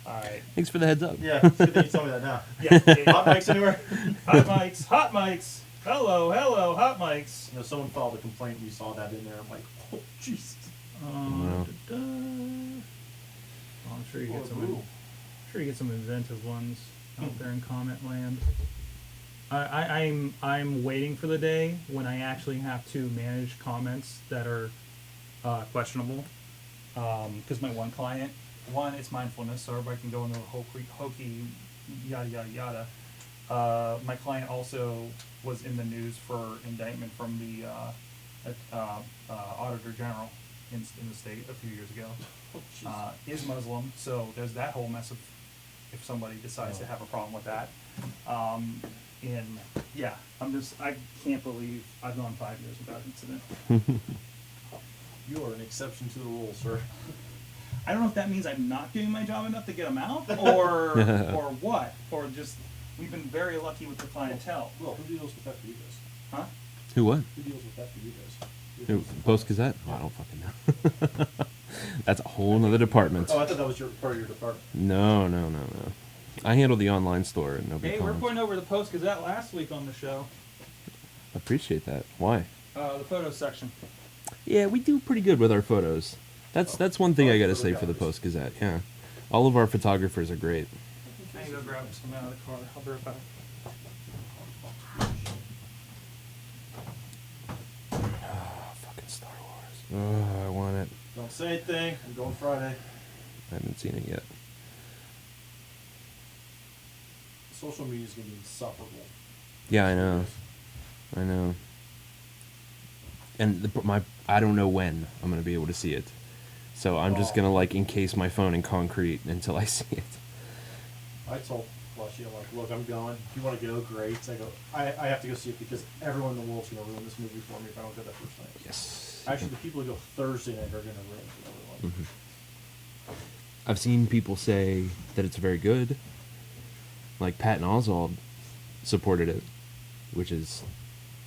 All right. Thanks for the heads up. Yeah, it's good that you told me that now. Yeah. Hot mics anywhere? Hot mics. Hot mics. Hello, hot mics. You know, someone filed a complaint and you saw that in there. I'm like, oh, Jesus. I'm sure you get some. Ooh. I'm sure you get some inventive ones out there in comment land. I'm waiting for the day when I actually have to manage comments that are questionable. Because my one client, it's mindfulness, so everybody can go into the hokey yada yada yada. My client also was in the news for indictment from the Auditor General in the state a few years ago. Is Muslim, so there's that whole mess of if somebody decides to have a problem with that. And yeah, I can't believe I've gone 5 years without incident. You are an exception to the rule, sir. I don't know if that means I'm not doing my job enough to get them out, or or what, or just we've been very lucky with the clientele. Well, who deals with that for you guys? Huh? Who what? Who deals with that for you guys? Post Gazette? Oh, I don't fucking know. That's a whole nother department. Oh, I thought that was part of your department. No. I handle the online store and nobody Hey, comments. we're going over the Post Gazette last week on the show. Appreciate that. Why? The photos section. Yeah, we do pretty good with our photos. That's one thing I gotta say for the Post Gazette. Yeah, all of our photographers are great. I can go grab some out of the car. I'll be right back. Fucking Star Wars. Oh, I want it. Don't say anything. I'm going Friday. I haven't seen it yet. Social media is going to be insufferable. Yeah, I know. And I don't know when I'm gonna be able to see it, so I'm just gonna encase my phone in concrete until I see it. I told Flushy, I'm like, look, I'm going. If you want to go, great. I go, I have to go see it because everyone in the world's going to ruin this movie for me if I don't go that first night. Yes. Actually, the people who go Thursday night are going to ruin it for everyone. I've seen people say that it's very good. Like Patton Oswalt supported it, which is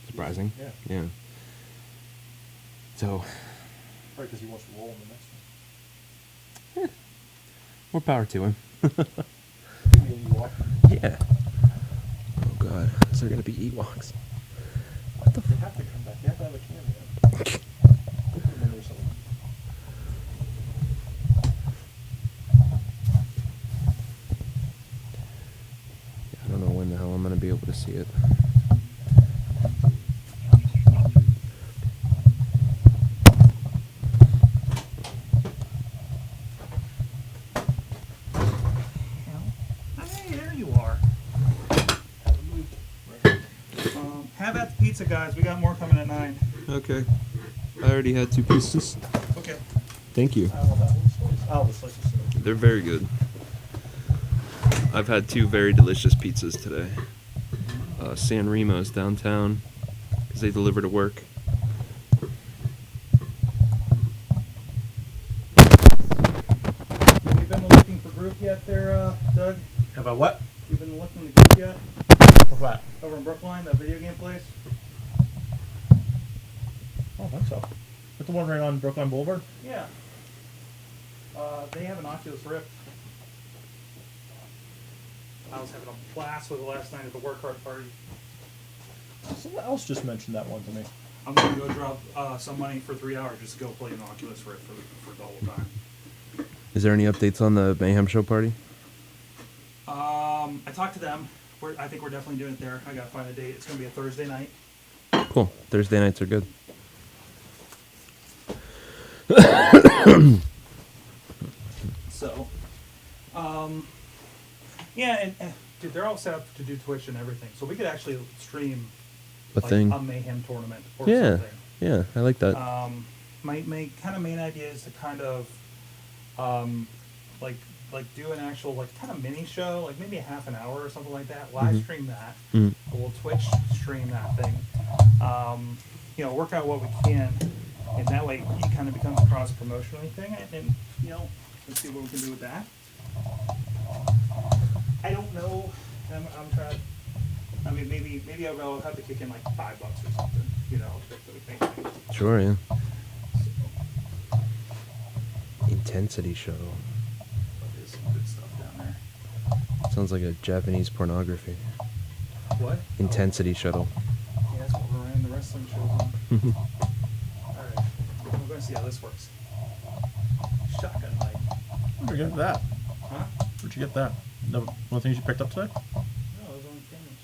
surprising. Yeah. So. Probably because he wants to roll in the next one. More power to him. Give me an Ewok. Yeah. Oh god, is there gonna be Ewoks? What the They f? have to come back. They have to have a cameo. Put them in there somewhere. I don't know when the hell I'm gonna be able to see it. Hey, there you are. Have at the pizza, guys. We got more coming at 9. Okay. I already had 2 pieces. Okay. Thank you. I will have one slice. I'll have a slice of steak. They're very good. I've had 2 very delicious pizzas today. San Remo's downtown, because they deliver to work. Have you been looking for group yet there, Doug? Have I what? You been looking at the group yet? What's that? Over in Brookline, that video game place? Oh, I think so. That's the one right on Brookline Boulevard? Yeah. They have an Oculus Rift. I was having a blast with it last night at the work hard party. Someone else just mentioned that one to me. I'm going to go drop some money for 3 hours just to go play an Oculus Rift for the whole time. Is there any updates on the Mayhem show party? I talked to them. I think we're definitely doing it there. I got to find a date. It's going to be a Thursday night. Cool. Thursday nights are good. So, yeah, and dude, they're all set up to do Twitch and everything. So we could actually stream A thing. a Mayhem tournament or Yeah. something. Yeah, I like that. My main idea is to kind of like do an actual kind of mini show, like maybe a half an hour or something like that. Live stream that. We'll Twitch stream that thing. Work out what we can, and that way it kind of becomes a cross promotional thing. And let's see what we can do with that. I don't know. I'm trying. I mean, maybe I'll have to kick in like $5 or something. To make things. Sure, yeah. Intensity show. There's some good stuff down Sounds like a Japanese pornography. What? Intensity shuttle. Yeah, that's what we're in the wrestling shows on. Alright, we're gonna see how this works. Shotgun mic. Where'd you get that? Huh? Where'd you get that? One of the things you picked up today? No, those aren't cameras.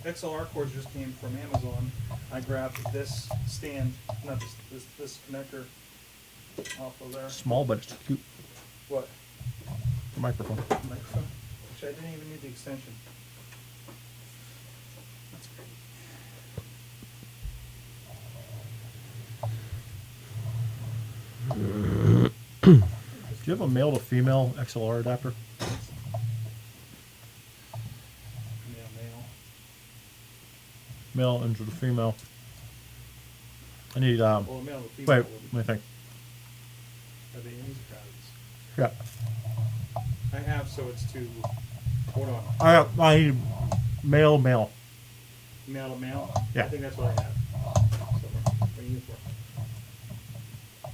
The XLR cords just came from Amazon. I grabbed this stand, not this connector off of there. Small, but it's cute. What? The microphone. Microphone? Actually, I didn't even need the extension. That's great. Do you have a male to female XLR adapter? Male. Male into the female. I need, Well, male to female. wait, would be- let me think. Are they Indies or Crowdies? Yeah. I have, so it's two. Hold on. I need male. Male to male? Yeah. I think that's what I have. Somewhere. What are you for?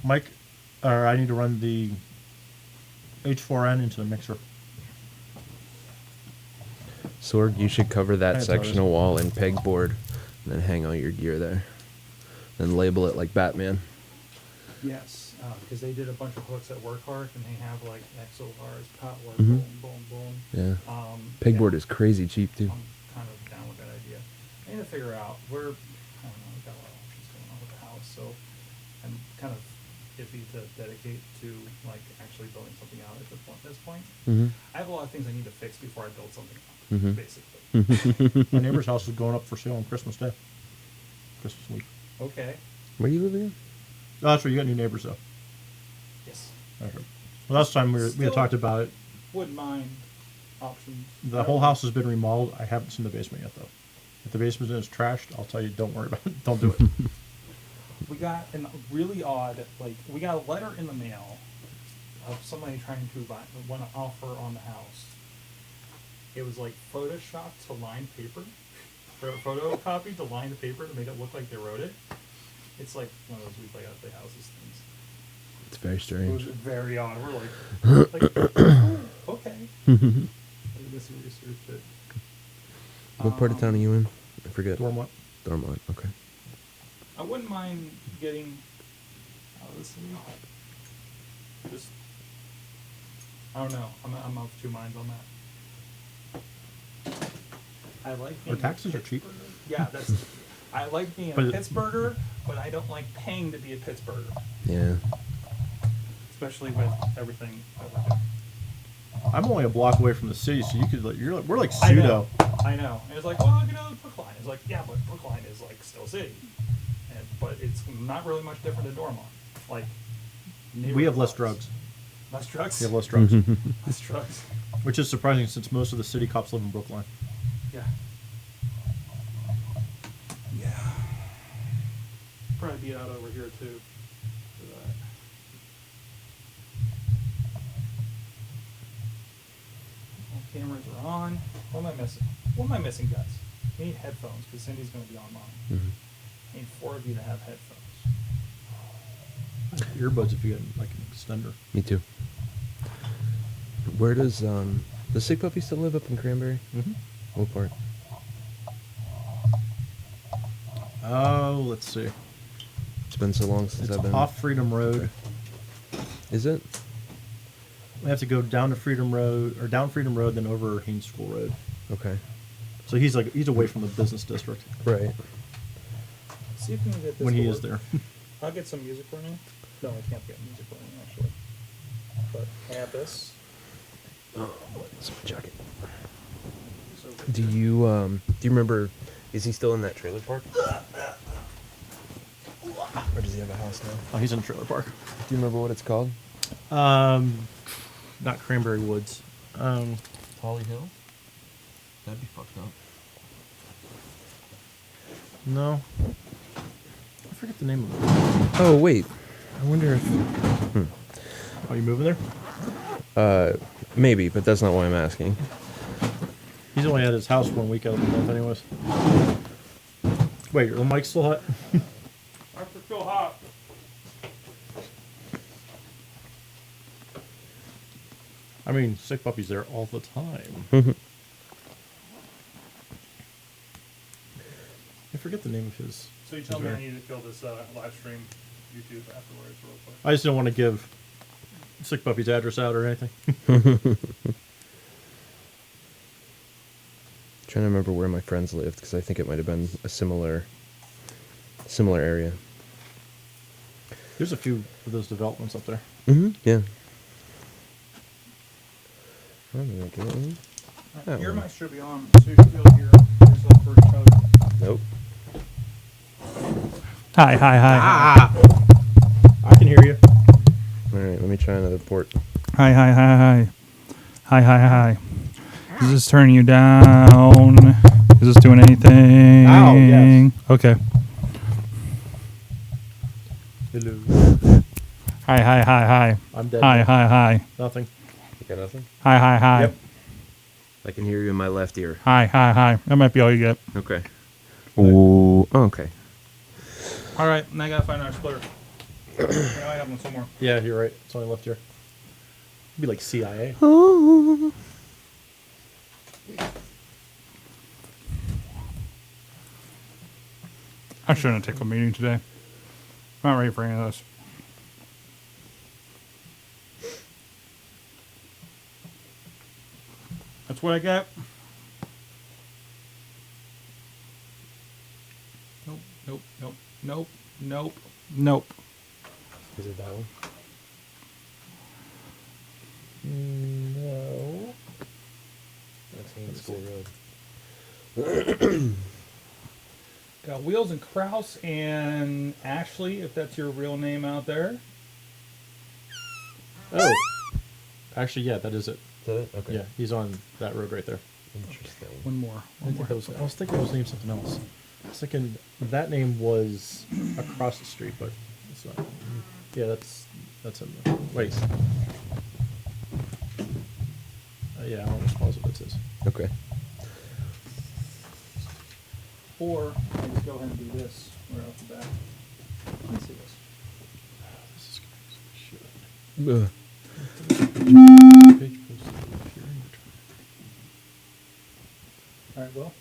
Mike, or I need to run the H4n into the mixer. Sorg, you should cover that That's sectional ours. wall in pegboard, and then hang all your gear there. Then label it like Batman. Yes, because they did a bunch of hooks at Workhard, and they have like XLRs, Potwork, Mhm. boom. Yeah. Yeah, Pegboard is crazy cheap too. I'm kind of down with that idea. I need to figure out I don't know, we've got a lot of options going on with the house, so I'm kind of iffy to dedicate to like actually building something out at this point. Mm-hmm. I have a lot of things I need to fix before I build something up, Mhm. basically. My neighbor's house is going up for sale on Christmas Day. Christmas week. Okay. Where you live again? Oh, that's right. You got new neighbors, though. Yes. Okay. Well, last time we had Still- talked about it. Wouldn't mind options. The whole house has been remodeled. I haven't seen the basement yet, though. If the basement is trashed, I'll tell you, don't worry about it. Don't do it. We got a really odd, we got a letter in the mail of somebody trying to want to offer on the house. It was like photoshopped to line paper, photocopied to line the paper to make it look like they wrote it. It's like one of those we play out the houses things. It's very It was strange. very odd. We're like okay. This is your fit. What part of town are you in? I forget. Dorm what? Dormont. Okay. I wouldn't mind getting out of the city. Just, I don't know. I'm of two minds on that. I like Our being taxes a are cheap. Pittsburgher. Yeah, I like being a But- Pittsburgher, but I don't like paying to be a Pittsburgher, Yeah. especially with everything that we're doing. I'm only a block away from the city, so you could. We're like I know. pseudo. I know. And it's like, well, Brookline. It's like, yeah, but Brookline is like still city, but it's not really much different than Dormont. Like, We have less neighborhood-wise. drugs. Less drugs. We have less drugs, Less drugs. which is surprising since most of the city cops live in Brookline. Yeah. Yeah. Probably be out over here too. For that. All cameras are on. What am I missing? What am I missing, guys? I need headphones because Cindy's going to be online. Mhm. I need 4 of you to have headphones. Earbuds if you get like an extender. Me too. Where does Sick Puppy still live up in Cranberry? Mm-hmm. What part? Oh, let's see. It's been so long since It's I've been. off Freedom Road. Is it? We have to go down to Freedom Road, or down Freedom Road, then over Haynes School Road. Okay. So he's away from the business district Right. See if we can get this when to he work. is there. I'll get some music running. No, I can't get music running actually. But I have this. It's my jacket. So Do you remember? Is he still in that trailer park? Or does he have a house now? Oh, he's in a trailer park. Do you remember what it's called? Not Cranberry Woods. Holly Hill. That'd be fucked up. No. I forget the name of it. Oh wait, I wonder if. Are you moving there? Maybe, but that's not why I'm asking. He's only at his house 1 week out of the month, anyways. Wait, the mic's still hot? I feel hot. I mean, Sick Puppy's there all the time. I forget the name of his. So you tell me I need to kill this live stream YouTube afterwards real quick. I just don't want to give Sick Puppy's address out or anything. Trying to remember where my friends lived because I think it might have been a similar area. There's a few of those developments up there. Yeah. I'm gonna get one. That Your one. mic should be on, so you should be able to hear yourself first. Nope. Hi. I can hear you. All right, let me try another port. Hi. Is this turning you down? Is this doing anything? Ow, yes. Okay. Hello. Hi. I'm dead. Hi. Nothing. You got nothing? Hi. Yep. I can hear you in my left ear. Hi. That might be all you get. Okay. Ooh. Okay. All right, now I gotta find our splitter. Yeah, I have one somewhere. Yeah, you're right. It's only left here. It'd be like CIA. I shouldn't have taken a meeting today. I'm not ready for any of this. That's what I got. Nope. Is it that one? No. That's Haynes School Road. Got Wheels and Kraus and Ashley, if that's your real name out there. Oh. Actually, yeah, that is it. Is that it? Okay. Yeah, he's on that road right there. Interesting. One more. I was thinking it was named something else. I was thinking that name was across the street, but it's not. Yeah, that's him. Wait. Yeah, I'm almost positive it's his. Okay. Or I just go ahead and do this right off the bat. Let's see this. This is shit. Ugh. Page posted appearing return. All right, Will.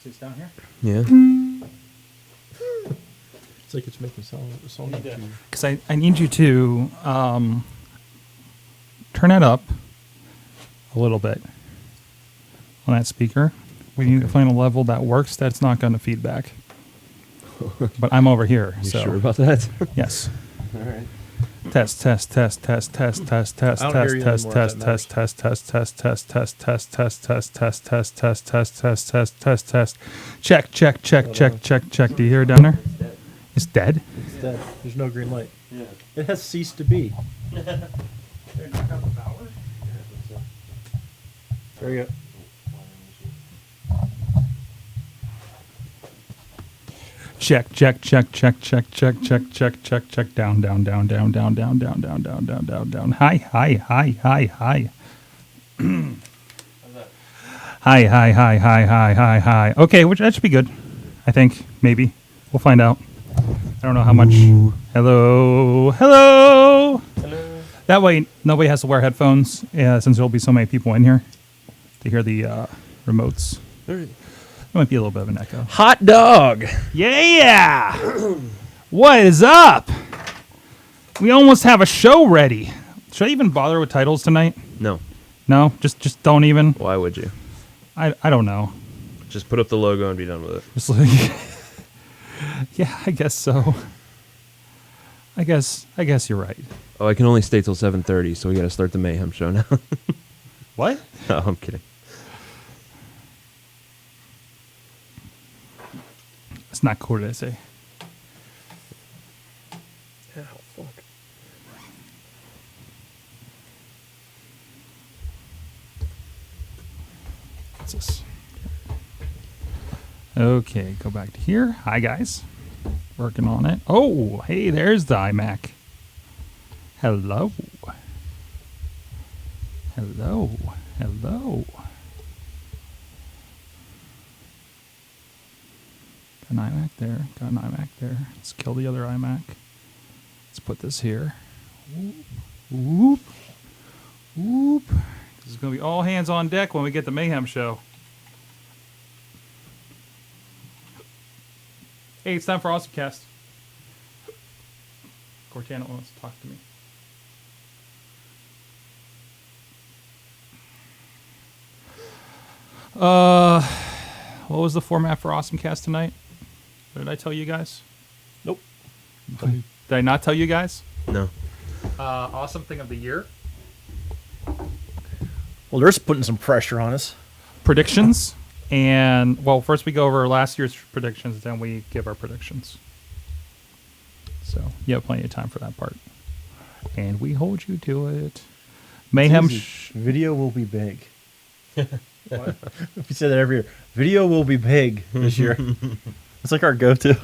See it's down here? Yeah. It's like it's making a song. Because I need you to turn it up a little bit on that speaker. We need to find a level that works that's not going to feedback. But I'm over here. You so sure about that? yes. All right. Test. I don't hear you anymore, if that Test. Check. Do you hear it down there? It's dead. It's dead. There's no green light. Yeah. It has ceased to be. There you go. Check. Down. Hi. Hi. Okay, which that should be good. I think maybe we'll find out. I don't know how much. Hello. That way nobody has to wear headphones, since there'll be so many people in here to hear the remotes. All right. It might be a little bit of an echo. Hot dog. Yeah! What is up? We almost have a show ready. Should I even bother with titles tonight? No. No? Just don't even? Why would you? I don't know. Just put up the logo and be done with it. Just like yeah, I guess so. I guess you're right. Oh, I can only stay till 7:30, so we got to start the Mayhem show now. What? No, I'm kidding. It's not cool to say. Ow, fuck. What's this? Okay, go back to here. Hi, guys. Working on it. Oh, hey, there's the iMac. Hello. Got an iMac there. Let's kill the other iMac. Let's put this here. Whoop. going to be all hands on deck when we get the Mayhem show. Hey, it's time for AwesomeCast. Cortana wants to talk to me. What was the format for AwesomeCast tonight? What did I tell you guys? Nope. Did I not tell you guys? No. Awesome thing of the year. Well, they're just putting some pressure on us. Predictions. And, well, first we go over last year's predictions, then we give our predictions. So, you have plenty of time for that part. And we hold you to it. Mayhem. Video will be big. What? We say that every year. Video will be big this year. It's like our go-to.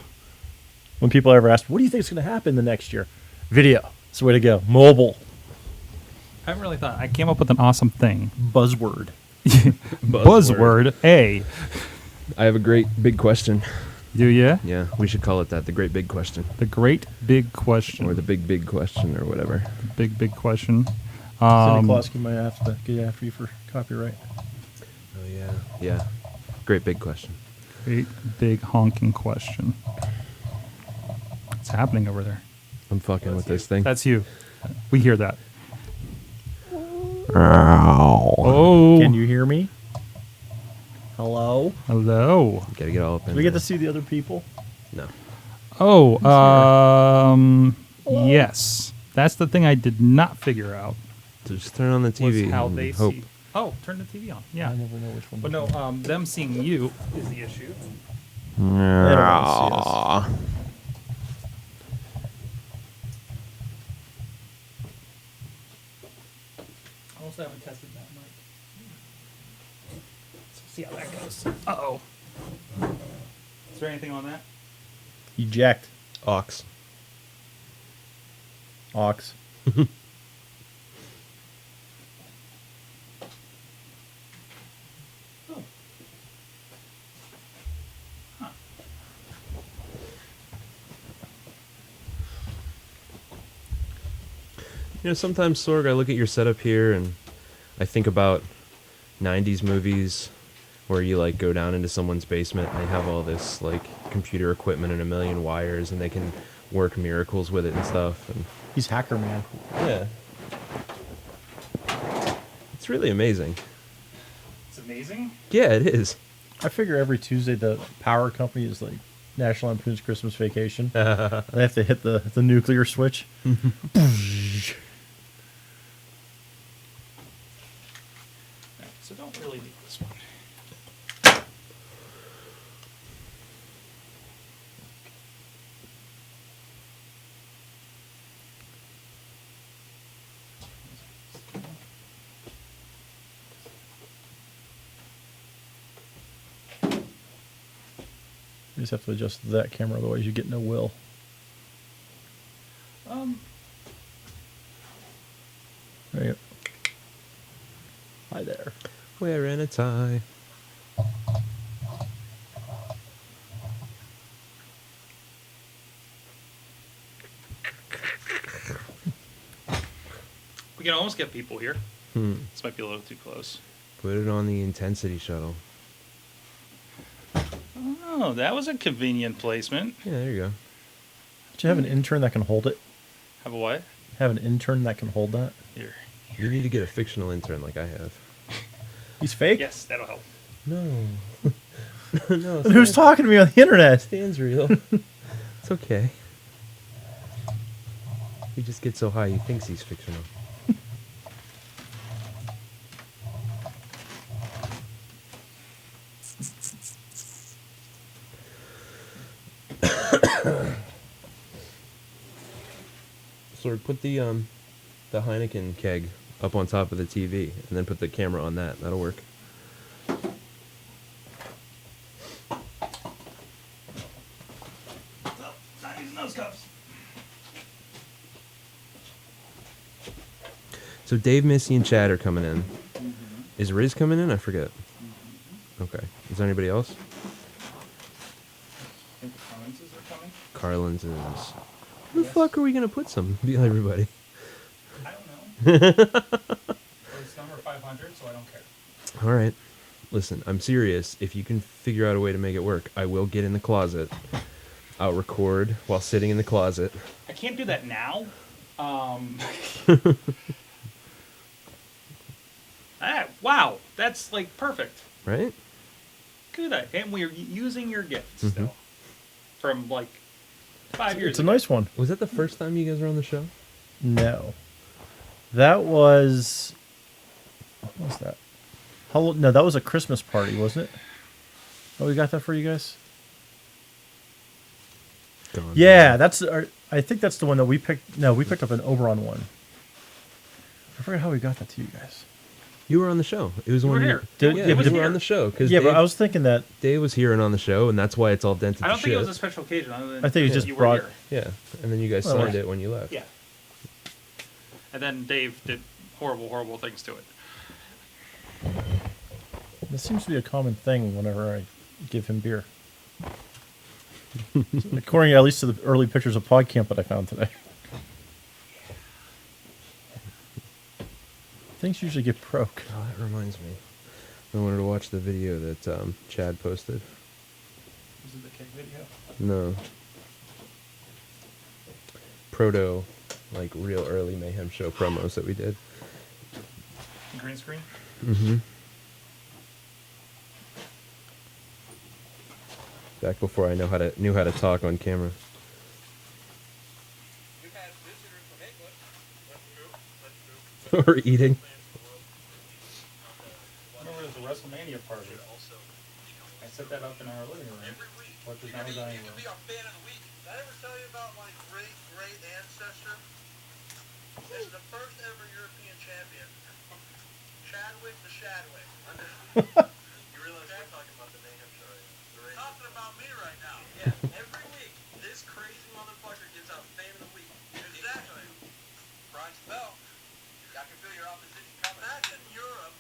When people ever ask, what do you think is going to happen the next year? Video. It's the way to go. Mobile. I haven't really thought. I came up with an awesome thing. Buzzword. Buzzword A. I have a great big question. Do ya? Yeah, we should call it that. The great big question. The great big question. Or the big question or whatever. Big question. Santa Claus might have to get after you for copyright. Oh, yeah. Yeah. Great big question. Great big honking question. What's happening over there? I'm fucking with this thing. That's you. We hear that. Oh. Can you hear me? Hello? Hello. Gotta get all up in Do we get there. to see the other people? No. Oh, yes. That's the thing I did not figure out. So just turn on the Was TV how and they hope. see. Oh, turn the TV on. Yeah. I never know which one. But no, them seeing you is the issue. They don't want to see us. I also haven't tested that mic. Let's see how that goes. Uh-oh. Is there anything on that? Eject. Ox. Ox. Oh. Huh. You know, sometimes, Sorg, I look at your setup here and I think about 90s movies where you, like, go down into someone's basement and they have all this, like, computer equipment and a million wires and they can work miracles with it and stuff. And He's Hacker Man. yeah. It's really amazing. It's amazing. Yeah, it is. I figure every Tuesday the power company is like National Lampoon's Christmas Vacation. They have to hit the nuclear switch. So don't really need this one. You just have to adjust that camera, otherwise you get no will. There you go. Hi there. Wearing a tie. We can almost get people here. This might be a little too close. Put it on the intensity shuttle. Oh, that was a convenient placement. Yeah, there you go. Do you have an intern that can hold it? Have a what? Have an intern that can hold that? Here. You need to get a fictional intern like I have. He's fake? Yes, that'll help. No. No. And who's talking to me on the internet? Stan's real. It's okay. He just gets so high he thinks he's fictional. Sorg, put the Heineken keg up on top of the TV and then put the camera on that. That'll work. Oh, not using those cups. So Dave, Missy, and Chad are coming in. Is Riz coming in? I forget. Okay. Is there anybody else? I think the Collinses are coming. Carlin's is. Where the fuck are we gonna put some? Be everybody. I don't know. Those summer 500s. so I don't care. All right. Listen, I'm serious. If you can figure out a way to make it work, I will get in the closet. I'll record while sitting in the closet. I can't do that now. Wow, that's like perfect. Right? Good. And we're using your gift still from like 5 years It's a ago. nice one. Was that the first time you guys were on the show? No. That was... What was that? No, that was a Christmas party, wasn't it? Oh, we got that for you guys? Gone. Yeah, I think that's the one that we picked. No, we picked up an Oberon one. I forget how we got that to you guys. You were on the show. It was You one were you- here. Yeah, It was you were here. on the show. Cause Yeah, Dave, but I was thinking that... Dave was here and on the show, and that's why it's all dented I don't to think shit. it was a special occasion. Other than I think it just you were brought- here. Yeah, and then you guys Well, signed it when you left. Yeah. And then Dave did horrible things to it. This seems to be a common thing whenever I give him beer. According at least to the early pictures of PodCamp that I found today. Things usually get broke. Oh, that reminds me. I wanted to watch the video that Chad posted. Was it the cake video? No. Proto, like real early Mayhem show promos that we did. Green screen? Mm-hmm. Back before I knew how to talk on camera. We've had visitors from England. That's true. Or eating. Remember the WrestleMania party? I set that up in our living room. What is now a dining You room? could be our fan of the week. Did I ever tell you about my great ancestor? This is the first ever European champion. Chadwick the Shadwick. You realize we're talking about the Mayhem show, right? Talking about me right now. Yeah. Every week, this crazy motherfucker gets our fan of the week. Exactly. Brian Spell. I can feel your opposition coming. Back in Europe,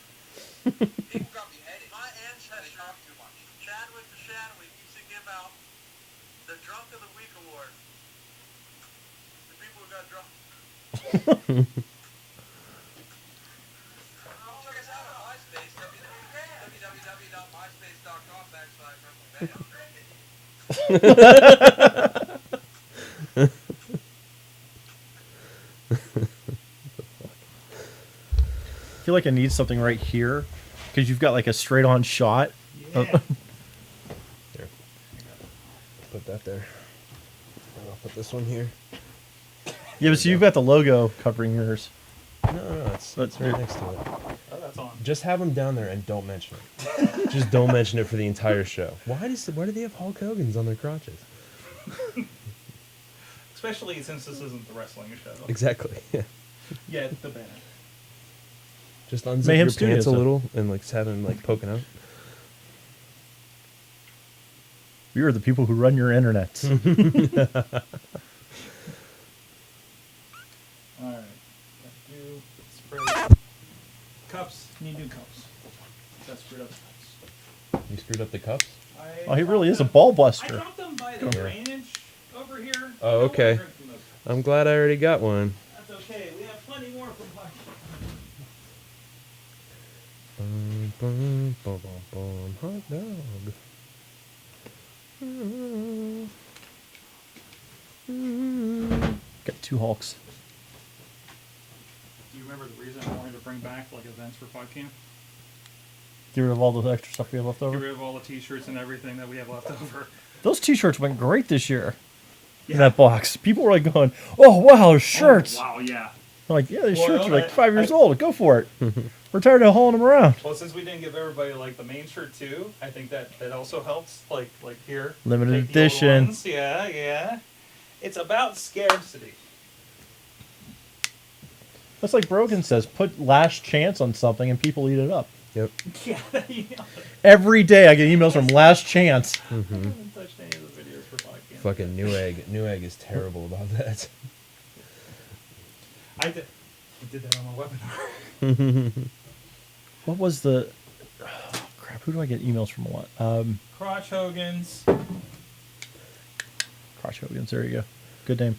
people got beheaded. My ancestor talk too much. Chadwick the Shadwick used to give out the Drunk of the Week award. The people who got drunk. Check us out on MySpace, www.myspace.com/WrestleMania. I feel like I need something right here because you've got like a straight on shot. Yeah. There. Put that there. And I'll put this one here. Yeah, but so you've got the logo covering yours. No, it's right next to it. Oh, that's on. Just have them down there and don't mention it. Just don't mention it for the entire show. Why do they have Hulk Hogan's on their crotches? Especially since this isn't the wrestling show. Exactly. Yeah. Yeah, the banner. Just unzip Mayhem your Studios, pants a though. little and like have them like poking out. We are the people who run your internet. Alright. Do spray. Cups. Need new cups. That's screwed up the cups. You screwed up the cups? Oh, he really is a ball I buster. dropped them by the drainage over here. Oh, I don't okay. wanna drink from those cups. I'm glad I already got one. That's okay. We have plenty more from Black. Bum, bum, bum, bum, bum, hot dog. Got two Hulks. Do you remember the reason I wanted to bring back like events for PodCamp? Get rid of all the extra stuff we have left Get over. rid of all the t-shirts and everything that we have left over. Those t-shirts went great this year. Yeah. In that box. People were like going, oh, wow, there's shirts. Oh, wow, yeah. I'm like, yeah, these Well, shirts are like I- 5 years old. Go for it. We're tired of hauling them around. Well, since we didn't give everybody like the main shirt too, I think that also helps. Like here, Limited take the old edition. ones. Yeah, yeah. It's about scarcity. That's like Brogan says, put last chance on something and people eat it up. Yep. Yeah, you know. Every day I get emails from Last Chance. I haven't touched any of the videos for PodCamp. Fucking Newegg is terrible about that. I did that on my webinar. What was the... Oh, crap, who do I get emails from a lot? Crotch Hogan's. Crotch Hogan's, there you go. Good name.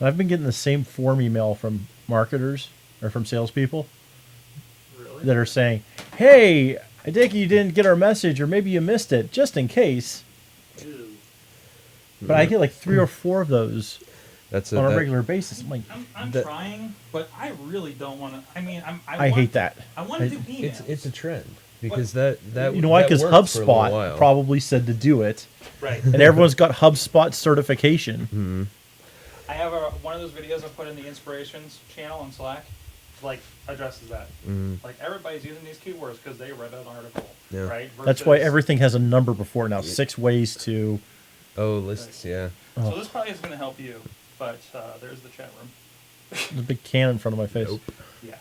I've been getting the same form email from marketers or from salespeople Really? that are saying, "Hey, I think you didn't get our message, or maybe you missed it, just in case." Ew. But I get like 3 or 4 of those That's on a that- regular basis. I'm like, I'm That- trying, but I really don't want to. I mean, I hate that. I want to do emails. it's a trend because that You know why? that Because worked for a little HubSpot while. probably said to do it, right. and everyone's got HubSpot certification. Mm-hmm. I have one of those videos I put in the inspirations channel on Slack, like addresses that. Mhm. Like everybody's using these keywords because they read an article, Yeah. right? That's why Versus- everything has a number before now. 6 ways to. Oh, lists, yeah. So this probably is going to help you, but there's the chat room. There's a big can in front of my face. Nope. Yeah.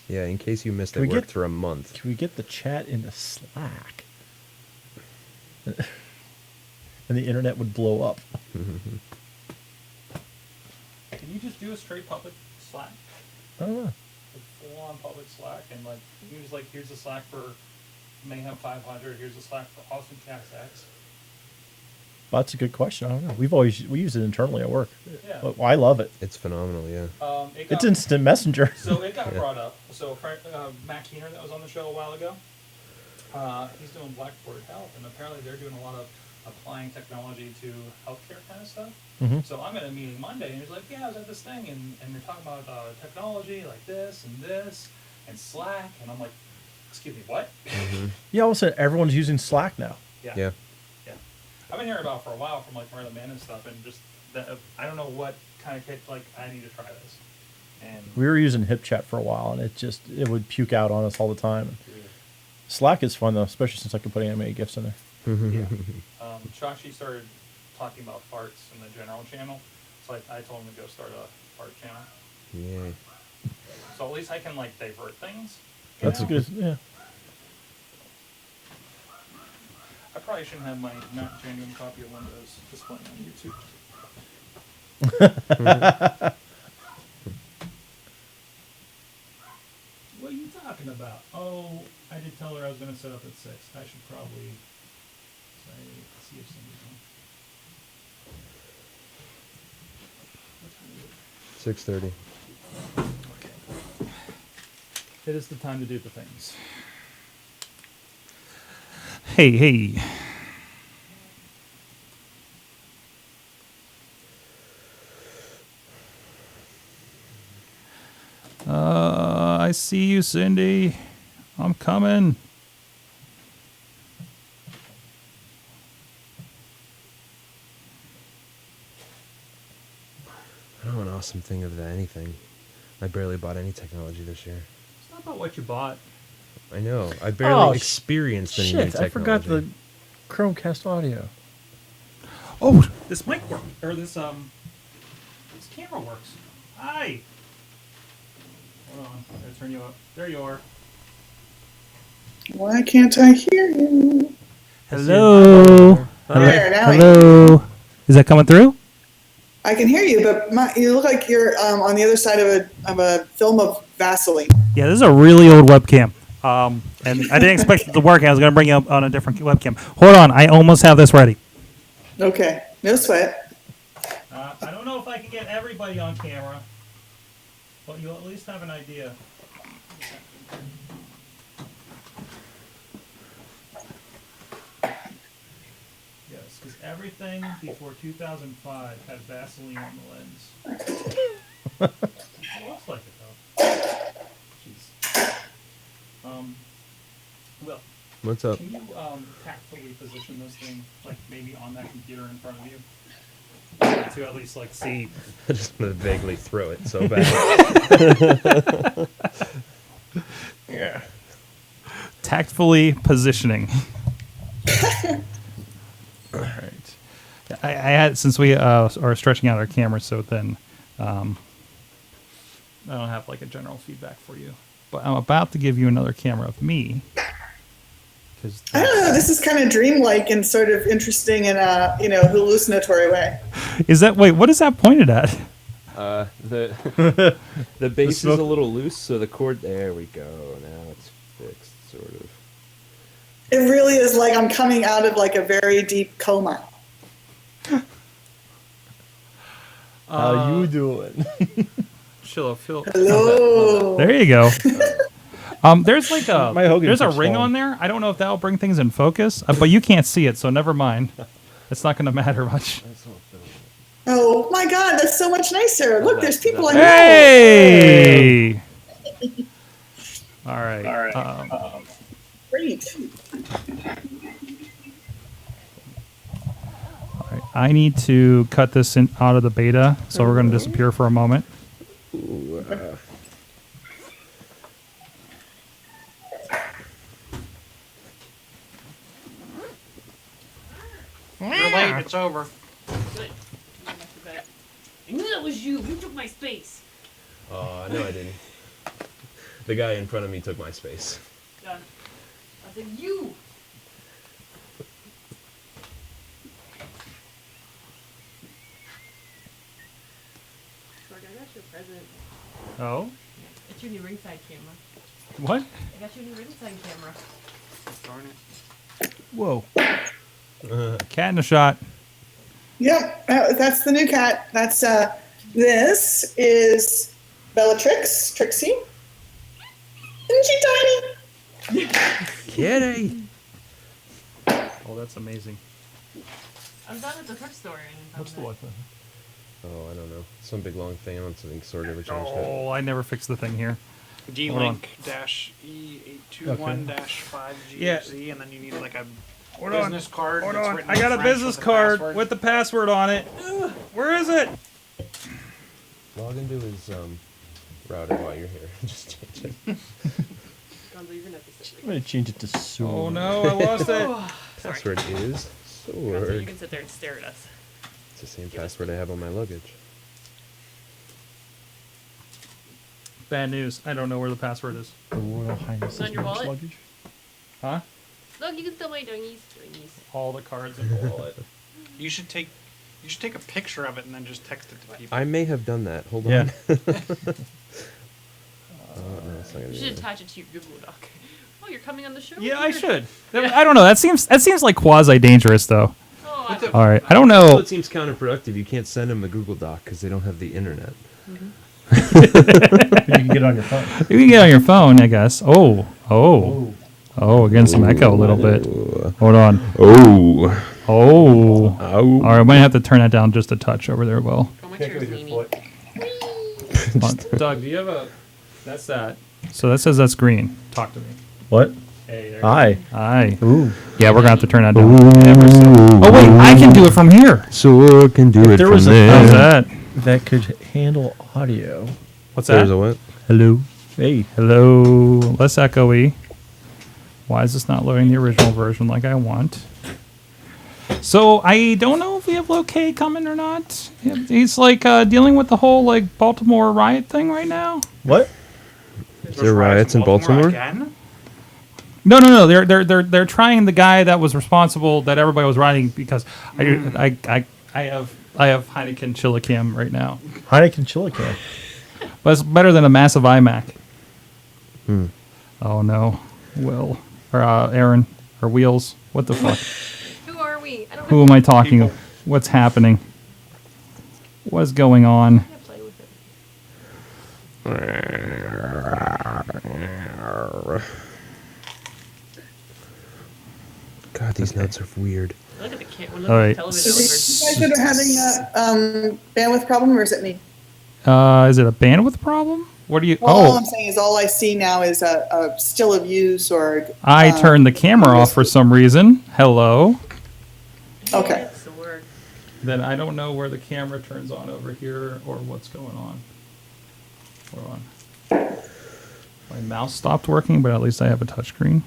Yeah, in case you missed Can it, we worked get- for a month. Can we get the chat into Slack? And the internet would blow up. Can you just do a straight public Slack? I don't know. Like full on public Slack and like use like here's the Slack for Mayhem 500, here's the Slack for AwesomeCast X. That's a good question. I don't know. We use it internally at work. Yeah. But I love it. It's phenomenal, yeah. It got, It's instant messenger. So it got Yeah. brought up. So Matt Keener that was on the show a while ago, he's doing Blackboard Health, and apparently they're doing a lot of applying technology to healthcare kind of stuff. Mhm. So I'm at a meeting Monday, and he's like, "Yeah, I was at this thing, and they're talking about technology like this and Slack," and I'm like, "Excuse me, what?" Yeah, all of a sudden everyone's using Slack now. Yeah. Yeah. I've been hearing about it for a while from like Marilyn Mann and stuff, and just I don't know what kind of kick, like I need to try this. And We were using HipChat for a while, and it would puke out on us all the time. Slack is fun though, especially since I can put anime gifs in there. yeah. Shashi started talking about farts in the general channel, so I told him to go start a fart channel. Yeah. So at least I can like divert things. you That's know? good. Yeah. I probably shouldn't have my not genuine copy of Windows displaying on YouTube. What are you talking about? Oh, I did tell her I was going to set up at 6. I should probably see if somebody's on. What time is it? 6:30. Okay. It is the time to do the things. Hey. I see you, Cindy. I'm coming. I don't know an awesome thing of anything. I barely bought any technology this year. It's not about what you bought. I know. I barely Oh, experienced any new Shit, technology. I forgot the Chromecast audio. Oh, this mic works, or this camera works. Hi. Hold on, I gotta turn you up. There you are. Why can't I hear you? Hello. There, now Hello. Is that coming through? I can hear you, but you look like you're on the other side of a film of Vaseline. Yeah, this is a really old webcam. And I didn't expect it to work. I was going to bring you up on a different webcam. Hold on, I almost have this ready. Okay, no sweat. I don't know if I can get everybody on camera, but you'll at least have an idea. Yes, because everything before 2005 had Vaseline on the lens. It looks like it though. Jeez. Will, What's up? can you tactfully position this thing, like maybe on that computer in front of you, to at least like see? I just want to vaguely throw it so bad. Yeah. Tactfully positioning. All right. I had, since we are stretching out our cameras, so then I don't have like a general feedback for you. But I'm about to give you another camera of me. I don't know. This is kind of dreamlike and sort of interesting in a hallucinatory way. Is that, wait, what is that pointed at? The the base is smoke- a little loose, so the cord. There we go. Now it's fixed, sort of. It really is like I'm coming out of like a very deep coma. How you doing? Sheila, feel. Hello. There you go. There's like My Hogan there's a keeps ring falling. on there. I don't know if that'll bring things in focus, but you can't see it, so never mind. It's not going to matter much. Oh my God, that's so much nicer. Look, there's people I know. Hey! All right. Great. All right. I need to cut this out of the beta, so we're going to disappear for a moment. You're late. It's over. Good. I knew that was you. You took my space. Oh, no, I didn't. The guy in front of me took my space. Done. I said you. Sorg, I got you a present. Oh? I got you a new ringside camera. What? I got you a new ringside camera. Darn it. Whoa. Cat in a shot. Yep, that's the new cat. That's this is Bellatrix, Trixie. Isn't she tiny? Kitty! Oh, that's amazing. I was down at the thrift store and found that. Oh, I don't know. Some big long thing. I don't think Sorg ever changed it. Oh, I never fixed the thing here. D-Link-E821-5GZ, and then you need like a business card. Hold that's on. written I in got a French business with a card password. with the password on it. Where is it? Log into his router while you're here. Just change it. Gonzo, you're gonna have to sit I'm going to change it to Sword. Oh no, I lost it. Password is Gonzo, you Sorg. can sit there and stare at us. It's the same password I have on my luggage. Bad news. I don't know where the password is. The Royal Highness On your wallet? luggage. Huh? Look, you can still my dingies. Dingies. All the cards in the wallet. You should take a picture of it and then just text it to people. I may have done that. Hold on. Yeah. No, it's not gonna You be should there. attach it to your Google Doc. Oh, you're coming on the show? Yeah, I Here. should. I don't know. That seems like quasi dangerous though. Oh, All right. I don't Well, know. it seems counterproductive. You can't send them a Google Doc because they don't have the internet. You can get it on your phone. You can get on your phone, I guess. Oh, we're getting some echo a little bit. Hold on. Oh. Oh. Oh. All right, I might have to turn that down just a touch over there, Will. Go my chair's leaning. Doug, do you have a? That's that. So that says that's green. Talk to me. What? Hey, there. Hi. Hi. Ooh. Yeah, we're gonna have to turn that down. Ever so. Oh wait, I can do it from here. Sorg can do If it there from was a- there. How's that? That could handle audio. What's There's that? a what? Hello. Hey. Hello. Less echoey. Why is this not loading the original version like I want? So I don't know if we have Low-K coming or not. He's like dealing with the whole like Baltimore riot thing right now. What? Is there riots in Baltimore? Again? No. They're trying the guy that was responsible that everybody was rioting because I have Heineken Chilicam right now, Heineken Chilicam. but it's better than a massive iMac. Oh no, Will or Aaron or Wheels. What the fuck? Who are we? I don't Who am I talking? What's happening? What's going on? I can't play with it. God, these notes are weird. Look at the we're looking All right. at television Is over. it you guys that are having a bandwidth problem, or is it me? Is it a bandwidth problem? What do you? Well, all Oh, I'm saying is all I see now is a still of use or. I turned the camera off for some reason. Hello. Okay. That's the word. Then I don't know where the camera turns on over here or what's going on. Hold on. My mouse stopped working, but at least I have a touchscreen.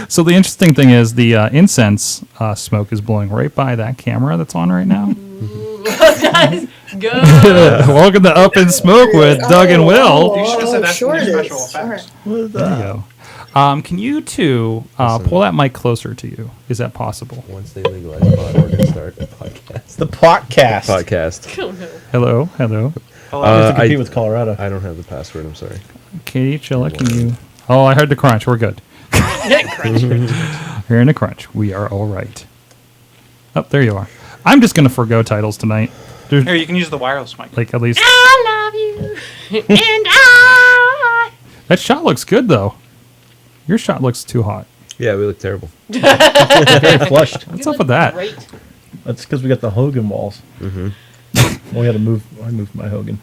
So the interesting thing is the incense smoke is blowing right by that camera that's on right now. Guys, go. Welcome to Up in Smoke with Doug and Will. You should have said that's sure for it special is. effects. What There you go. Can you two pull that mic closer to you? Is that possible? Once they legalize pot, we're gonna start a podcast. The podcast. Podcast. Oh no. Hello. We have to compete I- with Colorado. I don't have the password. I'm sorry. Katie, Chilla, can you? Oh, I heard the crunch. We're good. We're in a crunch. We are all right. Oh, there you are. I'm just going to forgo titles tonight. There's Here, you can use the wireless mic. like at least I love you, and I. that shot looks good though. Your shot looks too hot. Yeah, we look terrible. Very flushed. What's up with that? Great. That's because we got the Hogan walls. Mm-hmm. We had to move. I moved my Hogan.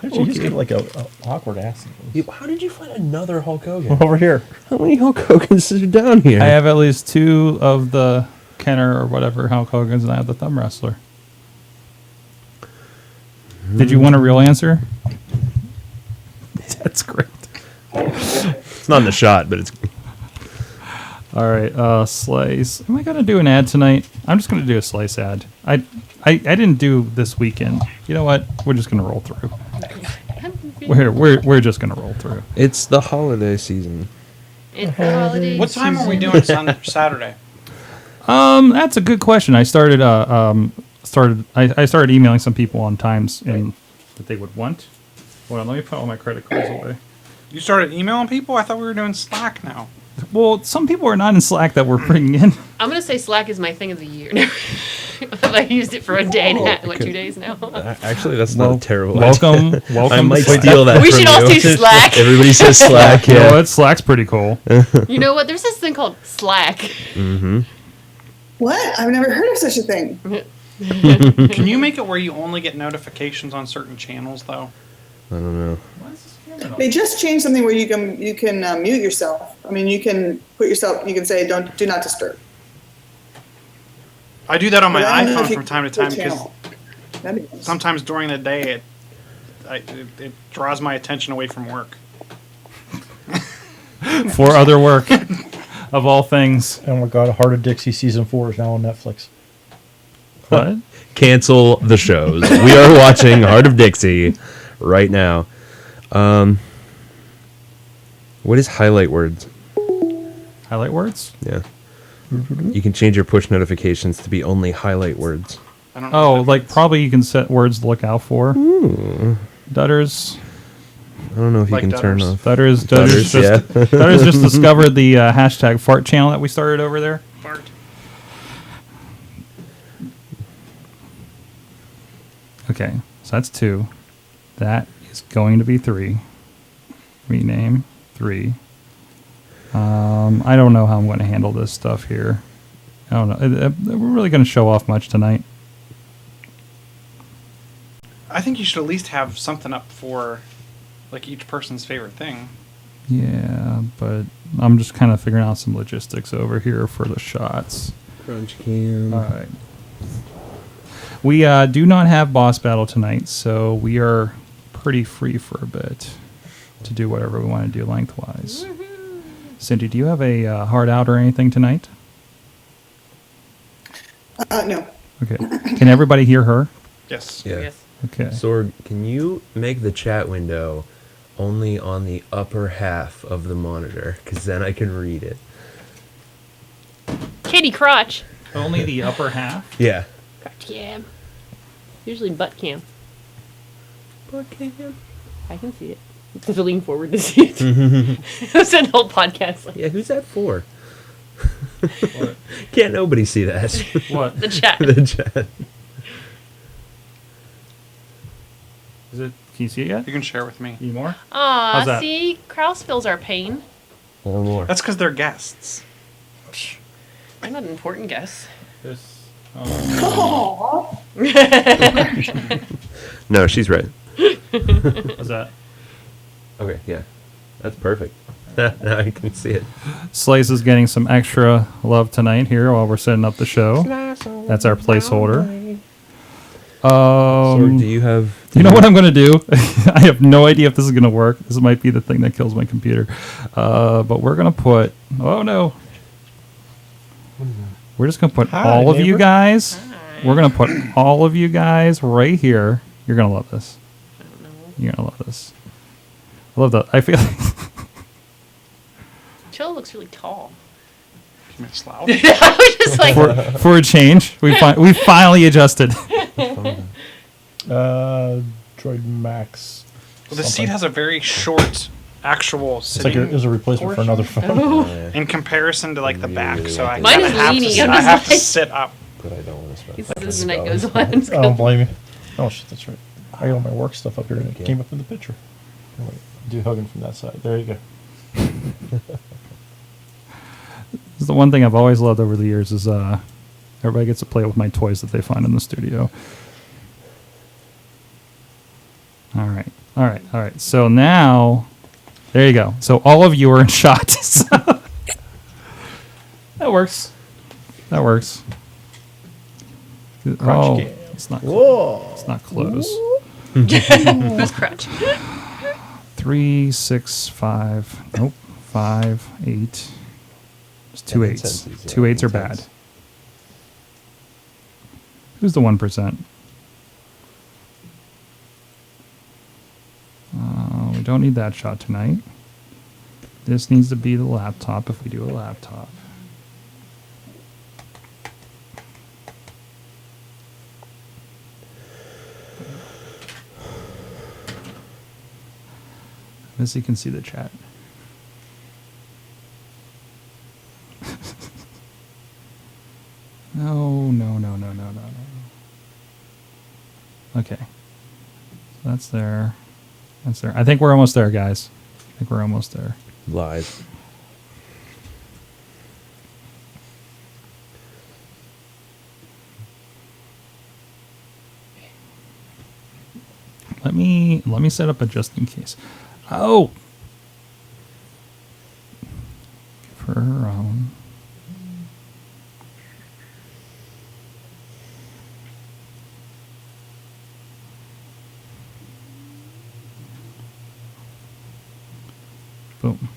Actually, he's got like a awkward ass. How did you find another Hulk Hogan? Over here. How many Hulk Hogans are down here? I have at least 2 of the Kenner or whatever Hulk Hogan's, and I have the Thumb Wrestler. Did you want a real answer? That's great. It's not in the shot, but it's. All right, Slice. Am I gonna do an ad tonight? I'm just gonna do a Slice ad. I didn't do this weekend. You know what? We're just gonna roll through. We're just gonna roll through. It's the holiday season. It's the holiday. What time are we doing Saturday? That's a good question. I started I started emailing some people on times and that they would want. Hold on, let me put all my credit cards away. You started emailing people? I thought we were doing Slack now. Well, some people are not in Slack that we're bringing in. I'm gonna say Slack is my thing of the year. I used it for a day and a half, 2 days now. Actually, that's not a terrible Welcome. I might to Slack. steal that We from should all you. do Slack. Everybody says Slack, You know yeah. what? Slack's pretty cool. You know what? There's this thing called Slack. Mm-hmm. What? I've never heard of such a thing. Can you make it where you only get notifications on certain channels, though? I don't know. They just changed something where you can mute yourself. I mean, you can put yourself. You can say do not disturb. I do that on my But I don't know if iPhone you from time to can time put because channel. That'd be nice. sometimes during the day it draws my attention away from work. For other work, of all things. Oh my God! Heart of Dixie season 4 is now on Netflix. What? Cancel the shows. We are watching Heart of Dixie right now. What is highlight words? Highlight words? Yeah. You can change your push notifications to be only highlight words. I don't know. Oh, what that like means. probably you can set words to look out for. Dutters. I don't know if Like you can turn Dutters. off. Dutters Dutters, just Dutters just discovered the hashtag fart channel that we started over there. Fart. Okay, so that's 2. That is going to be 3. Rename 3. I don't know how I'm going to handle this stuff here. I don't know. We're really going to show off much tonight. I think you should at least have something up for like each person's favorite thing. Yeah, but I'm just kind of figuring out some logistics over here for the shots. Crunch cam. All right. We do not have boss battle tonight, so we are pretty free for a bit to do whatever we want to do lengthwise. Cindy, do you have a hard out or anything tonight? No. Okay. Can everybody hear her? Yes. Yeah. Yes. Okay. Sorg, can you make the chat window only on the upper half of the monitor? Because then I can read it. Kitty crotch. Only the upper half? Yeah. Crotch cam. Usually butt cam. Butt cam? I can see it. You have to lean forward to see it. It's an old podcast. Like, Yeah, who's that for? Can't nobody see that? What? the chat. The chat. Is it? Can you see it yet? You can share with me. Need more? Aw, How's that? see? Kraus feels our pain. Or more. That's because they're guests. I'm not an important guess. This. Oh, No, she's right. How's that? Okay, yeah. That's perfect. Now I can see it. Slice is getting some extra love tonight here while we're setting up the show. That's our placeholder. Sorg, do you have... You know what I'm going to do? I have no idea if this is going to work. This might be the thing that kills my computer. But we're going to put... Oh, no. We're just going to put Hi, all of you neighbor. guys... We're going to put all of you guys right here. You're going to love this. I don't know. You're going to love this. I love that. I feel Chill looks really tall. Can you make it loud? I was just like, for a change, we finally adjusted. Droid Max. Well, the seat something. has a very short actual It's like sitting it was a replacement for another phone. in comparison to like the back, so I Mine kinda is have leaning, to, I'm I just have to like- sit up. but I don't want to spend. He fucking says the night dollars goes on on. it. I don't blame you. Oh shit, that's right. I got all my work stuff up here and it came up in the picture. Oh, wait, do hugging from that side. There you go. This is the one thing I've always loved over the years is everybody gets to play with my toys that they find in the studio. All right. So now, there you go. So all of you are in shot. So that works. Oh, Jam. it's not. Whoa. It's not close. Who's crutch? 3, 6, 5. Nope. 5, 8. It's two Yeah, eights. intensities, yeah, 2 8s are bad. intense. Who's the 1%? We don't need that shot tonight. This needs to be the laptop if we do a laptop. Missy can see the chat. No. Okay. That's there. I think we're almost there, guys. I think we're almost there. Live. Let me set up a just in case. Oh. For her own. Boom.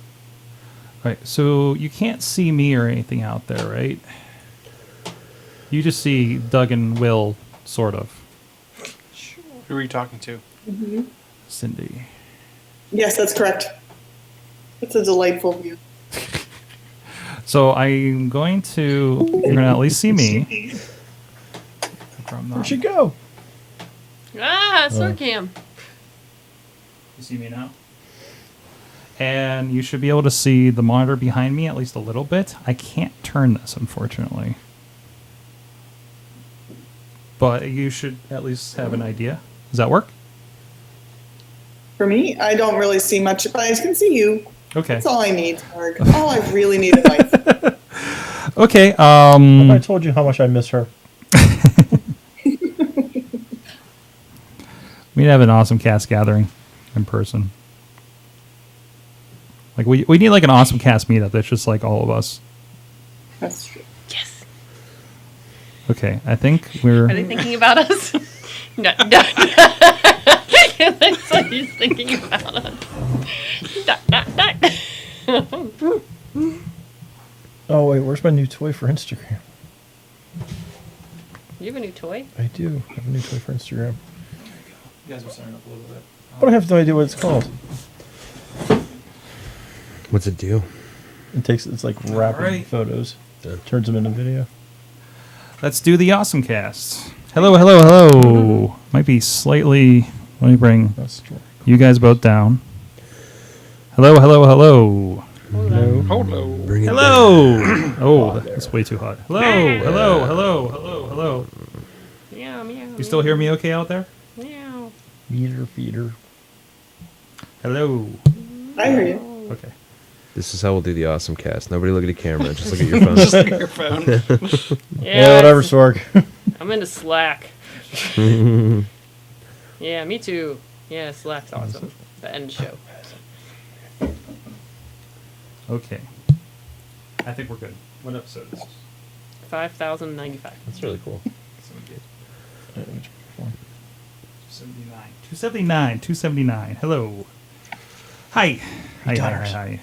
All right, so you can't see me or anything out there, right? You just see Doug and Will, sort of. Who are you talking to? Cindy. Yes, that's correct. It's a delightful view. So I'm going to. You're going to at least see me. Where'd she go? Sword cam. You see me now? And you should be able to see the monitor behind me at least a little bit. I can't turn this, unfortunately. But you should at least have an idea. Does that work? For me, I don't really see much, but I can see you. Okay. That's all I need, Mark. All I really need in life. Okay. I told you how much I miss her. We'd have an awesome cast gathering in person. Like we need like an awesome cast meetup that's just like all of us. That's true. Yes. Okay, I think we're. Are they thinking about us? No. It looks like he's thinking about us. Oh wait, where's my new toy for Instagram? You have a new toy? I do have a new toy for Instagram, You guys are starting up a little bit. but I have no idea what it's called. What's it do? It's like wrapping Alright. photos, Yeah. turns them into video. Let's do the AwesomeCast. Hello. Might be slightly. Let me bring That's cool. you guys both down. Hello. Hold on. Hello. Bring it Hello. Oh, that's way too hot. Hello. Meow, meow. You still hear me okay out there? Meow. Meter feeder. Hello. I hear you. Okay. This is how we'll do the awesome cast. Nobody look at the camera. Just look at your phone. Just look at your phone. Yeah, whatever, Sorg. I'm into Slack. Yeah, me too. Yeah, Slack's awesome. The end show. Okay. I think we're good. What episode is this? 5,095. That's really cool. 279. Hello. Hi. Hi.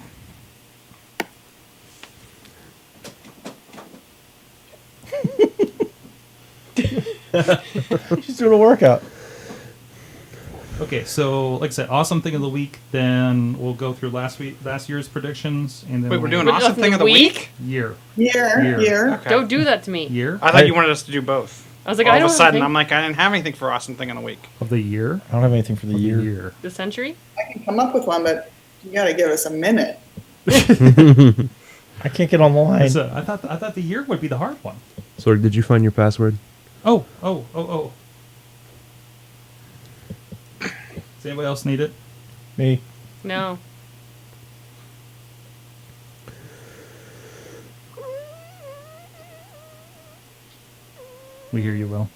She's doing a workout. Okay, so like I said, awesome thing of the week. Then we'll go through last year's predictions, and then Wait, we're we'll- doing We're awesome doing thing of the week? year. Year. Okay. Don't do that to me. Year I thought you wanted us to do both. I was like, All I of don't a sudden, think I'm like, I didn't have anything for awesome thing of the week. of the year. I don't have anything for the Of year. the century. I can come up with one, but you got to give us a minute. I can't get online. I thought the year would be the hard one. Sorg, did you find your password? Oh. Does anybody else need it? Me. No. We hear you, Will.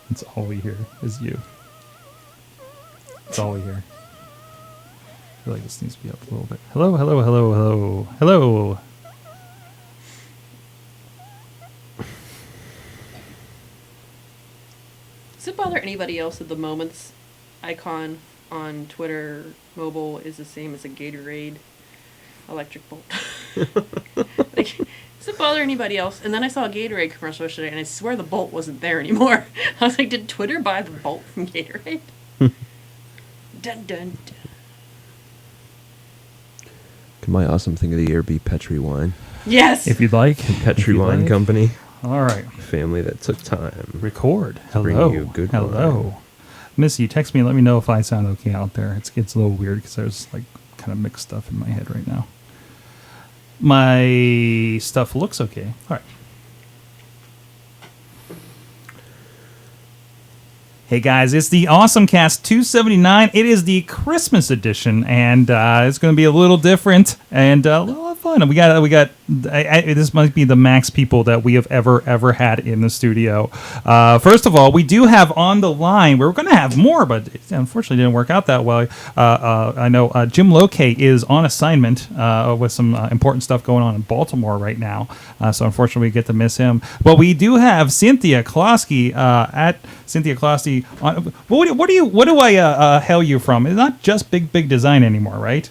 That's all we hear is you. That's all we hear. I feel like this needs to be up a little bit. Hello. Does it bother anybody else that the moments icon on Twitter mobile is the same as a Gatorade electric bolt? Like, does it bother anybody else? And then I saw a Gatorade commercial yesterday, and I swear the bolt wasn't there anymore. I was like, did Twitter buy the bolt from Gatorade? Dun dun dun. Could my awesome thing of the year be Petri Wine? Yes. If you'd like. Petri Wine Company. All right. Family that took time. Record. to bring Hello. you good Hello. wine. Miss, you text me and let me know if I sound okay out there. It's a little weird because there's like kind of mixed stuff in my head right now. My stuff looks okay. All right. Hey guys, it's the AwesomeCast 279. It is the Christmas edition, and it's going to be a little different and a little fun. We got. This might be the max people that we have ever had in the studio. First of all, we do have on the line. We were going to have more, but it unfortunately didn't work out that well. I know Jim Loke is on assignment with some important stuff going on in Baltimore right now, so unfortunately we get to miss him. But we do have Cynthia Klosky at Cynthia Klosky. What do I hail you from? It's not just Big Design anymore, right?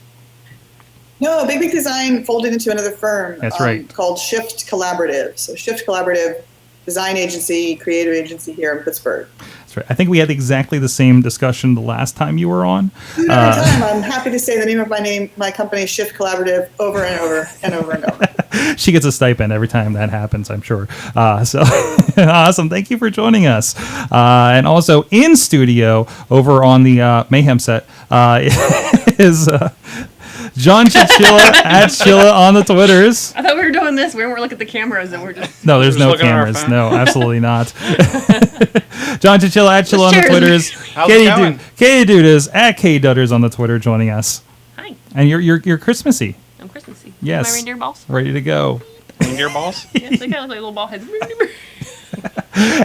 No, Big Design folded into another firm. That's right. Called Shift Collaborative. So Shift Collaborative, design agency, creative agency here in Pittsburgh. That's right. I think we had exactly the same discussion the last time you were on. Every time, I'm happy to say the name of my company, Shift Collaborative, over and over and over and over. She gets a stipend every time that happens, I'm sure. So awesome. Thank you for joining us. And also in studio over on the Mayhem set is John Chichilla at Chilla on the Twitters. I thought we were doing this. We weren't looking at the cameras, and we're just. No, there's Just no looking at our cameras. phone. No, absolutely not. John Chichilla at Chilla on the Cheers. Twitters. How's it going? Katie Dudas at K-Dutters on the Twitter joining us. Hi, And you're Christmassy. I'm Christmassy. Yes. My reindeer balls. Ready to go. Reindeer balls? Yes, they kind of look like little ball heads.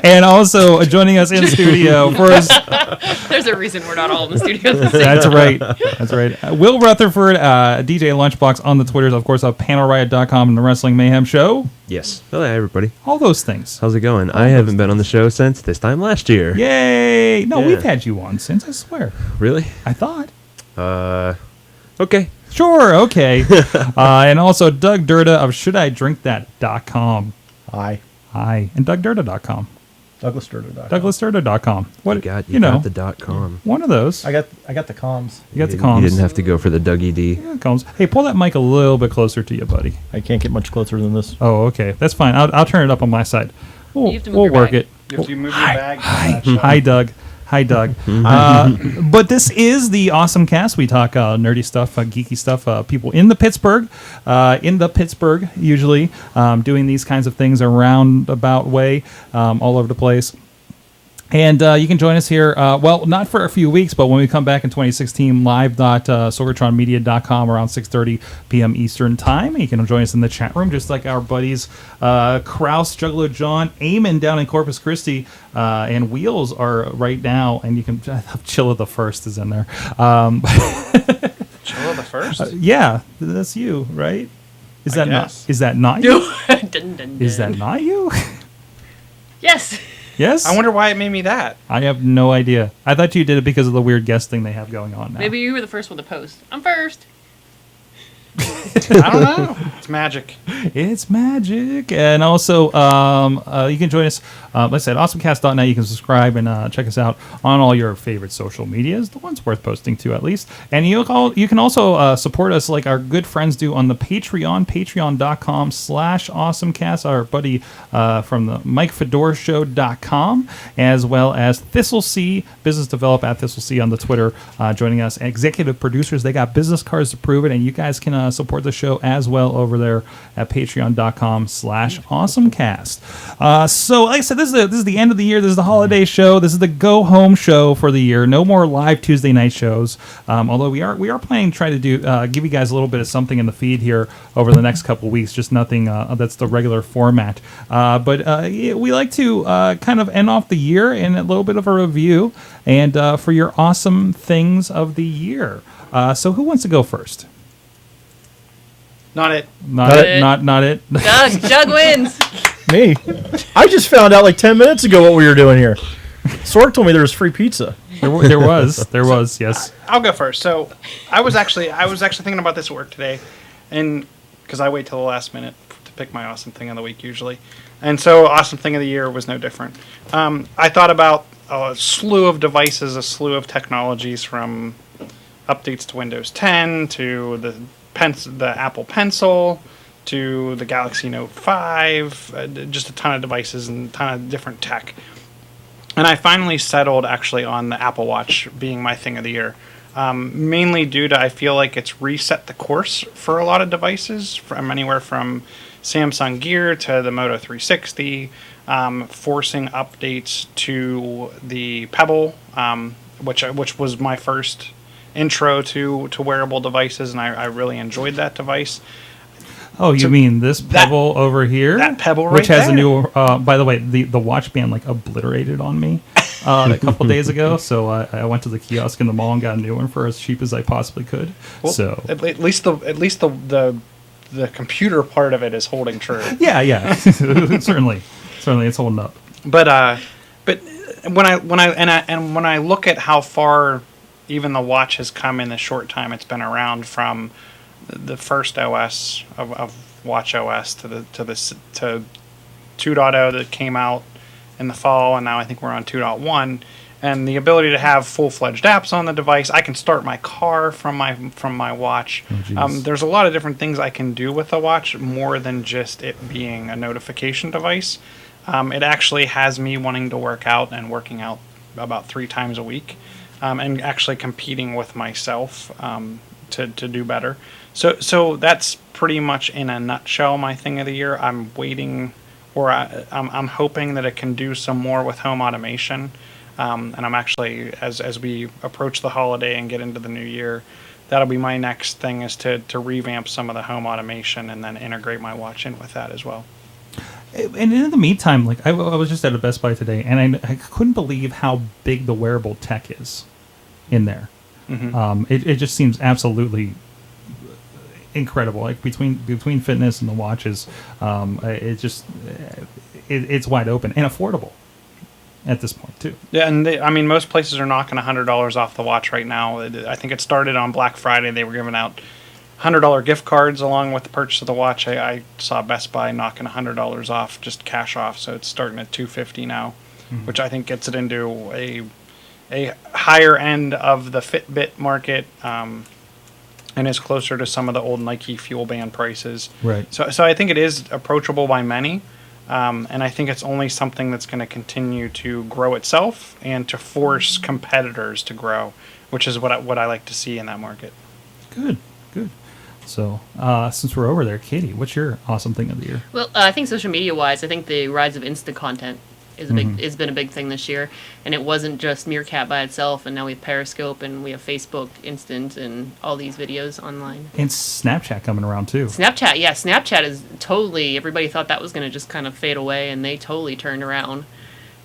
And also joining us in studio for us. There's a reason we're not all in the studio at the same That's right. That's right. Will Rutherford, DJ Lunchbox on the Twitters, of course, panelriot.com and the Wrestling Mayhem Show. Yes. Hello, everybody. All those things. How's it going? I haven't been on the show since this time last year. Yay! No, Yeah. we've had you on since, I swear. Really? I thought. Okay. Sure, okay. And also Doug Durda of ShouldIDrinkThat.com. Hi. Hi. And DougDurda.com. DouglasDurda.com. DouglasDurda.com. What, You got the .com. one of those. I got the comms. You got the You comms. didn't have to go for the Dougie D. Yeah, comms. Hey, pull that mic a little bit closer to you, buddy. I can't get much closer than this. Oh, okay. That's fine. I'll turn it up on my side. We'll, You have to move we'll your work bag. it. You have to move your bag. Hi, Doug. Hi, Doug. But this is the AwesomeCast. We talk nerdy stuff, geeky stuff. People in the Pittsburgh usually, doing these kinds of things around about way, all over the place. And you can join us here, well, not for a few weeks, but when we come back in 2016, live.sorgatronmedia.com around 6:30 p.m. Eastern Time. You can join us in the chat room, just like our buddies Kraus, Juggalo John, Eamon down in Corpus Christi, and Wheels are right now. And you can, Chilla the First is in there. Chilla the first? Yeah, that's you, right? Is I that not? guess. Is that not you? Dun, dun, dun. Is that not you? Yes. Yes. I wonder why it made me that. I have no idea. I thought you did it because of the weird guest thing they have going on now. Maybe you were the first one to post. I'm first. I don't know. It's magic. It's magic. And also, you can join us, like I said, awesomecast.net. You can subscribe and check us out on all your favorite social medias, the ones worth posting to at least. And you can also support us like our good friends do on the Patreon, patreon.com/awesomecast. Our buddy from the MikeFedorshow.com, as well as Thistle C, Business Develop at Thistle C on the Twitter, joining us. Executive producers, they got business cards to prove it, and you guys can support the show as well over there at patreon.com/awesomecast. So like I said, this is the end of the year. This is the holiday show. This is the go home show for the year. No more live Tuesday night shows. Although we are planning to try to do give you guys a little bit of something in the feed here over the next couple of weeks. Just nothing that's the regular format. But we like to kind of end off the year in a little bit of a review and for your awesome things of the year. So who wants to go first? Not it. Not it. Jug wins. Me. I just found out like 10 minutes ago what we were doing here. Sorg told me there was free pizza. There was, yes. I'll go first. So I was actually thinking about this at work today, and because I wait till the last minute to pick my awesome thing of the week usually, and so awesome thing of the year was no different. I thought about a slew of devices, a slew of technologies, from updates to Windows 10 to the Apple Pencil to the Galaxy Note 5, just a ton of devices and a ton of different tech. And I finally settled actually on the Apple Watch being my thing of the year, mainly due to I feel like it's reset the course for a lot of devices, from anywhere from Samsung Gear to the Moto 360, forcing updates to the Pebble, which was my first intro to wearable devices, and I really enjoyed that device. Oh, you mean this Pebble over here? That Pebble right which has there. a new. By the way, the watch band like obliterated on me a couple days ago. So I went to the kiosk in the mall and got a new one for as cheap as I possibly could. Well, so at least the computer part of it is holding true. yeah, certainly it's holding up. But when I look at how far even the watch has come in the short time it's been around, from the first OS of Watch OS to 2.0 that came out in the fall, and now I think we're on 2.1, and the ability to have full-fledged apps on the device. I can start my car from my watch. There's a lot of different things I can do with the watch, more than just it being a notification device. It actually has me wanting to work out and working out about 3 times a week, and actually competing with myself to do better. So that's pretty much in a nutshell my thing of the year. I'm waiting, or I'm hoping that it can do some more with home automation. And I'm actually, as we approach the holiday and get into the new year, that'll be my next thing, is to revamp some of the home automation and then integrate my watch in with that as well. And in the meantime, like I was just at a Best Buy today, and I couldn't believe how big the wearable tech is in there. Mm-hmm. It just seems absolutely incredible. Like between fitness and the watches, it's wide open and affordable at this point too. Yeah, and most places are knocking $100 off the watch right now. I think it started on Black Friday. They were giving out $100 gift cards along with the purchase of the watch. I saw Best Buy knocking $100 off, just cash off. So it's starting at $250 now, mm-hmm. which I think gets it into a higher end of the Fitbit market, and is closer to some of the old Nike Fuel Band prices. Right. So I think it is approachable by many, and I think it's only something that's going to continue to grow itself and to force competitors to grow, which is what I like to see in that market. Good. So, since we're over there, Katie, what's your awesome thing of the year? Well, I think social media-wise, I think the rise of instant content is has been a big thing this year, and it wasn't just Meerkat by itself, and now we have Periscope, and we have Facebook Instant, and all these videos online. And Snapchat coming around too. Snapchat is totally, everybody thought that was going to just kind of fade away, and they totally turned around,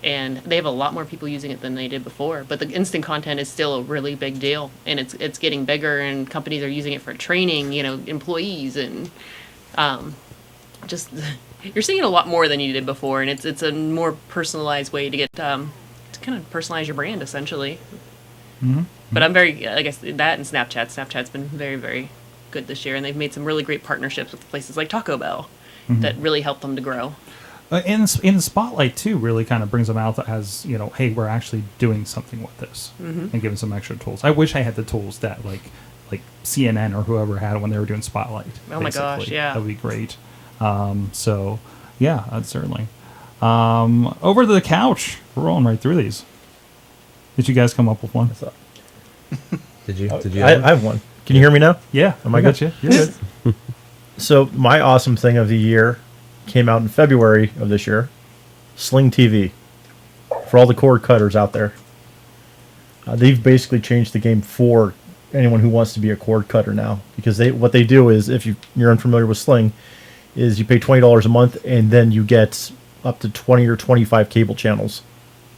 and they have a lot more people using it than they did before, but the instant content is still a really big deal, and it's getting bigger, and companies are using it for training, employees, and just... You're seeing it a lot more than you did before, and it's a more personalized way to get to kind of personalize your brand, essentially. Mm-hmm. But I'm very, I guess, that and Snapchat's been very, very good this year, and they've made some really great partnerships with places like Taco Bell Mm-hmm. that really helped them to grow. In the spotlight too, really kind of brings them out as, you know, hey, we're actually doing something with this, and giving some extra tools. I wish I had the tools that like CNN or whoever had when they were doing spotlight. Oh my gosh, basically. yeah. That would be great. So yeah, certainly. Over to the couch. We're rolling right through these. Did you guys come up with one? Did you? Did I have one. Can you hear me now? Yeah. Am I I got good? you. You're good. So my awesome thing of the year came out in February of this year. Sling TV. For all the cord cutters out there. They've basically changed the game for anyone who wants to be a cord cutter now. Because what they do is, if you're unfamiliar with Sling, is you pay $20 a month and then you get up to 20 or 25 cable channels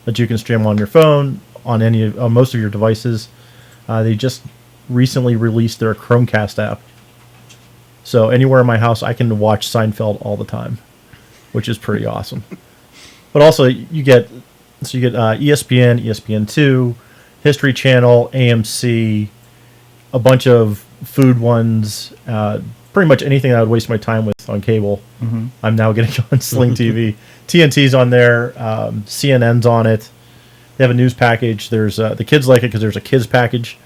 that you can stream on your phone, on most of your devices. They just recently released their Chromecast app. So anywhere in my house, I can watch Seinfeld all the time, which is pretty awesome. But also, you get ESPN, ESPN2, History Channel, AMC, a bunch of food ones, pretty much anything I would waste my time with on cable. Mm-hmm. I'm now getting on Sling TV. TNT's on there, CNN's on it. They have a news package. There's the kids like it because there's a kids package.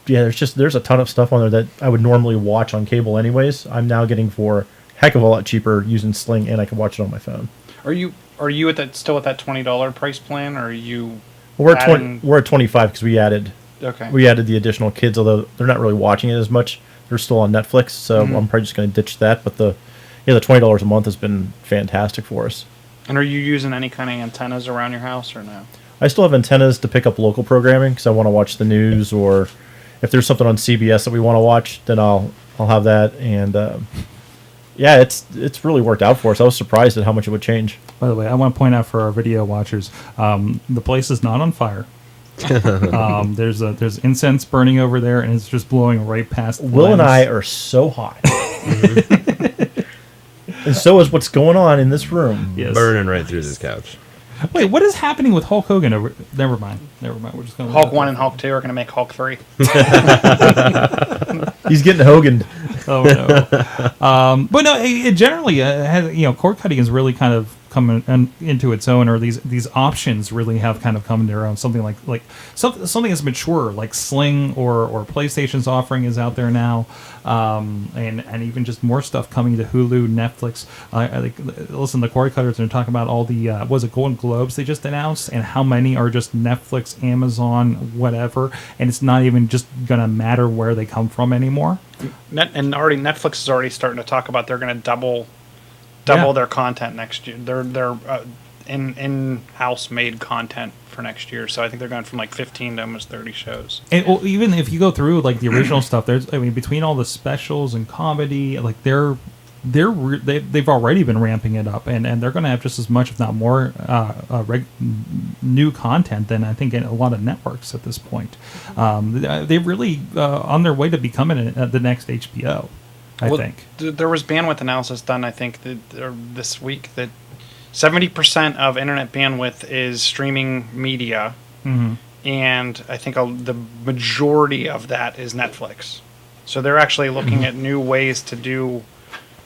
There's a ton of stuff on there that I would normally watch on cable anyways. I'm now getting for a heck of a lot cheaper using Sling, and I can watch it on my phone. Are you still at that $20 price plan, or are you? We're at 25 because we added Okay. the additional kids, although they're not really watching it as much. They're still on Netflix, so I'm probably just going to ditch that. But the $20 a month has been fantastic for us. And are you using any kind of antennas around your house or no? I still have antennas to pick up local programming because I want to watch the news, or if there's something on CBS that we want to watch, then I'll have that. And it's really worked out for us. I was surprised at how much it would change. By the way, I want to point out for our video watchers, the place is not on fire. There's incense burning over there, and it's just blowing right past. Will and I are so hot, and so is what's going on in this room. Yes. Burning right through this couch. Wait, what is happening with Hulk Hogan? Never mind. We're just going. Hulk 1 and Hulk 2 are going to make Hulk 3. He's getting Hogan. Oh no. But no, it generally cord cutting is really kind of coming into its own, or these options really have kind of come into their own. Something like something that's mature, like Sling or PlayStation's offering is out there now, and even just more stuff coming to Hulu, Netflix. Listen, the cord cutters are talking about all the Golden Globes they just announced, and how many are just Netflix, Amazon, whatever, and it's not even just gonna matter where they come from anymore. And already Netflix is already starting to talk about they're going to double their content next year. They're in-house made content for next year. So I think they're going from like 15 to almost 30 shows. And even if you go through like the original stuff, between all the specials and comedy, like they've already been ramping it up, and they're going to have just as much, if not more, new content than I think in a lot of networks at this point. They're really on their way to becoming the next HBO. I think there was bandwidth analysis done. I think this week that 70% of internet bandwidth is streaming media, and I think the majority of that is Netflix. So they're actually looking at new ways to do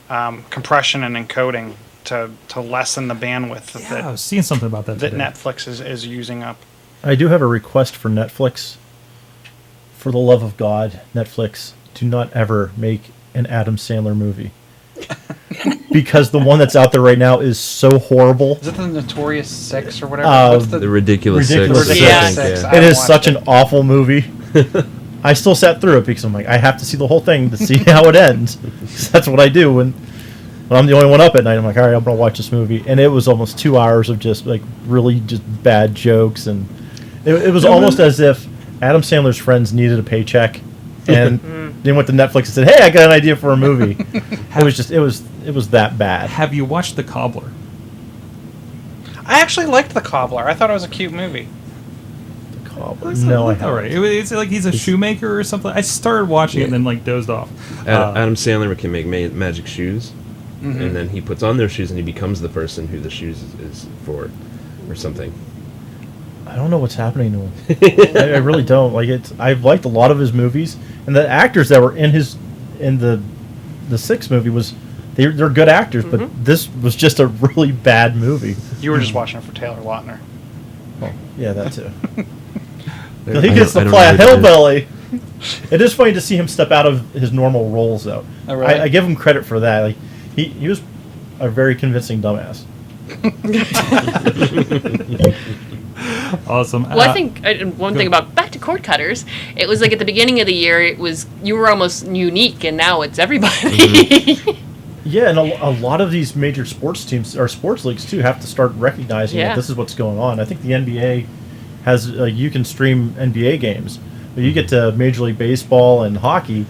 compression and encoding to lessen the bandwidth I was seeing something about that today. Netflix is using up. I do have a request for Netflix. For the love of God, Netflix, do not ever make an Adam Sandler movie. Because the one that's out there right now is so horrible. Is it the Notorious Six or whatever? What's The Ridiculous Ridiculous Six. Six. I think, Yeah. yeah. It is such an awful movie. I still sat through it because I'm like, I have to see the whole thing to see how it ends. That's what I do when I'm the only one up at night. I'm like, all right, I'm going to watch this movie. And it was almost 2 hours of just like really just bad jokes. And it was almost as if Adam Sandler's friends needed a paycheck. And they went to Netflix and said, hey, I got an idea for a movie. It was that bad. Have you watched The Cobbler? I actually liked The Cobbler. I thought it was a cute movie. No, I haven't. All right. It's like he's a shoemaker or something. I started watching it and then like dozed off. Adam Sandler can make magic shoes, and then he puts on those shoes and he becomes the person who the shoes is for, or something. I don't know what's happening to him. I really don't. Like I've liked a lot of his movies, and the actors that were in the Six movie they're good actors, but this was just a really bad movie. You were just watching it for Taylor Lautner. Oh, yeah, that too. I He gets to don't play a know who that hillbilly. It is funny to see him step out of his normal roles, though. Oh, really? I give him credit for that. Like he was a very convincing dumbass. Awesome. Well, I think one thing about back to cord cutters, it was like at the beginning of the year, it was you were almost unique, and now it's everybody. Yeah, and a lot of these major sports teams or sports leagues too have to start recognizing that this is what's going on. I think the NBA has you can stream NBA games, but you get to Major League Baseball and hockey.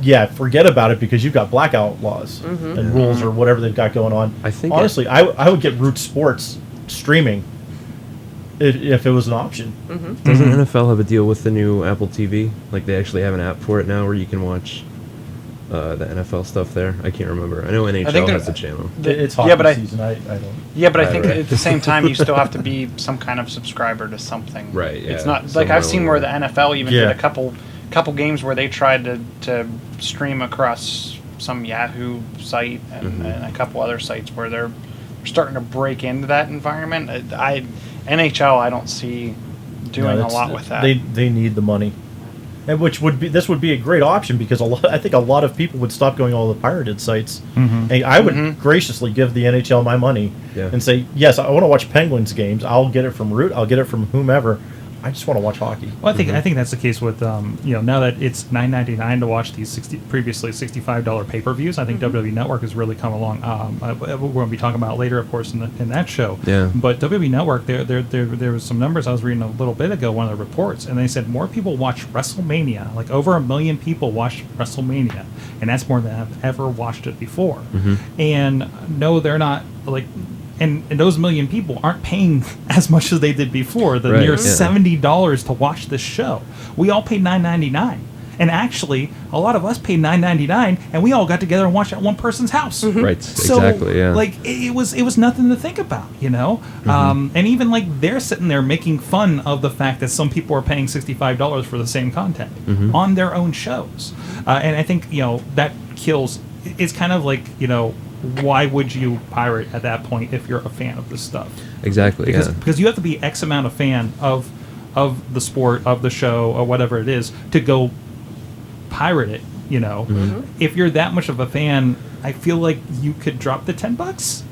Yeah, forget about it because you've got blackout laws and rules or whatever they've got going on. I think honestly, I would get Root Sports streaming if it was an option. Doesn't NFL have a deal with the new Apple TV? Like they actually have an app for it now where you can watch the NFL stuff there. I can't remember. I know NHL has a channel. It's hockey season. I don't. Yeah, but I think right. at the same time you still have to be some kind of subscriber to something. Right, yeah. It's not like Somewhere I've seen where the NFL even did Yeah. a couple games where they tried to stream across some Yahoo site and a couple other sites where they're starting to break into that environment. NHL I don't see doing a lot with that. They need the money, and this would be a great option because I think a lot of people would stop going to all the pirated sites. And I would graciously give the NHL my money and say, yes, I want to watch Penguins games. I'll get it from Root. I'll get it from whomever. I just want to watch hockey. Well, I think that's the case with now that it's $9.99 to watch these previously $65 pay-per-views. I think WWE Network has really come along. We're going to be talking about later, of course, in that show. Yeah. But WWE Network, there was some numbers I was reading a little bit ago, one of the reports, and they said more people watch WrestleMania, like over 1 million people watch WrestleMania, and that's more than have ever watched it before. And no, they're not like. And those 1 million people aren't paying as much as they did before. The near $70 to watch this show. We all paid $9.99, and actually, a lot of us paid $9.99, and we all got together and watched at one person's house. Right, So, exactly, yeah. like it was nothing to think about, you know. And even like they're sitting there making fun of the fact that some people are paying $65 for the same content on their own shows, and I think that kills. It's kind of like why would you pirate at that point if you're a fan of this stuff? Exactly, Because you have to be X amount of fan of the sport, of the show, or whatever it is, to go pirate it, If you're that much of a fan, I feel like you could drop the $10,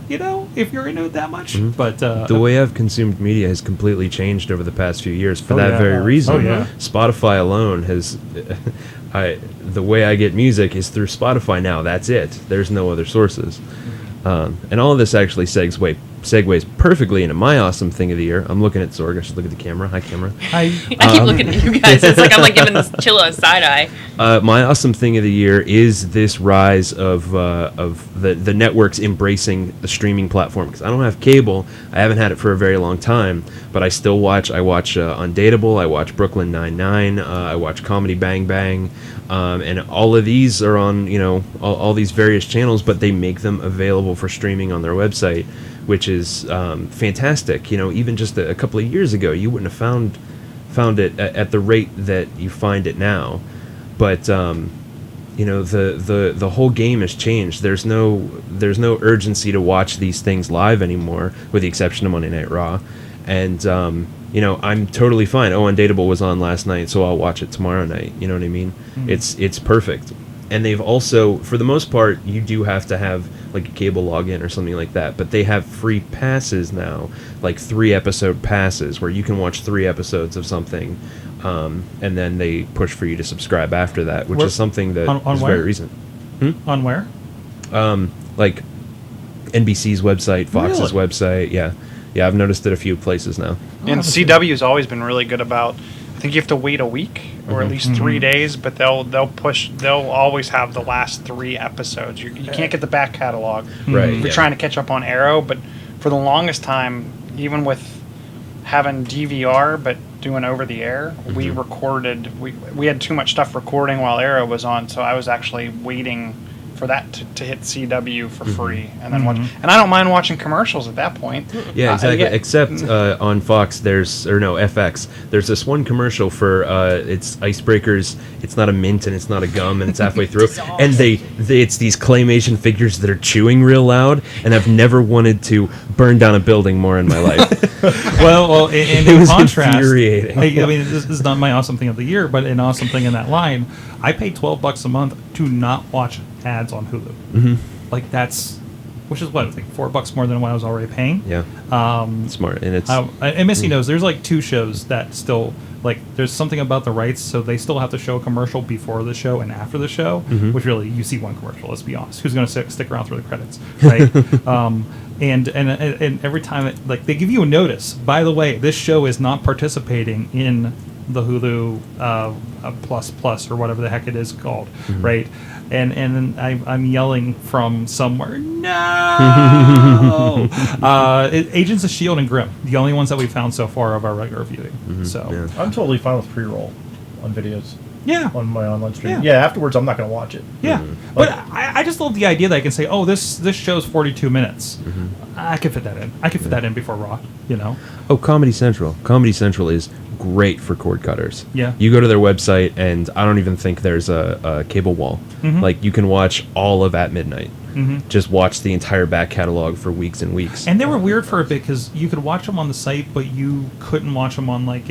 if you're into it that much. But the way I've consumed media has completely changed over the past few years for that very reason. Oh, yeah. Spotify alone has... the way I get music is through Spotify now. That's it. There's no other sources. And all of this actually segues perfectly into my awesome thing of the year. I'm looking at Sorg. I should look at the camera. Hi, camera. I keep looking at you guys. It's like I'm like giving this Chilla a side eye. My awesome thing of the year is this rise of the networks embracing the streaming platform. Because I don't have cable. I haven't had it for a very long time. But I still watch. I watch Undateable. I watch Brooklyn Nine-Nine. I watch Comedy Bang Bang. And all of these are on, all these various channels, but they make them available for streaming on their website, which is fantastic. Even just a couple of years ago, you wouldn't have found it at the rate that you find it now. But the whole game has changed. There's no urgency to watch these things live anymore, with the exception of Monday Night Raw. And I'm totally fine. Undateable was on last night, so I'll watch it tomorrow night. You know what I mean? It's perfect. And they've also, for the most part, you do have to have like a cable login or something like that. But they have free passes now, like 3-episode passes, where you can watch 3 episodes of something, and then they push for you to subscribe after that, which is something that is very recent. On where? Like NBC's website, Fox's Really? website. Yeah, I've noticed it a few places now. And CW has always been really good about. I think you have to wait a week or at least 3 days, but they'll always have the last 3 episodes. You can't get the back catalog. Right. If you're trying to catch up on Arrow, but for the longest time, even with having DVR but doing over the air, we recorded. We had too much stuff recording while Arrow was on, so I was actually waiting for that to hit CW for free, and then Mhm. watch. And I don't mind watching commercials at that point. Yeah, exactly. Yeah. Except on Fox, FX. There's this one commercial for it's icebreakers. It's not a mint and it's not a gum, and it's halfway through. And it's these claymation figures that are chewing real loud, and I've never wanted to burn down a building more in my life. well, and It in was contrast, infuriating. I mean, this is not my awesome thing of the year, but an awesome thing in that line. I pay $12 a month to not watch ads on Hulu. Mm-hmm. Like which is what I think $4 more than what I was already paying. Yeah, smart, and it's And Missy knows there's like 2 shows that still there's something about the rights, so they still have to show a commercial before the show and after the show. Mhm. Which really you see one commercial. Let's be honest, who's going to stick around through the credits, right? And every time they give you a notice. By the way, this show is not participating in the Hulu plus or whatever the heck it is called, Mhm. right? And I'm yelling from somewhere, no! Agents of S.H.I.E.L.D. and Grimm, the only ones that we've found so far of our regular viewing. Mhm, So, yeah. I'm totally fine with pre-roll on videos yeah. on my online stream. Yeah. Yeah, afterwards I'm not going to watch it. Yeah, Mhm. but I just love the idea that I can say, oh, this show's 42 minutes. Mhm. I can fit that in. I can fit that in before Raw, you know? Oh, Comedy Central. Comedy Central is great for cord cutters. Yeah. You go to their website, and I don't even think there's a cable wall. Mhm. Like, you can watch all of At Midnight. Mhm. Just watch the entire back catalog for weeks and weeks. And they were weird for a bit because you could watch them on the site, but you couldn't watch them on I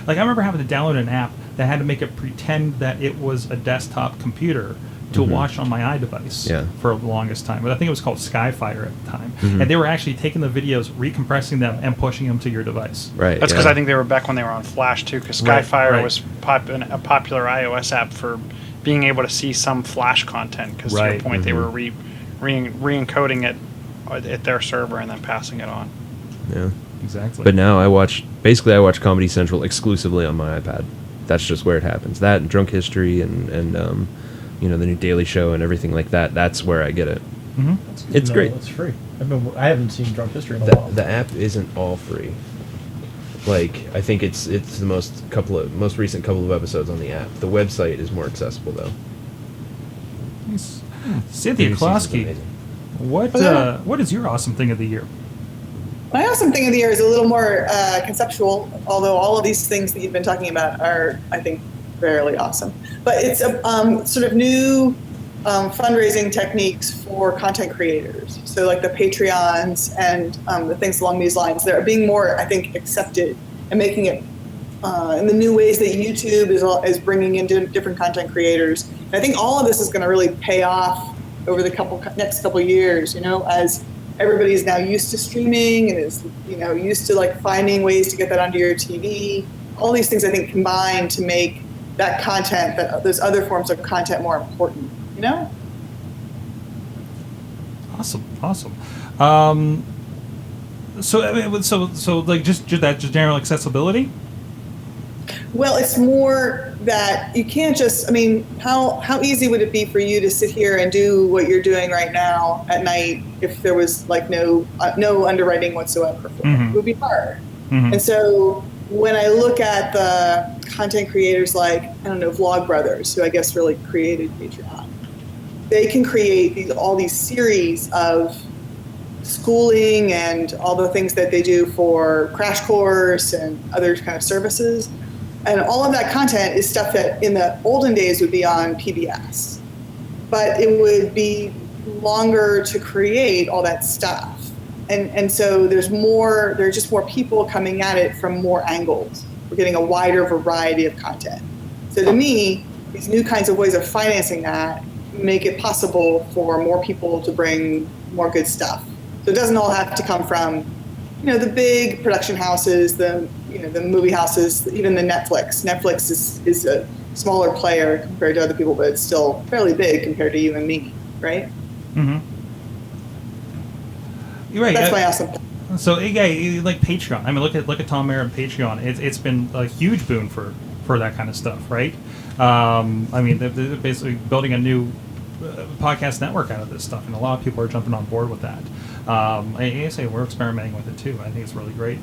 remember having to download an app that had to make it pretend that it was a desktop computer to Mhm. watch on my iDevice Yeah. for the longest time. But I think it was called Skyfire at the time. Mhm. And they were actually taking the videos, recompressing them, and pushing them to your device. Right. That's yeah. because I think they were back when they were on Flash too. Because Right, Skyfire right. was a popular iOS app for being able to see some Flash content. Because to Right. your point, they Mhm. were re-encoding it at their server and then passing it on. Yeah. Exactly. But now I watch Comedy Central exclusively on my iPad. That's just where it happens. That and Drunk History and the new Daily Show and everything like that. That's where I get it. hmm It's great. It's free. I haven't seen Drunk History in a The, while. the app isn't all free. Like, I think it's the most recent couple of episodes on the app. The website is more accessible though. Cynthia New season's Klosky, amazing. what is your awesome thing of the year? My awesome thing of the year is a little more conceptual, although all of these things that you've been talking about are, I think, fairly awesome. But it's a sort of new fundraising techniques for content creators. So like the Patreons and the things along these lines that are being more, I think, accepted and making it in the new ways that YouTube is bringing into different content creators. And I think all of this is going to really pay off over the next couple years, as everybody's now used to streaming and is, used to finding ways to get that onto your TV. All these things I think combine to make that content, those other forms of content more important, Awesome. So just that general accessibility. Well, it's more that you can't just, how easy would it be for you to sit here and do what you're doing right now at night if there was no underwriting whatsoever? Mhm. It would be hard. Mhm. And so when I look at the content creators Vlogbrothers, who I guess really created Patreon, they can create all these series of schooling and all the things that they do for Crash Course and other kind of services. And all of that content is stuff that in the olden days would be on PBS. But it would be longer to create all that stuff. And so there's just more people coming at it from more angles. We're getting a wider variety of content. So to me, these new kinds of ways of financing that make it possible for more people to bring more good stuff. So it doesn't all have to come from, the big production houses, the movie houses, even the Netflix. Netflix is a smaller player compared to other people, but it's still fairly big compared to you and me, right? Mm-hmm. You're right. That's my awesome. So yeah, like Patreon. Look at Tom Mayer and Patreon. It's been a huge boon for that kind of stuff, right? They're basically building a new podcast network out of this stuff, and a lot of people are jumping on board with that. I say we're experimenting with it too. I think it's really great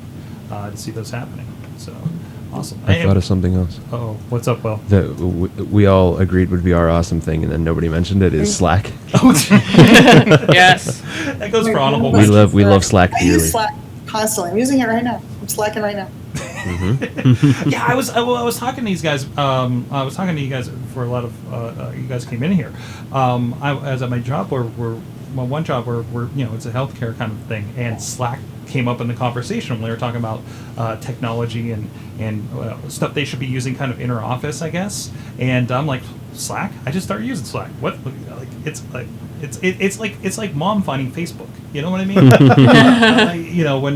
to see this happening. So Awesome. I thought of something else Oh, what's up, Will? that we all agreed would be our awesome thing, and then nobody mentioned it. Is Slack. Yes. That goes for honorable We mention. love Slack I dearly. use Slack constantly. I'm using it right now. I'm slacking right now. Yeah, I was talking to these guys. I was talking to you guys for a lot of you guys came in here. I was at my job where my one job where it's a healthcare kind of thing, and Slack came up in the conversation when they were talking about technology and stuff they should be using kind of inner office, I guess. And I'm like, Slack? I just started using Slack. What? Like it's like mom finding Facebook. You know what I mean?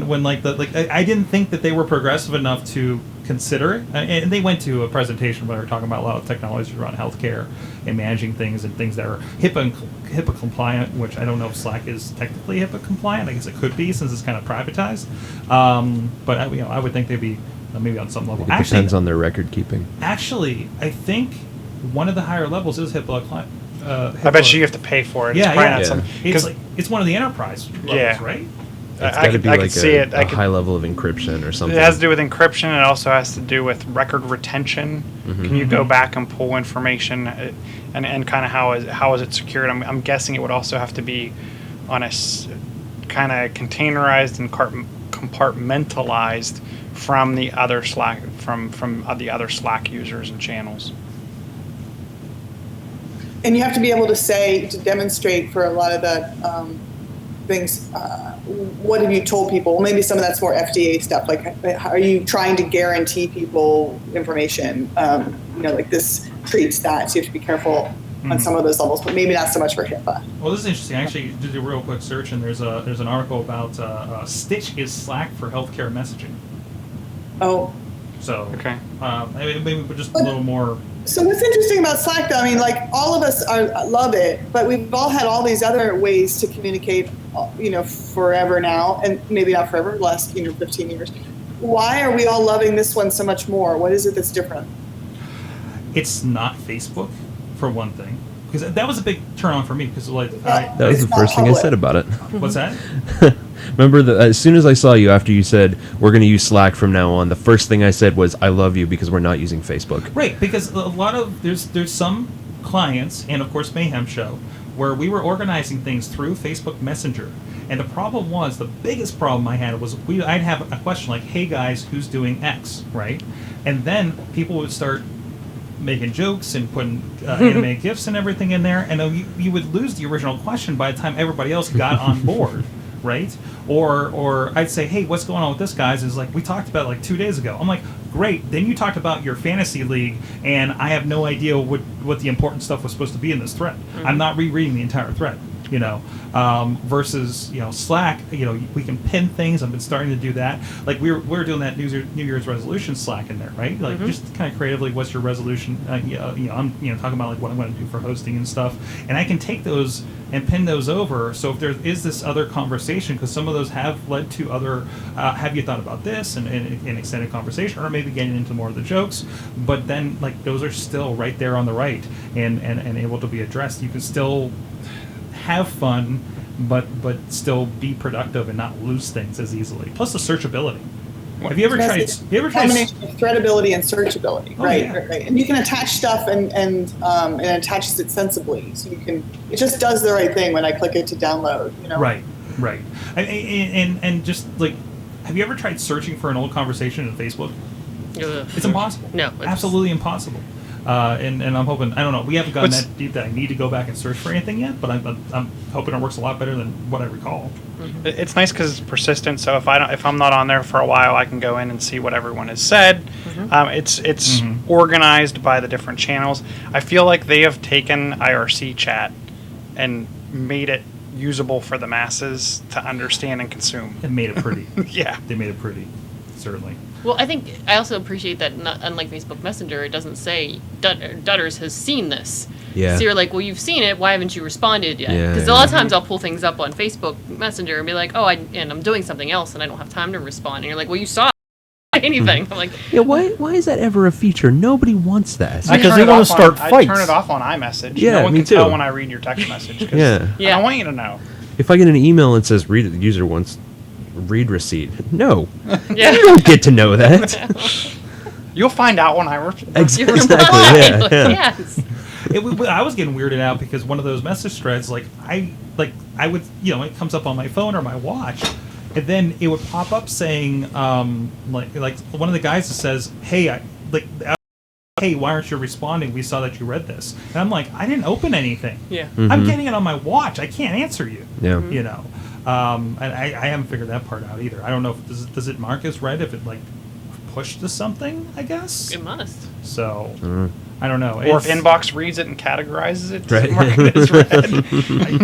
When I didn't think that they were progressive enough to consider it. And they went to a presentation where they were talking about a lot of technologies around healthcare and managing things and things that are HIPAA compliant, which I don't know if Slack is technically HIPAA compliant. I guess it could be since it's kind of privatized. But I would think they'd be maybe on some level. It depends on their record keeping. Actually, I think one of the higher levels is HIPAA. I bet you have to pay for it. Yeah, It's probably yeah. not some- It's 'cause like it's one of the enterprise levels, Yeah. right? It's I got to could- be I like could see it. I a could- high level of encryption or something. It has to do with encryption. It also has to do with record retention. Can you go back and pull information, and kind of how is it secured? I'm guessing it would also have to be on a kind of containerized and compartmentalized from the other Slack from the other Slack users and channels. And you have to be able to demonstrate for a lot of that things. What have you told people? Well, maybe some of that's more FDA stuff. Like, are you trying to guarantee people information? Like this treats that. So you have to be careful on some of those levels, but maybe not so much for HIPAA. Well, this is interesting. I actually did a real quick search, and there's an article about Stitch is Slack for healthcare messaging. Oh. So Okay. Maybe just a little more. So what's interesting about Slack, though, I mean, like all of us love it, but we've all had all these other ways to communicate, forever now, and maybe not forever, last 15 years. Why are we all loving this one so much more? What is it that's different? It's not Facebook, for one thing, because that was a big turn on for me. Because That was It's the not first thing I public. said about it. what's that? Remember, as soon as I saw you after you said we're going to use Slack from now on, the first thing I said was I love you because we're not using Facebook. Right, because a lot of there's some clients, and of course Mayhem show, where we were organizing things through Facebook Messenger, and the problem was, the biggest problem I had was I'd have a question like, "Hey guys, who's doing X?" Right, and then people would start making jokes and putting animated gifs and everything in there, and you would lose the original question by the time everybody else got on board. Right? Or I'd say, hey, what's going on with this, guys? Is like, we talked about it like 2 days ago. I'm like, great. Then you talked about your fantasy league, and I have no idea what the important stuff was supposed to be in this thread. I'm not rereading the entire thread. Versus Slack. We can pin things. I've been starting to do that. Like we were doing that New Year's resolution Slack in there, right? Like just kind of creatively, what's your resolution? I'm talking about like what I'm going to do for hosting and stuff, and I can take those and pin those over. So if there is this other conversation, because some of those have led to other, have you thought about this, and an extended conversation, or maybe getting into more of the jokes. But then like those are still right there on the right and able to be addressed. You can still have fun, but still be productive and not lose things as easily. Plus the searchability. Have you ever tried? Combination of threadability and searchability, Oh, right? yeah. Right. And you can attach stuff and it attaches it sensibly, so it just does the right thing when I click it to download. Right. And just like, have you ever tried searching for an old conversation in Facebook? It's impossible. No, it's- absolutely impossible. And I'm hoping, I don't know, we haven't gotten What's- that deep that I need to go back and search for anything yet, but I'm hoping it works a lot better than what I recall. It's nice because it's persistent. So if I'm not on there for a while, I can go in and see what everyone has said. It's organized by the different channels. I feel like they have taken IRC chat and made it usable for the masses to understand and consume. It made it pretty. Yeah. They made it pretty, certainly. Well, I think I also appreciate that, unlike Facebook Messenger, it doesn't say Dutters has seen this. Yeah. So you're like, well, you've seen it. Why haven't you responded yet? Yeah, Because yeah. a lot of times I'll pull things up on Facebook Messenger and be like, oh, and I'm doing something else and I don't have time to respond. And you're like, well, you saw anything. I'm like, Yeah, why is that ever a feature? Nobody wants that. Because turn they it wanna off start I fights. turn it off on iMessage. Yeah, no one me can tell too. when I read your text message. 'Cause Yeah. Yeah. I don't want you to know. If I get an email and says read the user wants read receipt, no, yeah. you don't get to know that. You'll find out when I Exactly. Right. Yeah. Yes. I was getting weirded out because one of those message threads, I would, it comes up on my phone or my watch, and then it would pop up saying, like one of the guys that says, "Hey, hey, why aren't you responding? We saw that you read this." And I'm like, I didn't open anything. Yeah. I'm getting it on my watch. I can't answer you. Yeah. You know, and I haven't figured that part out either. I don't know if does it mark as read if it pushed to something, I guess. It must. So I don't know. Or if Inbox reads it and categorizes it, Right. mark it as read.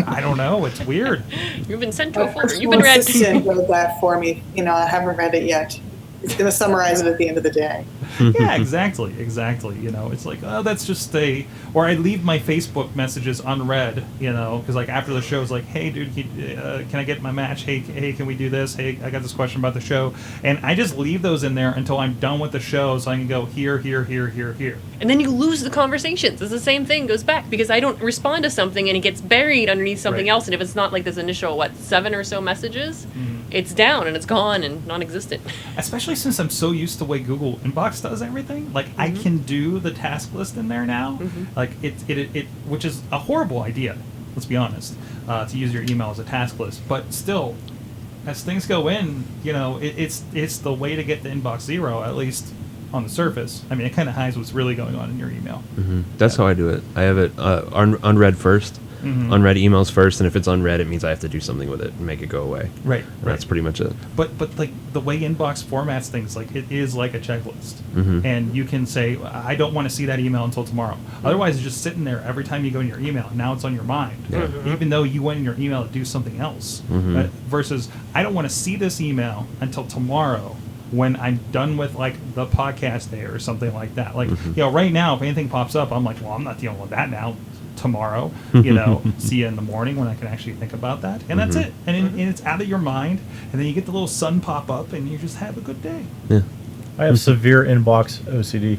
I don't know. It's weird. You've been sent to My a folder. You've personal been read. assistant wrote that for me. I haven't read it yet. It's going to summarize it at the end of the day. Yeah, exactly. It's like, oh, that's just or I leave my Facebook messages unread, because after the show, it's like, hey, dude, can I get my match? Hey, can we do this? Hey, I got this question about the show. And I just leave those in there until I'm done with the show so I can go here. And then you lose the conversations. It's the same thing, goes back, because I don't respond to something and it gets buried underneath something Right. else. And if it's not like this initial, 7 or so messages, it's down and it's gone and non-existent. Especially since I'm so used to the way Google Inbox does everything. I can do the task list in there now. It which is a horrible idea, let's be honest, to use your email as a task list. But still, as things go in, it's the way to get the inbox zero, at least on the surface. I mean, it kind of hides what's really going on in your email. That's how I do it. I have it unread first, unread emails first, and if it's unread, it means I have to do something with it and make it go away. Right. And that's pretty much it. But the way inbox formats things, it is like a checklist, and you can say, I don't want to see that email until tomorrow. Otherwise, it's just sitting there every time you go in your email. And now it's on your mind, even though you went in your email to do something else. Versus, I don't want to see this email until tomorrow when I'm done with the podcast day or something like that. Right now, if anything pops up, I'm like, well, I'm not dealing with that now. Tomorrow, see you in the morning when I can actually think about that, and that's it. And it's out of your mind, and then you get the little sun pop up, and you just have a good day. Yeah. I have severe inbox OCD,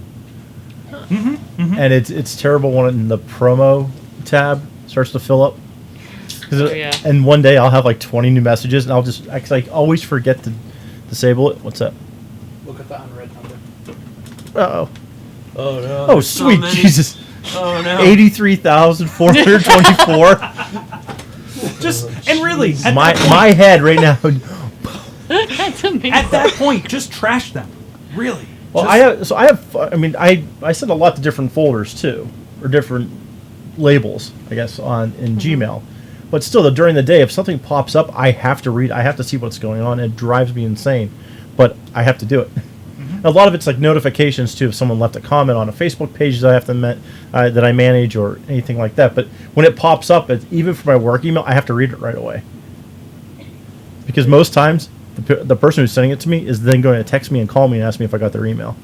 and it's terrible when the promo tab starts to fill up. And one day I'll have 20 new messages, and I'll just because I always forget to disable it. What's up? Look at the unread number. Uh-oh. Oh no. Oh, sweet Jesus. Oh no. 83,424. Just and really, at my that point, my head right now. That's amazing. at that point, just trash them. Really. Well, I send a lot to different folders too, or different labels, I guess, in Gmail. But still, during the day, if something pops up, I have to read. I have to see what's going on. It drives me insane, but I have to do it. A lot of it's notifications too. If someone left a comment on a Facebook page that I have to that I manage or anything like that. But when it pops up, even for my work email, I have to read it right away. Because most times, the person who's sending it to me is then going to text me and call me and ask me if I got their email.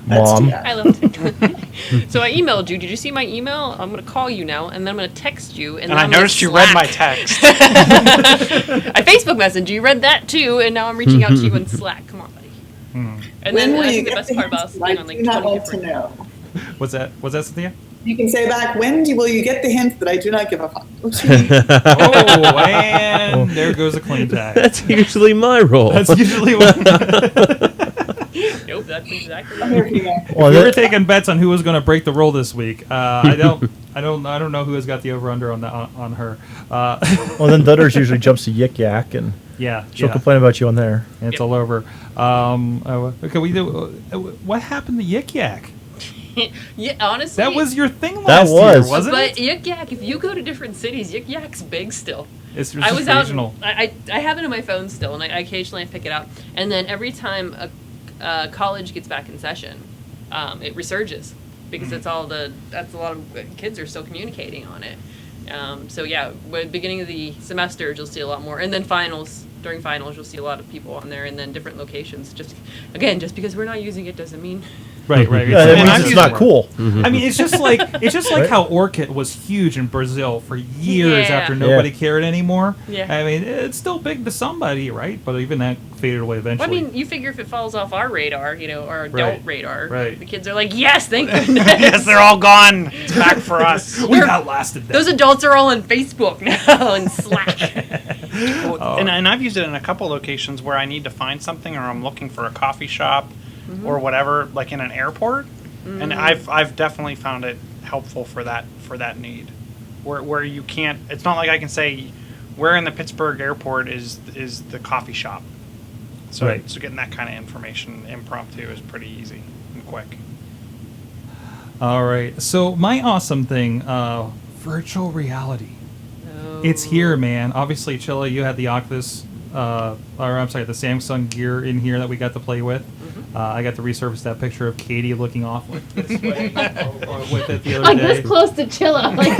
Mom. I love it. So I emailed you. Did you see my email? I'm going to call you now, and then I'm going to text you. And then I I'm gonna noticed you read my Slack. text. I Facebook messaged you. Read that too, and now I'm reaching out to you in Slack. Come on, buddy. And then I think the best part about us being on I do not 20 want to different. know. What's that, Cynthia? You can say back, will you get the hint that I do not give a fuck? Oh, and there goes a clean tag. That's usually my role. That's usually what. Nope, that's exactly I'm right. here for you. Well, We were taking bets on who was going to break the rule this week. I don't know who has got the over under on her. Well, then Dutters usually jumps to Yik Yak, and Yeah, she'll yeah. complain about you on there. And it's all over. Okay, we do. What happened to Yik Yak? Yeah, honestly. That was your thing That last was. year, wasn't But it? Yik Yak, if you go to different cities, Yik Yak's big still. It's just I was out. regional. I have it on my phone still, and I occasionally pick it up. And then every time a college gets back in session, it resurges because that's a lot of kids are still communicating on it. So yeah, beginning of the semesters you'll see a lot more, and then during finals you'll see a lot of people on there, and then different locations. Just because we're not using it doesn't mean. Right. Yeah, that And means I'm it's using not it. cool. I mean, it's just like how Orchid was huge in Brazil for years Yeah. after nobody cared anymore. Yeah. I mean, it's still big to somebody, right? But even that faded away Well, I eventually. mean, you figure if it falls off our radar, our adult Right. radar, Right. the kids are like, yes, thank goodness. Yes, they're all gone. It's back for us. We've outlasted that. Those adults are all on Facebook now and Slack. And I've used it in a couple locations where I need to find something, or I'm looking for a coffee shop, or whatever, like in an airport. And I've definitely found it helpful for that need, where you can't. It's not like I can say where in the Pittsburgh airport is the coffee shop. So Right. so getting that kind of information impromptu is pretty easy and quick. All right. So my awesome thing, virtual reality. It's here, man. Obviously, Chilla, you had the Oculus, the Samsung Gear in here that we got to play with. I got to resurface that picture of Katie looking off this way with it the other Like day. this close to Chilla. Like,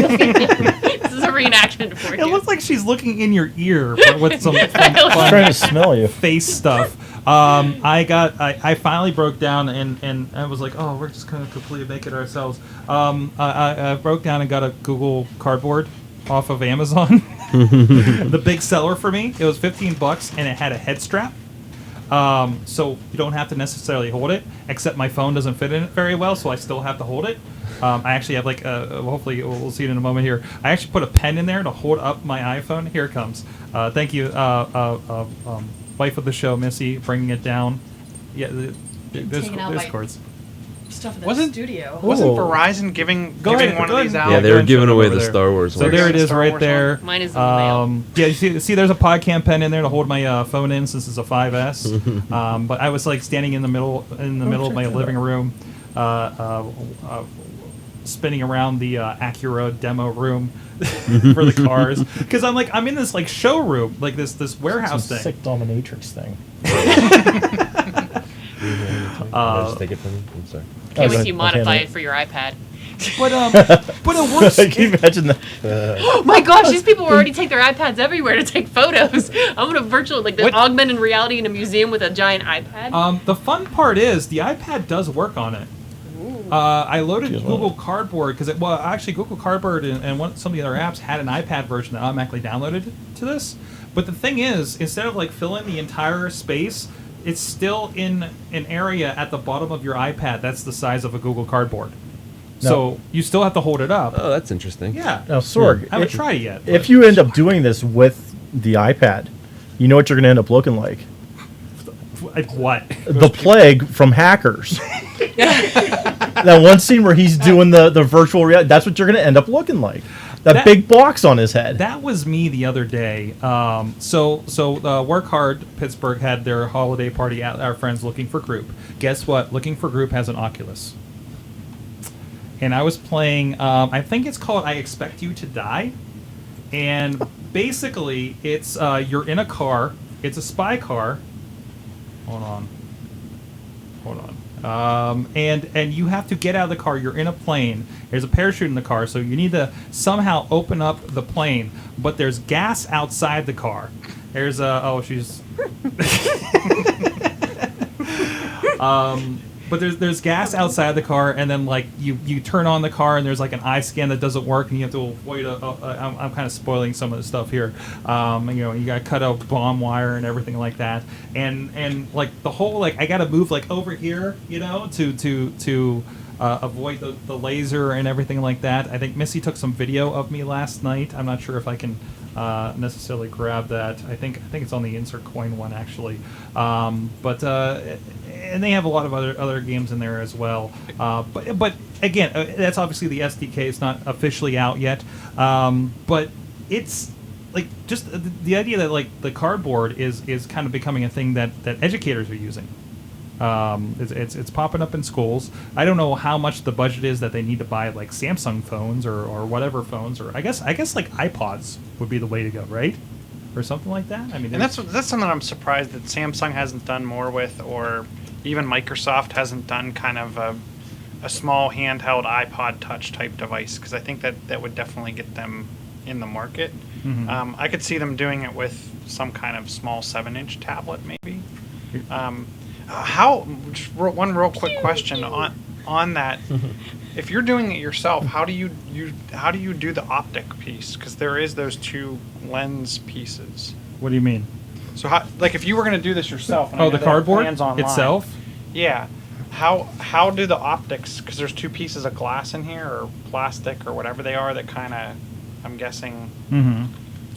This is a reenactment for you. It looks like she's looking in your ear but with some fun Trying to smell you. face stuff. I finally broke down and I was like, oh, we're just gonna completely make it ourselves. I broke down and got a Google Cardboard off of Amazon. The big seller for me. It was $15 and it had a head strap. So you don't have to necessarily hold it, except my phone doesn't fit in it very well, so I still have to hold it. I actually have hopefully we'll see it in a moment here. I actually put a pen in there to hold up my iPhone. Here it comes. Thank you, wife of the show, Missy, bringing it down. Yeah, there's taken out by- cords. Stuff in the Wasn't- studio. Wasn't Ooh. Verizon giving Go ahead, one go of these ahead. out? Yeah, they go were and giving show it away over the there. Star Wars So one. there it is, Star right Wars there. Mine is in the mail. Yeah, you see, there's a PodCam pen in there to hold my phone in since it's a 5S. But I was like standing in the middle of my living room, spinning around the Acura demo room for the cars because I'm in this like showroom, like this warehouse Some thing. sick dominatrix thing. Just take it from me. I'm sorry. can't wait go till you ahead. modify Okay, it for your iPad. But it works. Can you imagine that? Oh my gosh, these people already take their iPads everywhere to take photos. I'm gonna What? augmented reality in a museum with a giant iPad. The fun part is the iPad does work on it. I loaded Just Google Cardboard because actually Google Cardboard and some of the other apps had an iPad version that automatically downloaded to this. But the thing is, instead of like filling the entire space, it's still in an area at the bottom of your iPad that's the size of a Google Cardboard. So you still have to hold it up. Oh, that's interesting. Yeah. Now, Sorg, I haven't tried it yet. if you end up doing this with the iPad, you know what you're going to end up looking like? What? The Plague from Hackers. That one scene where he's doing the virtual reality, that's what you're going to end up looking like. That big box on his head. That was me the other day. So Work Hard Pittsburgh had their holiday party at our friends Looking for Group. Guess what? Looking for Group has an Oculus. And I was playing, I think it's called I Expect You to Die. And basically, it's you're in a car. It's a spy car. Hold on. And you have to get out of the car. You're in a plane. There's a parachute in the car, so you need to somehow open up the plane. But there's gas outside the car. There's she's. But there's gas outside the car, and then like you turn on the car, and there's like an eye scan that doesn't work, and you have to avoid I'm kind of spoiling some of the stuff here. You got to cut out bomb wire and everything like that, and like the whole like I got to move like over here, to avoid the laser and everything like that. I think Missy took some video of me last night. I'm not sure if I can necessarily grab that. I think it's on the Insert Coin one actually, and they have a lot of other games in there as well. But again, that's obviously the SDK. It's not officially out yet, but it's like just the idea that like the cardboard is kind of becoming a thing that educators are using. It's popping up in schools. I don't know how much the budget is that they need to buy like Samsung phones or whatever phones, or I guess like iPods would be the way to go, right? Or something like that. I mean, And that's something I'm surprised that Samsung hasn't done more with, or even Microsoft hasn't done kind of a small handheld iPod Touch type device, because I think that would definitely get them in the market. Mhm. I could see them doing it with some kind of small 7-inch tablet, maybe. One real quick question on that. If you're doing it yourself, how do you do the optic piece? Because there is those two lens pieces. what do you mean? So if you were going to do this yourself, and I Oh, know the they have cardboard plans online, itself? yeah. How do the optics? Because there's two pieces of glass in here, or plastic, or whatever they are, that kind of, I'm guessing. Mm-hmm.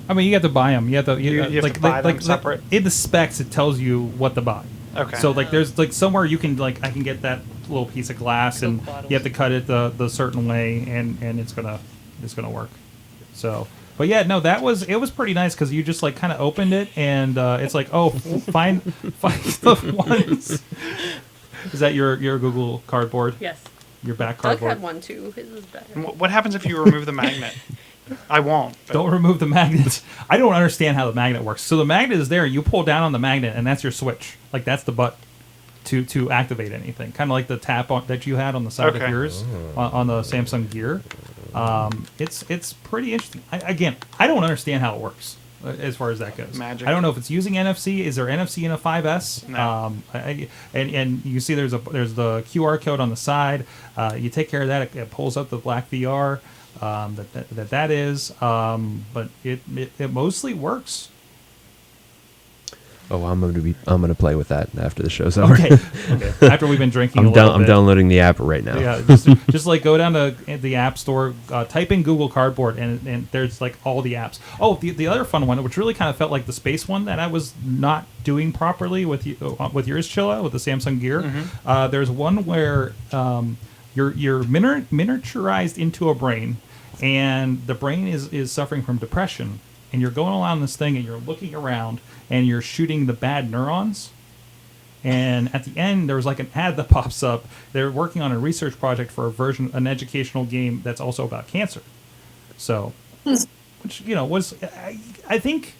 I mean, you have to buy them. You have to You have like, to buy them like separate? in the specs, it tells you what to buy. Okay. So like there's like somewhere you can like I can get that little piece of glass and Coke bottles. you have to cut it the certain way and it's gonna work. So. But yeah, no, it was pretty nice because you just like kind of opened it and it's like, oh, find the ones. Is that your Google Cardboard? Yes. Your back Doug cardboard? had one too. His was better. And what happens if you remove the magnet? I won't. but- Don't remove the magnet. I don't understand how the magnet works. So the magnet is there. You pull down on the magnet, and that's your switch. Like that's the button to activate anything. Kind of like the tap that you had on the side Okay. of yours on the Samsung Gear. It's pretty interesting. I don't understand how it works as far as that goes. Magic. I don't know if it's using NFC. Is there NFC in a 5S? No. And you see there's the QR code on the side. You take care of that. It pulls up the black VR. That is. But it mostly works. Oh, I'm gonna play with that after the show's over. Okay. After we've been drinking, a little I'm bit. downloading the app right now. Yeah, just like go down to the App Store, type in Google Cardboard, and there's like all the apps. Oh, the other fun one, which really kind of felt like the space one that I was not doing properly with yours, Chilla, with the Samsung Gear. Mm-hmm. There's one where you're miniaturized into a brain, and the brain is suffering from depression, and you're going along this thing, and you're looking around, and you're shooting the bad neurons. And at the end, there was like an ad that pops up. They're working on a research project for an educational game that's also about cancer. So, which was I think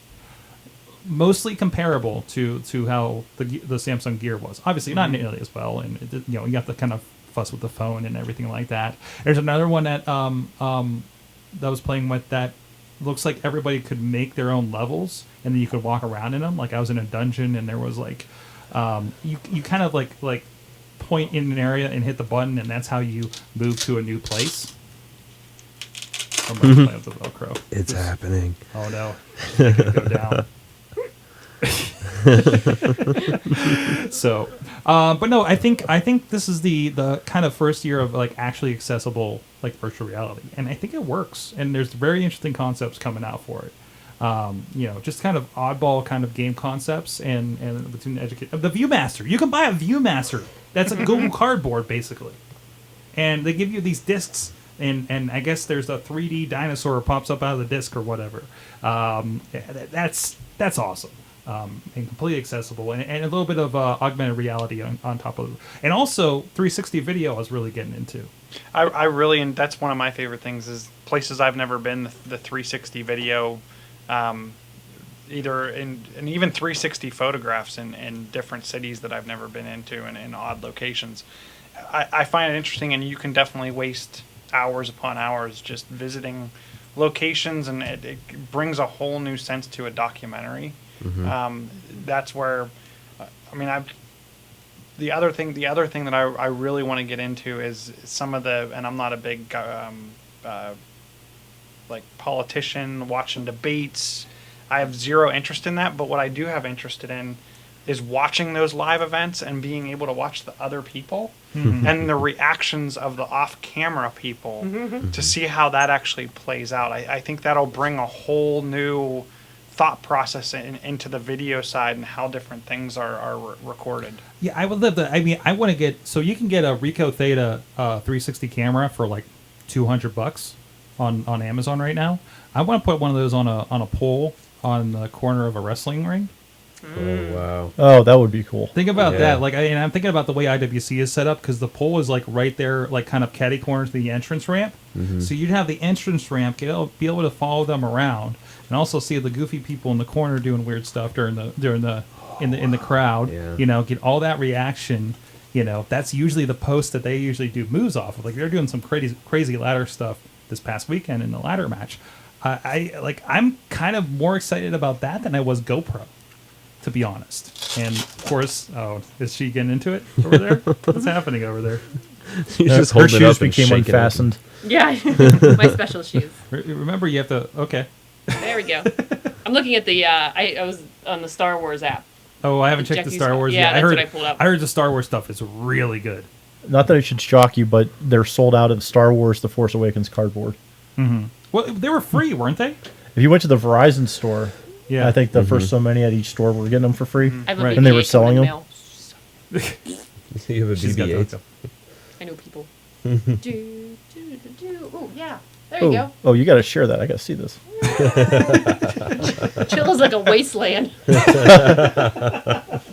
mostly comparable to how the Samsung Gear was. Obviously, not nearly as well, and you have to kind of fuss with the phone and everything like that. There's another one that that I was playing with that looks like everybody could make their own levels, and then you could walk around in them. Like I was in a dungeon, and there was like you kind of like point in an area and hit the button, and that's how you move to a new place. I'm gonna play with the Velcro. It's happening. Oh no, it could go down. So, but no, I think this is the kind of first year of like actually accessible like virtual reality, and I think it works. And there's very interesting concepts coming out for it. Just kind of oddball kind of game concepts, and between the ViewMaster. You can buy a ViewMaster. That's a Google Cardboard basically, and they give you these discs. And I guess there's a 3D dinosaur pops up out of the disc or whatever. That's awesome. And completely accessible, and a little bit of augmented reality on top of it. And also 360 video I was really getting into. I really, and that's one of my favorite things is places I've never been, the 360 video, either and even 360 photographs in different cities that I've never been into and in odd locations. I find it interesting, and you can definitely waste hours upon hours just visiting locations, and it brings a whole new sense to a documentary. That's where, the other thing that I really want to get into is some of the, and I'm not a big like politician watching debates. I have zero interest in that, but what I do have interest in is watching those live events and being able to watch the other people and the reactions of the off-camera people to see how that actually plays out. I think that'll bring a whole new thought process into the video side and how different things are recorded. Yeah, I would love to. I mean, I want to get, so you can get a Ricoh Theta 360 camera for like $200 on Amazon right now. I want to put one of those on a pole on the corner of a wrestling ring. Oh wow! Oh, that would be cool. Think about Yeah. that. Like, and I'm thinking about the way IWC is set up, because the pole is like right there, like kind of catty corner to the entrance ramp. So you'd have the entrance ramp, be able to follow them around, and also see the goofy people in the corner doing weird stuff in the crowd. Yeah. Get all that reaction. That's usually the post that they usually do moves off of. Like they're doing some crazy ladder stuff this past weekend in the ladder match. I'm kind of more excited about that than I was GoPro, to be honest. And of course, is she getting into it over there? What's happening over there? You just Her hold it shoes up and became shake it unfastened. Yeah, my special shoes. Remember, you have to. Okay. There we go. I'm looking at the. I was on the Star Wars app. Oh, I haven't checked the Jackie's Star stuff. Wars Yeah, yet. that's I heard. what I pulled up. I heard the Star Wars stuff is really good. Not that it should shock you, but they're sold out of Star Wars: The Force Awakens cardboard. Well, they were free, weren't they? If you went to the Verizon store, Yeah. I think the first so many at each store were getting them for free. I have a Right. big And they were cake coming selling in the them? mail. So You have a She's got BB-8. the- I know people. Oh, yeah. There you go. Oh, you got to share that. I got to see this. Chill is like a wasteland. What's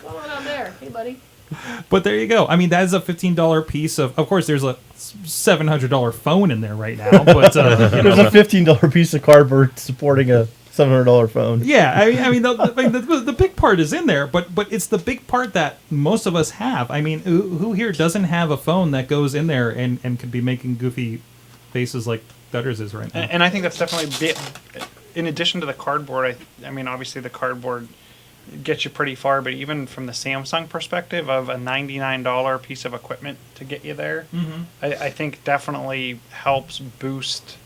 going on out there? Hey, buddy. But there you go. I mean, that is a $15 piece of course, there's a $700 phone in there right now, but There's a $15 piece of cardboard supporting a $700 phone. yeah, the big part is in there, but it's the big part that most of us have. I mean, who here doesn't have a phone that goes in there and could be making goofy faces like Dutters is right now? And I think that's definitely, in addition to the cardboard, I mean, obviously the cardboard gets you pretty far, but even from the Samsung perspective of a $99 piece of equipment to get you there, I think definitely helps boost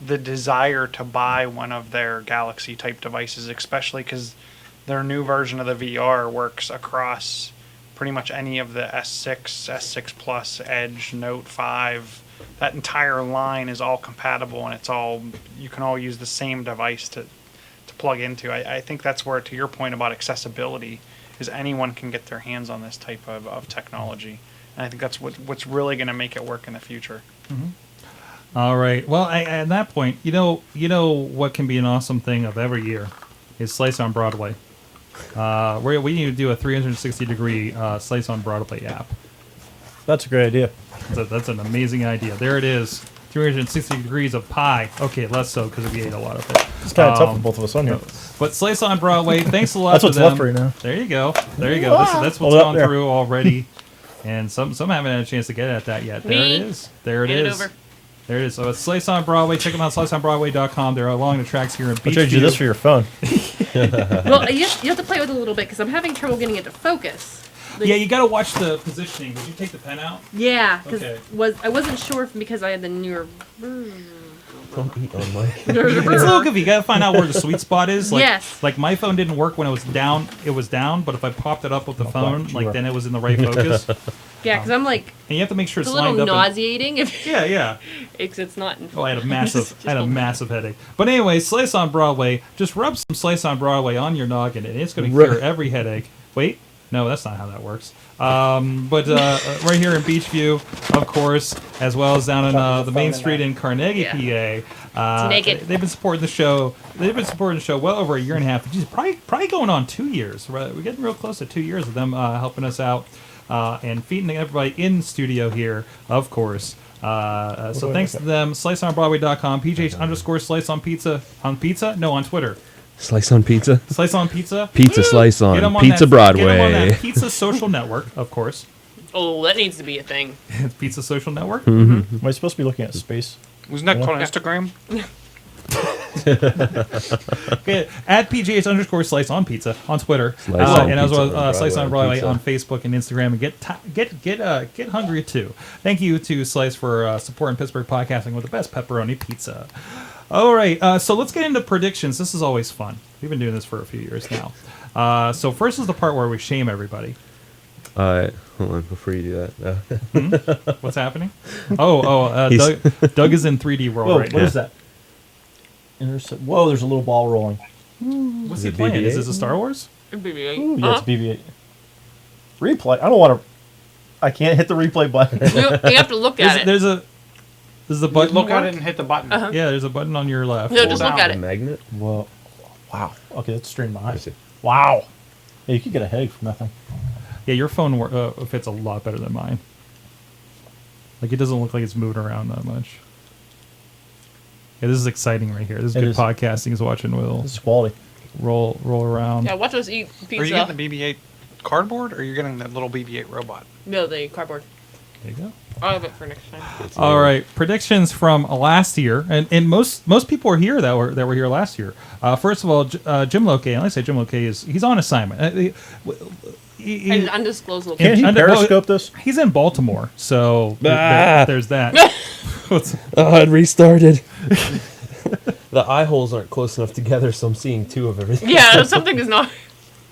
the desire to buy one of their Galaxy type devices, especially because their new version of the VR works across pretty much any of the S6, S6 Plus, Edge, Note 5. That entire line is all compatible, and you can all use the same device to plug into. I think that's where, to your point about accessibility, is anyone can get their hands on this type of technology. And I think that's what's really going to make it work in the future. All right. Well, at that point, you know what can be an awesome thing of every year is Slice on Broadway. We need to do a 360-degree Slice on Broadway app. That's a great idea. That's an amazing idea. There it is. 360 degrees of pie. Okay, less so because we ate a lot of it. It's kind of tough for both of us on here. But Slice on Broadway, thanks a lot That's to what's them. left right now. There you go. There you go. That's what's Hold up gone there. through already. And some haven't had a chance to get at that yet. There Me? it is. There it Hand it is. over. There it is. So it's Slice on Broadway. Check them out, sliceonbroadway.com. They're along the tracks here in I'll trade you Beachview. this for your phone. Well, you have to play with it a little bit because I'm having trouble getting it to focus. Like, Yeah, you got to watch the positioning. Did you take the pen out? yeah, because Okay. I wasn't sure if because I had the newer. Don't eat on my. It's a little goofy. You got to find out where the sweet spot is. Like, Yes. Like my phone didn't work when it was down. It was down, but if I popped it up with the phone, black, like sure. then it was in the right focus. And Yeah, because I'm like you have to make sure it's it's a little lined up. nauseating if Yeah. it's not. In Oh, I had a focus. massive, massive headache. But anyway, Slice on Broadway. Just rub some Slice on Broadway on your noggin, and it's going to cure every headache. Wait, no, that's not how that works. But right here in Beachview, of course, as well as down in the main street in Carnegie, PA. It's naked. They've been supporting the show. They've been supporting the show well over a year and a half. Geez, probably going on 2 years. We're getting real close to 2 years of them helping us out and feeding everybody in studio here, of course. So thanks to them. SliceOnBroadway.com. PJH_Slice on Pizza. On Pizza? No, on Twitter. Slice on pizza. Slice on Pizza. Pizza slice Get 'em on Pizza that, Broadway. Get 'em on that Pizza Social Network, of course. Oh, that needs to be a thing. Pizza Social Network. Am I supposed to be looking at space? Wasn't that called Instagram? Okay, at PGH_Slice on Pizza on Twitter, Slice on and as Pizza well on Slice on Broadway Broadway Pizza. on Facebook and Instagram, and get hungry too. Thank you to Slice for supporting Pittsburgh podcasting with the best pepperoni pizza. All right, so let's get into predictions. This is always fun. We've been doing this for a few years now. So first is the part where we shame everybody. Hold on, before you do that. What's happening? Doug is in 3D world Whoa, right what now. is that? Whoa, there's a little ball rolling. What's Is he it playing? Is BB-8? this a Star Wars? Ooh, yeah, it's BB-8. Replay. I don't want to. I can't hit the replay button. You have to look at it. There's a button. Look at work? it and hit the button. Yeah, there's a button on your left. No, just look down. at A it. magnet. Whoa. Wow. Okay, that's straining my I eyes. see. Wow. Yeah, you could get a headache from that thing. Yeah, your phone fits a lot better than mine. Like, it doesn't look like it's moving around that much. Yeah, this is exciting right here. This is It good is. podcasting. Is watching Will This is quality. roll around. Yeah, watch us eat Are you pizza. getting the BB-8 cardboard, or are you getting that little BB-8 robot? No, the cardboard. There you go. I'll have it for next time. All right, predictions from last year, and most people are here that were here last year. First of all, Jim Lokay. And I say Jim Lokay he's on assignment. An undisclosed Can't location. he periscope this? He's in Baltimore, so there's that. Oh, it restarted. The eye holes aren't close enough together, so I'm seeing two of everything. Yeah, something is not.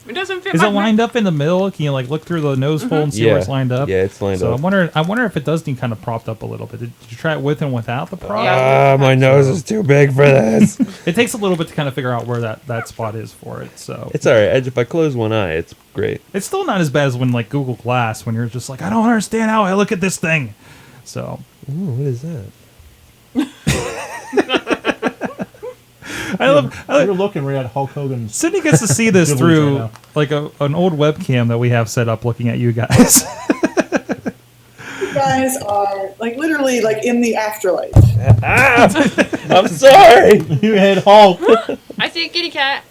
It doesn't fit. Is my it lined up in the middle? Can you like look through the nose hole and see where it's lined up? Yeah, it's lined So up. I wonder if it does need kind of propped up a little bit. Did you try it with and without the prop? Yeah. My nose is too big for this. It takes a little bit to kind of figure out where that spot is for it. So It's all right. If I close one eye, it's great. it's still not as bad as when like Google Glass, when you're just like, I don't understand how I look at this thing. So Ooh, what is that? I love. You're looking right at Hulk Hogan's. Sydney gets to see this Gibbons through right now. like an old webcam that we have set up, looking at you guys. You guys are like literally like in the afterlife. I'm sorry. You hit Hulk. I see a kitty cat.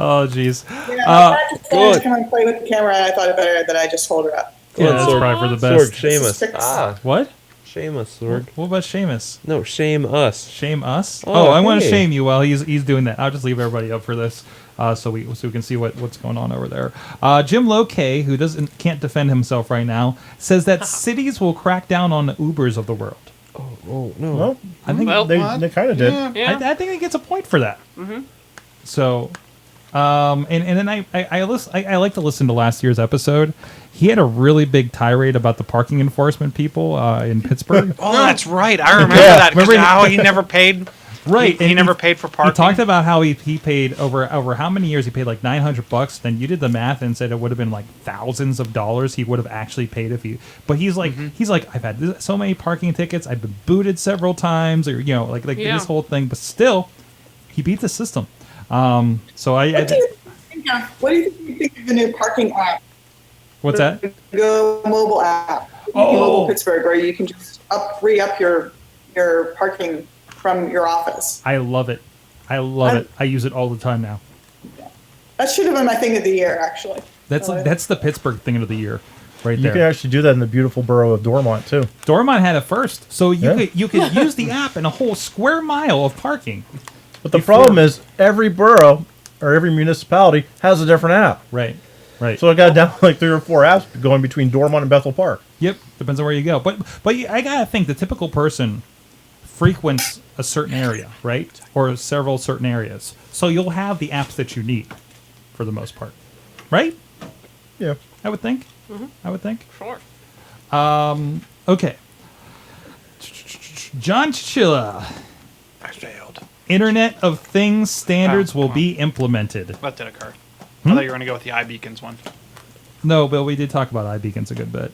Oh, jeez. Yeah, I just wanted good. to come and play with the camera, and I thought it better that I just hold her up. Yeah, that's Sorg. probably for the Sorg, best. shame us. Six. What? Shame us, Sorg. What about Seamus? No, shame us. Shame us? Oh, Oh, I want to hey. shame you while he's doing that. I'll just leave everybody up for this, so we can see what's going on over there. Jim Lokay, who can't defend himself right now, says that cities will crack down on the Ubers of the world. Oh, no. Well, I think Well, they kind of did. Yeah. I think he gets a point for that. So, and then I like to listen to last year's episode. He had a really big tirade about the parking enforcement people in Pittsburgh. Oh, that's right. I remember Yeah, that. 'Cause remember he- how he never paid. Right, He and never paid for parking. He talked about how he paid over how many years he paid, like $900. Then you did the math and said it would have been like thousands of dollars he would have actually paid if he. But he's like I've had so many parking tickets. I've been booted several times, or like Yeah. this whole thing. But still, he beat the system. So What do you think of the new parking app? what's that? Go mobile app. Mobile Pittsburgh, where you can just re-up your parking from your office. I love it. I love it. I use it all the time now. That should have been my thing of the year, actually. That's the Pittsburgh thing of the year, right You there. can actually do that in the beautiful borough of Dormont too. Dormont had it first, so Yeah. you could use the app in a whole square mile of parking. But the Before- problem is every borough or every municipality has a different app. Right. So I got down like 3 or 4 apps going between Dormont and Bethel Park. Yep, depends on where you go. But I gotta think the typical person frequents a certain area, right, or several certain areas. So you'll have the apps that you need, for the most part, right? Yeah. I would think. I would think. Sure. Okay. John Chichilla. I failed. Internet of Things standards Oh, will come be implemented. That did occur. I thought you were going to go with the iBeacons one. No, but we did talk about iBeacons a good bit.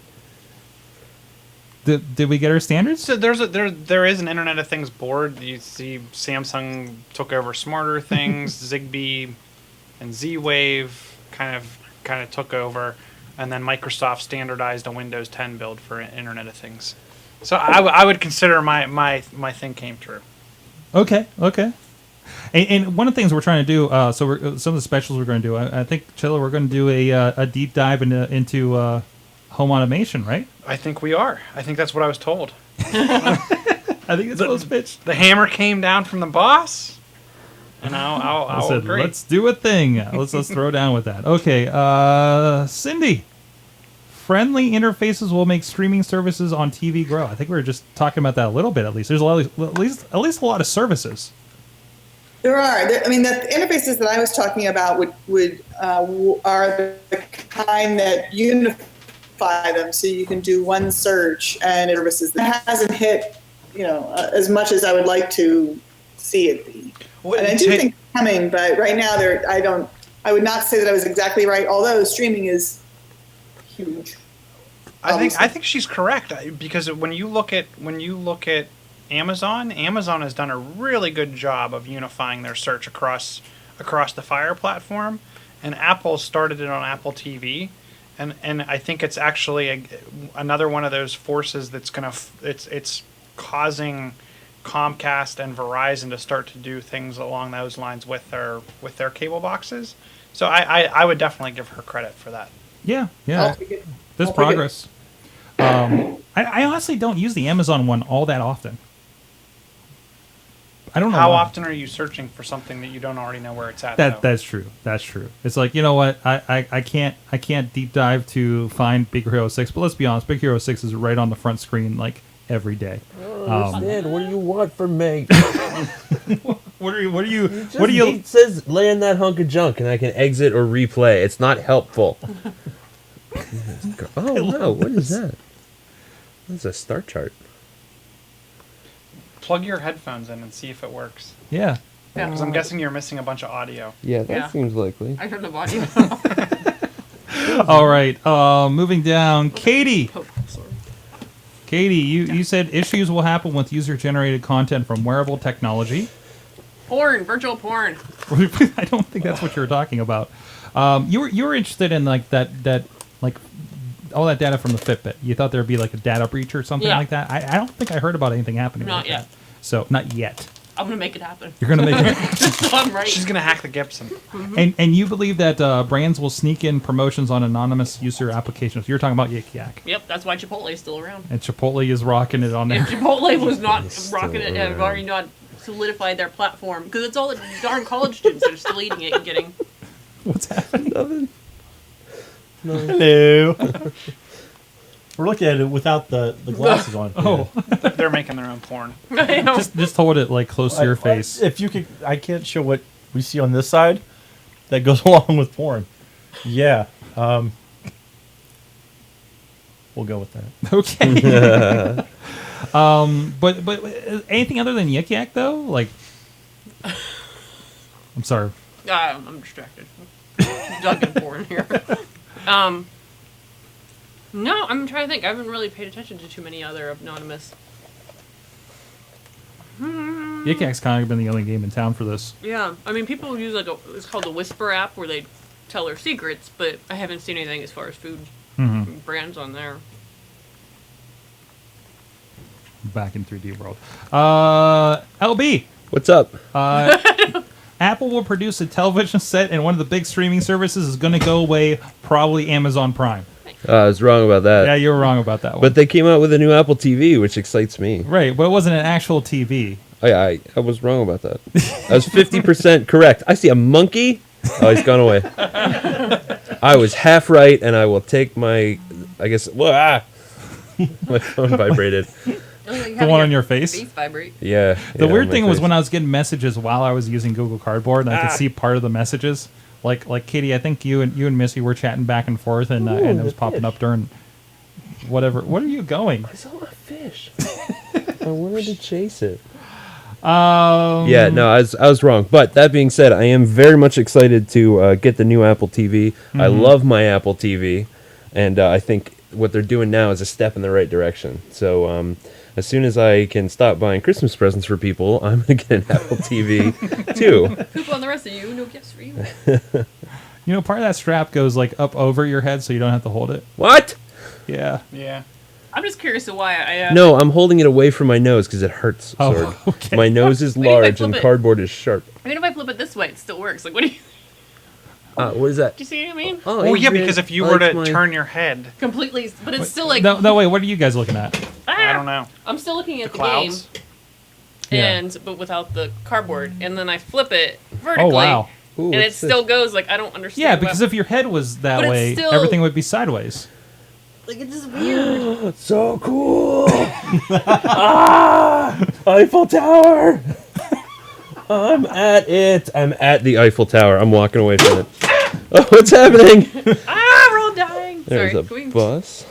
Did we get our standards? So there is an Internet of Things board. You see Samsung took over Smarter Things, Zigbee, and Z-Wave kind of took over, and then Microsoft standardized a Windows 10 build for Internet of Things. So I would consider my thing came true. Okay. And one of the things we're trying to do, some of the specials we're going to do, I think, Chilla, we're going to do a deep dive into home automation, right? I think we are. I think that's what I was told. I think that's what was pitched. The hammer came down from the boss, and I I'll said, agree. let's do a thing. Let's throw down with that. Okay, Cindy. Friendly interfaces will make streaming services on TV grow. I think we were just talking about that a little bit. At least there's at least a lot of services. There are. I mean, the interfaces that I was talking about are the kind that unify them, so you can do one search and services. That hasn't hit, as much as I would like to see it be. And I do think it's coming, but right now I would not say that I was exactly right. Although streaming is huge. I think she's correct, because when you look at Amazon has done a really good job of unifying their search across the Fire platform, and Apple started it on Apple TV, and I think it's actually another one of those forces that's it's causing Comcast and Verizon to start to do things along those lines with their cable boxes. So I would definitely give her credit for that. Yeah. I'll take it. There's I'll take it. progress. I honestly don't use the Amazon one all that often. I don't know How why. often are you searching for something that you don't already know where it's at? though? That's true. It's like, you know what? I can't deep dive to find Big Hero 6, but let's be honest, Big Hero 6 is right on the front screen like every day. What do you want from me? What are you? It says land that hunk of junk, and I can exit or replay. It's not helpful. Oh no! What is that? That's a star chart. Plug your headphones in and see if it works. Yeah. Yeah. Because I'm guessing you're missing a bunch of audio. Yeah, that Yeah. seems likely. I turned the volume. All right. Moving down, Katie. Oh, sorry. Katie, you said issues will happen with user-generated content from wearable technology. Porn, virtual porn. I don't think that's what you were talking about. You were interested in like that like all that data from the Fitbit. You thought there'd be like a data breach or something Yeah. like that. I don't think I heard about anything happening. Not like yet. That. So not yet. I'm gonna make it happen. You're gonna make it. So I'm right. She's gonna hack the Gibson. And you believe that brands will sneak in promotions on anonymous user applications. You're talking about Yik Yak. Yep, that's why Chipotle is still around. And Chipotle is rocking it on there. If Chipotle was not It's still rocking it, have around. already not solidified their platform, because it's all the darn college students that are still eating it and getting. What's happening? Nothing. Hello. We're looking at it without the glasses on. Oh, They're making their own porn. I know. just hold it like close to your face. If you could, I can't show what we see on this side that goes along with porn. Yeah. We'll go with that. Okay. But anything other than Yik Yak though? Like, I'm sorry. I'm distracted. Dunkin' porn here. No, I'm trying to think. I haven't really paid attention to too many other anonymous. Yik Yak's kind of been the only game in town for this. Yeah, I mean, people use it's called the Whisper app where they tell their secrets, but I haven't seen anything as far as food brands on there. Back in 3D world. LB. What's up? Apple will produce a television set, and one of the big streaming services is going to go away. Probably Amazon Prime. I was wrong about that. Yeah, you were wrong about that one. But they came out with a new Apple TV, which excites me. Right, but it wasn't an actual TV. Oh, yeah, I was wrong about that. I was 50% correct. I see a monkey. Oh, he's gone away. I was half right, and I will take my, I guess, my phone vibrated. The one on your face? Face vibrate. Yeah. The yeah, weird my thing was face. when I was getting messages while I was using Google Cardboard, and I could see part of the messages. Like Katie, I think you and Missy were chatting back and forth, and it was popping up during whatever. What are you going? I saw a fish. I wanted to chase it. Yeah, Yeah, no, I was wrong. But that being said, I am very much excited to get the new Apple TV. I love my Apple TV, and I think what they're doing now is a step in the right direction. So as soon as I can stop buying Christmas presents for people, I'm going to get an Apple TV too. Poop on the rest of you. No gifts for you. You know, part of that strap goes like up over your head, so you don't have to hold it. What? Yeah. Yeah. I'm just curious to why I. No, I'm holding it away from my nose because it hurts. Oh, Sorg. okay. My nose is Wait, if I large flip and it- cardboard is sharp. Even if I flip it this way, it still works. Like, what do you? What is that? Do you see what I mean? Oh yeah, Adrian because if you were likes to my- turn your head, Completely, but it's still like. No, wait. What are you guys looking at? I don't know. I'm still looking at the Clouds. game, Yeah. but without the cardboard, and then I flip it vertically, Oh wow. Ooh, and it what's this? still goes like I don't understand. Yeah, why- because if your head was that But it's way, still- everything would be sideways. like it's just weird. It's so cool. Eiffel Tower. I'm at it. I'm at the Eiffel Tower. I'm walking away from it. Oh, what's happening? We're all dying. There's Sorry. a Can we- bus.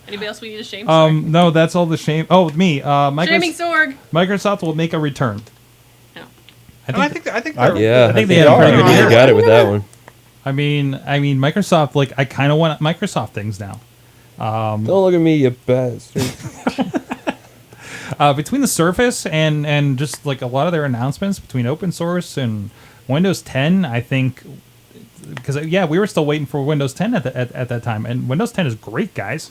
Anybody else we need to shame? Sorry. No, that's all the shame. Oh, me. Shaming Sorg. Microsoft will make a return. No. I think. I think they're Yeah, I think they had are. a pretty good You year. got it with that one. I mean, Microsoft. Like, I kind of want Microsoft things now. Don't look at me, you bastard. Between the Surface and just like a lot of their announcements between open source and Windows 10, I think, because we were still waiting for Windows 10 at that time, and Windows 10 is great, guys.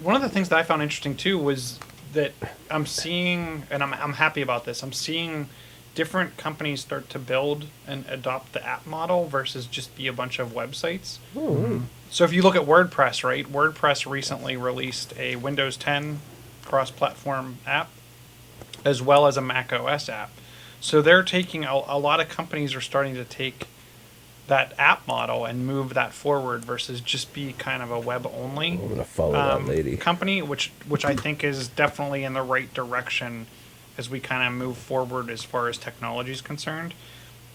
One of the things that I found interesting too was that I'm seeing, and I'm happy about this. I'm seeing different companies start to build and adopt the app model versus just be a bunch of websites. So if you look at WordPress, right? WordPress recently released a Windows 10 cross-platform app as well as a Mac OS app. So they're taking a lot of companies are starting to take that app model and move that forward versus just be kind of a web only I'm gonna follow that lady. company, which I think is definitely in the right direction as we kind of move forward as far as technology is concerned.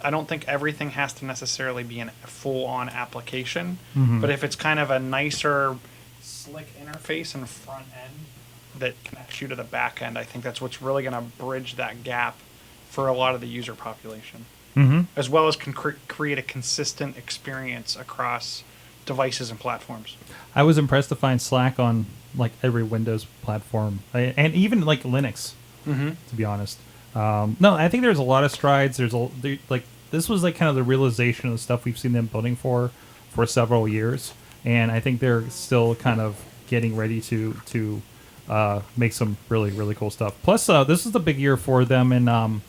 I don't think everything has to necessarily be a full-on application, but if it's kind of a nicer, slick interface and front end that connects you to the back end, I think that's what's really going to bridge that gap for a lot of the user population, as well as create a consistent experience across devices and platforms. I was impressed to find Slack on like every Windows platform, and even like Linux. To be honest, no, I think there's a lot of strides. Like this was like kind of the realization of the stuff we've seen them building for several years, and I think they're still kind of getting ready to make some really, really cool stuff. Plus, this is the big year for them, and I'm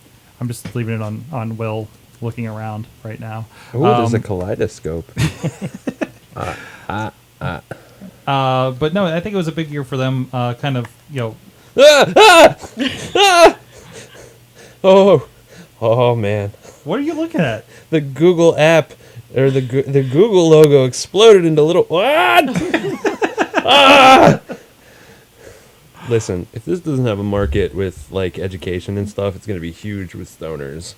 just leaving it on Will looking around right now. Oh, there's a kaleidoscope. But no, I think it was a big year for them. Kind of, Oh man. What are you looking at? The Google app, or the Google logo exploded into little... What? Listen, if this doesn't have a market with like education and stuff, it's going to be huge with stoners.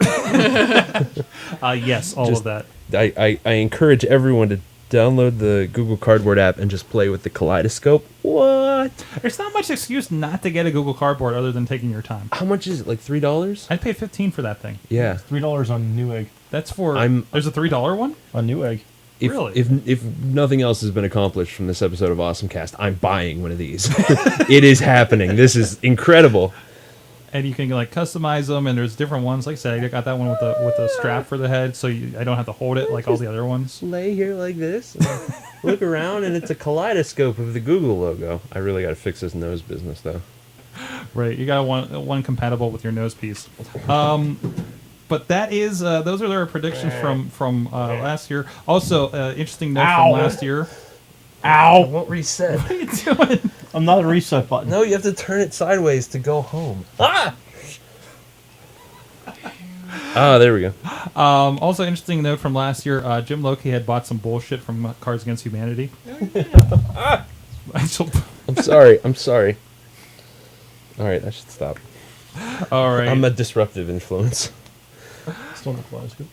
Yes, all of that. I encourage everyone to download the Google Cardboard app and just play with the kaleidoscope. What? There's not much excuse not to get a Google Cardboard other than taking your time. How much is it? Like $3? I paid $15 for that thing. Yeah. $3 on Newegg. That's for... There's a $3 one? On Newegg. Really? If nothing else has been accomplished from this episode of AwesomeCast, I'm buying one of these. It is happening. This is incredible. And you can like customize them, and there's different ones. Like I said, I got that one with the strap for the head, so I don't have to hold it like all the other ones. Lay here like this, look around, and it's a kaleidoscope of the Google logo. I really got to fix this nose business, though. Right, you got one compatible with your nose piece. But that is those are their predictions from last year. Also, interesting note from last year. Ow! I won't reset. What are you doing? I'm not a reset button. No, you have to turn it sideways to go home. Ah! There we go. Also, interesting note from last year. Jim Loki had bought some bullshit from Cards Against Humanity. I'm sorry. All right, I should stop. All right. I'm a disruptive influence. Still not kaleidoscope.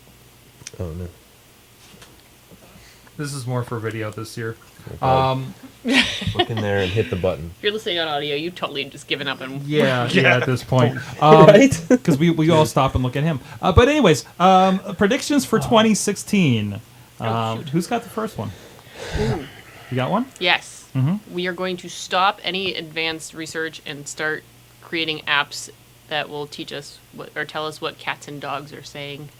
Oh no. This is more for video this year. Look in there and hit the button. If you're listening on audio, you totally just given up and Yeah, at this point. Right? Because we all stop and look at him. But anyways, predictions for 2016. Who's got the first one? Ooh. You got one? Yes. We are going to stop any advanced research and start creating apps that will teach us or tell us what cats and dogs are saying.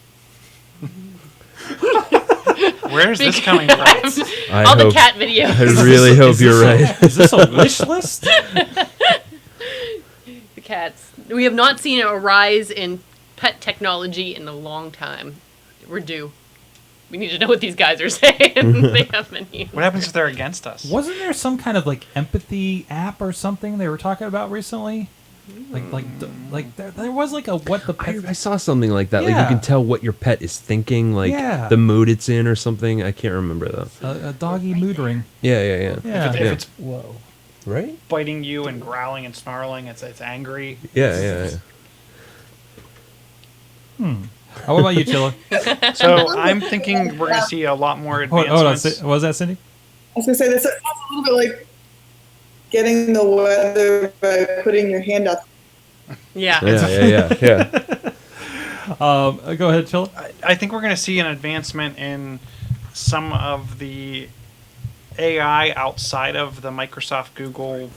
Where is this coming from? All the cat videos. I really hope you're right. Is this a wish list? The cats. We have not seen a rise in pet technology in a long time. We're due. We need to know what these guys are saying. They have been here. What happens if they're against us? Wasn't there some kind of like empathy app or something they were talking about recently? Like there was like a what the pet. I saw something like that. Like Yeah. you can tell what your pet is thinking, like Yeah. the mood it's in or something. I can't remember though. A doggy mood ring. Yeah. Yeah. If it's Whoa. Right? biting you and growling and snarling, it's angry. Yeah. What about you, Chilla? So I'm thinking we're going to see a lot more Hold advancements. on. What was that, Cindy? I was gonna say this sounds a little bit like getting the weather by putting your hand out. Yeah. Yeah. Go ahead, Chilla. I think we're going to see an advancement in some of the AI outside of the Microsoft, Google,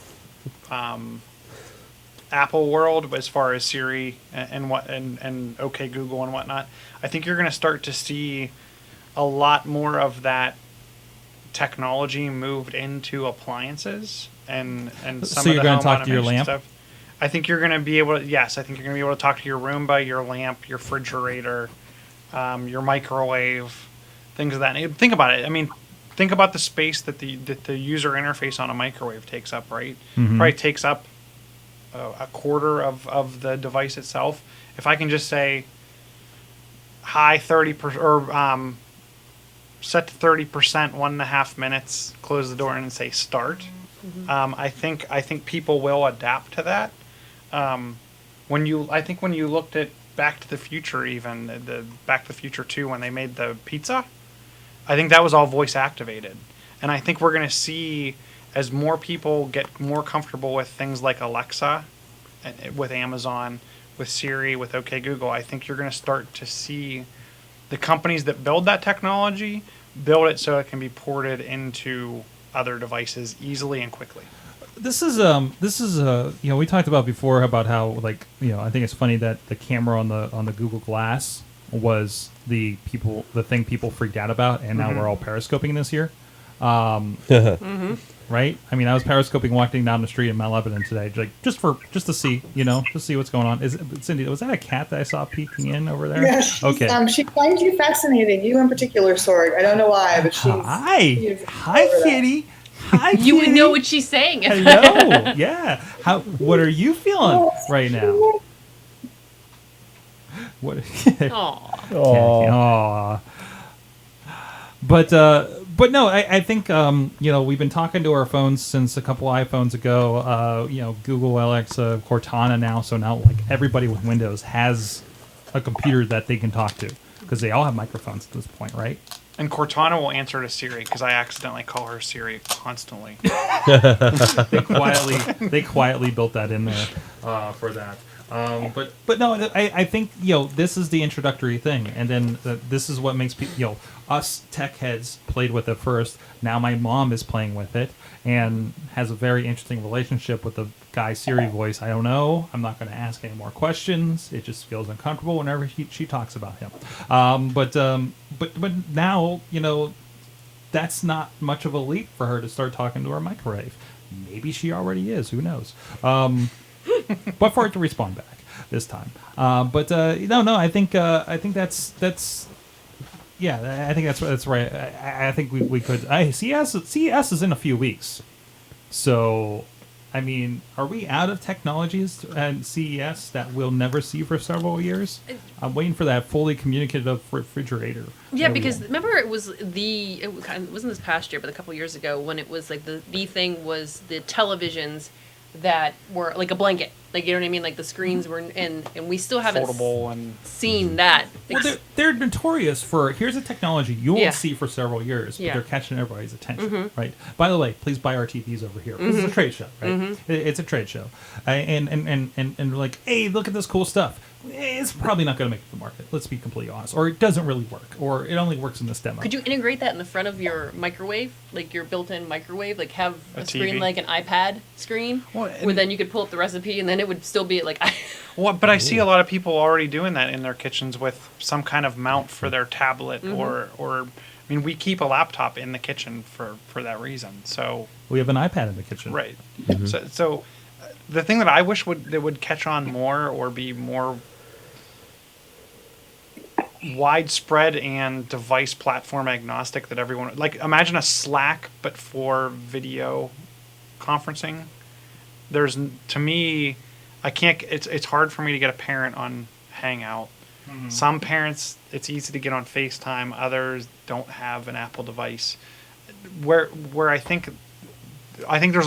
Apple world, as far as Siri and OK Google and whatnot. I think you're going to start to see a lot more of that technology moved into appliances and some So of you're the gonna home talk to your automation lamp? stuff. I think you're going to be able to. Yes, I think you're going to be able to talk to your Roomba, your lamp, your refrigerator, your microwave, things of that. And think about it. I mean, think about the space that the user interface on a microwave takes up. Right? Probably takes up a quarter of the device itself. If I can just say high 30% or set to 30%, 1.5 minutes, close the door and say start. I think people will adapt to that. I think when you looked at Back to the Future, even the Back to the Future 2, when they made the pizza, I think that was all voice activated. And I think we're going to see, as more people get more comfortable with things like Alexa, with Amazon, with Siri, with OK Google, I think you're going to start to see the companies that build that technology build it so it can be ported into other devices easily and quickly. This is we talked about before about how I think it's funny that the camera on the Google Glass was the thing people freaked out about, and now we're all periscoping this year. Right? I mean, I was periscoping walking down the street in Mount Lebanon today, just to see, to see what's going on. Cindy, was that a cat that I saw peeking in over there? Yeah, okay. She finds you fascinating, you in particular, Sorg. I don't know why, but she's... Hi, Kitty. Hi, Kitty. You would know what she's saying. Hello. Yeah. What are you feeling right now? What? Aww. But no, I think we've been talking to our phones since a couple iPhones ago. Google, Alexa, Cortana now. So now everybody with Windows has a computer that they can talk to because they all have microphones at this point, right? And Cortana will answer to Siri because I accidentally call her Siri constantly. They quietly built that in there for that. But no, I think this is the introductory thing, and then this is what makes people us tech heads played with it first. Now my mom is playing with it and has a very interesting relationship with the guy Siri voice. I don't know. I'm not going to ask any more questions. It just feels uncomfortable whenever she talks about him. But now that's not much of a leap for her to start talking to her microwave. Maybe she already is. Who knows? But for it to respond back this time. No. I think that's. Yeah, I think that's right. I think we could. CES is in a few weeks, so I mean, are we out of technologies at CES that we'll never see for several years? I'm waiting for that fully communicative refrigerator. Yeah, because remember it wasn't this past year, but a couple years ago when it was like the thing was the televisions that were like a blanket, you know what I mean, like the screens were, and we still haven't seen that. Well, they're notorious for here's a technology you won't see for several years, but they're catching everybody's attention, right? By the way, please buy our TVs over here. This is a trade show, right? It's a trade show, and like, hey, look at this cool stuff. It's probably not going to make it to the market. Let's be completely honest. Or it doesn't really work. Or it only works in this demo. Could you integrate that in the front of your microwave, like your built-in microwave, like have a screen TV. like an iPad screen, where then you could pull up the recipe and then it would still be like. Well, but I see a lot of people already doing that in their kitchens with some kind of mount for their tablet or I mean, we keep a laptop in the kitchen for that reason. So we have an iPad in the kitchen, right? So the thing that I wish would catch on more or be more widespread and device platform agnostic, that everyone imagine a Slack but for video conferencing. To me, I can't. It's hard for me to get a parent on Hangout. Some parents, it's easy to get on FaceTime. Others don't have an Apple device. Where I think there's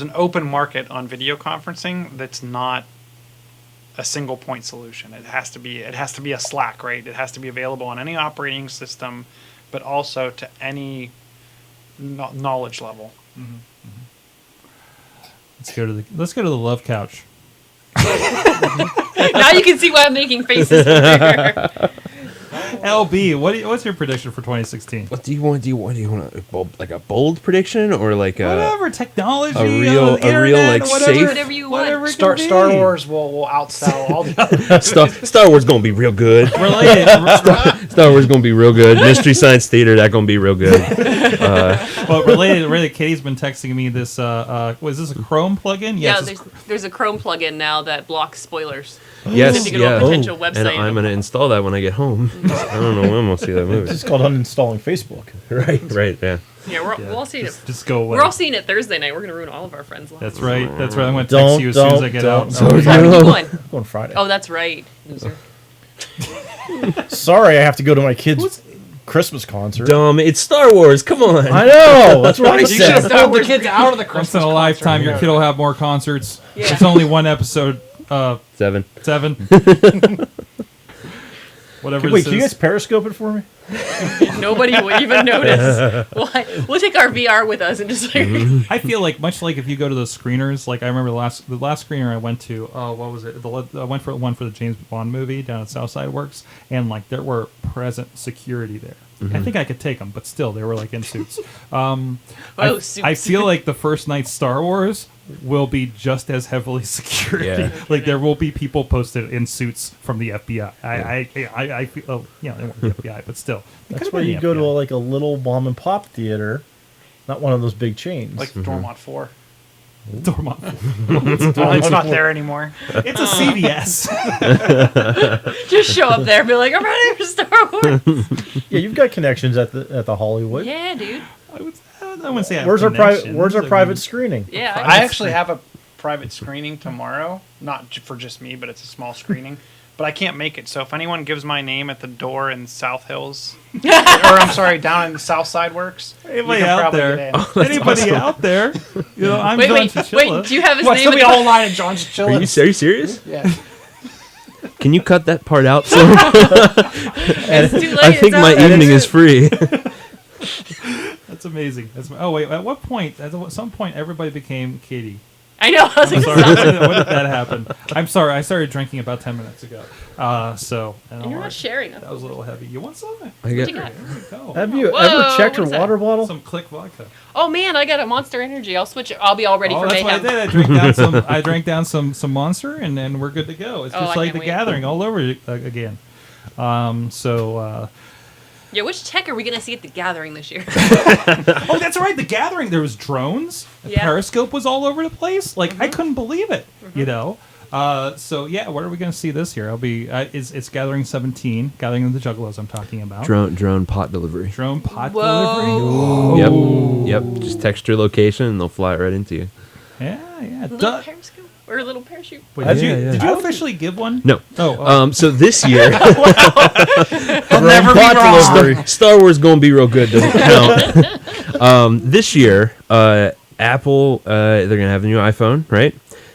an open market on video conferencing that's not a single point solution. It has to be a Slack, right? It has to be available on any operating system, but also to any knowledge level. Let's go to the love couch. Now you can see why I'm making faces here. LB, what's your prediction for 2016? What do you want? Do you want a bold prediction or whatever technology, a real safe? Whatever you want. Star Wars will outsell all the other. Star Wars gonna be real good. Star Wars gonna be real good. Mystery Science Theater, that gonna be real good. Well, related, Katie's been texting me this. Was this a Chrome plugin? Yes, there's a Chrome plugin now that blocks spoilers. Yes, To go to a potential website. And I'm gonna install that when I get home. I don't know when I'm gonna see that movie. It's called uninstalling Facebook, right? Right. Yeah. Yeah, we're all seeing it. Just go away. We're all seeing it Thursday night. We're gonna ruin all of our friends' lives. That's right. I'm gonna text you as soon as I get out. Going Friday. Oh, that's right, loser. Sorry, I have to go to my kid's Christmas concert. Dumb. It's Star Wars. Come on. I know. That's what I You should said. have pulled the kids out of the Christmas Once in a lifetime, your concert. kid will have more concerts. Yeah. It's only one episode. 7. 7. Whatever Wait, this can you guys is. periscope it for me? Nobody will even notice. We'll take our VR with us and just like. I feel like much like if you go to the screeners, like I remember the last screener I went to. What was it? I went for one for the James Bond movie down at Southside Works, and like there were present security there. I think I could take them, but still they were like in suits. Suits. I feel like the first night Star Wars will be just as heavily security. Yeah. Like there will be people posted in suits from the FBI. I feel, they weren't the FBI, but still. They That's could've why been you the go to FBI. a little mom and pop theater, not one of those big chains. Like Dormont 4. Dormont. It's not there anymore. It's a CVS. Just show up there and be like, I'm ready for Star Wars. Yeah, you've got connections at the Hollywood. Yeah, dude. I wouldn't say I have Where's our connections. Where's our I private mean, screening? Yeah. I actually have a private screening tomorrow, not for just me, but it's a small screening. But I can't make it, so if anyone gives my name at the door in South Hills, or I'm sorry, down in the South Side Works, Anybody you can out probably there? get in. Anybody out there? You know, I'm Wait, John wait, Chichilla. wait. Do you have his What, name? still be in a the- whole line of John Are you Chichilla? serious? Yeah. Can you cut that part out? So It's too late. I think it's my out. evening is free. That's amazing. Oh wait, at what point? At some point, everybody became Katie. I know. I was I'm like, sorry. When did that happen? I'm sorry. I started drinking about 10 minutes ago. So and and you're not sharing. that was a little heavy. You want some? I get, you got? Here we go. Have you Whoa, ever checked your what is that? water bottle? Some Click vodka. Oh man, I got a Monster Energy. I'll switch it. I'll be all ready Oh, for that's Mayhem. what I did. I drank down some. I drank down some Monster, and then we're good to go. It's Oh, just I like can't the wait. Gathering all over again. Yeah, which tech are we gonna see at the Gathering this year? Oh, that's right. The Gathering. There was drones. Yeah. Periscope was all over the place. Like I couldn't believe it. Mm-hmm. You know. So yeah, what are we going to see this year? It'll be it's Gathering 17, Gathering of the Juggalos. I'm talking about drone pot delivery. drone pot Whoa. delivery. Yep. Just text your location and they'll fly it right into you. Yeah. Little periscope or a little parachute. Wait, Yeah, did you yeah. did you officially give one? No. Oh. So this year, I'll never be pot wrong. delivery. Star Wars gonna be real good. Doesn't count. This year, Apple they're gonna have a new iPhone, right?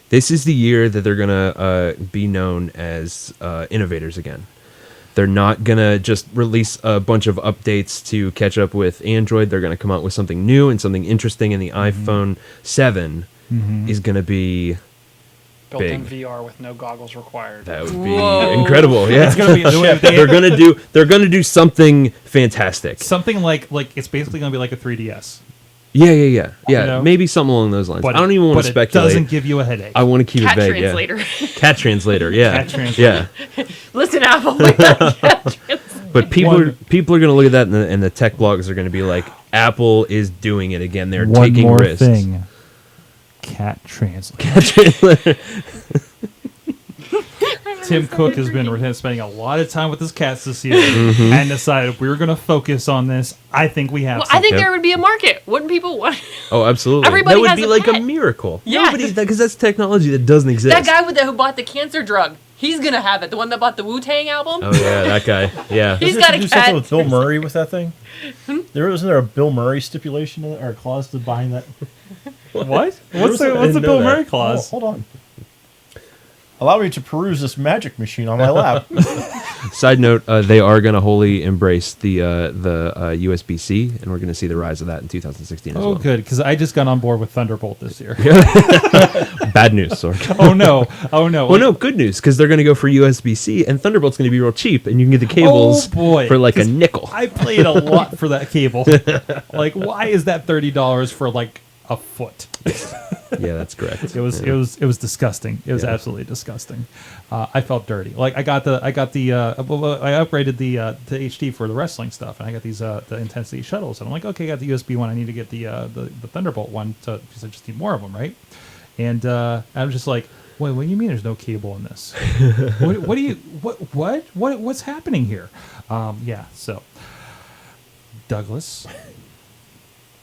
This is the year that they're gonna be known as innovators again. They're not gonna just release a bunch of updates to catch up with Android. They're gonna come out with something new and something interesting. And the iPhone 7 is gonna be Built-in Big. VR with no goggles required. that would be Whoa. incredible. Yeah, It's gonna be they're gonna do something fantastic. something like it's basically going to be like a 3DS. Yeah. You know? Maybe something along those lines. But I don't even want to It speculate. doesn't give you a headache. I want to keep Cat it vague. translator. Yeah. Cat translator. Yeah. Cat translator. Yeah. Listen, Apple. We got cat translator. But people One- are going to look at that and the tech blogs are going to be like, Apple is doing it again. They're taking risks. Cat translator. Tim Cook has been spending a lot of time with his cats this year and decided if we were going to focus on this, I think we have Well, I think Okay. there would be a market. Wouldn't people want? Oh, absolutely. Everybody that would has be a like a pet. miracle. Yeah. Because that's technology that doesn't exist. That guy who bought the cancer drug, he's gonna have it. The one that bought the Wu-Tang album. Oh yeah, that guy. Yeah. He's Doesn't got it a do cat. something with Bill Murray with that thing? Wasn't there a Bill Murray stipulation in it, or a clause to behind that? What? What's What's the Bill Murray clause? Hold on. Allow me to peruse this magic machine on my lap. Side note: they are going to wholly embrace the USB-C, and we're going to see the rise of that in 2016 as Oh, well. good, because I just got on board with Thunderbolt this year. Bad news, Sorg. Oh no! Oh no! Well, no, good news, because they're going to go for USB-C, and Thunderbolt's going to be real cheap, and you can get the cables Oh, boy. for like a 'Cause nickel. I paid a lot for that cable. Like, why is that $30 for like a foot? Yeah, that's correct. It was disgusting. It was absolutely disgusting. I felt dirty. Like I upgraded to HD for the wrestling stuff, and I got these the Intensity shuttles, and I'm like, okay, I got the USB one. I need to get the Thunderbolt one because I just need more of them, right? And I'm just like, wait, what do you mean there's no cable in this? What's happening here? Yeah, so Douglas.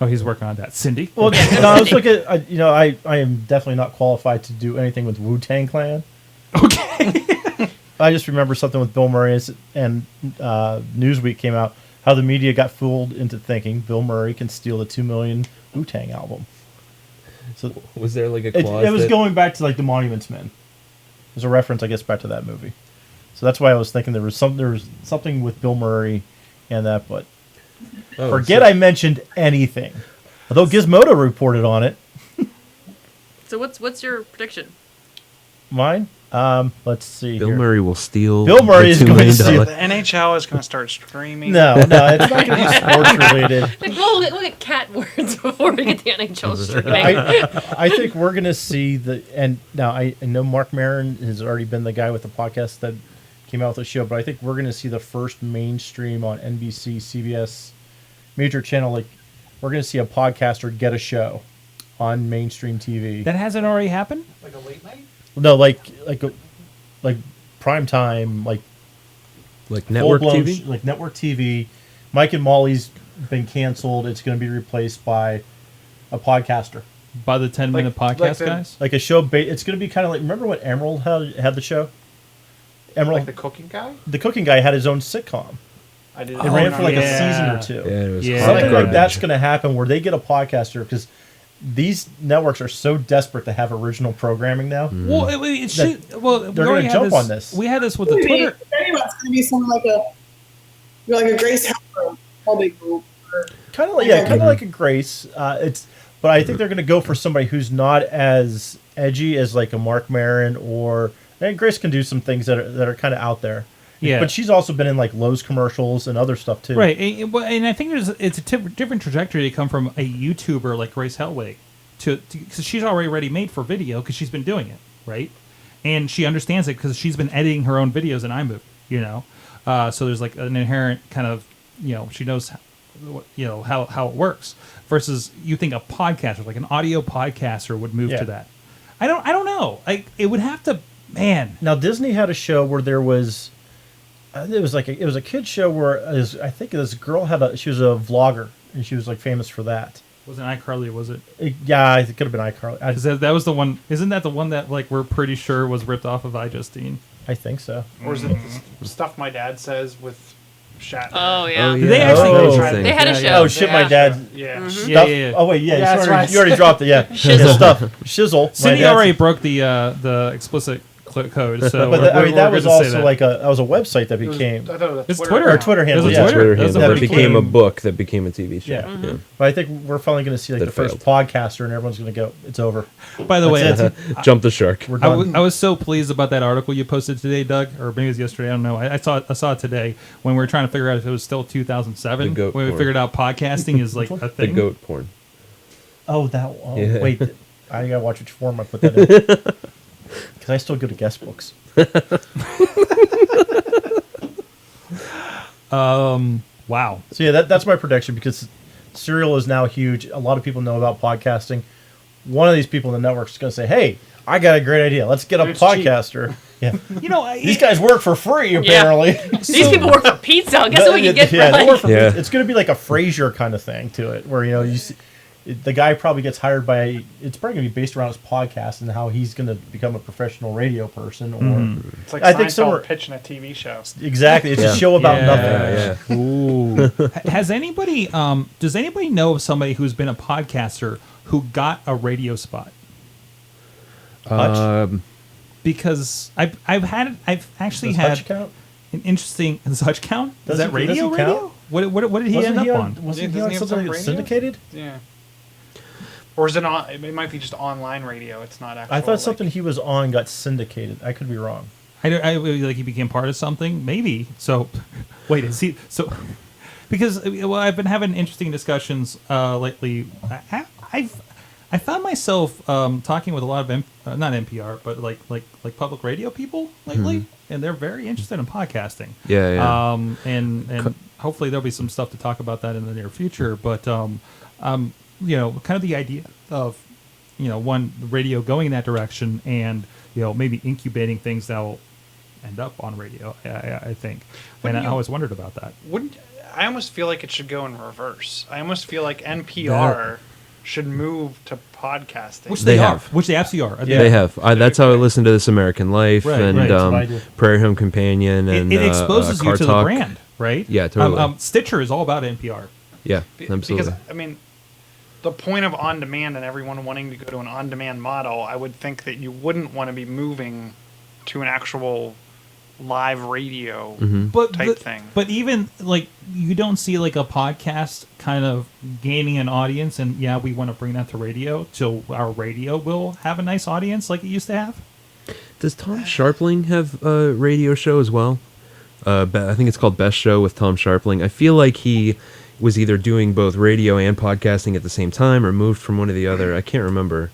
Oh, he's working on that. Cindy. Well, no, I was looking at, I am definitely not qualified to do anything with Wu-Tang Clan. Okay. I just remember something with Bill Murray and Newsweek came out. how the media got fooled into thinking Bill Murray can steal the 2 million Wu-Tang album. So Was there like a it clause? was that- going back to like the Monuments Men. There's a reference, I guess, back to that movie. So that's why I was thinking there was something with Bill Murray and that, but Oh, forget so- I mentioned anything. Although Gizmodo reported on it. So what's your prediction? Mine? Let's see. Bill here. Murray will steal. Bill Murray the is $2 going to million steal- The NHL is going to start streaming. No, it's not going to be sports related. Like, well, look at cat words before we get the NHL streaming. I think we're going to see and now I know Mark Maron has already been the guy with the podcast that came out with the show, but I think we're going to see the first mainstream on NBC, CBS, major channel. Like, we're going to see a podcaster get a show on mainstream TV. That hasn't already happened? Like a late night? No, like prime time, like Like network full-blown TV. like network TV. Mike and Molly's been canceled. It's going to be replaced by a podcaster, By the 10-minute Like podcast, the- guys? like a show. It's going to be kind of like, remember when Emerald had the show? Emerald, Like the cooking guy? the cooking guy, had his own sitcom. I did. It ran for like yeah. a season or two. Yeah, it was Yeah. hot Something like garbage. that's going to happen where they get a podcaster, because these networks are so desperate to have original programming now. Well, it should. Well, we they're already gonna had jump on this. We had this with the Maybe, Twitter. if anyone's going to be something like a Grace Helper, all big group. Kind of like like a Grace. But I think they're going to go for somebody who's not as edgy as like a Mark Maron, and Grace can do some things that are kind of out there. Yeah. But she's also been in like Lowe's commercials and other stuff too. Right, and I think it's a different trajectory to come from a YouTuber like Grace Helwig because she's already ready-made for video because she's been doing it, right? And she understands it because she's been editing her own videos in iMovie, So there's like an inherent kind of, she knows, how it works. Versus you think a podcaster, like an audio podcaster, would move Yeah. to that. I don't know. It would have to, man. Now Disney had a show where there was, it was a kid show where I think this girl she was a vlogger and she was like famous for that. Wasn't iCarly? Was it? Yeah, it could have been iCarly. Because that was the one. Isn't that the one that like we're pretty sure was ripped off of iJustine? I think so. Or is it the stuff my dad says with Shatner? Oh yeah. Oh, yeah. Did they actually- Oh. Thing. They had a Yeah, show. yeah. Oh shit, my dad. Yeah. Stuff. Yeah. Oh wait, yeah, Yeah, that's right. you already dropped it. Yeah, Shizzle. Stuff. Shizzle. My Cindy dad's- already broke the explicit code, so But we're that good was to say also that. like that was a website that It was- became. I thought it was It's Twitter. Twitter. Or Twitter handle, It was yeah. a Twitter. Twitter That was handle a that pretty became a cool- book that became a TV show. Yeah. But I think we're finally going to see like That the first failed. podcaster, and everyone's going to go, it's over. By the way, That's it. Jump the shark. We're I done. was so pleased about that article you posted today, Doug, or maybe it was yesterday. I don't know. I saw it today when we were trying to figure out if it was still 2007 The goat when we porn. figured out podcasting is like a The thing. goat porn. Oh, that one. Yeah. Wait, I got to watch which form I put that in. Because I still go to guest books. Wow. So yeah, that's my prediction, because Serial is now huge. A lot of people know about podcasting. One of these people in the network is going to say, "Hey, I got a great idea. Let's get a It's cheap." podcaster." Yeah, these guys work for free apparently. These people work for pizza. Guess what we can get for Yeah, they work like. for Yeah. It's going to be like a Frasier kind of thing to it, where you see, the guy probably gets hired by. It's probably going to be based around his podcast and how he's going to become a professional radio person, or It's like I think Seinfeld somewhere- pitching a TV show. exactly. It's Yeah. a show about Yeah. nothing. Yeah, yeah. Has anybody? Does anybody know of somebody who's been a podcaster who got a radio spot? Hutch? Because I've actually Does had Hutch count? an interesting. Does Hutch count? Does is that he- radio? does he Radio? count? What did he end up on? Wasn't he Doesn't on he have something some that's radio? syndicated? Yeah. Or is it on? It might be just online radio. It's not actual. I thought like- something he was on got syndicated. I could be wrong. I like he became part of something, maybe. So, wait, is he so? Because I've been having interesting discussions lately. I found myself talking with a lot of not NPR, but like public radio people lately, and they're very interested in podcasting. Yeah, yeah. And hopefully there'll be some stuff to talk about that in the near future. But kind of the idea of one radio going in that direction, and maybe incubating things that'll end up on radio. I think, and I always wondered about that. Wouldn't I almost feel like it should go in reverse? I almost feel like NPR should move to podcasting. Which They they, are. have. Which they absolutely are. Yeah. They have. That's how I listen to This American Life Right, and right, that's what I do. Prairie Home Companion and It exposes Car you to Talk. the brand, right? Yeah, totally. Stitcher is all about NPR. Yeah, absolutely. Because, I mean, the point of on-demand and everyone wanting to go to an on-demand model, I would think that you wouldn't want to be moving to an actual live radio type thing. But even like you don't see like a podcast kind of gaining an audience, and yeah, we want to bring that to radio, so our radio will have a nice audience like it used to have. Does Tom Sharpling have a radio show as well? I think it's called Best Show with Tom Sharpling. I feel like he was either doing both radio and podcasting at the same time, or moved from one to the other. I can't remember.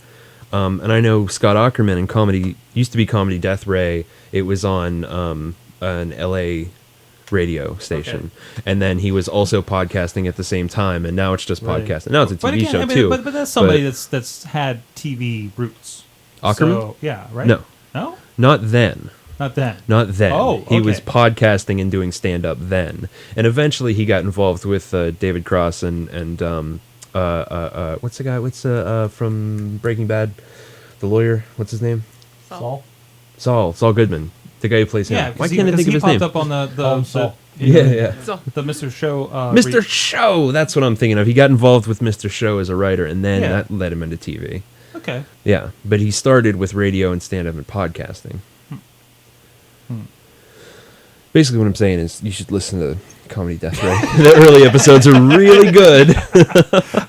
And I know Scott Aukerman in comedy used to be Comedy Death Ray. It was on an LA radio station, and then he was also podcasting at the same time. And now it's just podcasting. Now it's a TV show too. But that's somebody that's had TV roots. Aukerman? So, yeah, right. No, not then. Not then. Not then. Oh, He was okay. podcasting and doing stand-up then. And eventually he got involved with David Cross and what's the guy? What's from Breaking Bad? The lawyer? What's his name? Saul Goodman. The guy who plays him. Yeah, Why can't I think of his name? He popped up on the Yeah. the Mr. Show. Mr. Show! That's what I'm thinking of. He got involved with Mr. Show as a writer, and then that led him into TV. Okay. Yeah, but he started with radio and stand-up and podcasting. Basically, what I'm saying is you should listen to Comedy Death Ray. The early episodes are really good.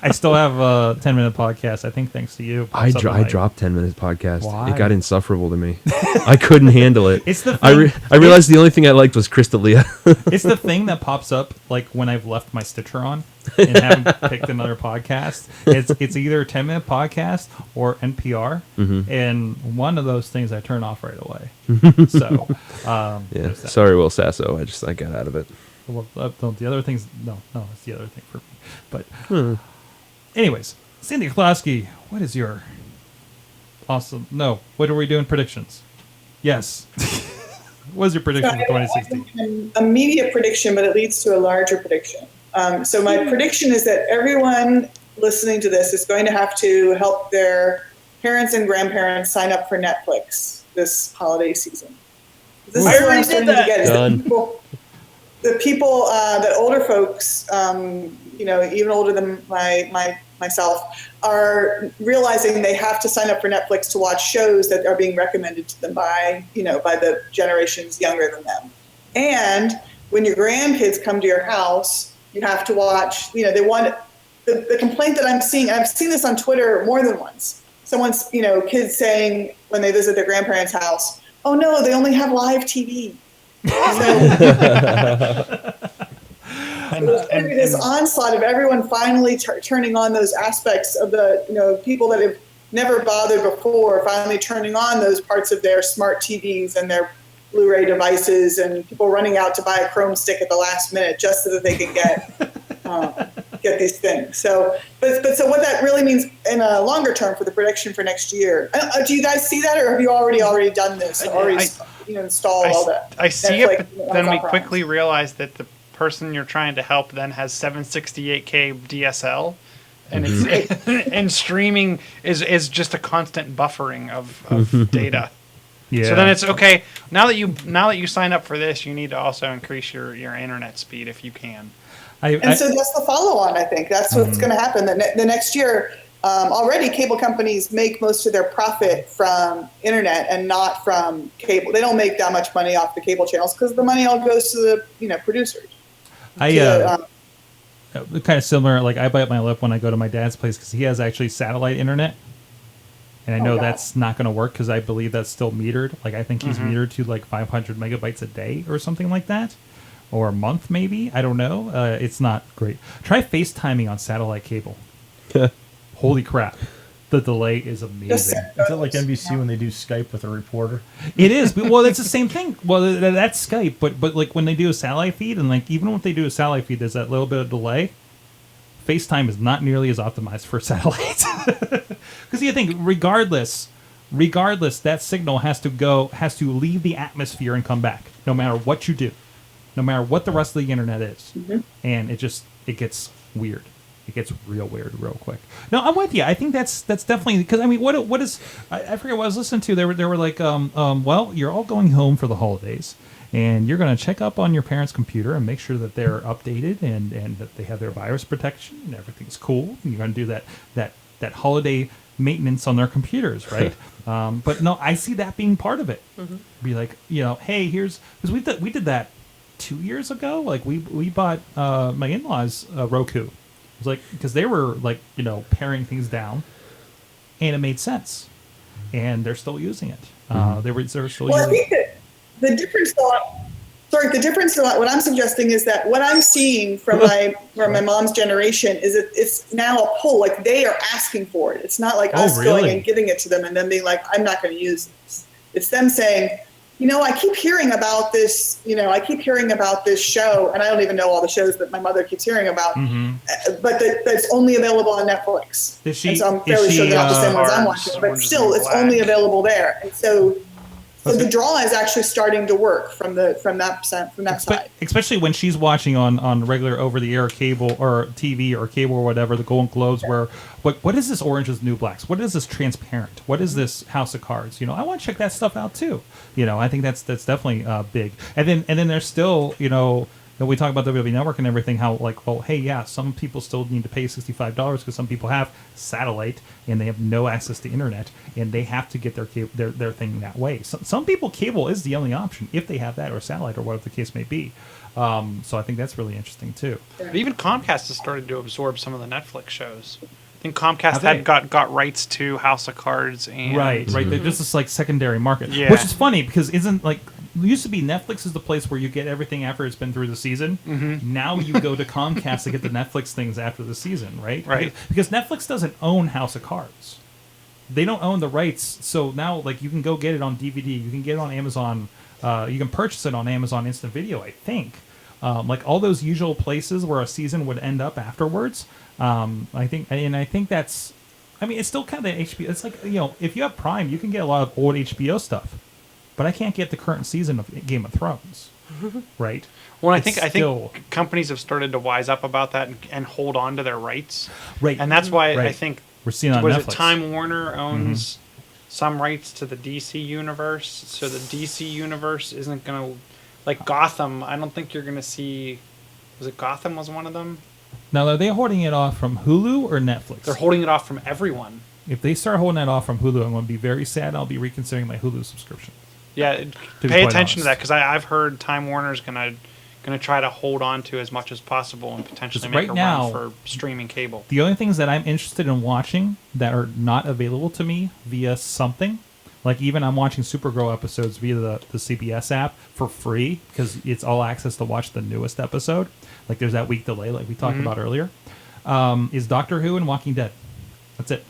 I still have a 10-minute podcast, I think, thanks to you. I dropped 10-minute podcast. Why? It got insufferable to me. I couldn't handle it. It's the I realized the only thing I liked was Crystalia. It's the thing that pops up like when I've left my Stitcher on and haven't picked another podcast. It's either a 10-minute podcast or NPR, and one of those things I turn off right away. So, Yeah. there's that. Sorry, Will Sasso. I got out of it. Well, the other things, no, it's the other thing for me. But, anyways, Cindy Klosky, what is your awesome? No, what are we doing? Predictions? Yes. What is your prediction for 2016? A media prediction, but it leads to a larger prediction. So my prediction is that everyone listening to this is going to have to help their parents and grandparents sign up for Netflix this holiday season. This I is what already I'm did starting that. to get. Is Done. the people that older folks, even older than myself, are realizing they have to sign up for Netflix to watch shows that are being recommended to them by the generations younger than them. And when your grandkids come to your house, you have to watch, they want the complaint that I'm seeing, I've seen this on Twitter more than once. Someone's, kids saying when they visit their grandparents' house, oh no, they only have live TV. And this onslaught of everyone finally turning on those aspects of the, people that have never bothered before, finally turning on those parts of their smart TVs and their Blu-ray devices, and people running out to buy a Chrome stick at the last minute just so that they can get these things. So what that really means in a longer term for the prediction for next year. Do you guys see that, or have you already done this? Installed all that? I see Netflix, it, but then we Amazon quickly realize that the person you're trying to help then has 768K DSL, and it's and streaming is just a constant buffering of data. Yeah. So then it's okay. Now that you sign up for this, you need to also increase your internet speed if you can. And so that's the follow-on, I think. That's what's going to happen. The next year, already cable companies make most of their profit from internet and not from cable. They don't make that much money off the cable channels because the money all goes to the producers. kind of similar. Like I bite my lip when I go to my dad's place because he has actually satellite internet, and I know that's not going to work because I believe that's still metered. Like I think he's metered to like 500 megabytes a day or something like that, or a month maybe. I don't know. It's not great. Try FaceTiming on satellite cable. Holy crap. The delay is amazing. Is it like NBC when they do Skype with a reporter? It is. Well, it's the same thing. Well, that's Skype, but like when they do a satellite feed, and like even when they do a satellite feed, there's that little bit of delay. FaceTime is not nearly as optimized for satellites. Because you think, regardless, that signal has to leave the atmosphere and come back, no matter what you do, no matter what the rest of the internet is, and it gets weird. It gets real weird real quick. No, I'm with you. I think that's definitely because I mean, what is I forget what I was listening to. They were like, well, you're all going home for the holidays, and you're going to check up on your parents' computer and make sure that they're updated and that they have their virus protection and everything's cool. And you're going to do that holiday maintenance on their computers, right? But no, I see that being part of it. Be like, hey, because we did that 2 years ago. Like we bought my in-laws Roku. It was like because they were like paring things down, and it made sense, and they're still using it. They were still using. Well, I think that the difference, what I'm suggesting is that what I'm seeing from my mom's generation is that it's now a pull. Like they are asking for it. It's not like us going and giving it to them and then being like, I'm not going to use this. It's them saying, I keep hearing about this. I keep hearing about this show, and I don't even know all the shows that my mother keeps hearing about. But that's only available on Netflix. And so I'm fairly sure they're not the same ones I'm watching. But still, it's only available there. And so the draw is actually starting to work from that side. Especially when she's watching on regular over-the-air cable or TV or cable or whatever, the Golden Globes, where what is this Orange is the New Blacks? What is this Transparent? What is this House of Cards? I want to check that stuff out too. I think that's definitely big. And then there's still we talk about the WWE Network and everything. How some people still need to pay $65 because some people have satellite and they have no access to internet and they have to get their thing that way. Some people, cable is the only option if they have that or satellite or whatever the case may be. So I think that's really interesting too. But even Comcast has started to absorb some of the Netflix shows. I think Comcast had got rights to House of Cards and right. They're just this like secondary market, which is funny because it used to be Netflix is the place where you get everything after it's been through the season. Now you go to Comcast to get the Netflix things after the season, right? Right. Because Netflix doesn't own House of Cards. They don't own the rights, so now you can go get it on DVD. You can get it on Amazon. You can purchase it on Amazon Instant Video, I think. All those usual places where a season would end up afterwards. I think that's. It's still kind of the HBO. It's like if you have Prime, you can get a lot of old HBO stuff. But I can't get the current season of Game of Thrones, right? Well, I think companies have started to wise up about that and hold on to their rights, right? And that's why I think we're seeing on Netflix. Time Warner owns some rights to the DC universe, so the DC universe isn't going to like Gotham. I don't think you're going to see. Was it Gotham? Was one of them? Now, are they holding it off from Hulu or Netflix? They're holding it off from everyone. If they start holding that off from Hulu, I'm going to be very sad. I'll be reconsidering my Hulu subscription. Yeah, pay attention to that because I've heard Time Warner's gonna try to hold on to as much as possible and potentially make a run for streaming cable. The only things that I'm interested in watching that are not available to me via something, like even I'm watching Supergirl episodes via the CBS app for free because it's all access to watch the newest episode. Like there's that week delay like we talked about earlier. Is Doctor Who and Walking Dead. That's it.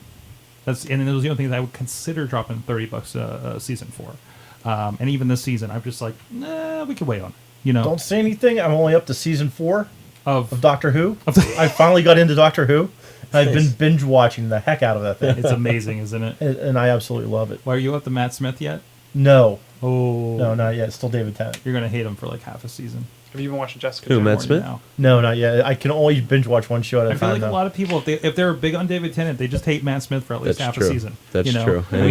And those are the only things I would consider dropping $30 a season for. And even this season, I'm just like, nah, we can wait on it. Don't say anything. I'm only up to season 4 of Doctor Who. I finally got into Doctor Who. I've been binge watching the heck out of that thing. It's amazing, isn't it? And I absolutely love it. Well, are you up to Matt Smith yet? No. Oh. No, not yet. It's still David Tennant. You're going to hate him for like half a season. Have you been watching Jessica Who, Jones? Matt Smith? No, not yet. I can only binge watch one show at a time. I feel like now. a lot of people, if they're big on David Tennant, they just hate Matt Smith for at least half a season. That's true. And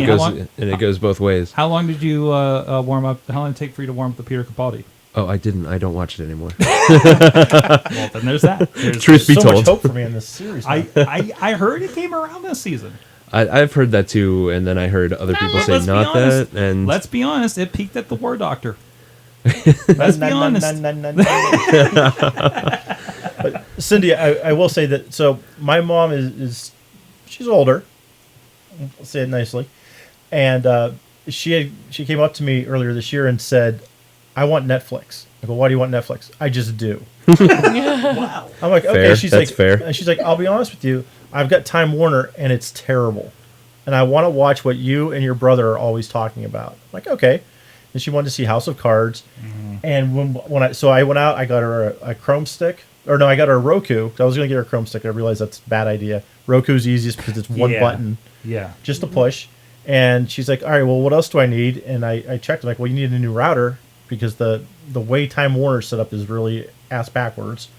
it goes both ways. How long did you warm up? How long did it take for you to warm up the Peter Capaldi? Oh, I didn't. I don't watch it anymore. Well, then there's that. Truth be so told, much hope for me in this series. I heard it came around this season. I've heard that too, and then I heard other people say not that. And let's be honest, it peaked at the War Doctor. Let's be honest. But Cindy, I will say that. So my mom is she's older. I'll say it nicely, and she came up to me earlier this year and said, "I want Netflix." I go, "Why do you want Netflix?" "I just do." Wow. I'm like, okay. Fair. That's fair. And she's like, "I'll be honest with you. I've got Time Warner, and it's terrible, and I want to watch what you and your brother are always talking about." I'm like, okay. And she wanted to see House of Cards, and when I went out, I got her a Chrome stick, or no, I got her a Roku. I was going to get her a Chrome stick. I realized that's a bad idea. Roku's easiest because it's one button, just to push. And she's like, "All right, well, what else do I need?" And I checked. I'm like, "Well, you need a new router because the way Time Warner set up is really ass backwards."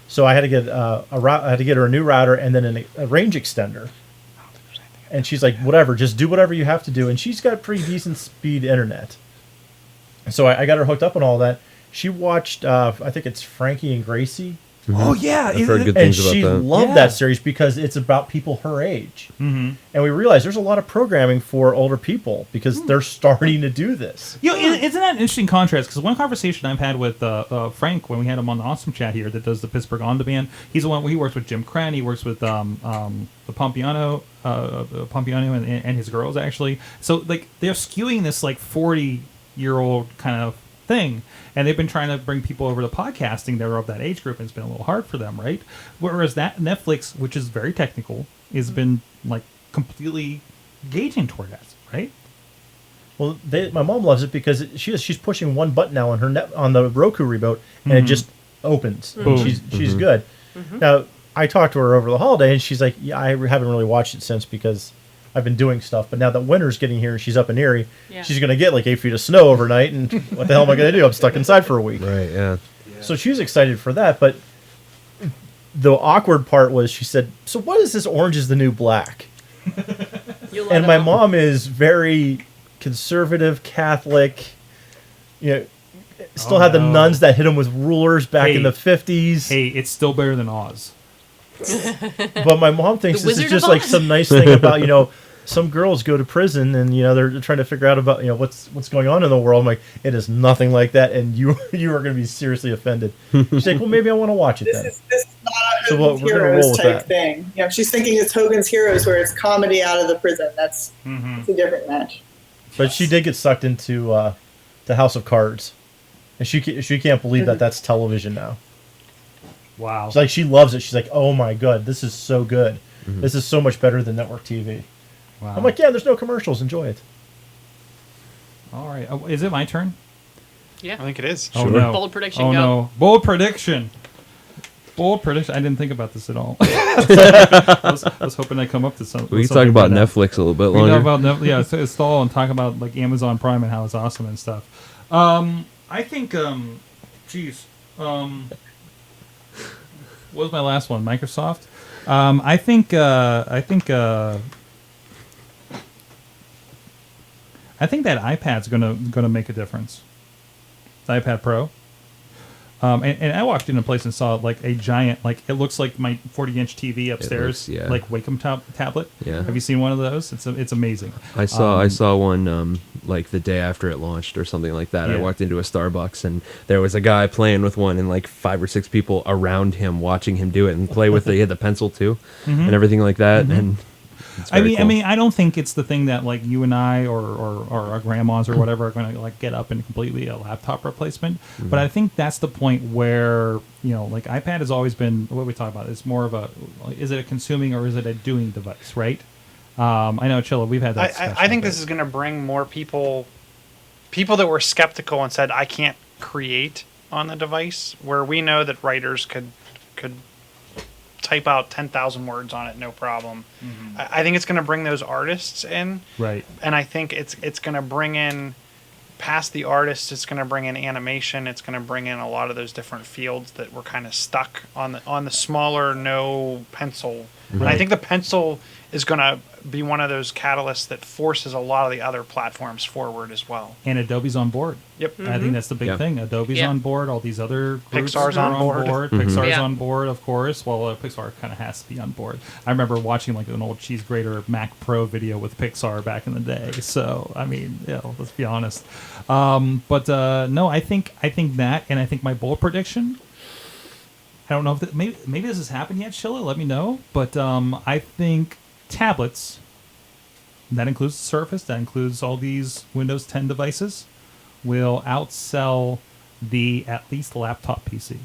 So I had to get I had to get her a new router and then a range extender. And she's like, "Whatever, just do whatever you have to do." And she's got pretty decent speed internet. So I got her hooked up on all that. She watched, I think it's Frankie and Gracie. Oh yeah, I've heard good And things about she that. loved Yeah. that series because it's about people her age. Mm-hmm. And we realized there's a lot of programming for older people because they're starting to do this. You know, isn't that an interesting contrast? Because one conversation I've had with Frank when we had him on the Awesome Chat here that does the Pittsburgh On Demand, he's the one he works with Jim Crenn, he works with the Pompiano and his girls actually. So like they're skewing this like 40-year-old kind of thing, and they've been trying to bring people over to podcasting that are of that age group, and it's been a little hard for them, right? Whereas that Netflix, which is very technical, has been like completely gauging toward that, right? Well, my mom loves it because she's pushing one button now on her on the Roku remote, and it just opens. Boom. She's good. Now I talked to her over the holiday, and she's like, "Yeah, I haven't really watched it since because I've been doing stuff. But now that winter's getting here, and she's up in Erie, Yeah. she's gonna get like 8 feet of snow overnight, and what the hell am I gonna do? I'm stuck inside for a week." Right, yeah. So she's excited for that, but the awkward part was she said, "So what is this Orange is the New Black?" You'll let And them my know. mom is very conservative, Catholic. You know, still had the no. nuns that hit them with rulers back in Hey. the 50s. Hey, it's still better than Oz. But my mom thinks The this is Wizard just of like Oz. some nice thing about, some girls go to prison and, they're trying to figure out about, what's going on in the world. I'm like, it is nothing like that, and you are going to be seriously offended. She's like, well, maybe I want to watch it This then. is not a So Hogan's we're gonna roll Heroes with type that. thing. She's thinking it's Hogan's Heroes where it's comedy out of the prison. That's it's a different match. But she did get sucked into the House of Cards, and she can't believe that that's television now. Wow. It's like she loves it. She's like, oh my god, this is so good. This is so much better than network TV. Wow. I'm like, yeah, there's no commercials. Enjoy it. All right. Is it my turn? I Yeah. think it is. Oh no. Bold prediction, Oh go. no. Bold prediction. Bold prediction. I didn't think about this at all. I was hoping I'd come up to some. We can talk about Netflix a little bit We can longer. talk about Netflix. Yeah, stall and talk about like Amazon Prime and how it's awesome and stuff. I think. What was my last one? Microsoft. I think that iPad's gonna make a difference. The iPad Pro. And I walked in a place and saw like a giant, like it looks like my 40-inch TV upstairs, looks, yeah. like Wacom tablet. Yeah. Have you seen one of those? It's amazing. I saw one like the day after it launched or something like that. I Yeah. walked into a Starbucks and there was a guy playing with one and like 5 or 6 people around him watching him do it and play with he had the pencil too and everything like that. And it's I very mean, cool. I don't think it's the thing that like you and I or our grandmas or whatever are going to like get up and completely a laptop replacement. But I think that's the point where like iPad has always been what we talk about. It's more of a is it a consuming or is it a doing device, right? I know, Chilla, we've had that. I think this is going to bring more people that were skeptical and said I can't create on the device, where we know that writers could type out 10,000 words on it no problem. I think it's going to bring those artists in, right. and I think it's going to bring in past the artists. It's going to bring in animation. It's going to bring in a lot of those different fields that were kind of stuck on the smaller no pencil. And I think the pencil is going to be one of those catalysts that forces a lot of the other platforms forward as well. And Adobe's on board. Yep. I think that's the big Yeah. thing. Adobe's Yeah. on board. All these other groups Pixar's are on board. Pixar's Yeah. on board, of course. Well, Pixar kind of has to be on board. I remember watching like an old cheese grater Mac Pro video with Pixar back in the day. So I mean, let's be honest. But no, I think that, and I think my bold prediction. I don't know if maybe this has happened yet, Shilla. Let me know. But I think tablets. That includes the Surface. That includes all these Windows 10 devices. Will outsell the at least laptop PC.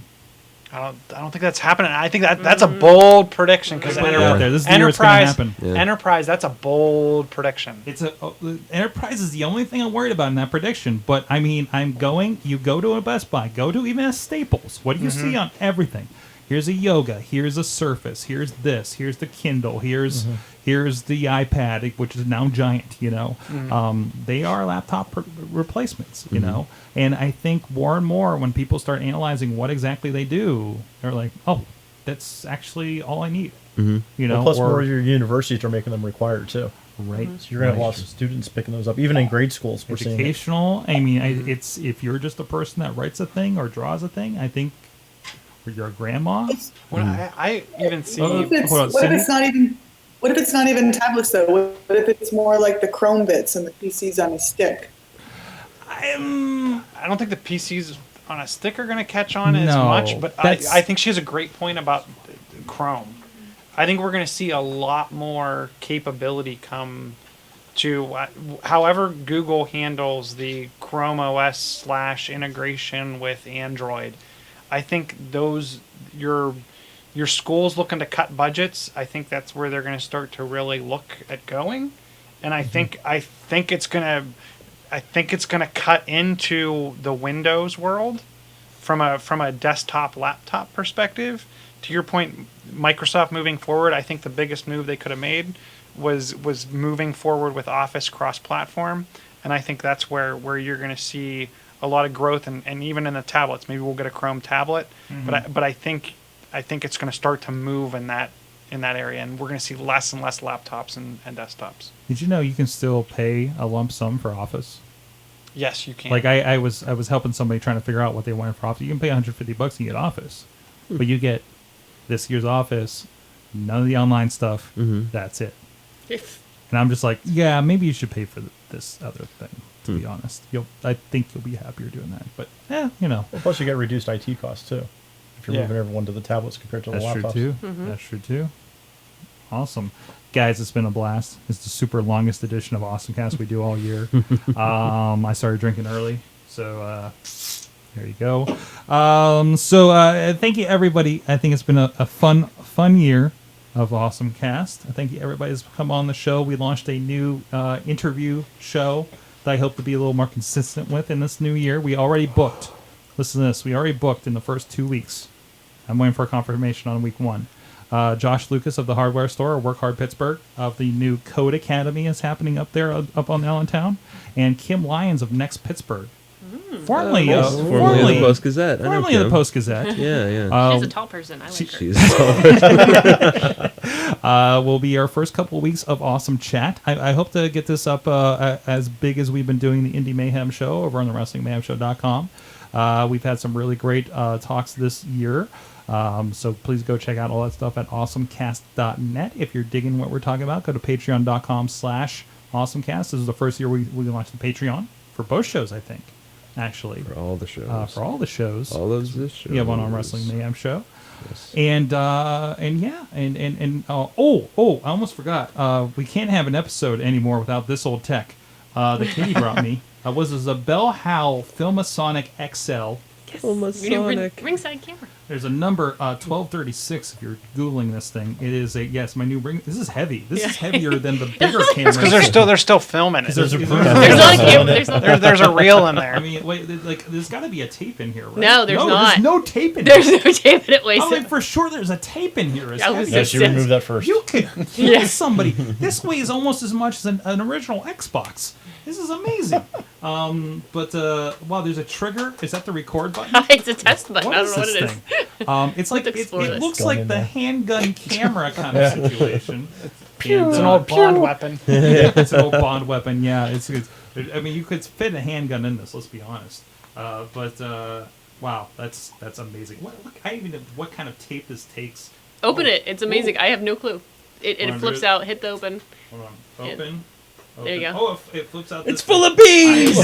I don't think that's happening. I think that's a bold prediction because Put it out there. This is the year it's gonna happen. Yeah. Enterprise, that's a bold prediction. It's Enterprise is the only thing I'm worried about in that prediction. But I mean, you go to a Best Buy, go to even a Staples. What do you see on everything? Here's a Yoga. Here's a Surface. Here's this. Here's the Kindle. Here's the iPad, which is now giant. They are laptop replacements. And I think more and more when people start analyzing what exactly they do, they're like, oh, that's actually all I need. Plus, more of your universities are making them required too. Right. So you're gonna have lots of students picking those up, even in grade schools. We're seeing it. Educational. I mean, it's if you're just a person that writes a thing or draws a thing, I think, or you're a grandma. When I even see. Oh, What if hold on, it's, what if Cindy? it's not even? What if it's not even tablets though? What if it's more like the Chrome bits and the PCs on a stick? I don't think the PCs on a stick are going to catch on as No, much, but that's- I think she has a great point about Chrome. I think we're going to see a lot more capability come to however Google handles the Chrome OS / integration with Android. I think those your school's looking to cut budgets. I think that's where they're going to start to really look at going, and I think it's going to cut into the Windows world from a desktop laptop perspective. To your point, Microsoft moving forward, I think the biggest move they could have made was moving forward with Office cross-platform, and I think that's where you're going to see a lot of growth, and even in the tablets. Maybe we'll get a Chrome tablet, but I think it's going to start to move in that area, and we're going to see less and less laptops and desktops. Did you know you can still pay a lump sum for Office? Yes, you can. Like I was helping somebody trying to figure out what they wanted for Office. You can pay $150 and you get Office, but you get this year's Office, none of the online stuff. That's it. And I'm just like, yeah, maybe you should pay for this other thing. To be honest, I think you'll be happier doing that. But you know, Well, plus you get reduced IT costs too, if you're moving everyone to the tablets compared to the that's laptops. true too. That's true too. Awesome. Guys, it's been a blast. It's the super longest edition of AwesomeCast we do all year. I started drinking early, so there you go. Thank you, everybody. I think it's been a fun year of AwesomeCast. I thank you, everybody who's come on the show. We launched a new interview show that I hope to be a little more consistent with in this new year. We already booked. Listen to this. We already booked in the first 2 weeks. I'm waiting for a confirmation on week 1. Josh Lucas of the Hardware Store, Work Hard Pittsburgh, of the new Code Academy is happening up there, up on Allentown, and Kim Lyons of Next Pittsburgh, formerly of the Post Gazette. I know formerly of the Kim. Post Gazette. Yeah. She's a tall person. I like her. She's a tall Will be our first couple of weeks of awesome chat. I hope to get this up as big as we've been doing the Indy Mayhem show over on the WrestlingMayhemShow.com. We've had some really great talks this year. So please go check out all that stuff at awesomecast.net. If you're digging what we're talking about, go to patreon.com/awesomecast. This is the first year we launched the Patreon for both shows, I think, actually. For all the shows. For all the shows. All of this show. You have one on Wrestling Mayhem Show. Yes. And I almost forgot. We can't have an episode anymore without this old tech that Katie brought me. Was a Bell Howell Filmasonic XL. Ringside camera. There's a number 1236 if you're googling this thing. It is my new ring. This is heavy. This is heavier than the bigger camera. Because they're still filming it. There's a There's not a camera. There's a reel in there. I mean, wait, like there's got to be a tape in here, right? No, there's not. There's no tape in There's here. no tape in it. Wait, Oh, wait, for sure there's a tape in here. It's I was heavy. Yes, you removed that first. You could kill somebody. This weighs almost as much as an original Xbox. This is amazing. Wow, there's a trigger. Is that the record button? it's a test button. What I is don't know what this it is. thing? It's like explore it this. looks Gun like in the there. handgun camera kind of situation. It's an old Bond weapon. It's an old Bond weapon. Yeah, it's. I mean, you could fit a handgun in this. Let's be honest. Wow, that's amazing. Look, I don't even know what kind of tape this takes. Open it. It's amazing. I have no clue. It Wanna do flips it? out. Hit the open. Hold on. Open. There you go. Oh, it flips out. It's full of bees!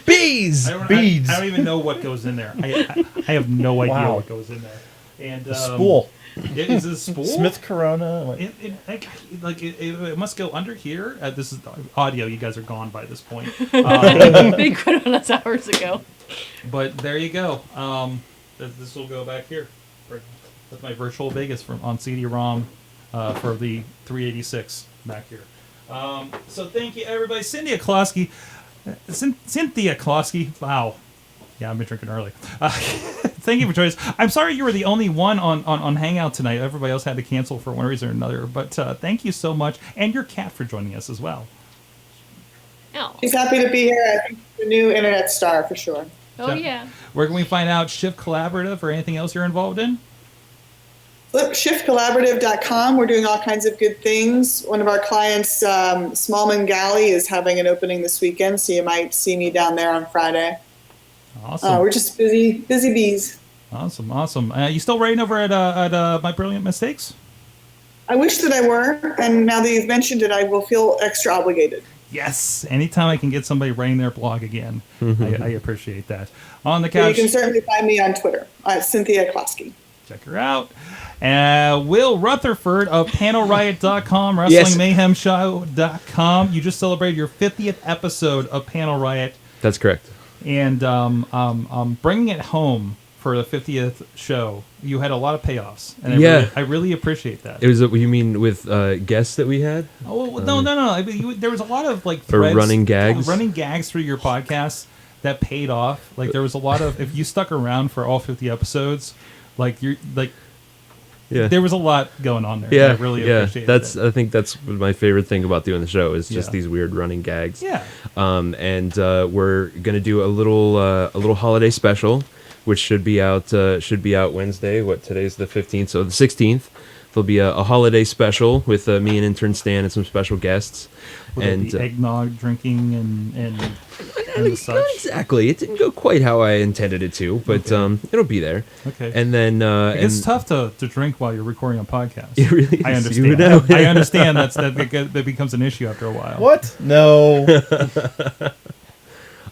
Bees. Beads. I don't even know what goes in there. I have no idea Wow. what goes in there. And Spool. Is it a spool? Smith Corona. It must go under here. This is audio. You guys are gone by this point. They quit on us hours ago. But there you go. This will go back here. That's my virtual Vegas on CD-ROM for the 386 back here. So thank you, everybody. Cynthia Klosky. Wow. Yeah, I've been drinking early. Thank you for joining us. I'm sorry you were the only one on Hangout tonight. Everybody else had to cancel for one reason or another. But thank you so much. And your cat for joining us as well. Oh. She's happy to be here. I think the new internet star for sure. Oh, yeah. Where can we find out Shift Collaborative or anything else you're involved in? shiftcollaborative.com. We're doing all kinds of good things. One of our clients, Smallman Galley, is having an opening this weekend, so you might see me down there on Friday. Awesome. We're just busy bees. Awesome. You still writing over at My Brilliant Mistakes? I wish that I were, and now that you've mentioned it, I will feel extra obligated. Yes. Anytime I can get somebody writing their blog again, I appreciate that. On the So you couch. can certainly find me on Twitter, Cynthia Klosky. Check her out. Will Rutherford of PanelRiot.com, Yes. WrestlingMayhemShow.com. You just celebrated your 50th episode of Panel Riot, That's correct. and bringing it home for the 50th show. You had a lot of payoffs, and I really appreciate that. It was. You mean with guests that we had? Oh no! I mean, there was a lot of like For threads, running gags? running gags through your podcast that paid off. Like there was a lot of if you stuck around for all 50 episodes, like you're like. Yeah. There was a lot going on there. Yeah, I really yeah. appreciate That's. it. I think that's my favorite thing about doing the show is just Yeah. these weird running gags. Yeah. And we're gonna do a little holiday special, which should be out Wednesday. Today's the 15th, so the 16th. There'll be a holiday special with me and intern Stan and some special guests. Will there and be eggnog drinking and the such? not exactly. It didn't go quite how I intended it to, but it'll be there. Okay. And then It's tough to drink while you're recording a podcast. It really I is. understand. You know? I understand that becomes an issue after a while. What? No.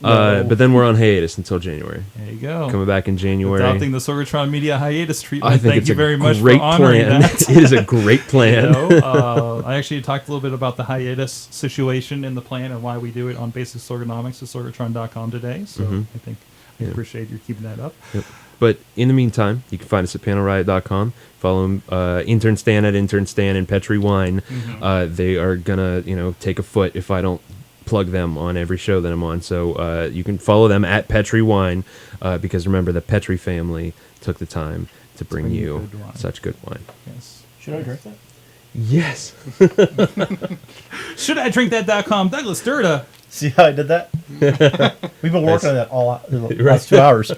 But then we're on hiatus until January. There you go. Coming back in January. Adopting the Sorgatron Media hiatus treatment. I think Thank it's you a very much great for honoring plan. that. It is a great plan. You know, I actually talked a little bit about the hiatus situation in the plan and why we do it on Basic Sorganomics at Sorgatron.com today. So I think I appreciate you keeping that up. Yep. But in the meantime, you can find us at panelriot.com. Follow intern Stan at intern Stan and Petri Wine. They are gonna, take a foot if I don't plug them on every show that I'm on. So you can follow them at Petri Wine because remember the Petri family took the time to bring you good wine. such good wine. Yes. Should I drink that? Yes. Should I drink that.com? Douglas Durda. See how I did that? We've been working on that all the last 2 hours.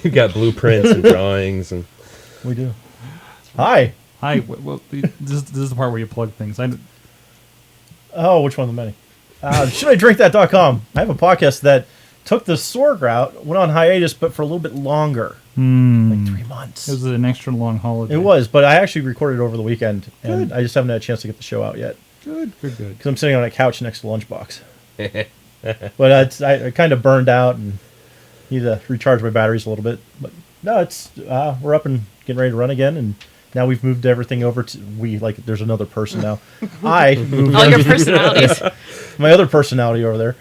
We've got blueprints and drawings and We do. Hi. Hi. Well, this is the part where you plug things. Oh, which one of the many? ShouldIDrinkThat.com. I have a podcast that took the Sorg route, went on hiatus, but for a little bit longer. Like 3 months. It was an extra long holiday. It was, but I actually recorded it over the weekend, and I just haven't had a chance to get the show out yet. Good. Because I'm sitting on a couch next to Lunchbox. But I kind of burned out and need to recharge my batteries a little bit. But no, we're up and getting ready to run again, and now we've moved everything over to there's another person now. I moved All your personalities. my other personality over there.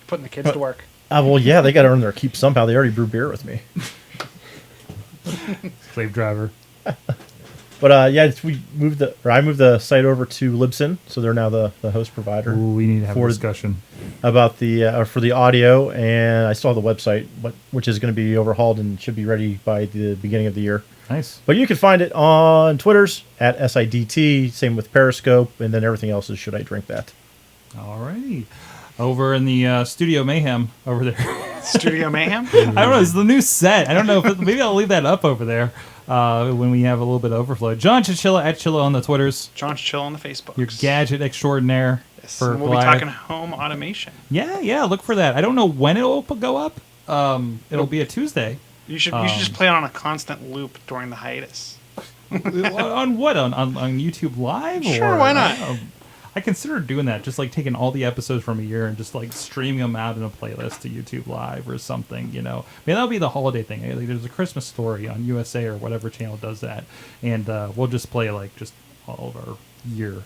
Putting the kids to work. Well, yeah, they got to earn their keep somehow. They already brew beer with me. Slave driver. But I moved the site over to Libsyn, so they're now the host provider. Ooh, we need to have a For- discussion. About the for the audio, and I still have the website, which is going to be overhauled and should be ready by the beginning of the year. Nice. But you can find it on Twitters at SIDT, same with Periscope, and then everything else is Should I Drink That? Alrighty. Over in the Studio Mayhem over there. Studio Mayhem? I don't know. It's the new set. I don't know. Maybe I'll leave that up over there when we have a little bit of overflow. John Chichilla at Chilla on the Twitters. John's chill on the Facebook. Your gadget extraordinaire. Yes, For and we'll be Goliath. talking home automation. Yeah. Look for that. I don't know when it'll go up. It'll be a Tuesday. You should just play it on a constant loop during the hiatus. On what? On YouTube Live? Sure, or, why not? I considered doing that, just like taking all the episodes from a year and just like streaming them out in a playlist to YouTube Live or something, Maybe that'll be the holiday thing. Like, there's a Christmas Story on USA or whatever channel does that, and we'll just play like just all of our year.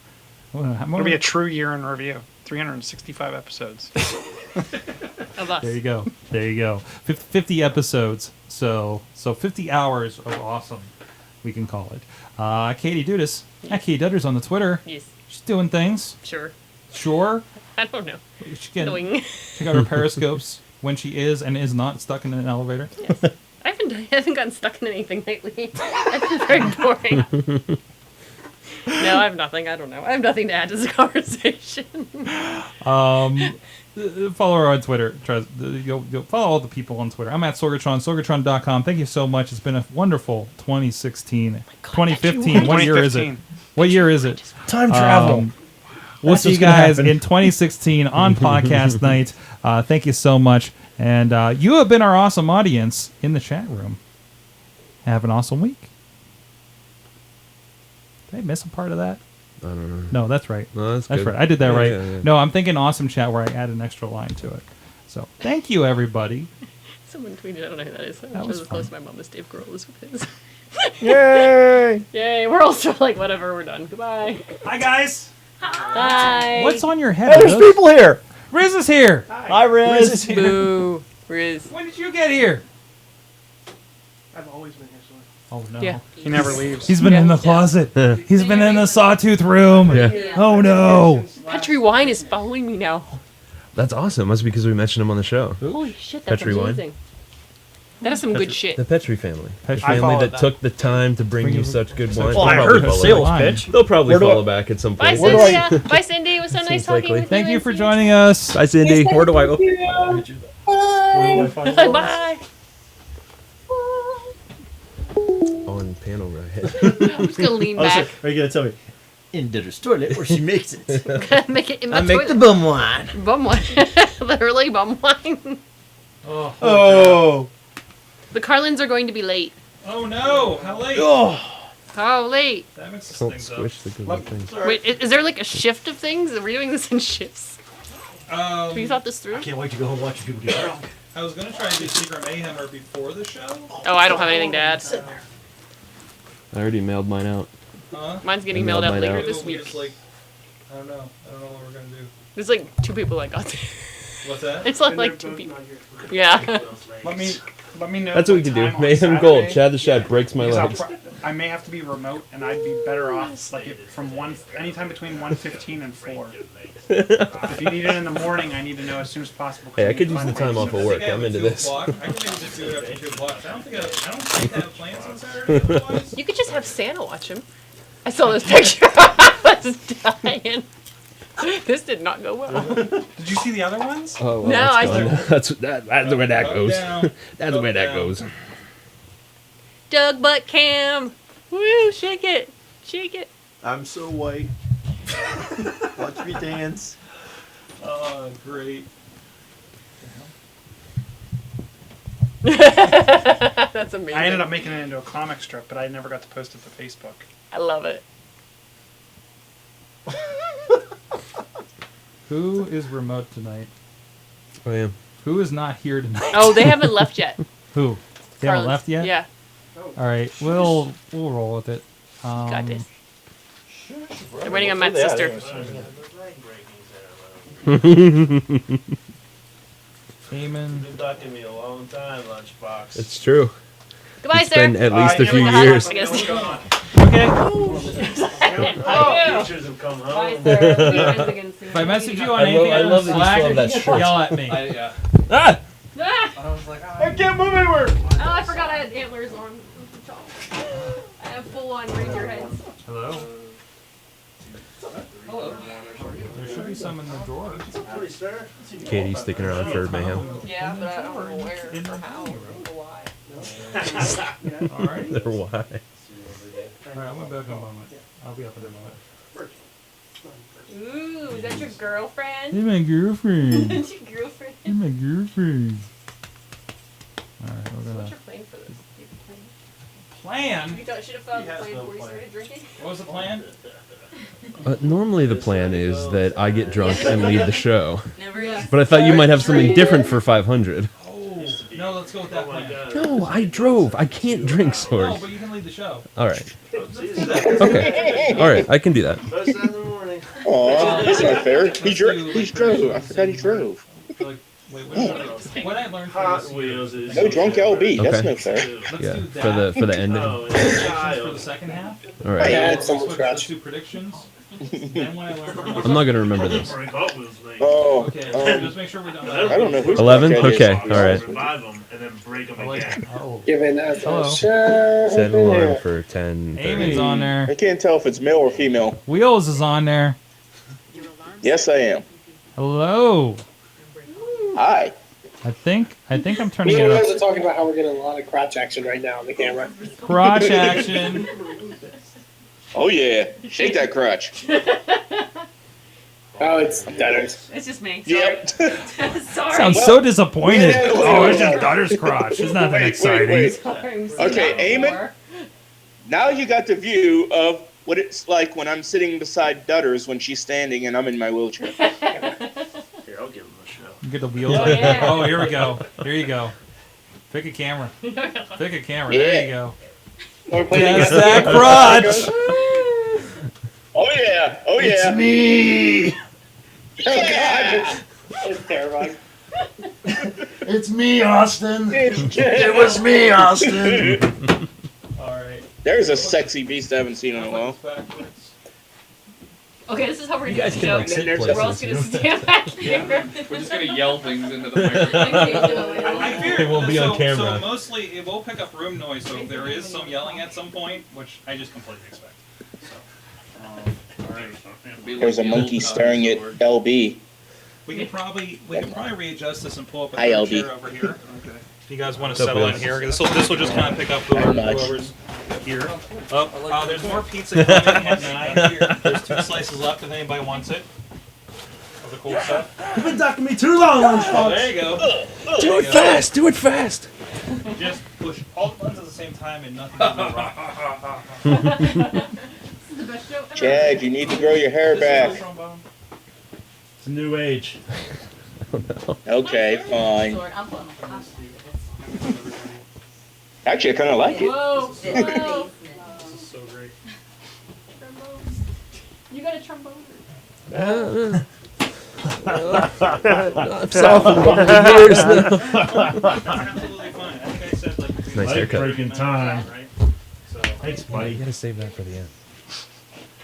It'll be a true year in review. 365 episodes. Of us. There you go. 50 episodes. So 50 hours of awesome, we can call it. Katie Dudas, at Katie Dudders on the Twitter. Yes. She's doing things. Sure. Sure. I don't know. She can Doing. check out her periscopes when she is and is not stuck in an elevator. Yes. I haven't gotten stuck in anything lately. That's been very boring. No, I have nothing. I don't know. I have nothing to add to this conversation. follow her on Twitter. You'll follow all the people on Twitter. I'm at Sorgatron, sorgatron.com. Thank you so much. It's been a wonderful 2016. 2015. What year is it? What year is it? Time travel. We'll That's see you what's gonna guys happen. in 2016 on podcast night. Thank you so much. And you have been our awesome audience in the chat room. Have an awesome week. Did I miss a part of that? I don't know. No, that's right. No, that's That's good. right. I did that Yeah, right. yeah, yeah. No, I'm thinking awesome chat where I add an extra line to it. So thank you, everybody. Someone tweeted, I don't know who that is. That was as close fun. to my mom as Dave Grohl is with his. Yay! Yay, we're also like, whatever, we're done. Goodbye. Hi, guys. Bye. What's on your head? Hey, there's Riz? people here. Riz is here. Hi, Riz. Boo. Riz. When did you get here? I've always been here, so Oh, no. Yeah. He never leaves. He's been in the closet. He's been in the sawtooth room. Yeah. Oh, no. Petri Wine is following me now. That's awesome. Must be because we mentioned him on the show. Holy shit, that's Petri Wine? amazing. That is some good shit. The Petri family. The Petri. I family followed that that. took the time to bring you such good wine. Well, I They'll heard probably the follow sales back. pitch. They'll probably Where do follow I- back at some Bye, point. Where do I- Cindy. Bye, Cindy. It was so nice Seems talking likely. with you. Thank you and for seeing joining us. Bye, Cindy. Where do I open? Bye. Bye. On panel right. I'm just gonna lean back. Are you gonna tell me? Into the toilet where she makes it. Make it in my I make the toilet. bum wine. Bum wine. Literally bum wine. Oh. The Carlins are going to be late. Oh, no. How late? Oh. How late? That makes us Don't think squish the good Let- things. Wait, is there like a shift of things? Are we doing this in shifts? Have you thought this through? I can't wait to go home and watch people get drunk. I was going to try and do Secret Mayhem or before the show. Oh, I don't have anything to add. I already mailed mine out. Huh? Mine's getting I mailed out mailed later mine out. this We week. just, like, I don't know. I don't know what we're going to do. There's like 2 people I got. What's that? It's like 2 people. Yeah. Let me know. That's what we can do. time on Mayhem Gold. Saturday, Chad the Shad breaks my because I'll legs. I may have to be remote, and I'd be better off like from anytime between 1:15 and 4. If you need it in the morning, I need to know as soon as possible. Hey, I could use the time off of work. I I'm think into after this. 2 o'clock. I can maybe just do it after 2 o'clock. I don't think I have plans on Saturday otherwise. You could just have Santa watch him. I saw this picture. I was dying. This did not go well. Did you see the other ones? Oh, well, No, that's I gone. That's the way that Up, goes. down. That's the way Up, that down. goes. Doug Butt Cam. Woo, shake it. Shake it. I'm so white. Watch me dance. Oh, great. That's amazing. I ended up making it into a comic strip, but I never got to post it to Facebook. I love it. Who is remote tonight? I am. Who is not here tonight? Oh, they haven't left yet. Who? They haven't Carlins. left yet? Yeah. All right, we'll roll with it. Got this. They're waiting on Matt's sister. Eamon. Been talking to me a long time, Lunchbox. It's true. Goodbye, It's sir. been at least a Give me few the hug, years. I guess. Okay. Oh, Teachers have come bye, home. sir. We'll be friends again soon. If I message you on I love- anything I on love that you Slack, still have that shirt. yell at me. Yeah. Ah! Ah! I can't move anywhere. Oh, I forgot I had antlers on. I have full on razor heads. Hello. Hello. There should be some in the drawer. Howdy, sir. Katie's sticking around for Mayhem. Yeah, but I don't know where or how or why. Alright. They're why. Alright, I'm gonna back in a moment. I'll be up in a moment. Ooh, is that your girlfriend? Hey, my girlfriend. That's your girlfriend? Hey, my girlfriend. Alright, we're What's gonna. your plan for this? Do you have a Plan? plan? You should have thought of He a has plan no before you plan. started drinking. What was the plan? Normally the plan is that I get drunk and leave the show. Never is. But I thought you might have something different for 500. Oh, no, let's go with that plan. No, I drove. I can't drink, No, Sorg. but you can lead the show. All right. Okay. All right, I can do that. First in the morning. Aw, that's not fair. He Let's do- drove. I forgot he drove. Like, wait, what I learned from Hot this Wheels is. No drunk LB. That's Okay. no fair. Let's Yeah, do that. for the ending. Oh, All and a For the child. second half. right. Yeah, Let's it's almost let's scratch. do predictions. Then what I learned from I'm not gonna remember this. Break Hot Wheels, mate. Oh, Okay, just make sure we're done with I that. don't know who's 11? drunk that is. Okay, all right. Revive them and then break them I like again. Oh, Giving us Hello. a shot. Set an alarm for 10. Eamon's on I there. can't tell if it's male or female. Wheels is on there. Yes, I am. Hello. Hi. I think I'm Me turning and it Rose are up. talking about how we're getting a lot of crotch action right now on the camera. Crotch action. Oh yeah. Shake that crotch. Oh, it's Dutters. It's just me. Yep. Sorry. Sounds so disappointed. Yeah, Oh, it's just Dutter's crotch. There's nothing Wait, exciting. wait. I'm Okay, Eamon. Now you got the view of what it's like when I'm sitting beside Dutters when she's standing and I'm in my wheelchair. Here, I'll give him a show. Get the wheels. Oh, yeah. Oh, here we go. Here you go. Pick a camera. Pick a camera. There you go. We're playing Yes, against- that crotch. Oh yeah. Oh yeah. me. Oh God, it's terrifying. It's me, Austin. It was me, Austin. All right. There's a sexy beast I haven't seen in a while. Okay, this is how we're You gonna guys do can like jokes. sit There's- We're all places. just gonna stand back here. We're just gonna yell things into the microphone. I fear It won't be on so camera. mostly it will pick up room noise. So if there is some yelling at some point, which I just completely expect. So, all right. There's a monkey staring at LB. We can probably readjust this and pull up a Hi, third LB. chair over here. Okay. If you guys want to What's up, settle in Liz? here, this will just kind of pick up Very much. whoever's here. Oh, there's more pizza coming at 9. There's 2 slices left if anybody wants it. Of the cool stuff. You've been ducking me too long, Oh, there you go. Do it fast. Do it fast. Just push all the buttons at the same time and nothing will go wrong. This is the best show ever. Chad, you need to grow your hair back. It's a new age. Okay, fine. Sword, I'm fun. Actually, I kind of like it. Whoa, whoa. This is so great. You got a trombone. I'm softened over the years now. That's absolutely fine. I think I said like Nice haircut. Breaking time. right? So Thanks, You buddy. gotta save that for the end.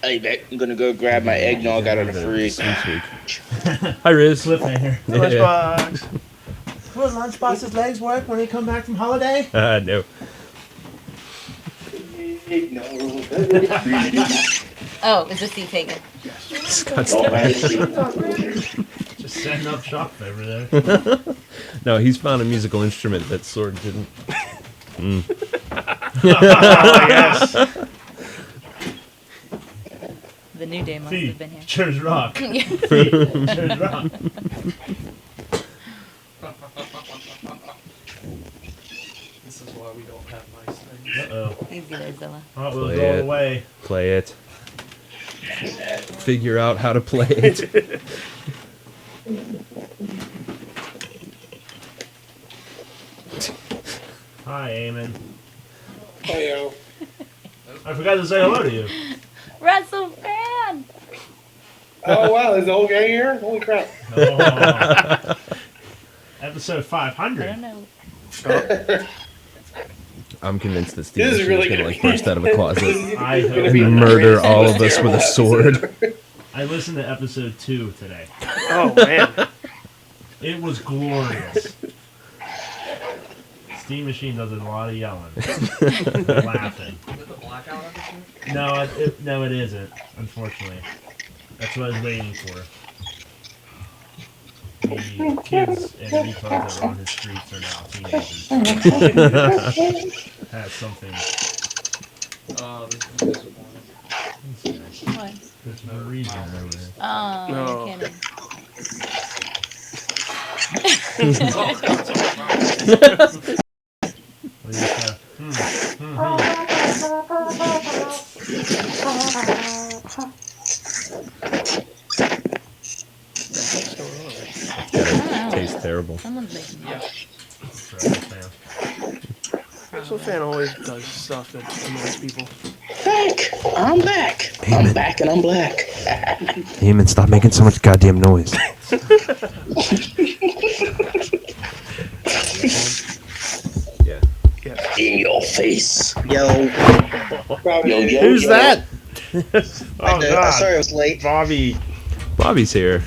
Hey, Beck, I'm gonna go grab my eggnog out of the fridge. Sweet week. Hi, Riz. Cliffhanger. Yeah. Lunchbox. Will Lunchbox's legs work when he come back from holiday? No. Oh, is this seat taken? Scott's Just setting up shop over there. No, he's found a musical instrument that Sword didn't. Yes. The new day must Feet. have been here. Chairs rock. Yeah. Feet. Chairs rock. this is why we don't have nice things. Uh-oh. He's good, Zilla. Oh, we'll Play go it. away. Play it. Figure out how to play it. Hi, Eamon. Hey, yo. I forgot to say hello to you. Russell fan! Oh wow, there's the whole gang here. Holy crap! Oh. Episode I 500. don't know. I'm convinced that Steve This is is really gonna gonna like be- burst out of a closet I Gonna hope be and murder all of us with a sword. I listened to episode 2 today. Oh man. It was glorious. Steam Machine does a lot of yelling. And laughing. No, it isn't, unfortunately. That's what I was waiting for. The kids and retards that were on his streets are now teenagers. Has something. What? There's no reason over there. Oh, No. you're kidding. What do you say? Tastes terrible. Someone's making me. Russell fan always does stuff that annoys people. Back! I'm back! I'm back and I'm black. Eamon, stop making so much goddamn noise. Yeah. In your face. Yo. Yo, yo, Who's yo. that? Oh, God. Sorry I was late. Bobby. Bobby's here.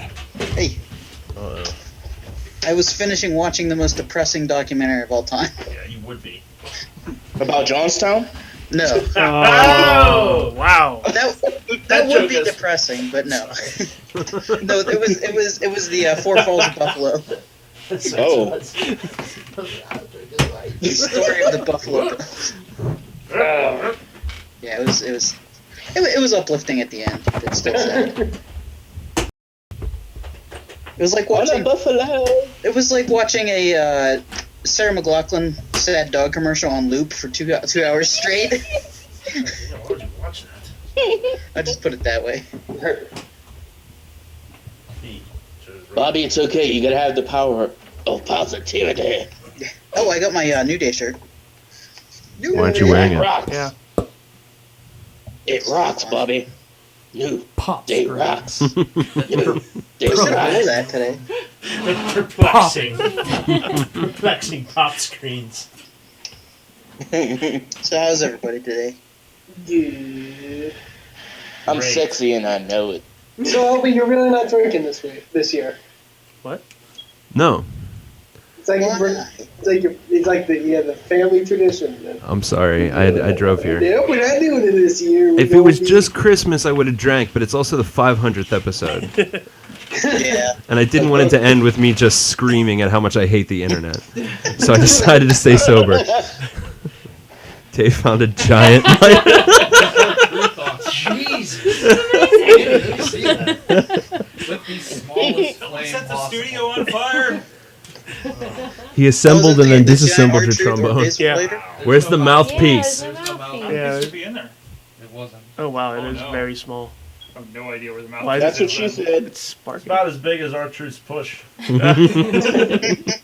Hey, I was finishing watching the most depressing documentary of all time. Yeah, you would be. About Johnstown? No, Oh wow. that would be depressing, but no. No, it was the Four Falls of Buffalo. Oh. The story of the Buffalo Bills. Yeah, it was uplifting at the end. It's still sad. It was like watching Buffalo. It was like watching a Sarah McLachlan sad dog commercial on loop for 2 hours straight. Why would you watch that? I just put it that way. Bobby, it's okay. You gotta have the power of positivity. Oh, I got my New Day shirt. Why aren't you wearing it? Rocks. Yeah. It rocks, Bobby. New Pop Day screen. rocks. New Day I should rocks. wear that today. Perplexing pop screens. So how's everybody today? Yeah. I'm Great. sexy and I know it. So, Obi, you're really not drinking this year. What? No, It's like the family tradition. I'm sorry. I drove here. Nope, we're not doing it this year. If it was just Christmas, I would have drank, but it's also the 500th episode. Yeah. And I didn't want it to end with me just screaming at how much I hate the internet. So I decided to stay sober. Dave found a giant Jesus. Didn't see that. With the smallest flame Set the possible. studio on fire. He assembled and then The giant disassembled your R-Truth or trombone. bass Yeah. plater? Where's the mouthpiece? There's no mouthpiece. Yeah. It should be in there. It wasn't. Oh wow, it Oh, is no. very small. I have no idea where the mouth Why is. is That's what she said. It's sparking. About as big as R-Truth's push.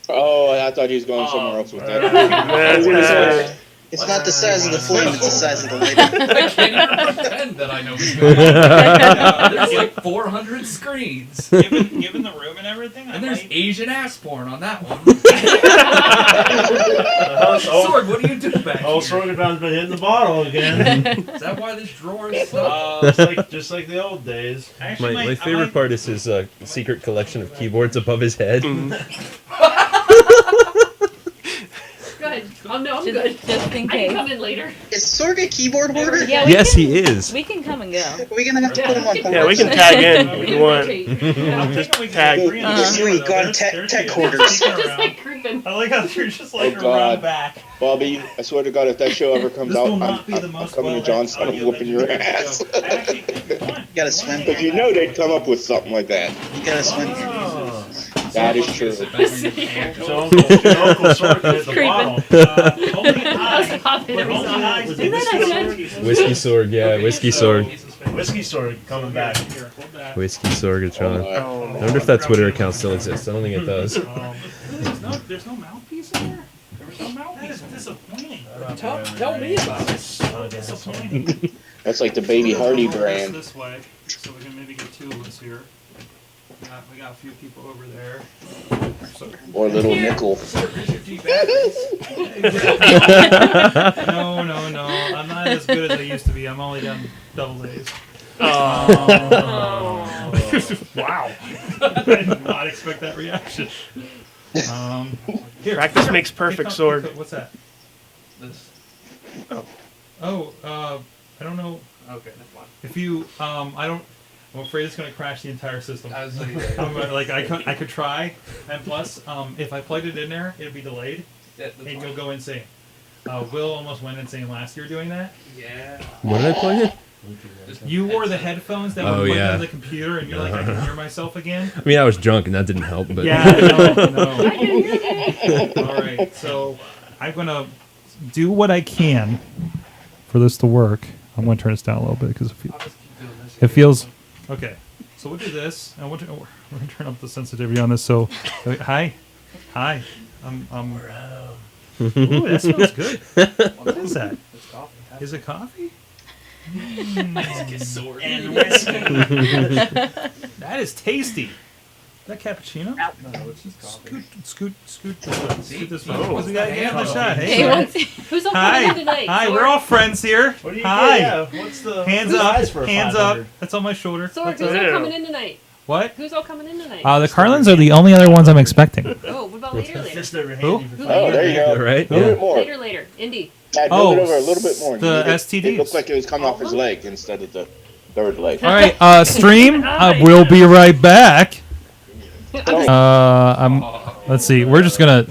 Oh, I thought he was going somewhere else with that. I was gonna say, It's not the size of the flame, it's the size of the lighter. I can't even pretend that I know what's going on. There's like 400 screens. Given the room and everything, And there's Asian ass porn on that one. Sword, what are you doing back Oh, here? Sorgatron's been hitting the bottle again. Is that why this drawer is so... just like the old days. My favorite part is his secret collection of keyboards above his head. Go ahead. Oh no, I'm Just- good. just in I can case. come in later. Is Sorg a keyboard hoarder? Yeah, Yes, he is. We can come and go. We're gonna have to put him on hold. yeah, we can tag in if you want. I'm thinking we Tag. can agree on the This camera, week though. on There's tech you. quarters. Just Around. like creeping. I like how you're just like Oh, God. around back. Bobby, I swear to God, if that show ever comes This out, will I'm not be the coming most to well-edged Johnstown and audio whooping your that you've ass. heard. Actually, if you want, Gotta swim. But you know they'd come up with something like that. You gotta swim. That is true. So Uncle Sorg hit the bottle. only I, Stop it. but only I Was did it this. Whiskey Sorg, yeah, Whiskey Sorg. Whiskey Sorg coming back. Here, hold that. Whiskey Sorgatron. Oh, I wonder if that Twitter account still exists. I don't think it does. There's no mouthpiece in there? There was no mouthpiece. That is disappointing. Tell me about it. So disappointing. That's like the Baby Hardy Hold brand. This way, so we can maybe get two of us here. We got a few people over there. So, Or Little Nickel. no, I'm not as good as I used to be. I'm only done double A's. Wow. I did not expect that reaction. Here, Practice makes perfect, Sorg. What's that? This. Oh, I don't know. Okay, that's fine. If you, I'm afraid it's going to crash the entire system. I was like, Like I could try, and plus, if I plugged it in there, it'd be delayed, yeah, that's and fine. you'll go insane. Will almost went insane last year doing that. Yeah. What did I plug in? You wore the headphones that Oh, were plugged yeah. into the computer, and you're like, I can hear myself again. I mean, I was drunk and that didn't help, but Yeah, no. All right, so I'm gonna do what I can for this to work. I'm gonna turn this down a little bit because it feels okay. So we'll do this, and we're gonna turn up the sensitivity on this. So, hi. Ooh, that smells good. What is that? It's coffee. Is it coffee? And That is tasty. Is that cappuccino? No, it's just coffee. Scoot this way. Scoot this way. Oh, We gotta get the oh. shot. Hey, Hey, what's- Who's all Hi. coming in tonight? Hi, Sorg? we're all friends here. What do you Hi. get? Yeah, what's the Hands what's the up. size for a Hands 500? up. That's on my shoulder. Sorg, That's who's it. all coming in tonight? What? Who's all coming in tonight? The Carlins are the only other ones I'm expecting. Oh, what about later? Just over Who? handy for Oh, there you go. Right? A little Yeah. bit more. Later. Indy. Yeah, Oh, move it over a little bit more. the It STDs. looked like it was coming off his leg instead of the third leg. All right, stream. We'll be right back. I'm Let's see. We're just gonna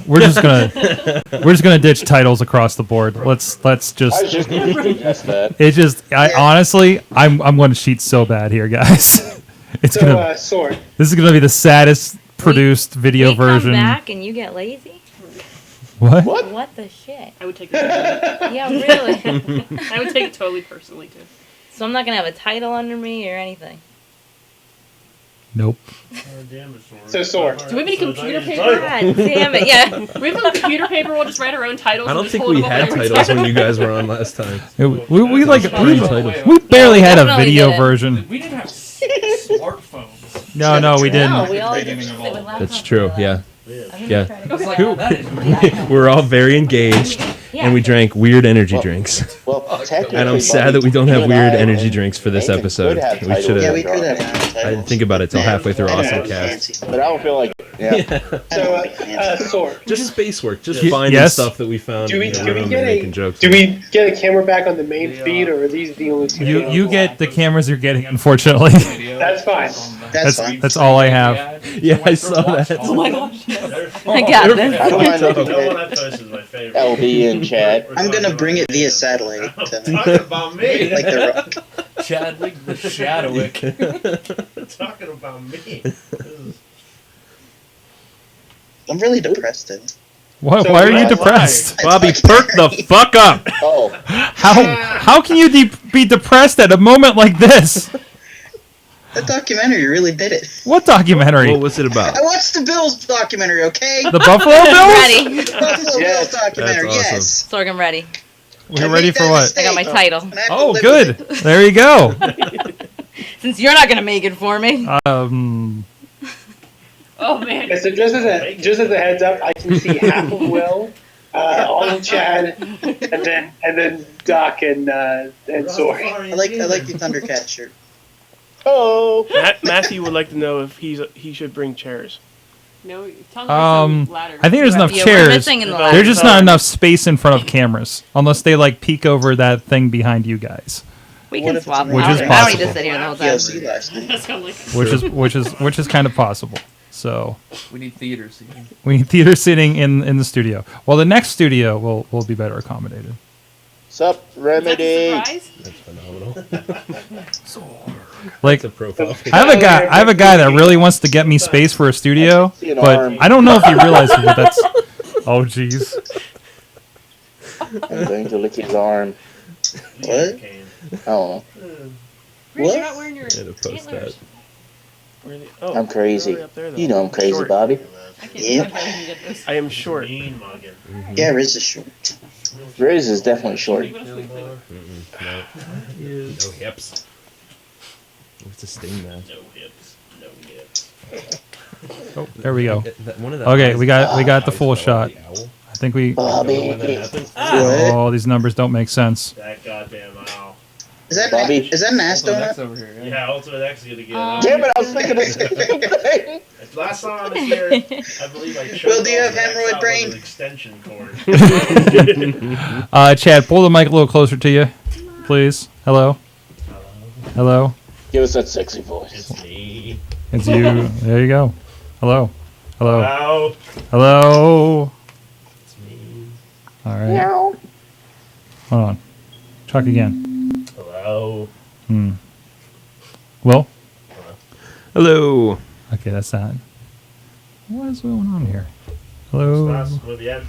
ditch titles across the board. Let's just. I was just going to suggest that. It just. I honestly, I'm going to cheat so bad here, guys. It's So, gonna. Sword. This is gonna be the saddest produced video we version. come back and you get lazy? What? What the shit? I would take it personally. Yeah, really. I would take it totally personally, too. So I'm not gonna have a title under me or anything. Nope. So, Sword. Do we have any computer paper? God damn it! Yeah. We have a computer paper. We'll just write our own titles. I and don't just think hold we them up had every titles time. when you guys were on last time. We We barely had a Definitely video did. version. We didn't have smartphones. No, we didn't. No, we all Beginning sit of with all. laptops That's true. for Yeah. Yeah. That is We're all very engaged, and we drank weird energy drinks. Well, technically, And I'm sad that we don't have weird energy drinks for this episode. We should Yeah, we have. could have. I didn't think about it till halfway through AwesomeCast. But I don't feel like. Yeah. So, Sword. Just space work, just Y- finding yes. stuff that we found Do we, in the do we room get and making a jokes. do we get a camera back on the main feed, or are these the only two? You get the cameras you're getting, unfortunately. That's fine. That's fine. That's all I have. Yeah, I saw that. Oh my gosh. I got this. I don't mind looking That one at I post is my favorite. LB in chat. I'm gonna bring it via satellite. Talking about me. Like the Rock. Chadwick the Shadowwick. Talking about me. I'm really depressed today. Why So are you that's depressed? Bobby, perk the fuck up. Oh, How can you be depressed at a moment like this? That documentary really did it. What documentary? What was it about? I watched the Bills documentary, okay? The Buffalo Bills? Ready. Buffalo Yes. Bills documentary, That's awesome. yes. Sorg, I'm ready. We're ready for what? I got my title. And I have to Oh, live good. with it. There you go. Since you're not gonna make it for me. Oh man. Yeah, so just as a heads up, I can see half of Will, all of Chad, and then Doc and Sword. I like the Thundercat shirt. oh. Matthew would like to know if he should bring chairs. No, tell them ladder. I think there's enough Yeah, we're chairs. missing in the ladder. There's just not enough space in front of cameras, unless they like peek over that thing behind you guys, We What can if it's swap. in Which I is don't need to possible. sit here the whole time. PLC last night. That's kind of like. which is kind of possible. So We need theater seating. we need theater sitting in the studio. Well, the next studio will be better accommodated. Sup, Remedy? Surprise? That's phenomenal. Like That's a profile. I have a guy that really wants to get me space for a studio, See an but arm. I don't know if he realizes what that's. Oh jeez. I'm going to lick his arm. What? I don't know. Chris, you're not wearing your Yeah, to post antlers. Really? Oh, I'm crazy. they're up there, though. You know I'm crazy, Short. Bobby. I can't Yep. I can't get this. I am short. Mean mugging. Yeah, Riz is short. Riz is definitely short. No hips. What's a sting man? No hips. No hips. Oh, there we go. One of the Okay, eyes- we got the eyes full fell out shot. the owl. I think we. Bobby. When that happened? Oh, these numbers don't make sense. That goddamn owl. Is that an ass That's donut? over here. Yeah, Ultimate X is gonna get Damn it, I was thinking the same thing. Last time I was here, I believe I showed Will, do you have off an hemorrhoid X brain? with an extension cord. Chad, pull the mic a little closer to you, please. Hello. Hello. Give us that sexy voice. It's me. It's you. There you go. Hello. Hello. Hello. Hello. It's me. All right. Hold on. Talk again. Hello. Will? Hello. Okay, that's that. What is going on here? Hello. Estás muy bien.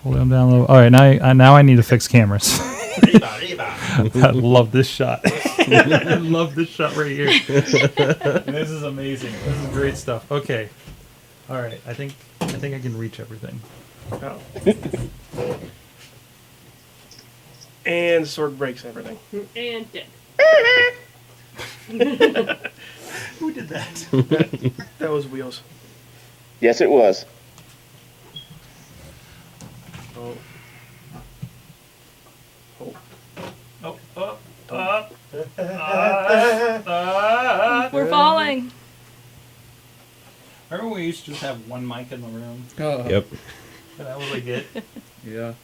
Hold them down low. All right, now I need to fix cameras. Arriba, arriba. I love this shot. I love this shot right here. This is amazing. This is great stuff. Okay. All right. I think I can reach everything. Oh. And Sorg breaks everything. And dead. Who did that? That was Wheels. Yes, it was. Oh. We're falling. Remember when we used to just have one mic in the room? Yep. And that was like it? Yeah.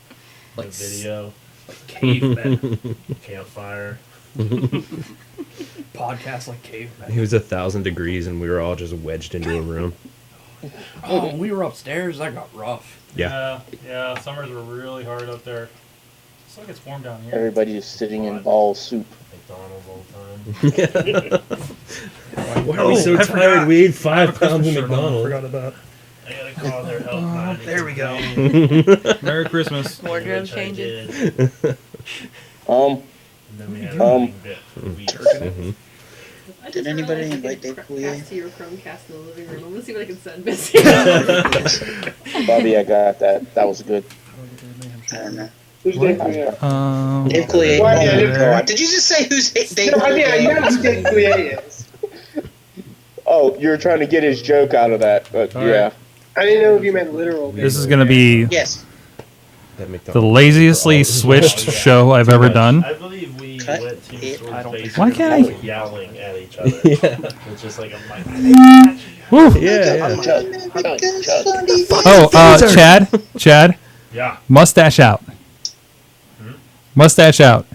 Like video. Like cavemen. Campfire. Podcast like cavemen. It was 1,000 degrees and we were all just wedged into a room. Oh, when we were upstairs, that got rough. Yeah. Yeah, summers were really hard up there. It's like it's warm down here. Everybody is sitting in ball soup. McDonald's all the time. Why are we so I tired? forgot. We ate 5 I have a pounds of Christmas shirt on, I McDonald's. forgot about. I gotta call their helpline. There we go. Merry Christmas. Wardrobe Which I changes. did. Um, And then we had a meeting bit for weeks. Did anybody invite Dave Coulier? To your Chromecast in the living room. I'm gonna see what I can send Missy. Bobby, I got that. That was good. I don't know. Who's Dave Coulier? Dave Coulier. Why, Oh yeah, my Dave- God. Did you just say who's Dave No, I mean, Coulier? you know who Dave Coulier is. Oh, you were trying to get his joke out of that, but All yeah. right. I didn't know if you meant literal. This is going to be Yes. the laziestly switched show I've ever done. I believe we Cut went to it. Sword's I don't basement Why can't I- and yelling at each other. It's just like, I'm like, Woo. Yeah. Oh, Chad, yeah. mustache out. Mustache out.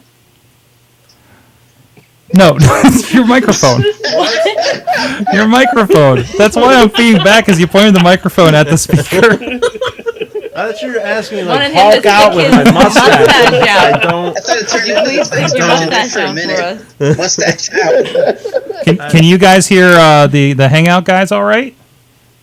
No, your microphone. Your microphone. That's why I'm feeding back, because you pointed the microphone at the speaker. I thought you were asking me Wanted like him to Hulk out stick with his my mustache. mustache out. I don't. I thought it turned Could you into please things stick your turned into mustache for a out for minute. Mustache out. Can you guys hear the hangout guys all right?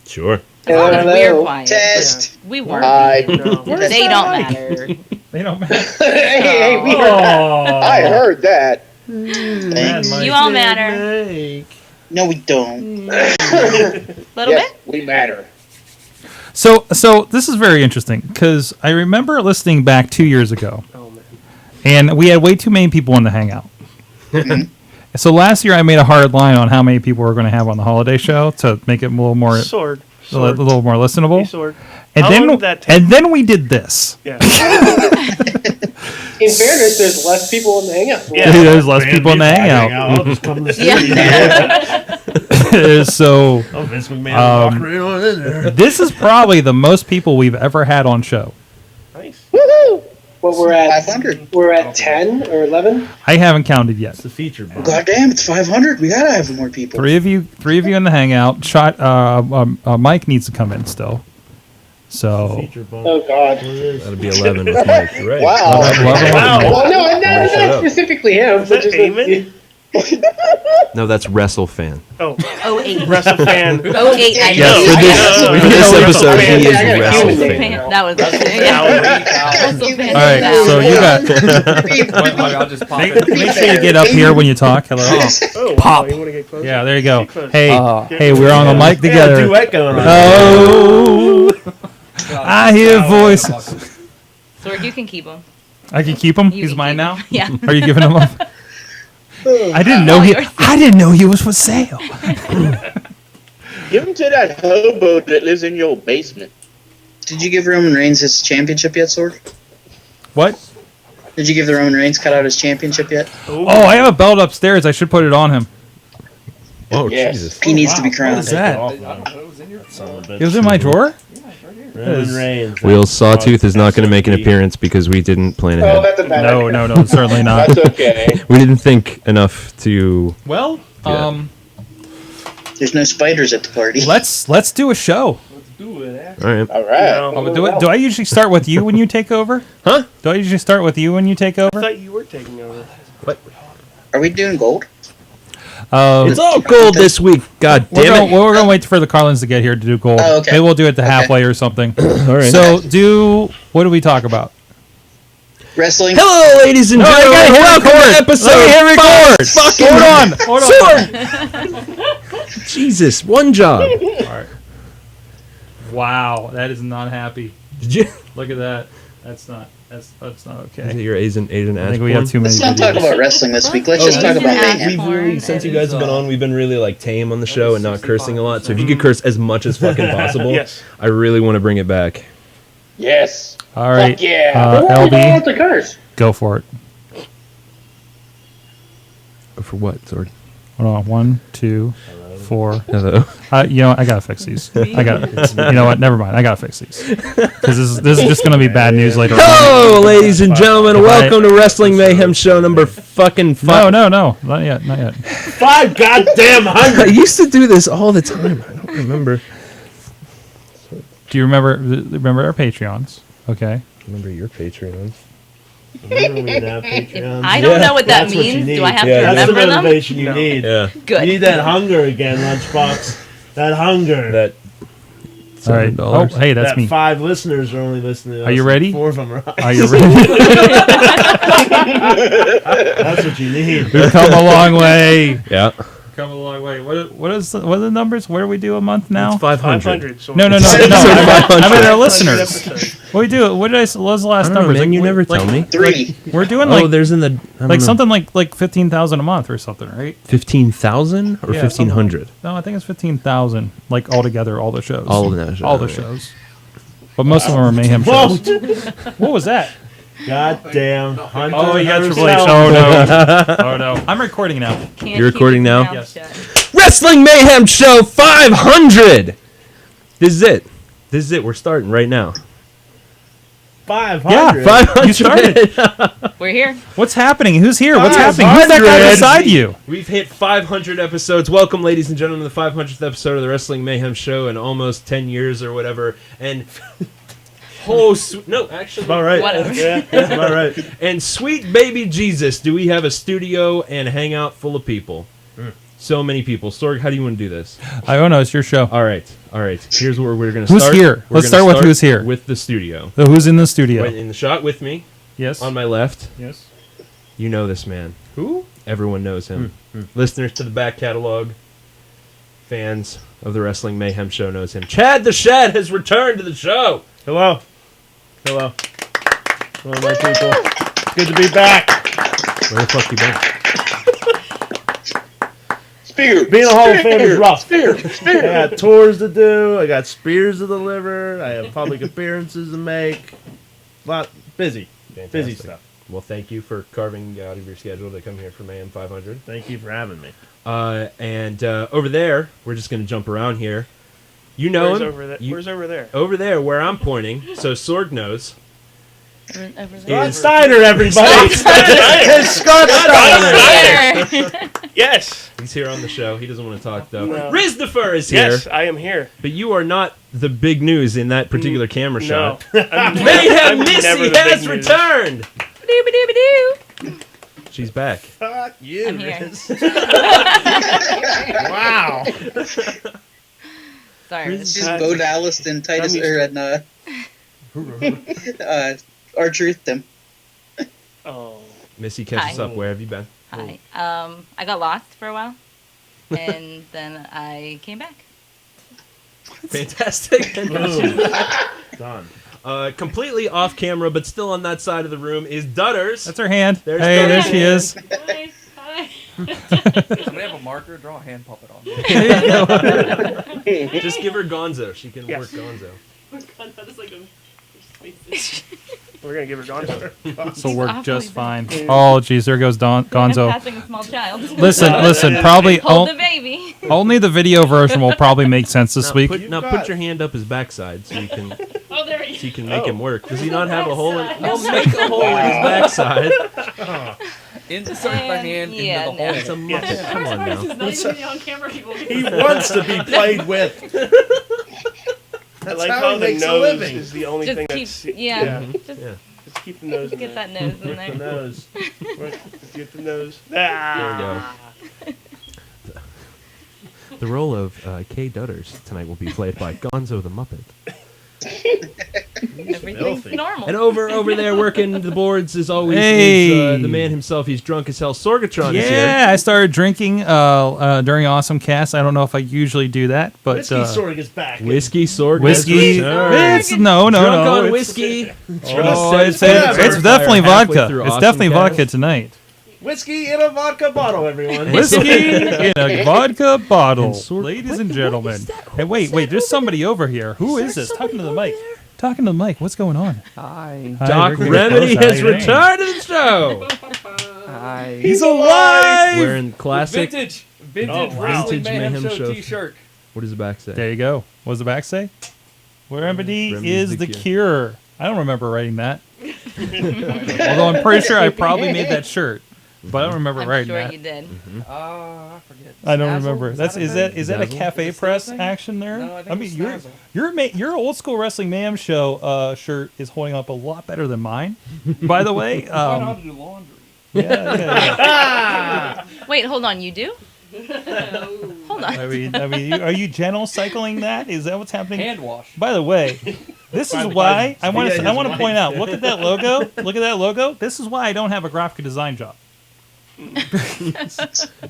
Sure. We're Hello. quiet. Test. We weren't. I They don't matter. They don't matter. Hey, we heard that. I heard that. Thanks. You all matter. No, we don't. Little Yes, bit? we matter. So this is very interesting, because I remember listening back 2 years ago, Oh man. and we had way too many people in the hangout. So last year I made a hard line on how many people we're going to have on the holiday show to make it a little more Sword. a little more listenable. Hey, Sword. And How long did that take? and then we did this. Yeah. In fairness, there's less people in the hangout. There's less people in the hangout. I'll just come to the studio. So Oh, Vince McMahon walking right on in there. this is probably the most people we've ever had on show. Nice. Woohoo! Well, we're at 500. We're at 10 or 11. I haven't counted yet. It's the feature box. God damn, it's 500. We gotta have more people. Three of you in the hangout. Mike needs to come in still. So Feature box. Oh God. That'd be 11 with Mike. You're right. Wow. Well, no, not Shut up. specifically him. Is But that just Eamon? No, that's WrestleFan. Oh, 08. wrestle fan. 08, I Yes, know. for this episode, he I is got a human WrestleFan. name. That was all right. So you got I'll just pop make it. sure you get up here when you talk. Hello. Oh, Pop. wow, you want to get closer? Yeah, there you go. Get close. Hey, Get hey, we're on the mic We got a together. duet going on. Oh, I hear voices. Sorg, you can keep them. I can keep him. You He's can mine keep now. him. Yeah. Are you giving him up? I didn't know he. I didn't know he was for sale. Give him to that hobo that lives in your basement. Did you give Roman Reigns his championship yet, Sword? What? Did you give the Roman Reigns cut out his championship yet? Oh, I have a belt upstairs. I should put it on him. Oh, Yes. Jesus. He needs to be What crowned. is that? Son of a bitch. It was in my drawer. Roman Reigns. Wheels Sawtooth is not going to make an appearance because we didn't plan Oh, ahead. that's a bad No, idea. no, certainly not. That's okay. We didn't think enough to. Well, Yeah. There's no spiders at the party. let's do a show. All right. All right. Oh, do I usually start with you when you take over? Huh? Do I usually start with you when you take I over? thought you were taking over. Are we doing gold? It's all gold this week. God damn it. We're going to wait for the Carlins to get here to do gold. Oh, okay. Maybe we'll do it the halfway or something. All right. So what do we talk about? Wrestling? Hello, ladies and gentlemen. Welcome to episode 4. Hold on. Jesus, one job. All right. Wow, that is not happy. Did you? Look at that. That's not okay. Is it your Asian I think we have too many Let's not talk videos. about wrestling this week. Let's just talk about Mayhem. We've really, since you guys have been on, we've been really like tame on the show and not cursing a lot. So if you could curse as much as fucking possible, Yes. I really want to bring it back. Yes. All right. Fuck yeah. Who wants LB, to curse? go for it. For what, Sword? Hold on. 1, 2, 4. Hello. You know what? I gotta fix these. I got. You know what? Never mind. I gotta fix these because this is just gonna be bad news later on. Hello, ladies and gentlemen. Welcome to Wrestling Mayhem show number fucking 5. No, not yet. 5 goddamn I hundred. used to do this all the time. I don't remember. Do you remember our Patreons? Okay. Remember your Patreons. If I don't know what that means, do I have to remember That's the them? motivation you need. Yeah. Good. You need that hunger again, Lunchbox. That hunger. That. All right. Oh, hey, that's that me. 5 listeners are only listening to us. Are you ready? 4 of them are. Are you ready? That's what you need. We've come a long way. Yeah. Come a long way. What are the numbers? What do we do a month now? It's 500. So No. I mean our listeners. What do we do? What was the last I don't know, numbers? man, you never tell me. 3. We're doing there's in the something like 15,000 a month or something, right? 15,000 or Yeah, 1,500. No, I think it's 15,000, like altogether, all the shows. All of the shows. All the shows. But most of them are Mayhem shows. What was that? Goddamn. Hunter Oh, you got Triple H. herself. Oh no. Oh no. I'm recording now. Can't You're keep recording his now? mouth Yes. shut. Wrestling Mayhem Show 500. This is it. We're starting right now. 500. Yeah, 500. You started. We're here. What's happening? Who's here? What's happening? Who's that guy 500. beside you? We've hit 500 episodes. Welcome, ladies and gentlemen, to the 500th episode of the Wrestling Mayhem Show in almost 10 years or whatever. And no, actually, All right. Whatever. Yeah, that's about right. And sweet baby Jesus, do we have a studio and a hangout full of people? So many people. Sorg, how do you want to do this? I don't know. It's your show. All right. Here's where we're going to Who's start. here? We're Let's gonna start with who's here. With the studio. So who's in the studio? Right in the shot with me. Yes. On my left. Yes. You know this man. Who? Everyone knows him. Listeners to the back catalog, fans of the Wrestling Mayhem Show knows him. Chad the Shad has returned to the show. Hello, my people. It's good to be back. Where the fuck you been? Spear. Being a Hall of Fame is rough. Spear. I got tours to do. I got spears to deliver. I have public appearances to make. Busy Fantastic. stuff. Well, thank you for carving out of your schedule to come here for Mayhem 500. Thank you for having me. And over there, we're just going to jump around here. You know Where's him. over there? Where's over there? Over there, where I'm pointing, so Sorg knows. Over Scott Steiner, everybody. It's Scott Steiner. Yes. He's here on the show. He doesn't want to talk, though. No. Rizdifer is here. Yes, I am here. But you are not the big news in that particular camera No. shot. I'm Mayhem never Missy the has big news. returned. Doo-ba-doo-ba-doo. She's back. Fuck you, I'm here. Riz. Wow. Sorry. She's Bo Dallas and Titus R-Truth them. Oh. Missy, catch us Hi. up. Where have you been? Hi. I got lost for a while, and then I came back. Fantastic. Done. Completely off camera, but still on that side of the room is Dutters. That's her hand. There's Hey, there Dutters. she is. Somebody have a marker? Draw a hand puppet on me. Just give her Gonzo. She can work Gonzo. We're going to give her Gonzo. This will work awfully just big. fine. Oh, geez, there goes I'm Gonzo. passing a small child. Listen. Probably Hold the baby. only the video version will probably make sense this week. Put your hand up his backside so you can Oh, there he is. so you can make him work. Does he not have a hole in? Well, make a hole in his backside. Insert the hand Yeah, into the no. hole. It's a muppet. Come on now. He wants to be played with. I like how how he the makes a nose living. is the only Just thing keep, that's... yeah. Yeah. Just keep the nose in Get there. that nose in The there. nose. Get the nose. There we go. The role of Kay Dutters tonight will be played by Gonzo the Muppet. Everything's Filthy. normal. And over there working the boards as always Hey. is the man himself. He's drunk as hell. Sorgatron is here. Yeah, I started drinking during AwesomeCast. I don't know if I usually do that, but Whiskey Sorg is back. Whiskey Sorg. whiskey. has returned. It's no. Drunk on It's- whiskey. Oh, Said it's fire definitely halfway vodka. through It's definitely AwesomeCast. vodka tonight. Whiskey in a vodka bottle, everyone. Whiskey in a vodka bottle, And Sorg- ladies and gentlemen. Hey, wait, there's somebody over here. Who is this? Talking to the mic. Talking to the mic. What's going on? Hi. Hi, Doc you're good. Remedy How has you doing? returned to the show. Hi. He's alive. Wearing classic. Vintage Oh, wow. Wrestling Vintage Mayhem, Mayhem Show Show. t-shirt. What does the back say? There you go. What does the back say? Where Remedy Remedy's is the the cure. cure. I don't remember writing that. Although I'm pretty sure I probably made that shirt. but I don't remember I'm right sure now. you did. I forget. I don't Snazzle? remember. Is That's that a is thing? that is that a Snazzle? cafe Is it still a press thing? action there? No, I think I mean, it's your Snazzle. your old school wrestling mayhem show shirt is holding up a lot better than mine. By the way, I know how to do laundry. yeah. Wait, hold on. You do? Hold on. I mean, are you gentle cycling that? Is that what's happening? Hand wash. By the way, this is why I want to point out. Look at that logo. Look at that logo. This is why I don't have a graphic design job.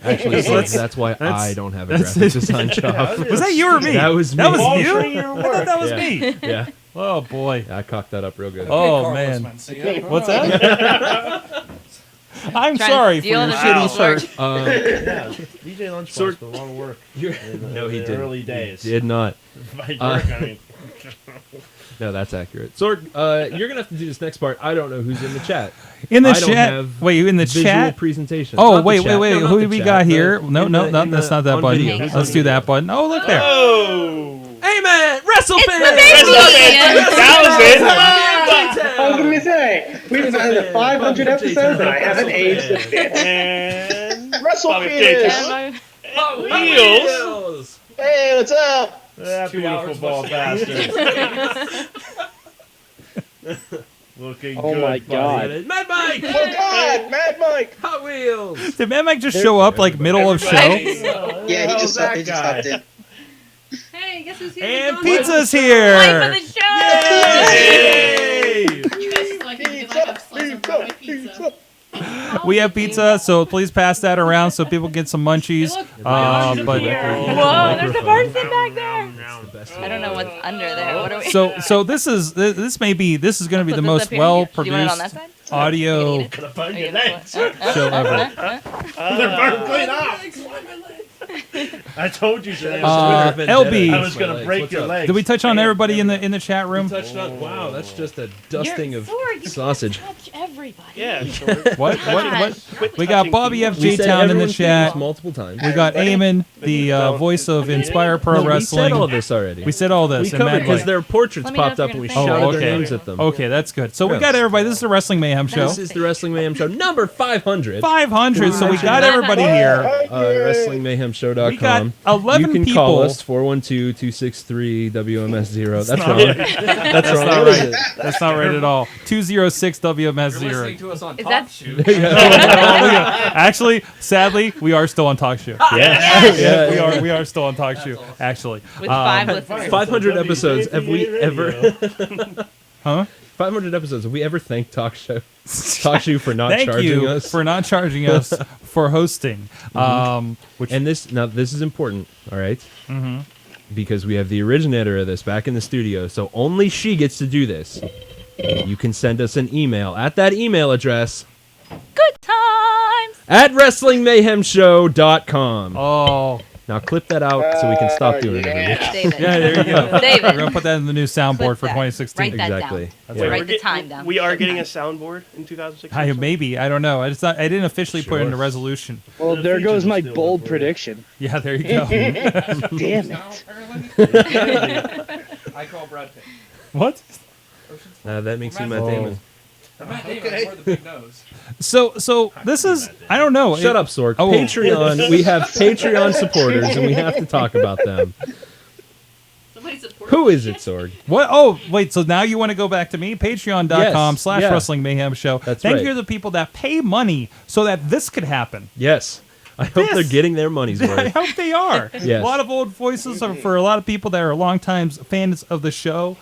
Actually, that's why I don't have a graphic design job. Was that you or me? That was me. That was you? I thought that was Yeah. me. Yeah. Oh boy. I cocked that up real good. Oh man. What's that? I'm Trying sorry to for steal your the shitty show. shirt. Yeah, DJ Lunchbox Sort- did a lot of work. No, he the didn't. Early days. He did not. By work, I mean. No, that's accurate. Sorg, you're gonna have to do this next part. I don't know who's in the chat. In the I don't chat. have Wait, you in the visual chat? presentation. Oh, Not the wait. chat. No, not Who the do we chat. got here? No, In no, the- that's not that on button. video. Who's Let's on do video? that button. Oh, look there. Oh! Hey man, WrestleFan! I was going to say, we've had 500 episodes and I haven't aged a bit. And WrestleFan. Wheels. Hey, what's up? That 2 beautiful hours ball left. bastard. Looking Oh good, my buddy. God. Mad Mike! Oh God, Mad Mike. Hot Wheels! Did Mad Mike just show up like middle of show? Yeah, he just that he just guy? hopped in. Hey, guess who's here? And John? pizza's Life here. of the show! Hey! You guys like me because I have slice of Broadway pizza. We have pizza, so please pass that around so people get some munchies. But Whoa, there's a person back there. I don't know what's under there. What are we? so this is going to be Put the this most up here. well Do you want it on that produced side? audio You Gonna bug Are your you gonna legs. put- show ever. They're burnt clean off. I told you, Jay. LB. I was gonna break your legs. Did we touch on everybody in the chat room? Touched on. Wow, that's just a dusting of Sorg, you sausage. touch everybody. Yeah. What? Quit We got touching Bobby people. We FJ said Town in the everyone's chat. names multiple times. We got Eamon, the voice of Inspire Pro No, we Wrestling. said all this already. We said all this. We and covered Mad because Mike. their portraits Let me know popped if you're up and we gonna say shouted Oh, their okay. names at them. Okay, that's good. So we Yes. got everybody. This is the Wrestling Mayhem Show. This is the Wrestling Mayhem Show number 500. 500. So we got everybody here. WrestlingMayhemShow.com. We got 11 You can people. call us 412-263-WMS0. That's wrong. That's wrong. not What is right. it? That's not right at all. 206 You're WMS0. listening to us on Is Talk that- Shoe. Actually, sadly, we are still on Talk Show. Yeah. We are still on Talk Show. Actually, With 5 listeners. 500 episodes. Have we ever? huh? 500 episodes. Have we ever thanked Talk Show for not Thank charging you us? for not charging us for hosting. Which And this is important. All right? Because we have the originator of this back in the studio, so only she gets to do this. You can send us an email at that email address Good times. at WrestlingMayhemShow.com. oh Now clip that out so we can stop doing it every week. David. yeah, there you go. David. We're gonna put that in the new soundboard for That. 2016. Write that Exactly. down. Yeah. Write the time down. We are Good getting a time. soundboard in 2016. Maybe I don't know. I didn't officially put it into resolution. Well, The there features goes are my still bold good for you. prediction. Yeah, there you go. Damn it. I call Brad Pitt. What? That makes you Oh. Matt Damon. Matt Damon wore the big nose. So this is I don't know. Shut up, Sorg. Oh. Patreon. We have Patreon supporters, and we have to talk about them. Somebody support Who is it, Sorg? What? Oh, wait. So now you want to go back to me? Patreon.com/ yeah. Wrestling Mayhem Show. That's Thank right. you to the people that pay money so that this could happen. Yes. I hope they're This- getting their money's I worth. hope they are. Yes. A lot of old voices are for a lot of people that are longtime fans of the show.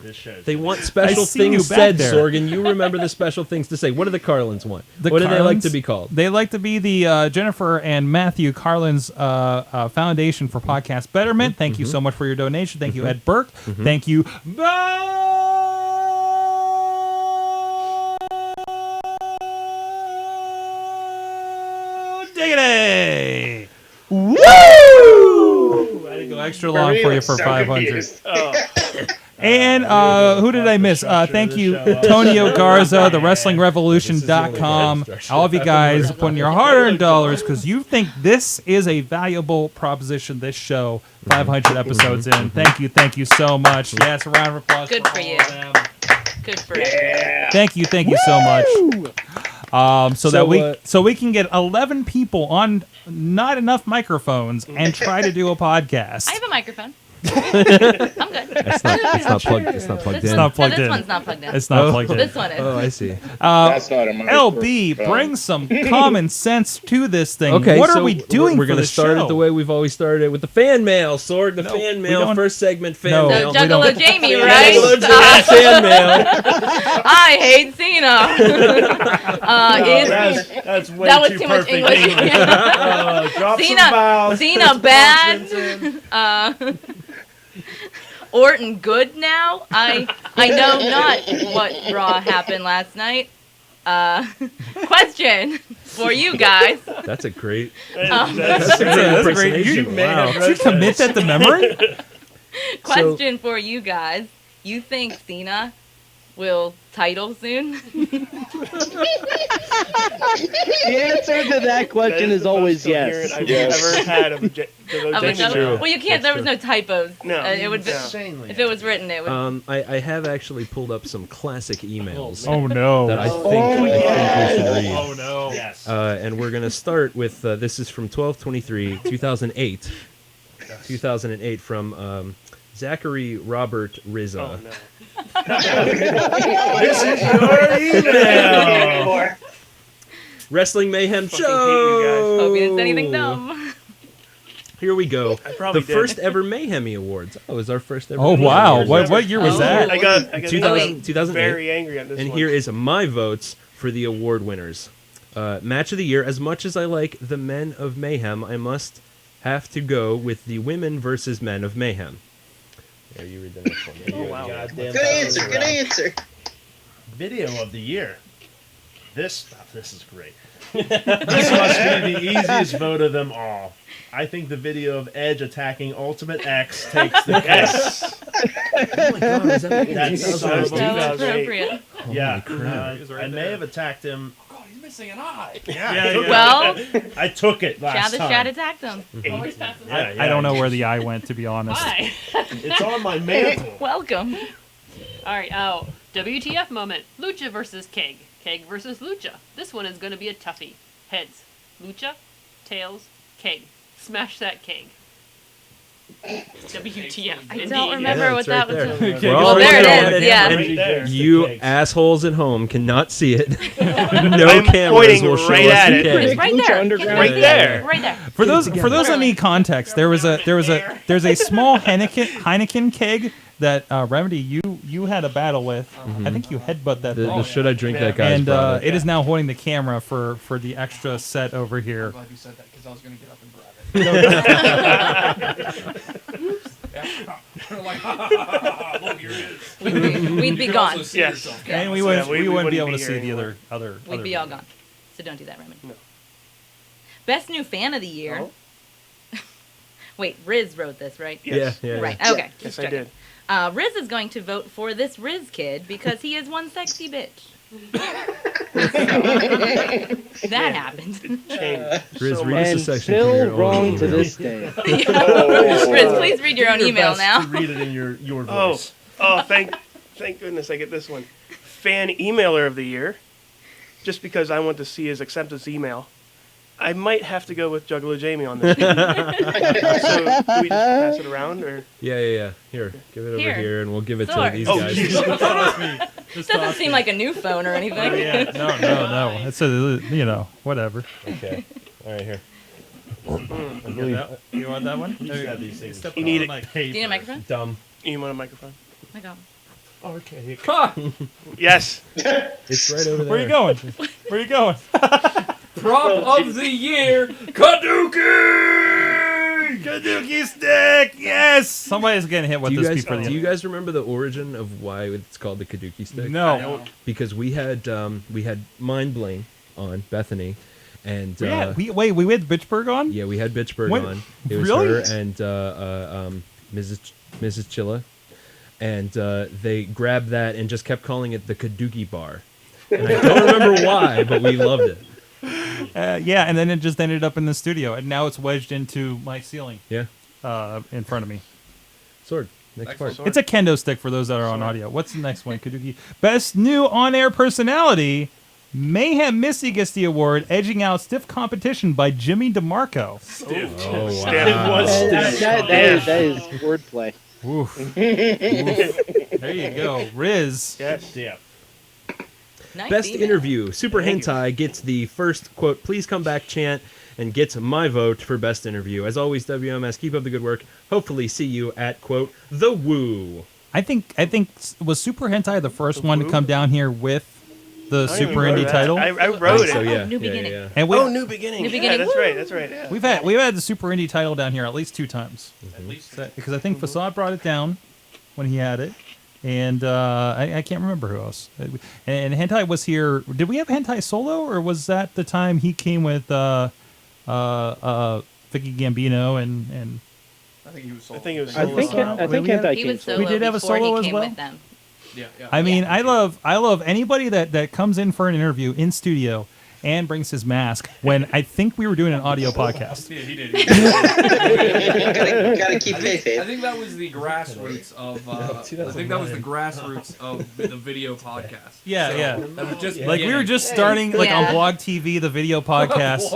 This show's They want special I see you things back said, there. Sorg, and you remember the special things to say. What do the Carlins want? The What do they like Carlins? to be called? They like to be the Jennifer and Matthew Carlin's Foundation for Podcast Betterment. Thank you so much for your donation. Thank you, Ed Burke. Thank you. Diggity! Woo! I had to go extra long for you for 500. And who did I miss? Thank you, Tonio Garza, the WrestlingRevolution.com. All of you guys putting your hard-earned dollars because you think this is a valuable proposition, this show. 500 episodes in. Thank you so much. Yes, a round of applause Good for for all you. of them. Good Good for it. Thank you so much. So we can get 11 people on not enough microphones and try to do a podcast. I have a microphone. I'm good. It's not plugged in. It's not plugged this in. one's not plugged in. It's not plugged in. This one is. Oh, I see. That's not a microphone. LB, bring some common sense to this thing. Okay, what so are we doing We're for gonna the start show? it the way we've always started it, with the fan mail. Sorg, the fan we mail. don't- First segment, fan No. mail. So Juggalo Jamie, right? Juggalo Jamie, fan mail. I hate Cena. That's way that was too too much perfect English. Drop some vowels. Cena bad. Orton good now. I know not what Raw happened last night. Question for you guys. That's a great. That's a That's great. You, impersonation. Wow. Did you commit that to memory? Question for you guys. You think Cena will title soon? The answer to that question is always yes. I've ever had of a Well, you can't. There was no typos. No. It would be, if it was written, it would. I have actually pulled up some classic emails. Oh no! That I think we should read. Oh no! Yes. And we're gonna start with this is from 12/23/2008. 2008 from Zachary Robert Rizza. Oh, no. This is your email. Wrestling Mayhem Fucking Show. hate you guys. Hope you didn't say anything dumb. Here we go. I probably The did. first ever Mayhem Awards. Oh, it was our first ever. Oh Mayhem wow! Awards. What year was that? I got 2008. very angry at this And one. here is my votes for the award winners. Match of the year. As much as I like the men of Mayhem, I must have to go with the women versus men of Mayhem. There, you read the next one. Oh, wow. Good answer. Good answer. Video of the year. This is great. This must be the easiest vote of them all. I think the video of Edge attacking Ultimate X takes the case. Oh my god, is that That's so That was That was 2008. appropriate. Yeah, crap. I may have attacked him. Oh, God, he's missing an eye. Yeah. Well, I took it last Shad time. attacked him. Yeah, I don't know where the eye went, to be honest. Hi. It's on my mantle. Welcome. All right. Oh, WTF moment. Lucha versus Keg. Keg versus Lucha. This one is going to be a toughie. Heads. Lucha. Tails. Keg. Smash that keg. WTF. I indeed. don't remember what that was. We're all Well, there right it is. Yeah. Right there. You assholes at home cannot see it. No I'm cameras pointing will show right us at the it. keg. Right there. Right there. Right there. For those that need context, there's a small Heineken keg that Remedy you had a battle with. I think you headbutt that The thing. should I drink that guy's And product. it is now holding the camera for the extra set over I'm here. glad you said that because I was going to get up and grab it. Oops. Yeah. Like, look, here it is. We'd be gone. Also see Yes. yourself. And we Yeah, wouldn't we be able wouldn't to be see here the anymore. other. We'd be all gone. So don't do that, Raymond. No. Best new fan of the year. Wait, Riz wrote this, right? Yes. Yeah. Right. Okay. Yes, just I checking. did. Riz is going to vote for this Riz kid because he is one sexy bitch. That happened. Changed. Riz, so read much. us a And section still from your wrong own to email. this day. Riz, please read your own Do email best now. To read it in your Oh, voice. thank goodness I get this one. Fan emailer of the year. Just because I want to see his acceptance email. I might have to go with Juggalo Jamie on this. So, do we just pass it around, or? Yeah. Here, give it over Here. here, and we'll give it to Sorry. these Oh, guys. Doesn't seem like a new phone or anything. Oh, yeah. No. It's a whatever. Okay. All right, here. You want that one? He's got these things. You need it. Do you need a microphone? Dumb. You want a microphone? Oh my God. Okay. Yes. It's right over there. Where are you going? Where are you going? Prop of the year, Kaduki stick. Yes. Somebody's getting hit with Do you this guys, before do you guys remember the origin of why it's called the Kaduki stick? No. Because we had Mind Bling on Bethany, and We had Bitchburg on. yeah, we had Bitchburg When- on. It was really? her and Mrs. Chilla, and they grabbed that and just kept calling it the Kaduki bar. And I don't remember why, but we loved it. Yeah, and then it just ended up in the studio, and now it's wedged into my ceiling. Yeah. In front of me. Sword. Next part. It's a kendo stick for those that are on audio. What's the next one? Kaduki. Best new on-air personality. Mayhem Missy gets the award, edging out stiff competition by Jimmy DeMarco. Oh, wow. That is wordplay. Oof. There you go, Riz. Yes. Yeah. Nice Best email. interview. Super Hentai gets the first quote, please come back chant, and gets my vote for best interview. As always, WMS, keep up the good work. Hopefully see you at, quote, the Woo. I think was Super Hentai the first one to come down here with the I Super remember Indie that. title? I wrote it. So, yeah. New yeah, beginning. yeah. And New beginning. New Yeah, beginning. that's Woo! right. That's right. Yeah. we've had the Super Indie title down here at least 2 times. At least Because I think Facade brought it down when he had it. And I can't remember who else. And Hentai was here. Did we have Hentai solo, or was that the time he came with Vicky Gambino and I think he was solo. I think it was I solo. think Hentai He came was solo. solo We did have a before solo he as came well? with them. Yeah, yeah. I mean, I love anybody that comes in for an interview in studio and brings his mask when I think we were doing an audio podcast. Yeah, he did. Gotta keep I kayfabe. think that was the grassroots of. I think that was the grassroots of the video podcast. Yeah, So, yeah. That was just Like we were just starting like on Yeah. Blog TV, the video podcast.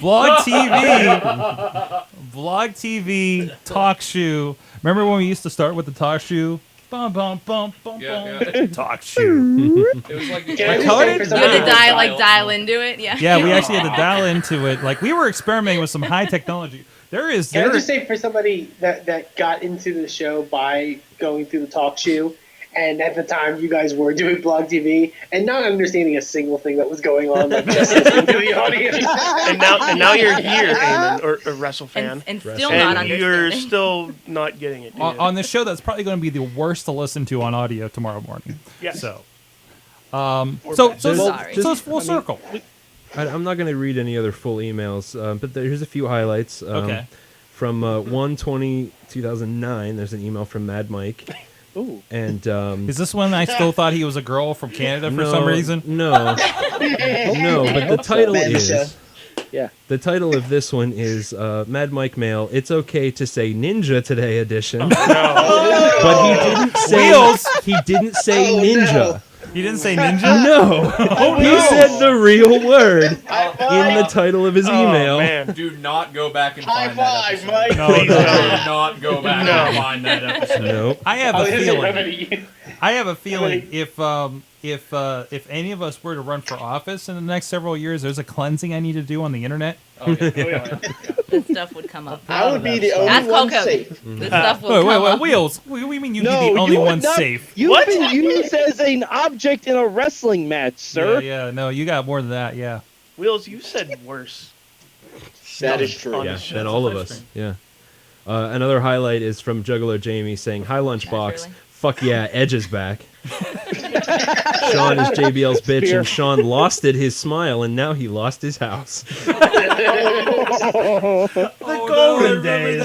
Blog TV. Blog TV talk shoe. Remember when we used to start with the talk shoe? Bum bum bum bum Yeah, bum. yeah. Talk shoe. It was like Can I the just colored say for it? You had to somebody- dial into it. Yeah. Yeah, we actually had to dial into it. Like we were experimenting with some high technology. Can I just say for somebody that got into the show by going through the talk show, and at the time you guys were doing Blog TV and not understanding a single thing that was going on, like just listening to the audience. And now you're here, Eamon, or a Wrestle fan, And still not and you're understanding. still not getting it. on this show that's probably going to be the worst to listen to on audio tomorrow morning. Yes. So, Sorry. so it's full circle. I'm not going to read any other full emails, but here's a few highlights. Okay. From 1/20/2009, there's an email from Mad Mike. Ooh. And Is this when I still thought he was a girl from Canada for some reason? No, no. But the title is. Yeah. The title of this one is Mad Mike Mail. It's okay to say Ninja Today edition. But he didn't say Wheels. He didn't say ninja. He didn't say ninja? No. He said the real word in the title of his email. Do not go back and find High that five, episode. Mike. No, Please no. do not go back and find that episode. Nope. I have a Oh, here's feeling. remedy. I have a feeling if any of us were to run for office in the next several years, there's a cleansing I need to do on the internet. Oh, yeah. This stuff would come up. I would be the only Ask one Hulk safe. This stuff will Wait, come up. Wheels. We mean you'd No, be the only you would one not- safe. You've been used as an object in a wrestling match, sir. Yeah, no, you got more than that. Yeah. Wheels, you said worse. That is true. On Yeah, the show. and all of us. Yeah. Another highlight is from Juggalo Jamie saying, "Hi Lunchbox, Naturally. fuck yeah, Edge is back." Sean is JBL's bitch, and Sean lost his smile, and now he lost his house. The golden days.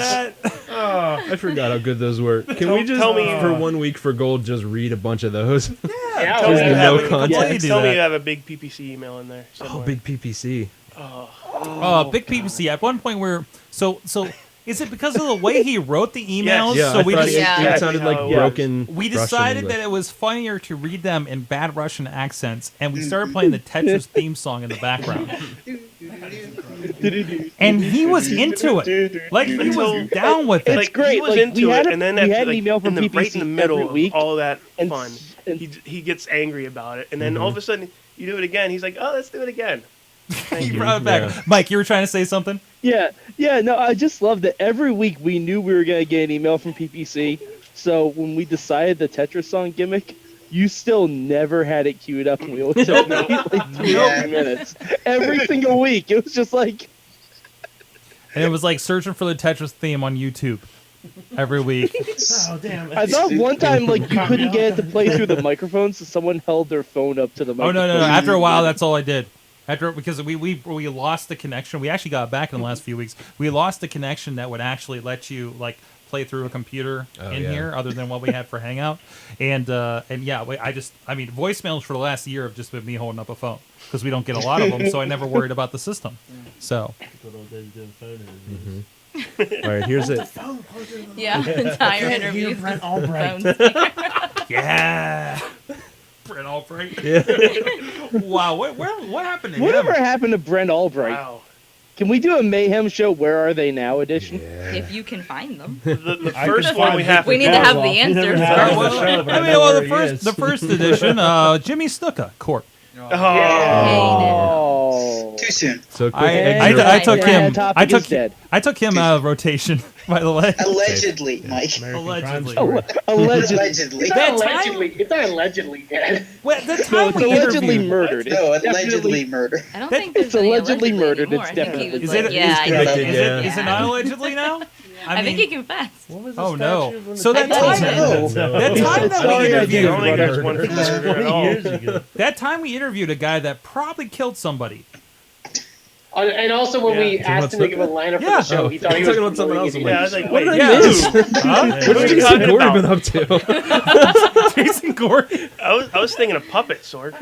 I forgot how good those were. Can we just, tell me- for 1 week for gold, just read a bunch of those? Yeah, Tell me, There's you no have, context. tell me that. you have a big PPC email in there. Oh, Somewhere. big PPC. Big PPC. At one point, we're so. Is it because of the way he wrote the emails? Yeah, so I we thought just, it Yeah. sounded like Yeah. broken. we Russian decided English. that it was funnier to read them in bad Russian accents, and we started playing the Tetris theme song in the background. And he was into it, like he was down with it. It's Like great. he was Like, into we had it, a- and then we after, had an like, email from in the, right PPC in the middle every week, of all that and- fun, and- he gets angry about it, and then all of a sudden you do it again. He's like, "Oh, let's do it again." He brought it back. Yeah. Mike, you were trying to say something? Yeah, no, I just love that every week we knew we were going to get an email from PPC. So when we decided the Tetris song gimmick, you still never had it queued up, and we looked at it like 3 minutes. Every single week. It was just like, And it was like searching for the Tetris theme on YouTube every week. Oh damn! I thought one time like you couldn't get it to play through the microphone, so someone held their phone up to the Oh microphone. no! After a while, that's all I did. Because we lost the connection. We actually got back in the last few weeks. We lost the connection that would actually let you like play through a computer here, other than what we had for Hangout. And yeah, I mean, voicemails for the last year have just been me holding up a phone because we don't get a lot of them, so I never worried about the system. So. All right, here's it. Yeah, entire interview. Brent Albright. Yeah. Brent Albright. Yeah. Wow. What happened to Whatever him? happened to Brent Albright? Wow. Can we do a Mayhem show? Where are they now? Edition. If you can find them. The first one we have. We need to have the answers. The first edition, Jimmy Snuka, Court. Oh. Too soon. So quick I excerpt. took him. Topic is dead. I took him out of rotation. By the way, Allegedly, Mike. Allegedly. Allegedly. It's not allegedly. It's not allegedly dead. Well, the No, time it's we allegedly interviewed. murdered. No, It's allegedly definitely- murder. I don't think there's It's any allegedly murdered. anymore. It's I think he definitely- was Is it? like, yeah, Is it not allegedly now? I think he confessed. Oh no! So that I time, think that He time said, that "Sorry, we I did interviewed, I don't think there's one for murder at all. years ago. that time we interviewed a guy that probably killed somebody. And also when we asked him to give a lineup for the show, he thought he was talking about someone else. promoting Yeah, I it. was like, What wait, did I miss? Huh? What has Jason Gordon been up to? Jason Gordon. I was thinking of puppet sword.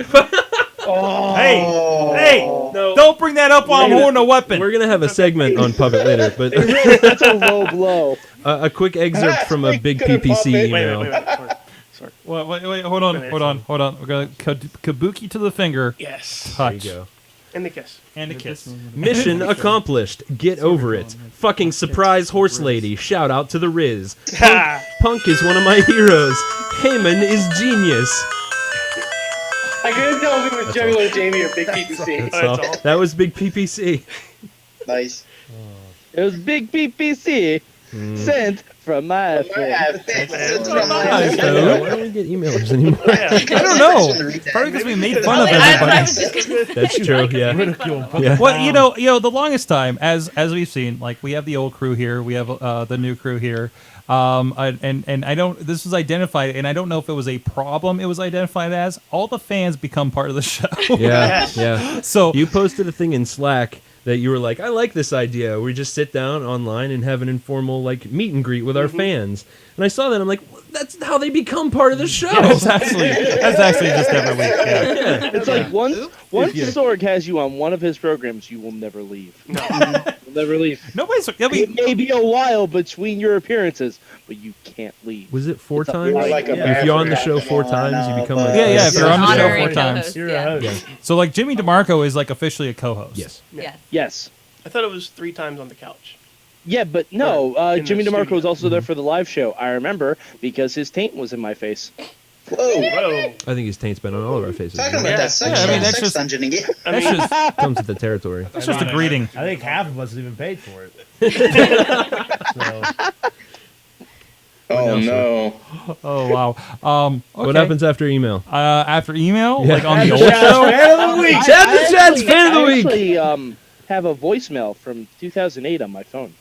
Hey, don't bring that up while I'm holding a weapon. We're gonna have a segment on puppet later, but That's a low blow. a quick excerpt from a big PPC email. Wait. Sword. Wait, hold on. We're gonna kabuki to the finger. Yes. Touch. There you go. And the kiss. And a kiss. Mission accomplished. Get over it. Fucking surprise horse lady. Shout out to the Riz. Punk is one of my heroes. Heyman is genius. I couldn't tell if it was Juggalo Jamie or Big PPC. So, that was big PPC. Nice. It was big PPC sent from my phone. Why don't we get emailers anymore? I don't know. Probably because we made fun of everybody. That's true. Yeah. Yeah. Well, you know, the longest time, as we've seen, like we have the old crew here, we have the new crew here, and I don't. This was identified, and I don't know if it was a problem. It was identified as all the fans become part of the show. Yeah. Yeah. So you posted a thing in Slack that you were like, I like this idea. We just sit down online and have an informal like meet and greet with our fans. And I saw that. I'm like, well, that's how they become part of the show. Yeah, that's actually just every week. Yeah. It's like once Sorg has you on one of his programs, you will never leave. No. You'll never leave. Nobody's. It may be a while between your appearances, but you can't leave. Was it 4 It's a times? like If you're on the show 4 times, you become like Yeah. If you're on the show Honorary 4 times. co-host, You're yeah. a host. So like Jimmy DeMarco is like officially a co-host. Yes. Yes. Yes. I thought it was 3 times on the couch. Yeah, but no, in Jimmy the DeMarco studio. was also there for the live show. I remember because his taint was in my face. Whoa. Whoa. I think his taint's been on all of our faces. Talking about Yeah. that sex, Yeah, I mean, that's sex just- dungeon again. That's just Comes with the territory. that's just a greeting. I think half of us have even paid for it. So, Oh no! Oh wow. Okay. What happens after email? After email, Yeah. like on the Chad's old show. fan of the week. Chad's fan of the I week. actually have a voicemail from 2008 on my phone.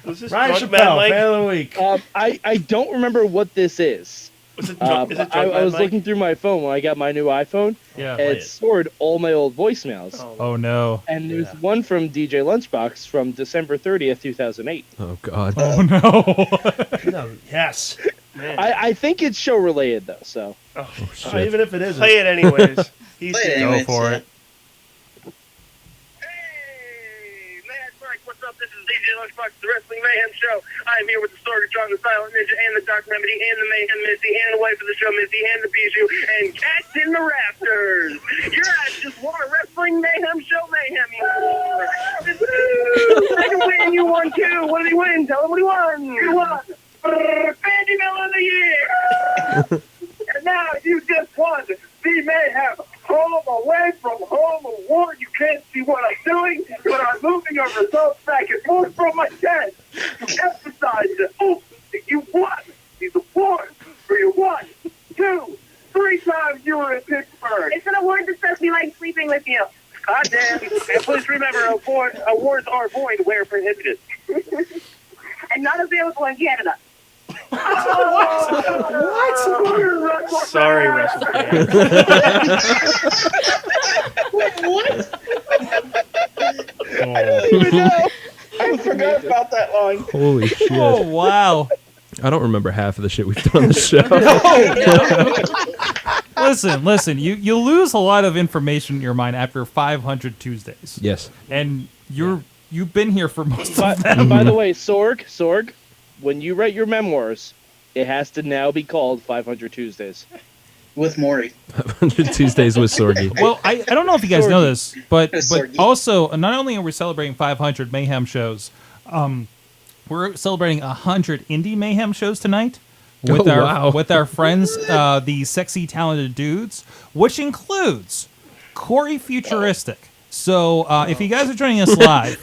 Was this Ryan Drunk Mad Chappelle, Mike? fan of the week. I don't remember what this is. Was it drunk, is it I Drunk Mad was Mike? looking through my phone when I got my new iPhone, Yeah. and it stored all my old voicemails. Oh no. And there's one from DJ Lunchbox from December 30th, 2008. Oh God. Oh no. No, yes. Man. I think it's show related though, so. Oh, Shit. Even if it isn't. play it anyways. He's Play it here. anyways. Go for it. Hey, Mad Mike, what's up? This is DJ Lunchbox, the Wrestling Mayhem Show. I'm here with the Sorgatron, the Silent Ninja, and the Dark Remedy, and the Mayhem Missy, and the wife of the show, Missy, and the Bijou, and Cats in the Rafters. Your eyes just want a Wrestling Mayhem Show mayhem. Second win, you won too. What did he win? Tell him what he won. You won. Bandy Mill of the Year. And now you just won the Mayhem Home Away from Home Award. You can't see what I'm doing, but I'm moving our results back and forth from my chest to emphasize that you won these awards for your 1, 2, 3 times you were in Pittsburgh. It's an award that says we like sleeping with you. God damn. And please remember, awards are void where prohibited. And not available in Canada. What? Sorry, Wrestle fans. What? I don't even know. I forgot about that line. Holy shit. Oh wow. I don't remember half of the shit we've done on the show. Listen. You lose a lot of information in your mind after 500 Tuesdays. Yes. And you're you've been here for most of them. And by the way, Sorg, when you write your memoirs, it has to now be called 500 Tuesdays. With Maury. 500 Tuesdays with Sorgy. Well, I don't know if you guys know this, but Sorgy. also not only are we celebrating 500 Mayhem shows, we're celebrating 100 Indie Mayhem shows tonight with with our friends, the Sexy Talented Dudes, which includes Corey Futuristic. So if you guys are joining us live,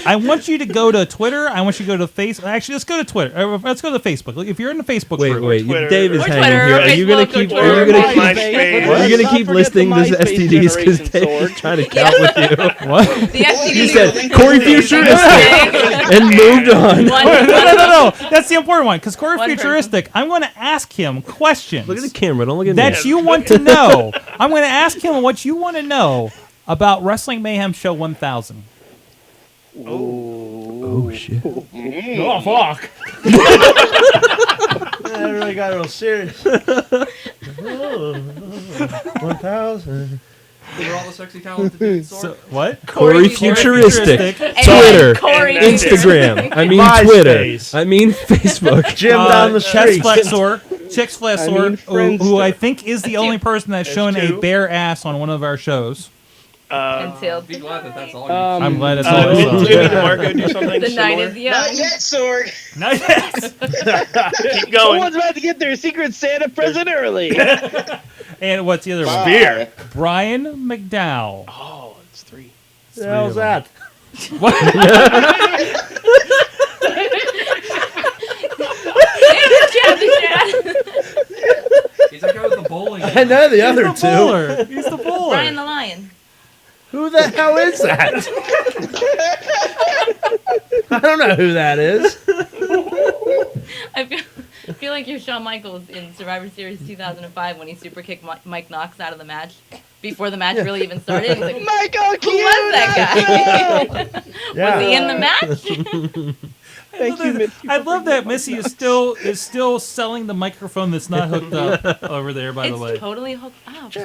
I want you to go to Twitter. I want you to go to Facebook. Actually, let's go to Twitter. Let's go to Facebook. If you're in the Facebook group, Wait, Twitter. Dave is Or hanging Twitter, here. or Are you gonna Facebook, keep? or Are you gonna Twitter. keep? MySpace. Are you gonna keep Not listing forget this the STDs because MySpace Dave is Sorg. trying to count with you? what? The STD. He said Corey Futuristic and moved on. No. That's the important one because Corey One Futuristic. I'm going to ask him questions. Look at the camera. Don't look at that me. you want to know. I'm going to ask him what you want to know about Wrestling Mayhem Show 1000. Oh shit! Oh fuck! I really got real serious. 1,000. We're all the sexy talented dudes. So, what? Corey Futuristic. And Twitter, Corey Instagram. I mean MySpace. Twitter. I mean Facebook. Jim down the street. Chicks Flexor, I mean, who I think is the only person that's shown a two. bare ass on one of our shows. Until Be glad that that's all. I'm glad it's Maybe all Marco do something the night similar. is young. Not yet, Sorg. Not yet. Keep going. Someone's about to get their Secret Santa present early. And what's the other one? Beer. Brian McDowell. Oh, it's 3. What the hell's that? He's that guy with the bowling. I know the other two. Bowler. He's the bowler. Brian the Lion. Who the hell is that? I don't know who that is. I feel like you're Shawn Michaels in Survivor Series 2005 when he super kicked Mike Knox out of the match before the match really even started. He's like, Michael, who was that guy? Yeah. Was he in the match? Thank you, Missy. I love that Missy is still selling the microphone that's not hooked up over there. By the way. It's totally hooked up. Oh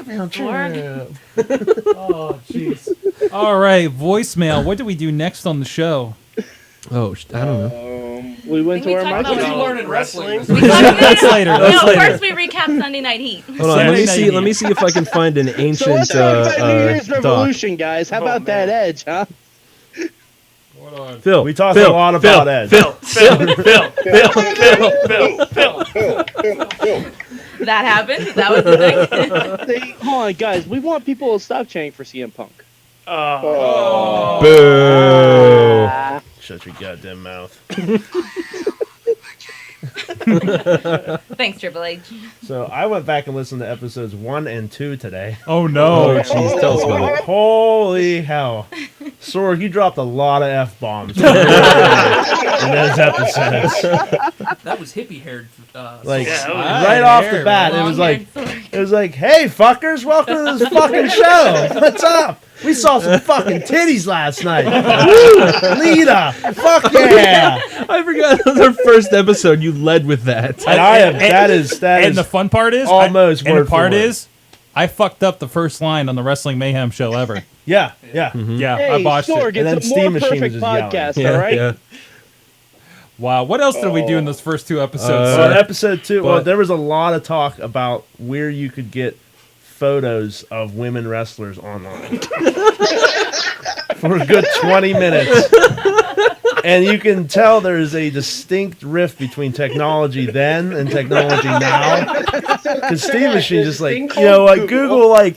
jeez. All right, voicemail. What do we do next on the show? Oh, I don't know. We went to our talked about What did you microphone. learn in wrestling? That's later. That's No, later. first we recap Sunday Night Heat. Hold on. Let Sunday me night see. heat. Let me see if I can find an So ancient let's talk about New Year's doc. Revolution, guys. How Oh, about that man. Edge, huh? Phil, We talked Phil, a lot Phil, about Edge. Phil, That happened. That was the thing. Hold on, guys. We want people to stop chanting for CM Punk. Boo. Shut your goddamn mouth. Thanks, Triple H. So I went back and listened to episodes 1 and 2 today. Oh no. Oh, jeez, tell us about it. Holy hell. Sorg, you dropped a lot of F-bombs in those episodes. That was hippie-haired. Like, Yeah, that was- right off the bat, it was like, hey, fuckers, welcome to this fucking show. What's up? We saw some fucking titties last night. Woo! Lita, fuck yeah. I forgot that was our first episode. You led with that. And I am, that is And the fun part is, almost and word the for part word. is, I fucked up the first line on the Wrestling Mayhem show ever. Yeah. Yeah, Hey, I botched Sorg, it. And then it's a Steam more Machine was perfect just yelling. podcast, all right? Wow, what else did we do in those first two episodes? So sir? episode 2, well, But- there was a lot of talk about where you could get photos of women wrestlers online for a good 20 minutes. And you can tell there's a distinct rift between technology then and technology now. Because Steam Machine just like, you know, like Google like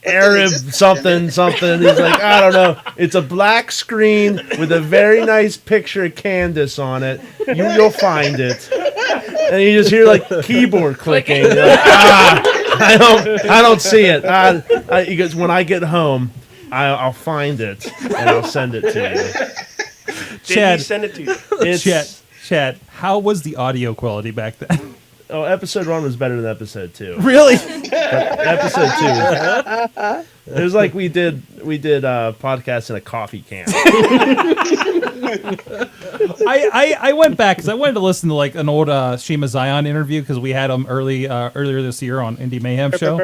Arab something. He's like, I don't know. It's a black screen with a very nice picture of Candace on it. You'll find it. And you just hear like keyboard clicking. You're like, I don't see it. He goes, when I get home, I'll find it and I'll send it to you. Did he send it to you? It's, Chad, how was the audio quality back then? Oh, episode 1 was better than episode 2. Really? But episode 2. It was like we did podcasts in a coffee can. I went back because I wanted to listen to like an old Shima Zion interview because we had him earlier this year on Indie Mayhem show.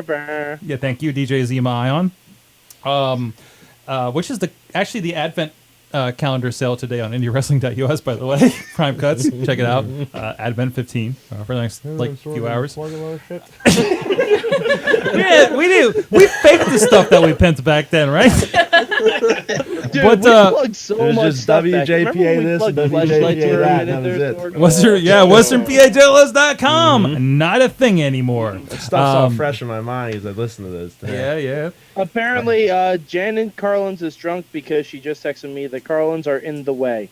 Yeah, thank you, DJ Zima Ion. which is actually the Advent calendar sale today on IndieWrestling.us, by the way. Prime Cuts, check it out. Advent 15 for the next few hours. We do. We faked the stuff that we pinned back then, right? Dude, But, we plugged so it was much just stuff back. WJPA Remember when we this plugged and Fleshlight WJPA that, Tournament and that into was it. WesternPAJournalist.com. Not a thing anymore. That stuff's all fresh in my mind as I listen to this. Yeah. Apparently, Janet Carlins is drunk because she just texted me that Carlins are in the way.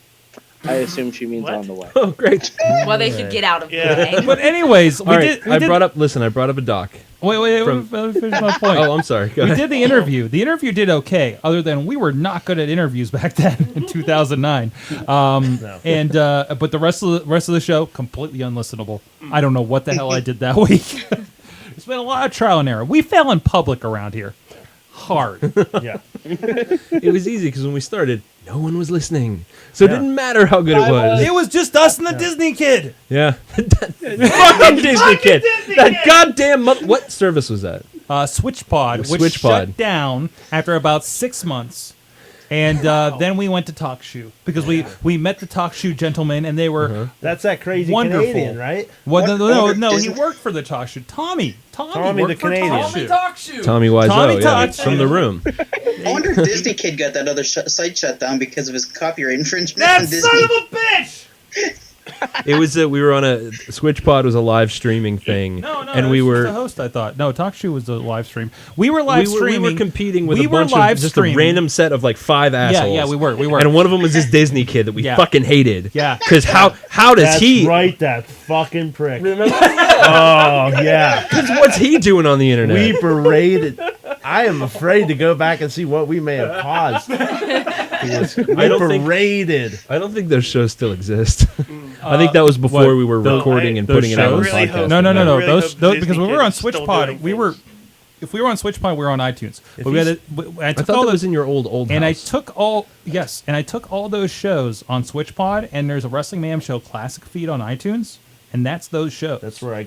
I assume she means on the way. Oh, great. Well, they should get out of the way. But anyways, I brought up a doc. Wait, let me finish my point. Oh, I'm sorry. Go we ahead. did the interview. The interview did okay, other than we were not good at interviews back then in 2009. But the rest of the show completely unlistenable. I don't know what the hell I did that week. It's been a lot of trial and error. We fell in public around here, hard. Yeah. It was easy because when we started, no one was listening, so it didn't matter how good it was. It was just us and the Disney kid. Yeah, fucking Disney kid. That goddamn what service was that? SwitchPod, which shut down after about 6 months. And then we went to Talk Shoe because we met the Talk Shoe gentlemen and they were That's that crazy wonderful. Canadian, right? Well, no, he worked for the Talk Shoe. Tommy Tommy worked the for Canadian. Talk Shoe. Tommy Wiseau, Tommy yeah, Talk from Shoe. the room. I wonder if Disney Kid got that other site shut down because of his copyright infringement That on Disney. son of a bitch! It was we were on a SwitchPod was a live streaming thing, No, and it we was were the host. I thought no, Talk Shoe was the live stream. We were live streaming. We were competing with We a were bunch live of just streaming. a random set of like 5 assholes. Yeah, we were. And one of them was this Disney kid that we Yeah. fucking hated. Yeah. Because how does That's he? right, that fucking prick. Oh, yeah. Because what's he doing on the internet? We berated. I am afraid to go back and see what we may have caused. We berated. I don't think those shows still exist. I think that was before we were recording and putting it out on shows? podcast. No. really Those hope because Disney when we were on Kid's still SwitchPod, doing we were. If we were on SwitchPod, we were on iTunes. But we had I I took thought all that the, was in your old and house. I took all those shows on SwitchPod, and there's a Wrestling Mayhem Show classic feed on iTunes, and that's those shows. That's where I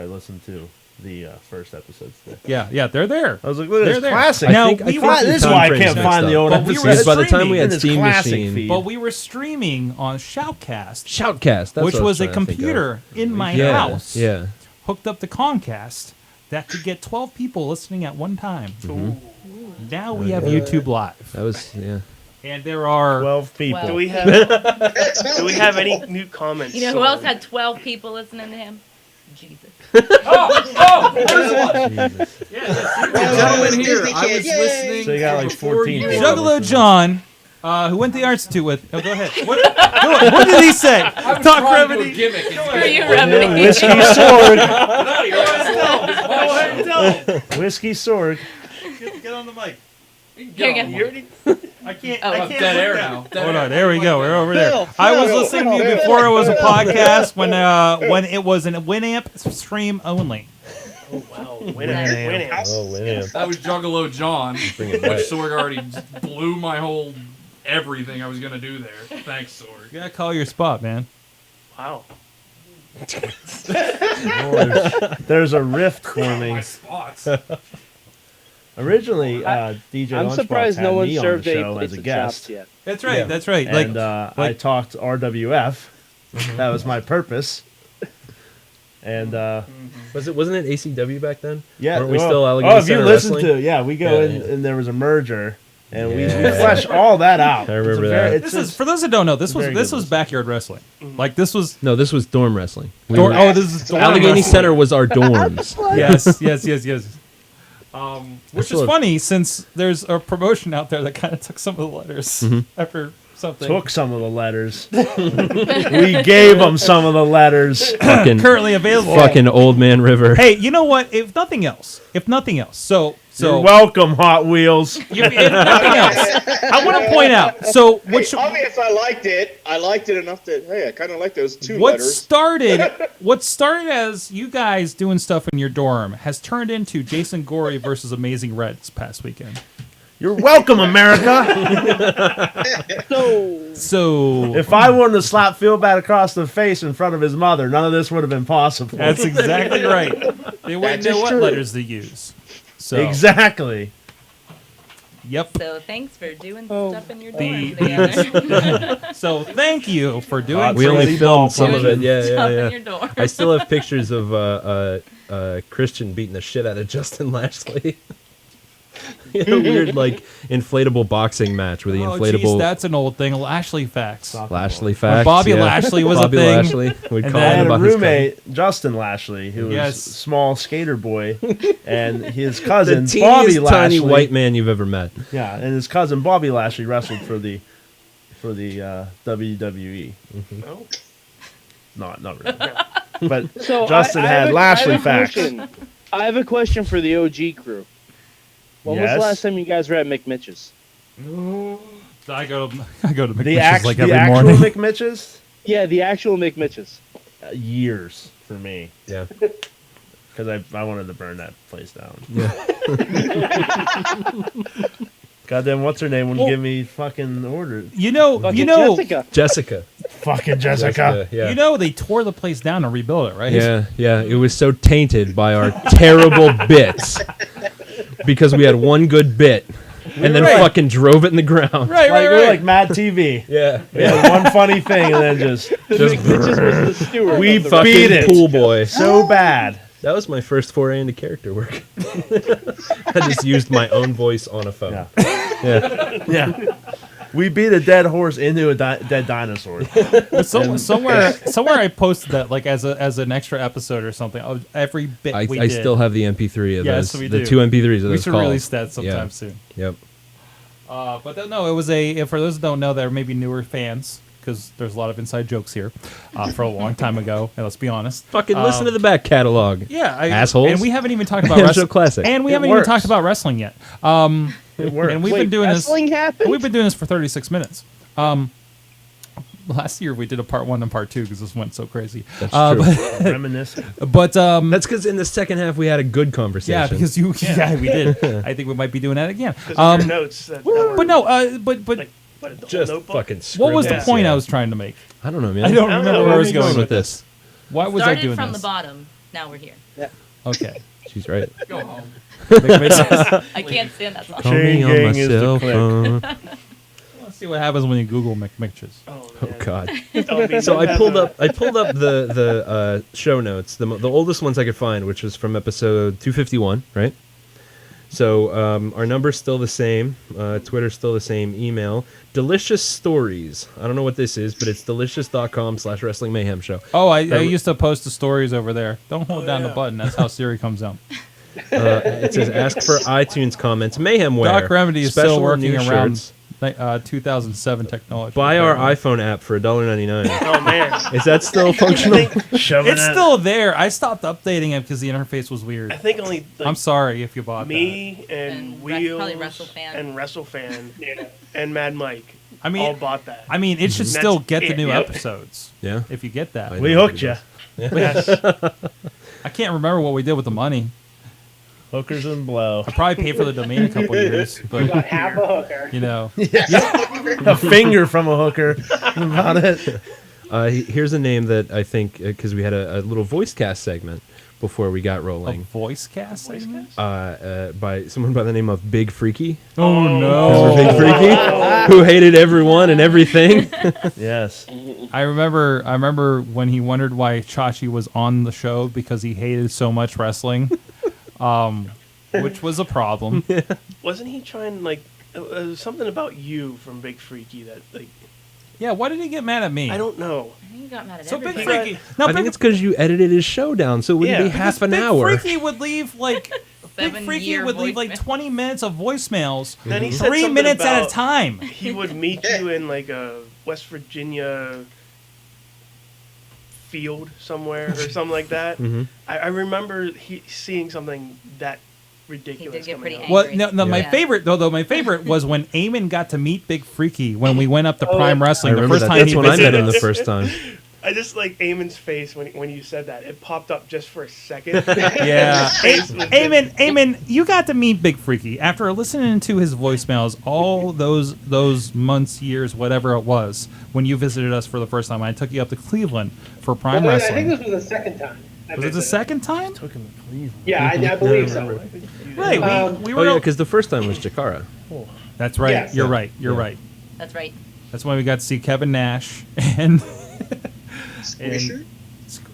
listened to the first episodes. Yeah, they're there. I was like, look at They're this there. classic. Now, this is why I can't find the old But we episodes. were By the time we in had this Steam classic Machine. feed. But we were streaming on Shoutcast, Shoutcast, that's which what I was a trying to think of. computer in my Yeah, house, yeah. hooked up to Comcast, that could get 12 people listening at one time. Now we have YouTube Live. That was And there are 12 people. Well- Do we have any new comments? You know who else had 12 people listening to him? Jesus. Gentlemen here, I was listening. So you got like 14 people. Juggalo John, who went to the Art Institute with. Oh, go ahead. What did he say? I was Talk trying to do a Remedy. gimmick. Screw you, Remedy. Whiskey Sorg. Whiskey Sorg. Get on the mic. Here you go. I can't. Oh, I I'm can't dead look air down. now. Dead Hold air. on. There we go. We're over there. Phil, I was Phil, listening to you Phil. before it was a podcast when it was an Winamp stream only. Oh, wow. Oh, Winamp. That was Juggalo John, Bring which it back. Sorg already blew my whole everything I was gonna do there. Thanks, Sorg. You gotta call your spot, man. Wow. There's a rift forming. My spots. Originally, DJ I'm Lunchbox surprised had no one me on served the a show place as a of guest. chops yet. That's right. Yeah. That's right. And I talked RWF. That was my purpose. And Wasn't it ACW back then? yeah, Weren't we well, still Allegheny if you Center listen Wrestling? we go Yeah, in, yeah. and there was a merger, and we Yeah. fleshed all that out. I remember It's a very- that. it's This is just- for those that don't know. This was very this good was backyard wrestling. Like this was. No, this was dorm wrestling. This is dorm Allegheny wrestling. Center was our dorms. Yes. Which still is have- funny since there's a promotion out there that kind of took some of the letters after something. took some of the letters. We gave them some of the letters. Fucking, currently available. fucking Old Man River. Hey, you know what? If nothing else, so You're welcome, Hot Wheels. if nothing else, I want to point out. So which Obvious, I liked it. I liked it enough that hey, I kind of like those two what letters. started as you guys doing stuff in your dorm has turned into Jason Gorey versus Amazing Red this past weekend. You're welcome, America. So If I wouldn't have slapped Phil Bad across the face in front of his mother, none of this would have been possible. that's exactly right. They wouldn't That is know what true. letters to use. So Exactly. Yep. So thanks for doing Oh. stuff in your The- dorm together. So thank you for doing. We only crazy filmed ball some of it. playing. Yeah, Stuff in yeah, your dorm. yeah. I still have pictures of Christian beating the shit out of Justin Lashley. In a weird like inflatable boxing match with the Oh, inflatable. geez, that's an old thing. Lashley facts. Lashley When facts. Bobby yeah. Lashley was Bobby a thing. Lashley. We'd And call I then- him had a about his roommate, Justin Lashley, who was Yes. small skater boy, and his the cousin teeniest Bobby tiny Lashley. white man you've ever met. Yeah, and his cousin Bobby Lashley wrestled for the WWE. Oh. Not really. But So Justin I have had a- Lashley I have a facts. question. I have a question for the OG crew. When was Yes? the last time you guys were at McMitch's? I go to McMitch's The like every actual morning. McMitch's? Yeah, the actual McMitch's. Years for me. Yeah. Because I wanted to burn that place down. Yeah. Goddamn, what's her name wouldn't Well- give me fucking orders. You know, Jessica. Fucking Jessica. Yeah. You know, they tore the place down and rebuilt it, right? Yeah, yeah. It was so tainted by our terrible bits because we had one good bit and then Right. fucking drove it in the ground. Right, Like, we're like Mad TV. Yeah. We had one funny thing and then just McMitch's was the steward. we of the fucking beat it pool boy. so bad. That was my first foray into character work. I just used my own voice on a phone. Yeah. Yeah. We beat a dead horse into a dead dinosaur. Somewhere I posted that like as an extra episode or something. Of every bit I we did. still have the MP3 of Yes, those. we The do. 2 MP3s of We those should calls. release that sometime Yeah. soon. Yep. But no, it was for those that don't know, there may be newer fans because there's a lot of inside jokes here for a long time ago. And let's be honest. Fucking listen to the back catalog. Yeah, assholes. And we haven't even talked about Show wrestling. classic. And we It haven't even works. talked about wrestling yet. It works. And we've Wait, been doing wrestling this. happened? We've been doing this for 36 minutes. Last year we did a part 1 and part 2 because this went so crazy. That's true. Reminiscent. But that's because in the second half we had a good conversation. yeah, because we did. I think we might be doing that again. Because of your notes. That were, But no, but like, what, the whole just notebook? fucking. what was the scribbles, point yeah. I was trying to make? I don't know, man. I don't I don't remember know where I where was you're going going with with this. Why was I Started doing from this? the bottom. Now we're here. Okay. She's right. Go home. I can't stand that song. Call me on Chain my gang is the cell click. phone. Let's see what happens when you Google McMitches. Oh, Oh man. God. Don't be So I that pulled bad. up the show notes, the oldest ones I could find, which was from episode 251, right? So our number's still the same, Twitter's still the same, email delicious stories. I don't know what this is, but it's delicious.com/wrestling mayhem show. Oh, I used to post the stories over there. Don't hold down the yeah. button. That's how Siri comes out. It says ask for iTunes comments. Mayhem wear. Doc Remedy is special still working new around shirts. 2007 technology. Buy our apparently. iPhone app for $1.99. Oh, man. Is that still functional? Shoving It's it. still there. I stopped updating it because the interface was weird. I think only like, I'm sorry if you bought me and And Wheels probably WrestleFan. and WrestleFan and Mad Mike I mean, all bought that. I mean, it should That's still get the it. new Yep. episodes. Yeah. If you get that. I We know hooked what you. it Yes. I can't remember what we did with the money. Hookers and blow. I probably paid for the domain a couple years, You but got half a hooker. you know, A finger from a hooker. That's about it. Here's a name that I think, because we had a little voice cast segment before we got a rolling, voice cast. segment? by someone by the name of Big Freaky. Oh Remember no! Big Freaky? Who hated everyone and everything. Yes. I remember when he wondered why Chachi was on the show because he hated so much wrestling, which was a problem. Wasn't he trying like something about you from Big Freaky that like Yeah, why did he get mad at me? I don't know. I think he got mad at So Big everybody. Freaky. No, I think it's because you edited his show down, so it wouldn't Yeah. be half an Big hour. Freaky would leave like Big Freaky 7-year would leave like voicemail. 20 minutes of voicemails, Then he said 3 something minutes at a about time. He would meet you in like a West Virginia field somewhere or something like that. Mhm. I remember seeing something that ridiculous. get coming pretty out. angry. Well, no, my Yeah. favorite my favorite was when Eamon got to meet Big Freaky when we went up to Prime I Wrestling the remember first that. time That's he when I met visited him the us. first time. I just like Eamon's face when you said that. It popped up just for a second. Yeah, His face was just- Eamon, you got to meet Big Freaky after listening to his voicemails all those months, years, whatever it was, when you visited us for the first time. I took you up to Cleveland for Prime Well, I Wrestling. think this was the second time. I Was it the visited. second time? Yeah, I believe so. Right, we Oh were. yeah, because the first time was Jakara. That's right. Yes. You're right. You're Yeah. right. That's right. That's why we got to see Kevin Nash and. Squisher?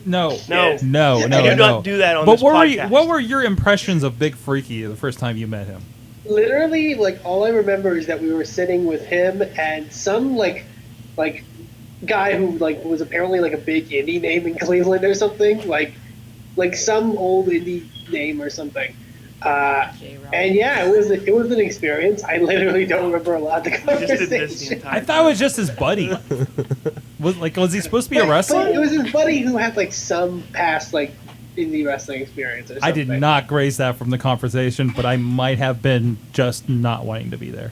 No, No. no, I no, do no. not do that on But this podcast. what were your impressions of Big Freaky the first time you met him? Literally, like all I remember is that we were sitting with him and some like guy who like was apparently like a big indie name in Cleveland or something, like some old indie name or something. And yeah, it was an experience. I literally don't remember a lot of the Just did this the conversation. entire I thought it was just his buddy. was he supposed to be a wrestler? But it was his buddy who had like some past like indie wrestling experience or something. I did not graze that from the conversation, but I might have been just not wanting to be there.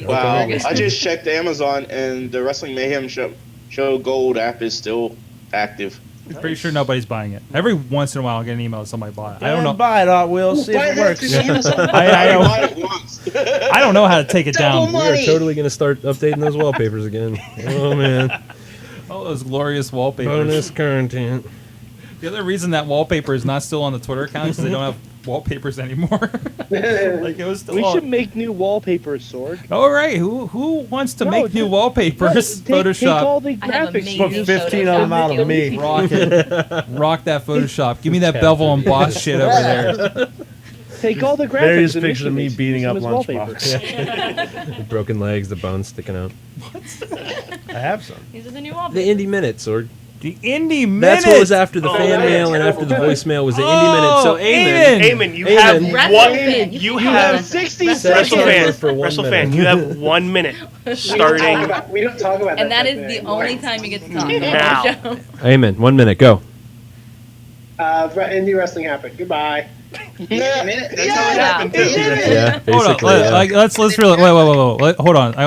Wow, I just checked Amazon and the Wrestling Mayhem show Gold app is still active. I'm pretty sure nobody's buying it. Every once in a while, I get an email that somebody bought it. I don't know. Buy it, Hot Wheels. See if it works. I don't know how to take it down. We are totally going to start updating those wallpapers again. Oh, man. Oh, those glorious wallpapers. Bonus content. The other reason that wallpaper is not still on the Twitter account is because they don't have wallpapers anymore. Like it was still We on. should make new wallpapers, Sorg. All right, who wants to make new wallpapers? Take all Photoshop. the graphics. Put 15 of them out of me. Rock it. Rock that Photoshop. Give me that Bevel and Boss shit over there. Take all the graphics. Various and pictures of me use beating them up as wallpapers. The broken legs, the bones sticking out. I have some. These are the new The wallpapers. Indie Minute, Sorg. The Indie Minute. That's what was after the fan that's mail and after the terrible. voicemail was the Indie Minute. So, Eamon, you have WrestleFan. you have 60 WrestleFan. for 1 WrestleFan, minute. you have 1 minute starting. We don't talk about that. And that is type the of thing. only time you get to talk Now. on the show. Amen. 1 minute, go. Indie wrestling happened. Goodbye. Yeah, That's how it happened too. Yeah, Hold on. basically. yeah. Let's really wait. Hold on. Can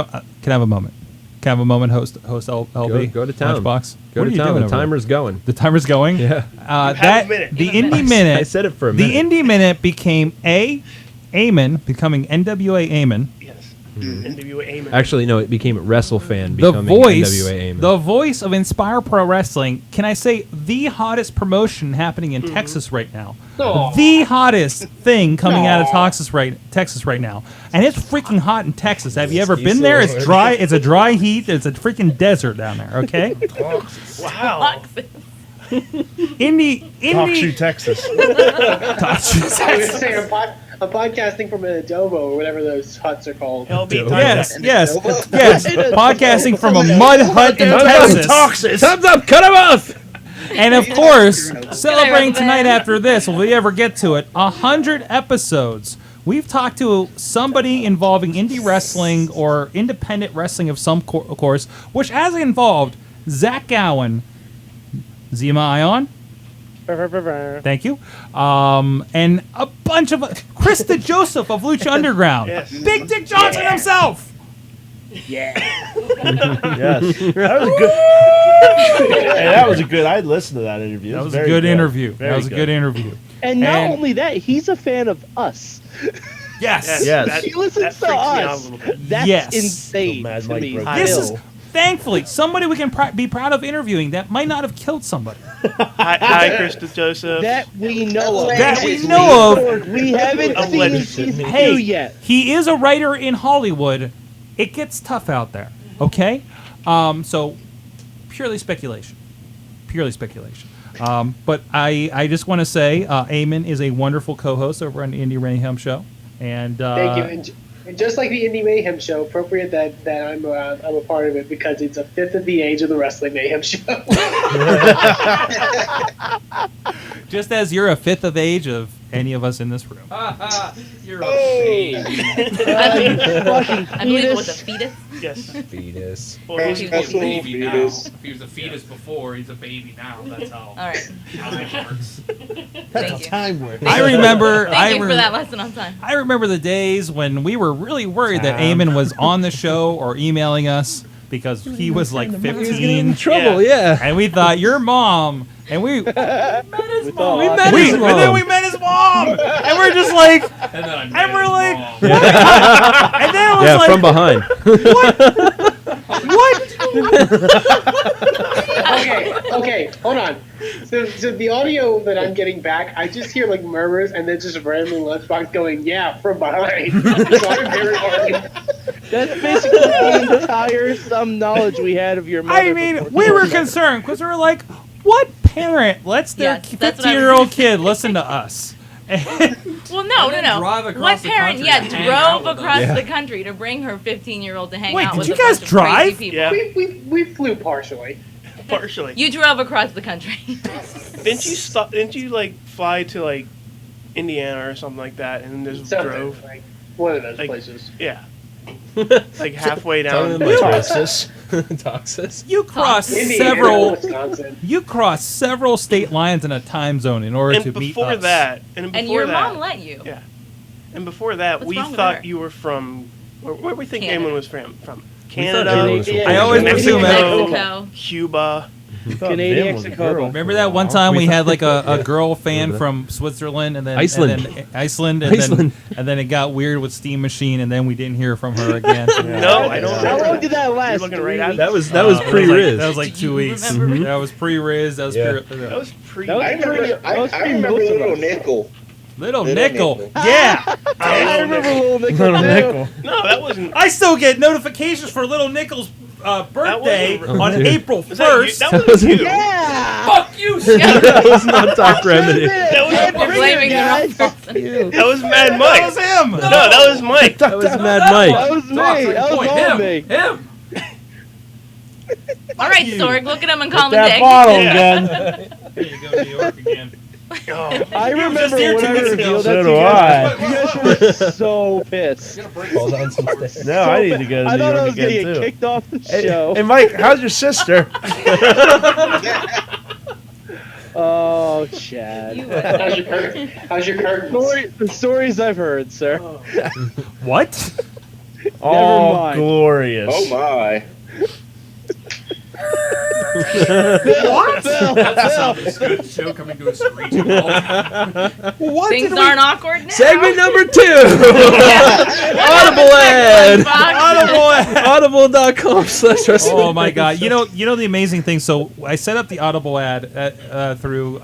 I have a moment? Can I have a moment, host LB? Go to town. Lunchbox. Go What to are you town. doing The over there? timer's going. The timer's going. Yeah. That a minute. the Indie Minute. I said it for a The minute. Indie Minute became Eamon, becoming NWA Eamon. Yes. NWA Eamon. Actually, no, it became WrestleFan, The becoming voice, NWA Amen. the voice of Inspire Pro Wrestling. Can I say the hottest promotion happening in Texas right now? Aw. The hottest thing coming out of Texas right now, and it's freaking hot in Texas. Have you ever been there? It's dry. It's a dry heat. It's a freaking desert down there. Okay. Wow. Talkshoe, Texas. I'm podcasting from an adobo or whatever those huts are called. Yes. Podcasting from a mud hut in Texas. Thumbs up, cut him off! And of course, celebrating tonight after this, if we ever get to it, 100 episodes. We've talked to somebody involving indie wrestling or independent wrestling of some course, which has involved Zach Gowen, Zima Ion, thank you, and a bunch of Krista Joseph of Lucha Underground, Yes. Big Dick Johnson himself. Yes. That was a good. Hey, that was a good. I'd listen to that interview. That was very a good interview. Very That was a good interview. And not only that, he's a fan of us. Yes. Yes. He listens to freaks me out a us. little bit. That's Yes. insane Mad to Mike me. broke This still. is thankfully somebody we can be proud of interviewing that might not have killed somebody. Hi, Krista Joseph. That we know of. That we know of. We haven't seen Allegedly. season 2 Hey, yet. he is a writer in Hollywood. It gets tough out there. Okay, so purely speculation. But I just want to say, Eamon is a wonderful co-host over on the Indie Mayhem show, and Thank you. And just like the Indie Mayhem show, appropriate that I'm a part of it because it's a fifth of the age of the Wrestling Mayhem show. just as you're a fifth of age of any of us in this room. You're a baby. I believe it was a fetus. Yes. Fetus. Well, he's a Special baby now. fetus. If he was a fetus before, he's a baby now. That's how All right. time works. That's how you. time works. I remember. Thank you for that lesson on time. I remember the days when we were really worried that Eamon was on the show or emailing us because he was like 15. Trouble, yeah. And we thought, your mom. And we met his mom. We met his his mom. And then we met his mom. And we're just like, And then I met and we're his like, mom. what? And then it was Yeah, like, from behind. what? I Okay, hold on. So the audio that I'm getting back, I just hear like murmurs and then just randomly Lunchbox going, "Yeah," from behind. So I'm very worried. That's basically the entire knowledge we had of your mother. I mean, we were concerned because we were like, what parent lets their Yes, that's what I 15-year-old kid listen to us? Well, no. drive across What the parent, country yeah, to hang out drove with across us. the country to bring her 15-year-old to hang Wait, out did with you a guys bunch of drive? crazy people? Yeah. We flew partially. Partially. You drove across the country. Didn't you stop? Didn't you like fly to like Indiana or something like that, and then just Something, drove? like one of those Like, places. Yeah. Like halfway down. Texas. You crossed Indiana, several. Wisconsin. You crossed several state lines in a time zone in order And to meet before us. that, and before And your that, mom let you. Yeah. And before that, What's we wrong with thought her? you were from. Where we think Canada. Eamon was from? From Canada. Canada. I always presume Mexico. Cuba. Canadian Mexico. Remember that one time we had like a girl fan from Switzerland and then Iceland. and then it got weird with Steam Machine and then we didn't hear from her again. No, I don't. How long did that last? You're looking right at That was That pre-Riz. was like 2 weeks. remember me? That was pre-Riz. That was Yeah. That was pre. That was I remember, I remember Little Nickel. Little Little Nickel. Nickel. Yeah. I remember Little Nickel. Little Nickel. No, that wasn't. I still get notifications for Little Nickel's birthday wasn't- on dude. April Was that you? 1st. That was you. Yeah. Fuck you, That was not Doc Remedy. That was You're blaming the wrong person. That was Mad Mike. That was him. No, that was Mike. That was Mad Mike. That was me. That was all me. Him. All right, you. Sorg, look at him and call him a That dick. bottle Yeah. again. There you go, New York again. Oh, I remember just here when 2 I weeks ago. revealed So that to do you guys. I. You guys were so pissed. Fall down some stairs. No, I need to go to I New thought I York was gonna again get too. kicked off the Hey, show. hey, Mike, how's your sister? Oh, Chad. How's your curtain? How's your curtains? The stories I've heard, sir. What? Oh, mind. glorious. Oh my. What? That's how this good show coming to a screeching halt. What Things did aren't awkward now. Segment number 2. Audible ad. Audible.com/wrestling. Oh my god! You know the amazing thing. So I set up the Audible ad through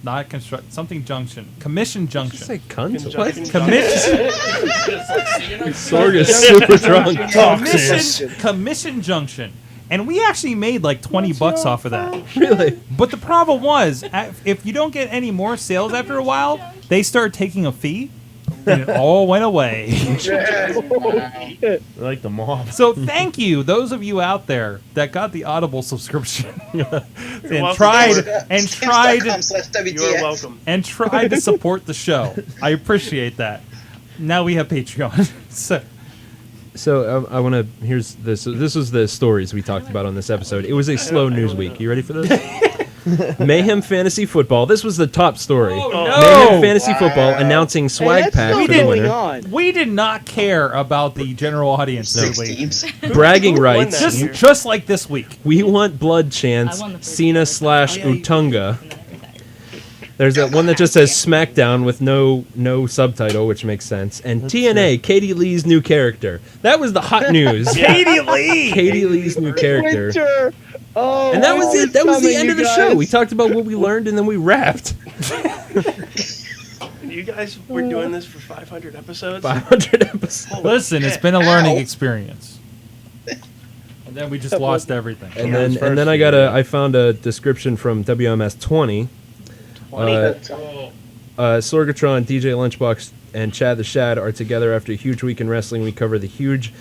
not construct something junction, commission junction. Say cunt. Conjunction. Commission, Sorg is super drunk. commission junction, and we actually made like $20 off of that. Really? But the problem was, if you don't get any more sales after a while, they start taking a fee, and it all went away. They're like the mob. So thank you, those of you out there that got the Audible subscription and welcome. tried Stamps.com/WTF. You're welcome. and tried to support the show. I appreciate that. Now we have Patreon. So I want to. Here's this. So this was the stories we talked about on this episode. It was a slow news week. You ready for this? Mayhem Fantasy Football. This was the top story. Oh, Mayhem no. Fantasy Football announcing swag pack for the winner. We did not care about the general audience this week. Bragging rights. Just like this week. We want blood chants. Cena/Utunga. There's that one that just says SmackDown with no subtitle, which makes sense. And TNA, Katie Lee's new character. That was the hot news. Katie Lee! Katie Lee's new character. Winter. Oh, And that was it. That was the coming, end of you the show. guys. We talked about what we learned and then we wrapped. You guys were doing this for 500 episodes? 500 episodes. Listen, it's been a learning experience. And then we just lost everything. And then I found a description from WMS 20. Sorgatron, DJ Lunchbox, and Chad the Shad are together after a huge week in wrestling. We cover the huge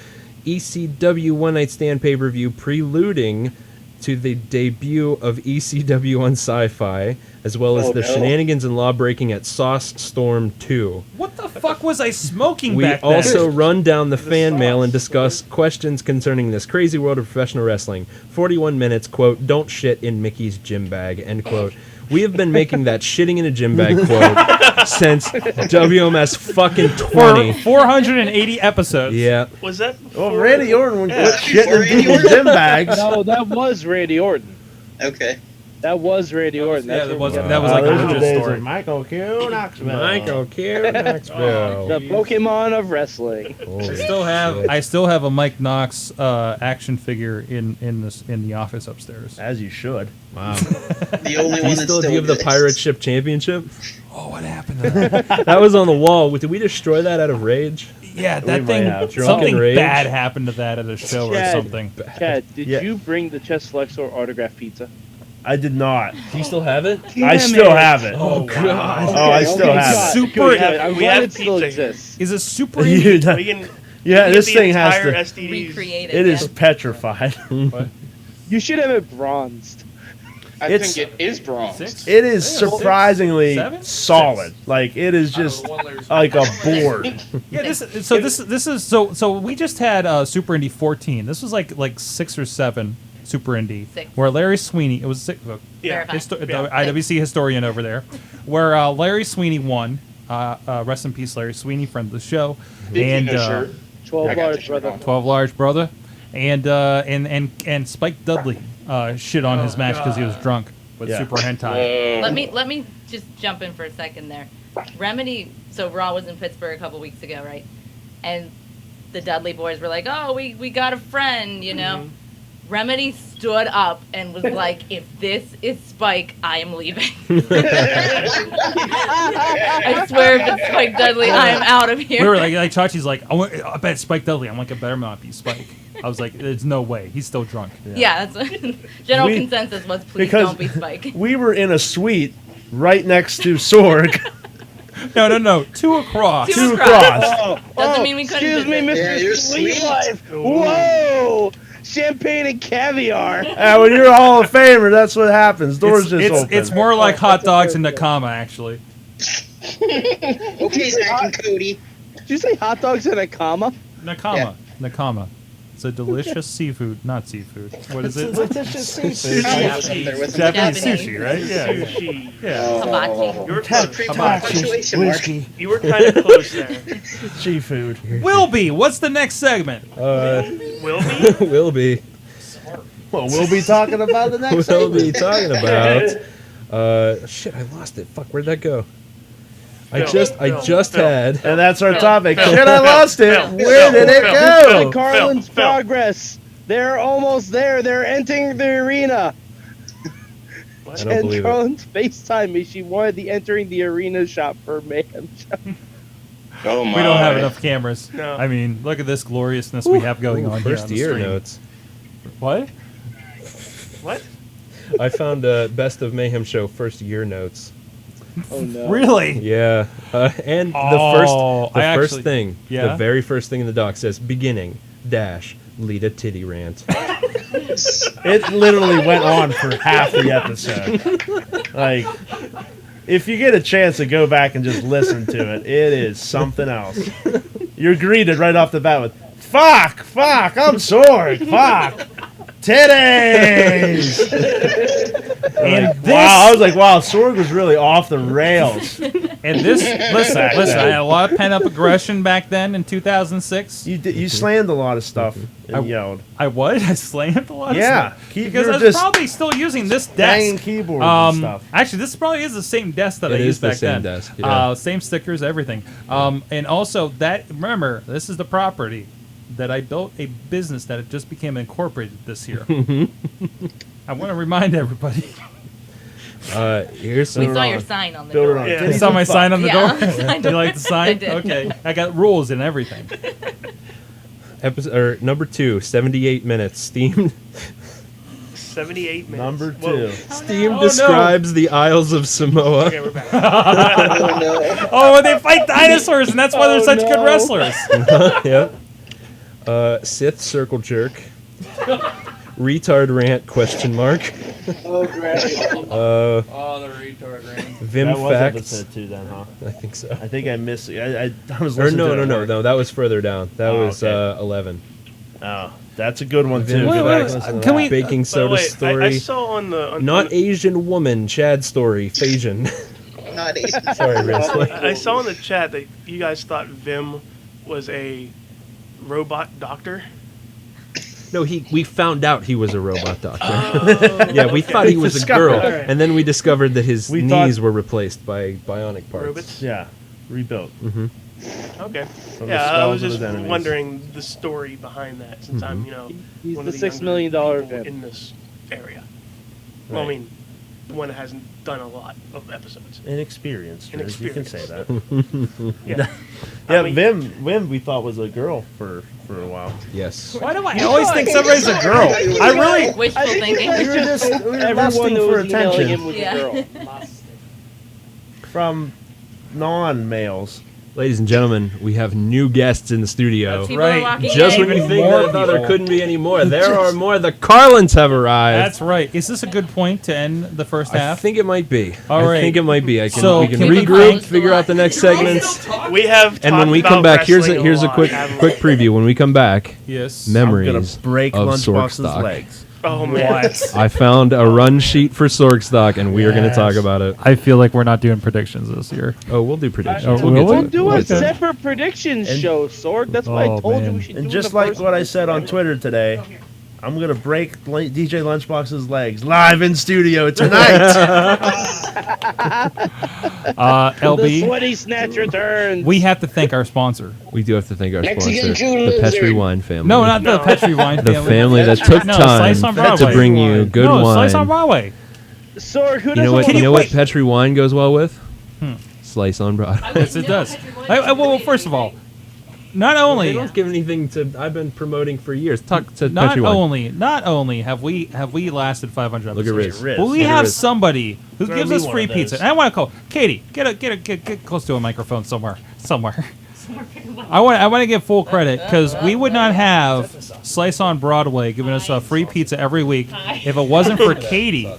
ECW One Night Stand pay-per-view, preluding to the debut of ECW on Sci-Fi, as well as the shenanigans and law-breaking at Sauce Storm 2. What the fuck was I smoking We back then? also run down the fan mail and discuss questions concerning this crazy world of professional wrestling. 41 minutes, quote, don't shit in Mickey's gym bag, end quote. We have been making that shitting in a gym bag quote since WMS fucking 20. For 480 episodes. Yeah. Was that? Well, Randy Orton would Yeah. quit shitting in people's gym bags. No, that was Randy Orton. Okay. That was Randy Orton. Yeah, That's that where was we got that was it. like a those are the legit days story. of Michael Q. Knoxville. Michael Q. Knoxville. The Pokemon of wrestling. I still have a Mike Knox action figure in the office upstairs. As you should. Wow. The only Do one you that still still do you have the exists. Pirate Ship Championship? Oh, what happened to that? That was on the wall. Did we destroy that out of rage? Yeah, We that might thing. have. Drunken Something rage? bad happened to that at a show or Chad. something. Chad, did Yeah. you bring the Chess Flexor autograph pizza? I did not. Do you still have it? I still have it. Oh, God. Oh, I still have it. Super. I'm We glad have it still pizza. exists. Is it super? You- We can. yeah, we this get thing the has entire to. STDs. Recreate it. It is yeah. petrified. You should have it bronzed. I It's- think it is bronze. It is surprisingly Seven? solid. Like it is just like a board. Yeah, this is so we just had Super Indy 14. This was like 6 or 7 Super Indy 6. where Larry Sweeney. It was 6. Yeah. Verified. The IWC historian over there, where Larry Sweeney won. Rest in peace, Larry Sweeney, friend of the show, Big and Kino shirt. 12 I got large, this shirt brother. on. 12 large brother, and Spike Dudley shit on his match because he was drunk with Yeah. Super Hentai. Let me just jump in for a second there. Remedy. So Raw was in Pittsburgh a couple weeks ago, right? And the Dudley boys were like, "Oh, we got a friend," you know. Remedy stood up and was like, "If this is Spike, I am leaving." I swear, if it's Spike Dudley, I am out of here. We were like Chachi's like, I bet Spike Dudley. I'm like, it better not be Spike. I was like, there's no way. He's still drunk. Yeah, that's general We- consensus was, please because don't be Spike. we were in a suite right next to Sorg. No. 2 across. Two across. Doesn't mean we couldn't Excuse me, visit. Yeah, Mr. you're Sweet sweet. Life. Whoa! Champagne and caviar. When you're a Hall of Famer, that's what happens. Doors just open. It's more like hot dogs in Nakama, actually. Okay, Zach and Cody. Did you say hot dogs in a comma? Nakama. Nakama. It's a delicious seafood. Not seafood. What is it? I was up there with Japanese Japanese. sushi, right? Yeah. Sushi. Yeah. Hibachi. You were Punctuation mark. whiskey, You were kind of close there. seafood. Will be. What's the next segment? Will be? Will be. Well, we'll be talking about the next. We'll segment. be talking about. Shit, I lost it. Fuck, where'd that go? I just had. And that's our Phil, topic. Phil, Shit, I lost it. Phil, Where Phil, did it Phil, go? Carlin's Phil. progress. They're almost there. They're entering the arena. I don't And believe it. Carlin's FaceTime me. She wanted the entering the arena shot for Mayhem show. Oh my! We don't have enough cameras. No. I mean, look at this gloriousness we have going on here First on the year stream. notes. What? What? I found Best of Mayhem show first year notes. Oh no. Really? Yeah, and Oh, the first I first actually- thing, yeah? the very first thing in the doc says beginning dash lead a titty rant. It literally went on for half the episode. Like, if you get a chance to go back and just listen to it, it is something else. You're greeted right off the bat with, fuck, I'm Sorg, fuck, titties! And Like, this, wow, I was like, wow, Sorg was really off the rails. and this, listen, I had a lot of pent up aggression back then in 2006. You slammed a lot of stuff and yelled. I what? I slammed a lot of Yeah, stuff. you Because were I was just probably still using this banging desk. keyboards and stuff. Actually, this probably is the same desk that It I is used the back same then. desk, yeah. Same stickers, everything. And also that. Remember, this is the property that I built a business that it just became incorporated this year. I want to remind everybody. Here's We some. saw your sign on the Build it door. on Yeah. You saw my sign on the Yeah, door? I You like the sign? I did. Okay. I got rules and everything. Episode or number 2, 78 minutes. Steam 78 minutes. Number Whoa. 2. Steam no. describes the Isles of Samoa. Okay, we're back. Oh no. Oh, they fight dinosaurs, and that's why they're such good wrestlers. Yep. Sith circle jerk. Retard rant question mark. Oh, great. Oh, the retard ran. Vim That was facts. episode 2 then, huh? I think so. I think I missed it. I was Or listening to it at no, work. that was further down. That Oh, was okay. 11. Oh, that's a good one, too. Vim Wait, Go wait, back wait, and listen to can that. we- Baking By the soda way, I story. saw on the Not Asian woman Chad story. Phasian. Not Asian. Sorry, Riz. I saw in the chat that you guys thought Vim was a robot doctor. No, we found out he was a robot doctor. Yeah, we thought he was a girl, and then we discovered that his knees were replaced by bionic parts. Robots? Yeah, rebuilt. Mm-hmm. Okay. From the Yeah, I skulls was of just his enemies. wondering the story behind that, since I'm, He's one the of the $6 million younger people fan. in this area. Well, I Right. mean, the one that hasn't done a lot of episodes. Inexperienced. Drez, you can say that. Yeah. Yeah, I mean- Vim, we thought was a girl for a while. Yes. Why do I always think somebody's a girl? I really. Wishful thinking. We were just Everyone lusting that for was emailing attention him was Yeah. a girl. from non-males. Ladies and gentlemen, we have new guests in the studio. People are walking Just in. when you think More that there people. couldn't be any more, there are more. The Carlins have arrived. That's right. Is this a good point to end the first I half? think it might be. All I right. think it might be. We can Can we regroup, close the figure out the next segments. We have And when talked we come about back, here's wrestling a lot, quick haven't we? quick preview. When we come back, Yes. memories I'm gonna break of Lunchbox's Sorgstock. legs. Oh, man. What? I found a run sheet for Sorgstock, and we are going to talk about it. I feel like we're not doing predictions this year. Oh, we'll do predictions. Oh, We'll get to We'll it. do We'll a get to it. separate predictions show, Sorg. That's why I Oh, told you man. we should do And it just in the like first what I said on place. Twitter today, I'm gonna break DJ Lunchbox's legs live in studio tonight. The LB, sweaty snatch returns. we have to thank our sponsor. We do have to thank our Mexican sponsor, Jew the Petri lizard. Wine family. No, not the Petri Wine the family that took No, time Slice on to Broadway. bring you good no, wine. Slice on Broadway. Sorg, who You doesn't know what? want You know wait. what Petri wine goes well with? Hmm. Slice on Broadway. Yes, it does. Well, first of all, not They only don't give anything to. I've been promoting for years. Talk to not Petri wine. only have we lasted 500 Look at episodes, Riz. but we Look at have Riz. somebody who Throw gives me us one free of those. pizza. And I want to call Katie. Get close to a microphone somewhere. I want to give full credit because we would not have Slice on Broadway giving us a free pizza every week if it wasn't for Katie,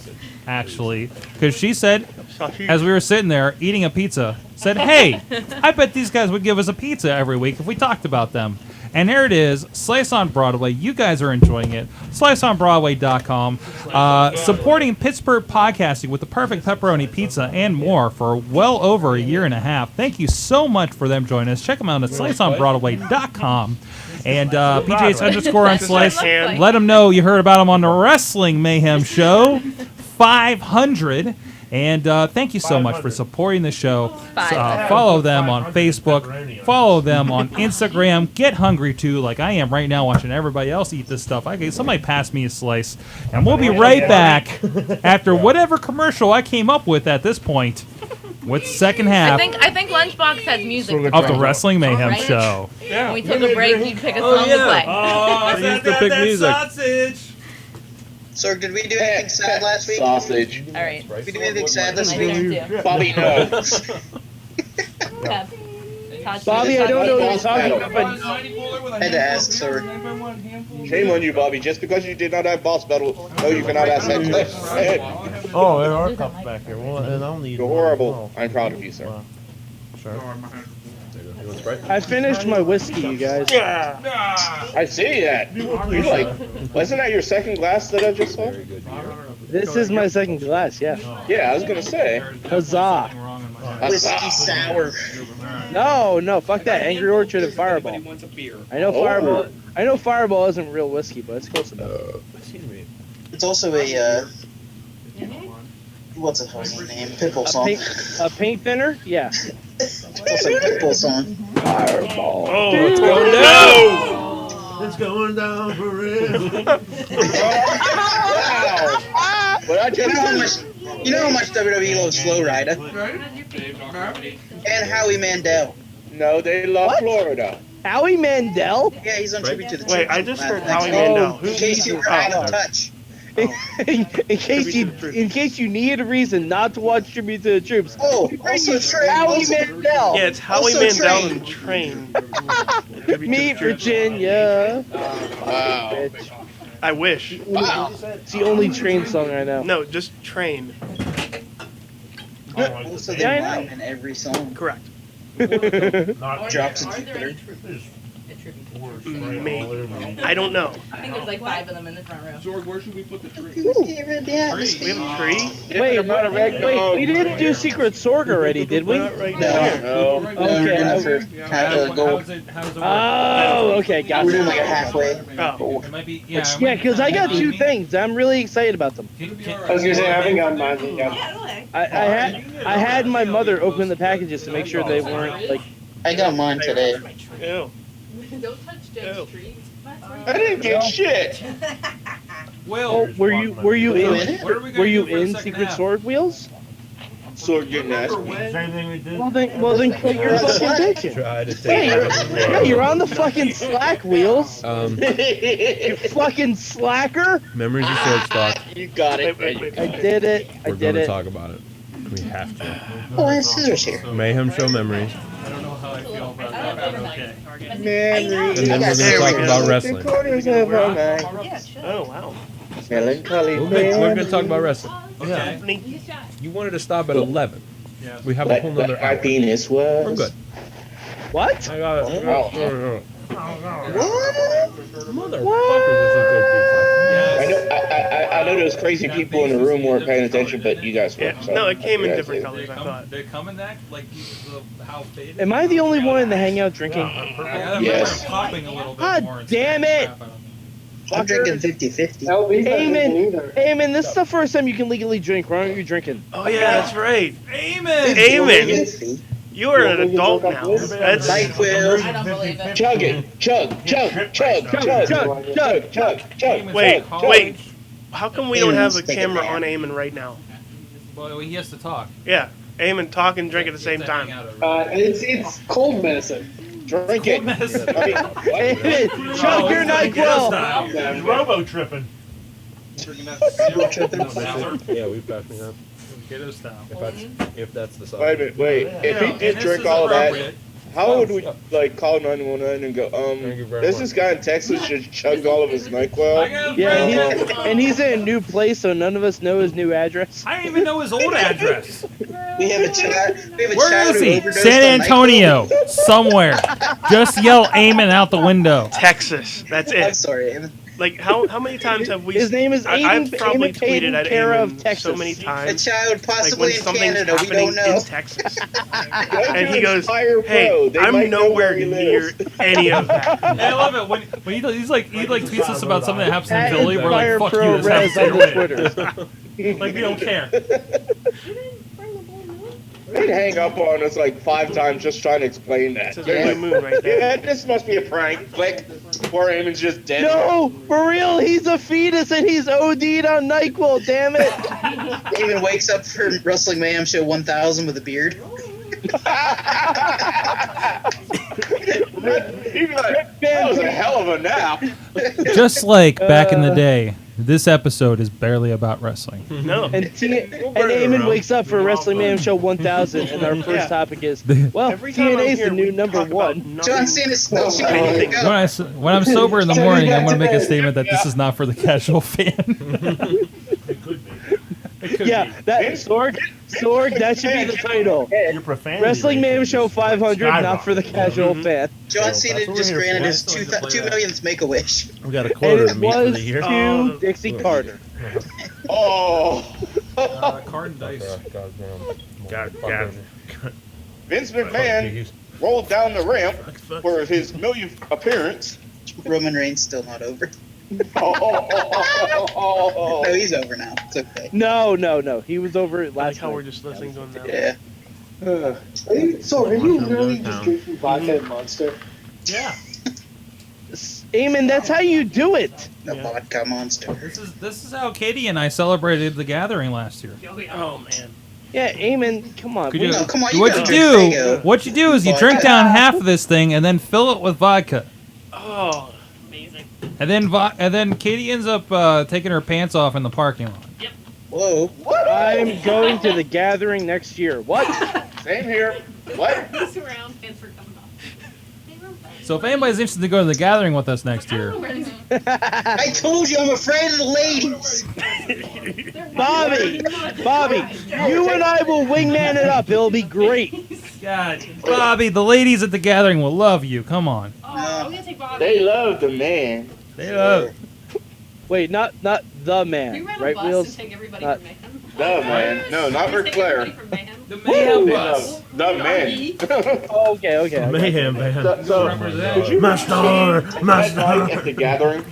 actually, because she said, as we were sitting there eating a pizza, said, "Hey, I bet these guys would give us a pizza every week if we talked about them." And there it is, Slice on Broadway. You guys are enjoying it. SliceOnBroadway.com. Supporting Pittsburgh podcasting with the perfect pepperoni pizza and more for well over a year and a half. Thank you so much for them joining us. Check them out at SliceOnBroadway.com. And PJ's underscore on Slice. Let them know you heard about them on the Wrestling Mayhem show 500. And thank you so much for supporting the show. Follow them on Facebook. Follow them on Instagram. Get hungry too, like I am right now watching everybody else eat this stuff. Somebody pass me a slice. And we'll be right back after whatever commercial I came up with at this point with second half I think Lunchbox has music. of the Wrestling Mayhem Right? show. When we took a break, you'd pick a song to play. Oh, They used to pick music. sausage. So did we do anything sad last week? Sausage. All right. Did we do anything sad this My week? turn too. Bobby, no. Bobby, I don't know what you're talking about, but I had to ask, sir. Shame on you, Bobby. Just because you did not have boss battle, no, you cannot ask that question. Oh, there are cups back here. Well, and I'll need You're one. horrible. I'm proud of you, sir. Wow. Sure. I finished my whiskey, you guys. I see that. You like, wasn't that your second glass that I just saw? This is my second glass, yeah. Yeah, I was gonna say. Huzzah. Whiskey sour. No, fuck that. Angry Orchard and Fireball. I know Fireball. I know Fireball isn't real whiskey, but it's close enough. It's also a what's a fucking name? Pitbull song. A paint thinner? Yeah. It's also a Pitbull song. Fireball. Oh, it's going down. It's going down for real. Wow. But I just You know how much WWE loves Flo Rida? And Howie Mandel. No, they love What? Florida. Howie Mandel? Yeah, he's on tribute to the Wait, I Tribute just heard last Howie night. Mandel. In case you were out of touch. in case you needed a reason not to watch Tribute to the Troops. Oh, also Trey. Howie Also, Mandel. Yeah, it's Howie Also Mandel Train. and Train. Meet Virginia. Wow. Bitch. I wish. Wow. It's the only Train song I know. No, just Train. Also, they Yeah, I know. rhyme in every song. Correct. Drops of Jupiter. Maybe. I don't know. I think there's like 5 of them in the front row. Zorg, where should we put the tree? We have a tree? Wait, we didn't do Secret Sorg already, did we? Not right No. now. Okay. Oh, okay, gotcha. We're doing like a halfway. Oh. It might be, Yeah, because I got 2 things. I'm really excited about them. I was gonna say I haven't gotten mine yet. I had my mother open the packages to make sure they weren't like. I got mine today. Ew. Don't touch Jen's tree. I didn't get shit. Oh, were you in Secret Sword Wheels? Sword getting nasty. Same thing we did. Well then quit your fucking bitching. Try to Hey, you're on the fucking Slack, Wheels. You fucking slacker. Memories of Sword Stock. You got it. I did it. We're going to talk about it. We have to. Oh, I have scissors here. Mayhem show memories. I don't know how I feel about that, but okay. And then we're going to talk about wrestling. Oh, wow. Melancholy. We're going to talk about wrestling. Okay. You wanted to stop at 11. Yes. We have a whole nother My hour. penis was. We're good. What? I got it. I know those crazy people in the room weren't paying attention, but you guys were. Yeah. So No, it came in you guys different did. colors, I thought. They come in that, like, how faded? Am I the only one in the hangout drinking? I Yes. popping a little bit God more. and damn it! crap out of them. I'm drinking 50-50. Eamon, this is the first time you can legally drink. Why aren't you drinking? Oh, yeah, that's right. Amen! Amen. You are an adult now. That's NyQuil. I don't believe it. Chug it. Chug. Wait. How come we don't have a camera on Eamon right now? Well, he has to talk. Yeah. Eamon talk and drink at the same time. It's cold medicine. Drink it. Eamon, chug your NyQuil. Robo tripping. Yeah, we've passed me up. Kiddo style. If that's the Wait a minute. Wait. If he did drink all of that, how would we call 911 and go? There's this guy in Texas just chugged all of his NyQuil. Yeah, and he's in a new place, so none of us know his new address. I don't even know his old address. We have a chat. Where is he? San Antonio. Somewhere. Just yell Eamon out the window. Texas. That's it. I'm sorry, Eamon. Like, how many times have we... His name is I've Eamon, probably Eamon Payton, tweeted at care of Eamon Texas. so many A times. child possibly Like, when in something's Canada, we happening don't know. in Texas. Go And to he goes, Inspire Pro. hey, They I'm might know nowhere where he near lives. any of that. I love it when he tweets us about something that happens in Philly. We're like, fuck Pro you, this Res happens on in the Twitter. Like, we don't care. They'd hang up on us like 5 times just trying to explain that. It's a new moon right there. Yeah, this must be a prank. Click. Poor Eamon's just dead. No, for real, he's a fetus and he's OD'd on NyQuil, damn it. Eamon wakes up for Wrestling Mayhem Show 1000 with a beard. He'd be like, that was a hell of a nap. Just like back in the day, this episode is barely about wrestling. No. And Eamon wakes up for Wrestling Mayhem Show 1000, and our first topic is, well, Every time I'm TNA's the here, new we number talk about 1. nothing. John Cena's still Anything. When I'm sober in the morning, I'm going to make a statement that this is not for the casual fan. It could be. Yeah, that Sorg, that should be the title. Your profanity. Wrestling rate Mayhem is Show 500, not for the casual fan. John Cena that's what just we're here granted for. his 2 millionth Make-A-Wish. We got a And quota to it meet for was the year. to Dixie Carter. Oh. Card and dice. God. Vince McMahon rolled down the ramp for his millionth appearance. Roman Reigns still not over. Oh. No, he's over now. It's okay. No. He was over Like last how we're night. just listening to him now. Yeah. Are you really just drinking vodka and Monster? Yeah. Eamon, that's how you do it. The vodka monster. This is how Katie and I celebrated the gathering last year. Oh, man. Yeah, Eamon, come on. Could you- No, come on, you what gotta you drink do? Faygo. What you do is you drink down half of this thing and then fill it with vodka. Oh. And then Katie ends up taking her pants off in the parking lot. Whoa. What? I'm going to the gathering next year. What? Same here. What? So if anybody's interested in going to the gathering with us next year, I told you I'm afraid of the ladies. Bobby, you and I will wingman it up. It'll be great. God, Bobby, the ladies at the gathering will love you. Come on. No, I'm gonna take Bobby. They love the man. They love. Wait, not the man, We rent a right? bus Wheels. and take everybody Not- from Mayhem. The man. No, not Ric Flair. The Mayhem They bus. love the man. Oh, okay. Mayhem, man. So, Represent. would you Master, master. Mike at the gathering?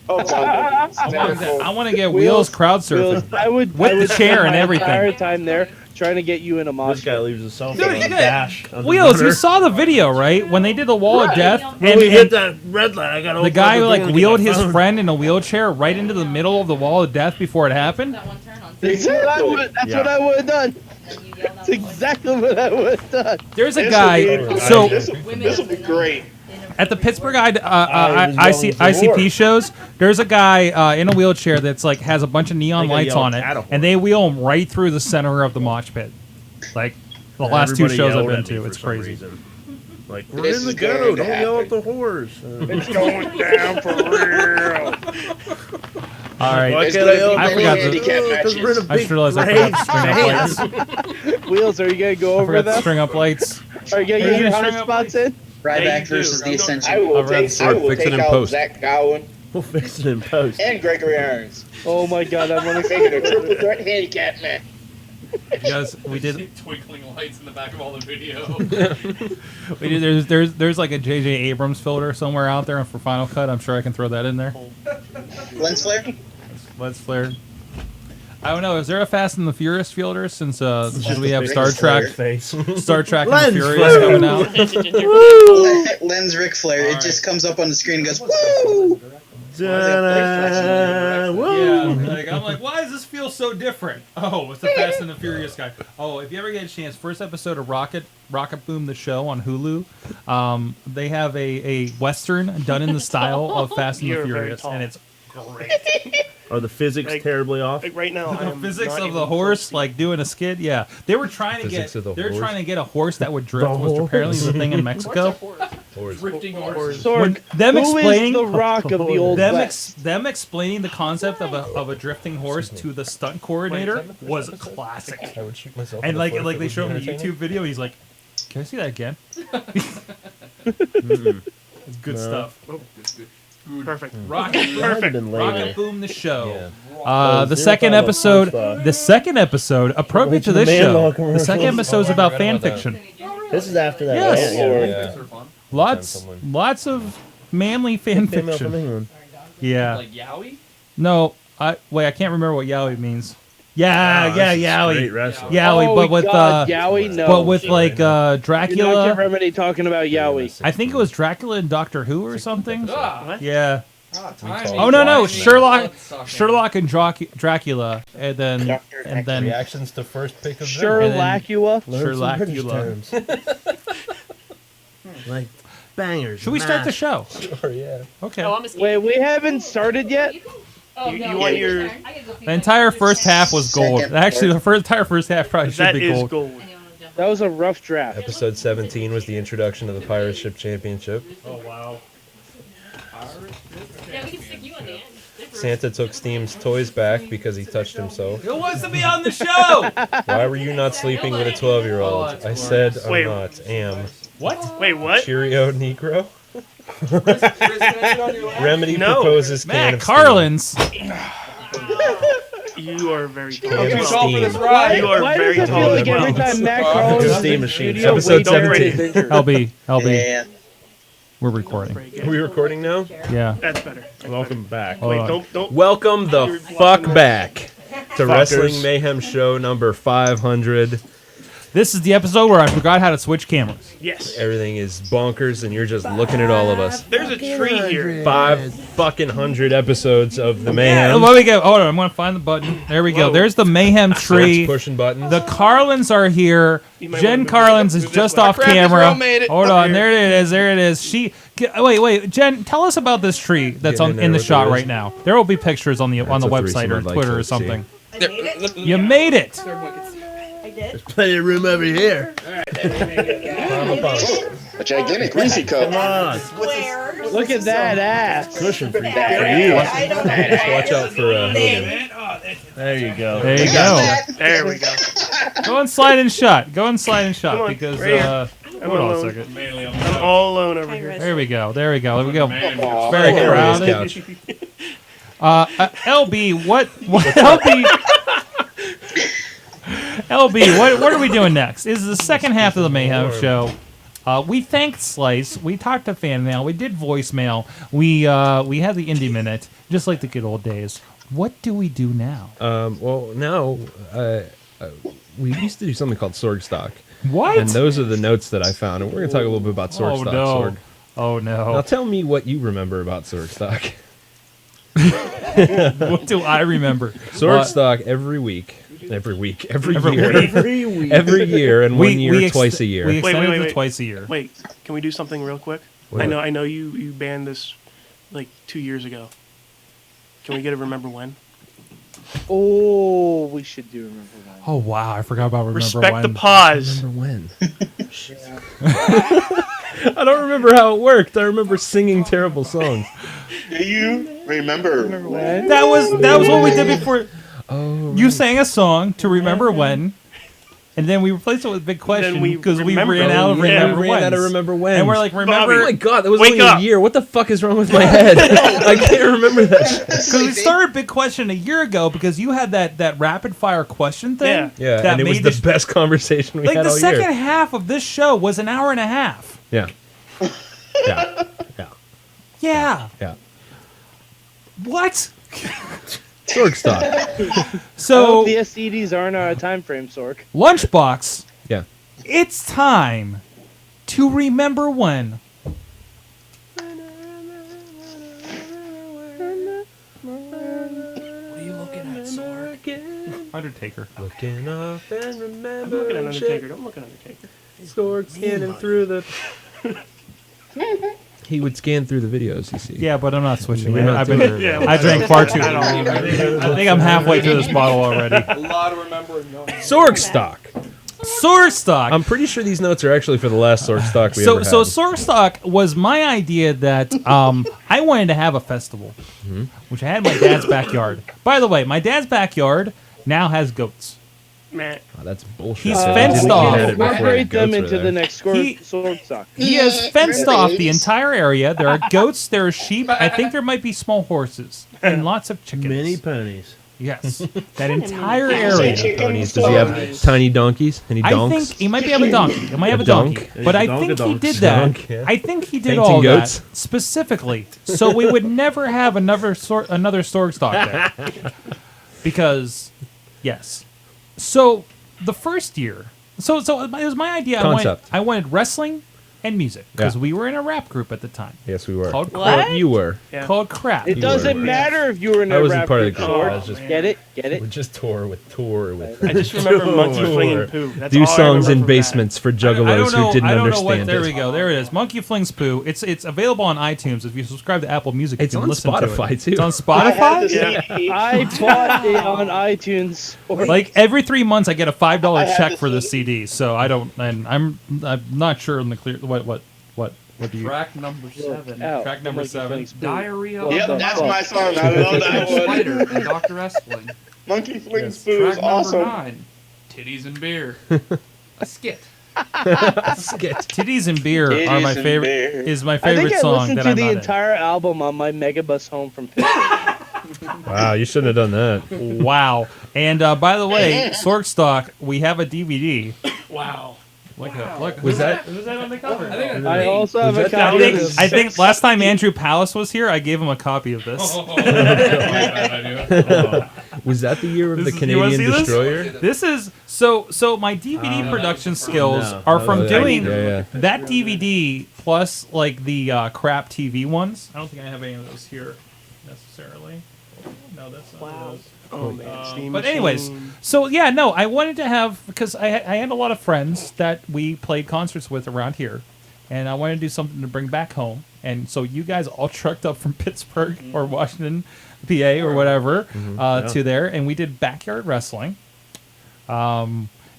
Oh, I want to get Wheels crowd surfing. Wheels, I would With the chair and my everything. Entire time there, trying to get you in a mosh. This guy leaves his cell Dude, phone on dash. on the Wheels, you monitor. saw the video, right? When they did the wall of death, When we hit that red light, I got the guy like wheeled his friend in a wheelchair right into the middle of the wall of death before it happened. That's what I would. That's what I would have done. That's exactly what I would have done. There's a guy. So this will be great. at the Pittsburgh ICP shows, there's a guy in a wheelchair that's like has a bunch of neon Like a lights yellow on it, catapult. and they wheel him right through the center of the mosh pit. Like the last two Everybody shows I've yelled been at me to, for it's some crazy. reason. Like, we're This in the is going ghetto. to Don't yell at happen. the horse. It's going down for real. All right, Why It's can't gonna I yell be at the many horse? handicap Because we're in a matches. I just big realized I forgot to string up lights. Wheels, are you gonna go I over forgot to that? string up lights. Are you gonna Are you get your gonna 100 string up spots in? Ryback versus the Ascension. I will I'd rather take, I start will fixing take in out post. Zach Gowen We'll fix it in post. and Gregory Irons. Oh my god, I want to Making a triple threat handicap match. Because we did, Twinkling lights in the back of all the video. we did. There's like a J.J. Abrams filter somewhere out there for Final Cut. I'm sure I can throw that in there. Lens flare? Let's flare. I don't know. Is there a Fast and the Furious filter? Since should we have Star Trek? Face. Star Trek and the Lens Furious flare. coming out. Lens Ric Flair. It just comes up on the screen and goes, woo! Ta-da. Woo. Yeah, like, I'm like, why does this feel so different? Oh, it's the Fast and the Furious guy. Oh, if you ever get a chance, first episode of Rocket Boom the show on Hulu, they have a western done in the style of Fast and the You're very Furious, tall. and it's great. Are the physics Like- terribly off? Like right now, I The am physics not of even the close horse, to like doing a skid. Yeah, they were trying to Physics get. of the They're horse? trying to get a horse that would drift, The which apparently is a horse. thing in Mexico. Drifting horse. Sorg, Them who is explaining the Rock of the Old West? them explaining the concept of a drifting horse to the stunt coordinator was a classic. I would shoot myself. And in the like foot if it they was show him a entertaining. YouTube video, he's like, "Can I see that again?" It's good stuff. Perfect. Rocket, Perfect. Rocket Boom the show. Yeah. The zero second time was episode, first, the second episode, appropriate to the this man show. law The commercials. second episode is Oh, I about forgot fan about that. fiction. This is after that. Yes. right? Yeah. Those are fun. Lots of manly fan Female from fiction. England. Yeah. Like Yowie? No, I can't remember what yaoi means. Yeah, Oh, yeah, this is yaoi. great wrestling. Yaoi, Oh but with God, Yowie, no. but with like You're not get Dracula. Remedy talking about Yowie. I think it was Dracula and Doctor Who or something. Ah, Yeah. timing, Oh no, timing, Sherlock, blood-sucking. Sherlock and Dracula, and then Reactions to first pick of Sherlockula. Learn some British Sherlockula. terms. Like bangers. Should we start the mash. show? Sure, yeah. Okay. Oh, I'm a ski. Wait, we haven't started yet. Oh, You- no, you want it's your- your turn. I gotta go feed The my entire dog. first half was gold. Second Actually, the entire first half probably should That be is gold. gold. Anyone wanna jump That was a rough draft. Episode 17 was the introduction of the Pirate Ship Championship. Oh wow. Yeah, we can stick you on the end. Santa took Steam's toys back because he touched himself. Who wants to be on the show? Why were you not sleeping with a 12-year-old? I said I'm Wait. not. Am. What? Wait, what? Cheerio, Negro. Remedy No. proposes can Matt of Carlin's. You are very tall. Steam. Can of Tall for this Steam. ride. You are Why very does it tall feel as like every well. time Matt Carlin's in Steam the machine. studio, Episode Wade Barrett 17. is injured? LB. Yeah. We're recording. Are we recording now? Yeah. That's better. Welcome back. Hold Wait, on. don't. Welcome the fuck back to Fuckers. Wrestling Mayhem Show number 500. This is the episode where I forgot how to switch cameras. Yes. Everything is bonkers, and you're just looking at all of us. There's a tree here. 500 episodes of the Yeah, Mayhem. let me go. Hold on, I'm gonna find the button. There we go. Whoa. There's the Mayhem tree. Pushing buttons. The Carlins are here. You might Jen wanna move Carlins this- is move this just way. off Crap, this camera. girl made it. Hold Up on, here. there it is. There it is. Wait, Jen, tell us about this tree that's Getting in on there in the with shot the right wrist. now. There will be pictures on the That's a website threesome or I'd like Twitter to or see. something. I made it. You made it. There's plenty of room over here. A gigantic greasy cup. Come on. Look at that ass. Cushion for you. Just watch out for Hogan. There you go. There you go. There we go. Go and slide and shot. Go and slide and Come shot on, because right here. I'm Hold on a alone. second. I'm all alone over here. There we go. There we go. There we go. Aw. Very Hey, crowded. couch. LB, what LB? LB, what are we doing next? This is the second half of the Mayhem show. We thanked Slice. We talked to fan mail. We did voicemail. We had the Indy Minute, just like the good old days. What do we do now? Well, now we used to do something called Sorgstock. What? And those are the notes that I found, and we're going to talk a little bit about Sorgstock. Oh no! Sorg. Oh no! Now tell me what you remember about Sorgstock. What do I remember? Sorgstock every year, Every year, and 1 year, twice a year. We extended it twice a year. Wait, can we do something real quick? What? I know you banned this like 2 years ago. Can we get a remember when? Oh, we should do remember when. Oh wow! I forgot about remember Respect when. the pause. Remember when? I don't remember how it worked. I remember singing terrible songs. Do you remember when? That was what we did before. Oh, you sang a song to remember when, and then we replaced it with a big question because we ran out of remember when. And we're like, remember? Oh my god, that was Wake only up. a year. What the fuck is wrong with my head? I can't remember that. Because we started big question a year ago because you had that rapid fire question thing. Yeah, that and it was made the best conversation we like had the all second year. half of this show was an hour and a half. Yeah. Yeah. Yeah. Yeah. What? Sorgstock. So the STDs aren't on a time frame, Sorg. Lunchbox. Yeah. It's time to remember when. What are you looking at, Sorg? Undertaker. Looking up and I'm remember. looking at Undertaker. Don't look at Undertaker. Sorg scanning through the. He would scan through the videos, you see. Yeah, but I'm not switching. You're not doing it. I drank far too. I think I'm halfway through this bottle already. A lot of remembering. Sorgstock. Sorgstock. I'm pretty sure these notes are actually for the last Sorgstock we So ever had. Sorgstock was my idea that I wanted to have a festival, which I had in my dad's backyard. By the way, my dad's backyard now has goats. Man, that's bullshit. He's fenced off. Incorporate them into the next Sorgstock. He has fenced off the entire area. There are goats, there are sheep. I think there might be small horses and lots of chickens. Mini ponies. Yes, that entire area. Does he have tiny donkeys? Any I donks? think he might have a donkey. He might have a donkey. But I think he did that. I think he did Painting all goats? that specifically so we would never have another Sorgstock there. Because, yes. So the first year, so it was my idea. Concept. I wanted wrestling and music because Yeah. we were in a rap group at the time. Yes, we were. Called What? You were. Yeah. Called Crap. It doesn't matter if you were in I a wasn't rap part of the group, group. I Sorg. was just Get it? Get it? We just tour with. I just remember Monkey Flinging Poo. That's Do all I songs remember in from basements for I juggalos don't know. who didn't I don't know understand what. There it. we go. There it is. Monkey Flings Poo. It's available on iTunes. If you subscribe to Apple Music, It's you can on listen Spotify, to it. too. It's on I have Spotify. the CD. I bought it on iTunes. Like every 3 months, I get a $5 I have check the for the CD. So I don't, and I'm not sure in the clear. What do you? Track number 7. Ow. Track number Monkey 7. Flings Poo. Diarrhea. What Yep, the that's fuck? my song. I love that one. Spider and Dr. Espling. Monkey Flings Yes. Poo Track is number awesome. 9. Titties and beer. A skit. Skit. Titties and beer are my Titties and favorite. beer. Is my I favorite think I song listened that to I'm the not in. entire album on my megabus home from Pittsburgh. Wow, you shouldn't have done that. Wow. And by the way, Sorgstock, we have a DVD. Wow. Look. Was that- Who's that on the cover? I also have a that copy the- of this. I think last time Andrew Palace was here, I gave him a copy of this. Was that the year of the You wanna Canadian see this? Destroyer? This is so my DVD production skills no. are Oh, from yeah. doing Yeah. that DVD plus like the crap TV ones. I don't think I have any of those here necessarily. No, that's not those. Oh man, Steam But anyways, Machine. so yeah, no, I wanted to have because I had a lot of friends that we played concerts with around here, and I wanted to do something to bring back home. And so you guys all trucked up from Pittsburgh or Washington, PA or whatever Yeah. to there, and we did backyard wrestling.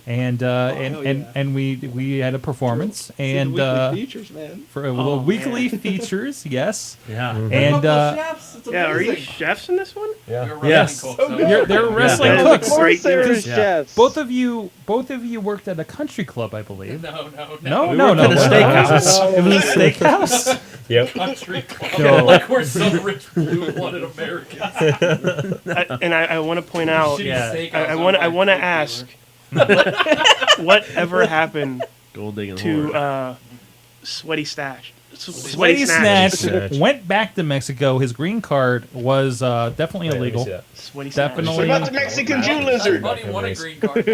and we had a performance and weekly features, man. for little weekly features, yes. Yeah. And Are you chefs in this one? Yeah. Yes. they're wrestling Yeah. cooks. Of course there Because is chefs. Both of you worked at a country club, I believe. No. No. worked at a steakhouse. It was a steakhouse. Yep. Country club. No. Like we're some rich blue-blooded Americans. I want to point out. Shitty steakhouse I on want to Black ask. Whatever happened Gold digging to Sweaty Stash? Sweaty Snatch went back to Mexico. His green card was definitely illegal. Sweaty Snatch. Definitely. What about the Mexican Jew lizard? Buddy won a green card.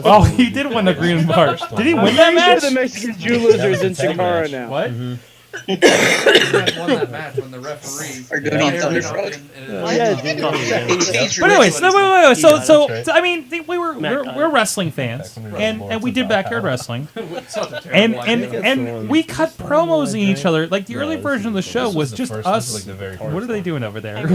Oh, he did win the green card. Did he win that I'm match? sure the Mexican Jew lizard's in Chikara now. What? Won that match when the referee. Or good on Thunder Frog. But anyways, wait. So I mean, we're wrestling fans, and we did backyard wrestling, and we cut promos in each other. Like the early version of the show was just us. What are they doing over there?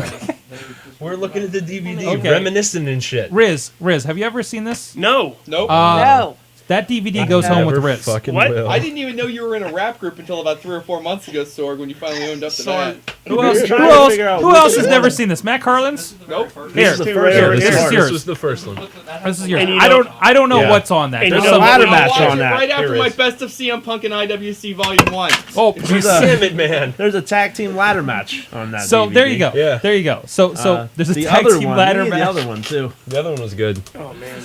We're looking at the DVD, Okay. reminiscing and shit. Riz, have you ever seen this? No. Nope. No. That DVD goes home with Riz. What? Will. I didn't even know you were in a rap group until about 3 or 4 months ago, Sorg, when you finally owned up to that. Who else? trying to figure out Who else has never seen this? Matt Carlins? Nope. Here, This is the here, first here, one. this is This yours. was the first one. This is yours. And you I don't know Yeah. what's on that. And There's you know some- ladder I'll match watch on it that. right after Here my is. Best of CM Punk and IWC Volume 1. Oh, There's Damn it, man. There's a tag team ladder match on that. so DVD. there you go. Yeah. There you go. So there's a the tag other team one, ladder maybe match. the other one too. The other one was good. Oh man.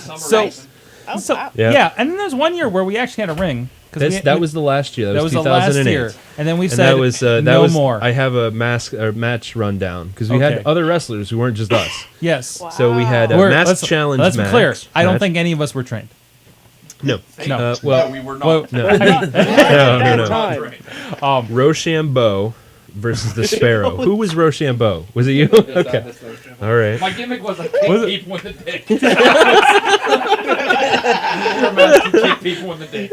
So Yeah. yeah, and then there's one year where we actually had a ring. That was the last year. That was the last 2008. year, and then we And said that was no more. I have a match rundown because we Okay. had other wrestlers who weren't just us. Yes. So we had a mass challenge. Let's be clear. match. I don't think any of us were trained. No. No. Well, No, we were not. Well, no. I mean, no. Rochambeau versus the Sparrow. Who was Rochambeau? Was it you? Okay. All right. My gimmick was I Was kick it- people in the dick. Kick people in the dick.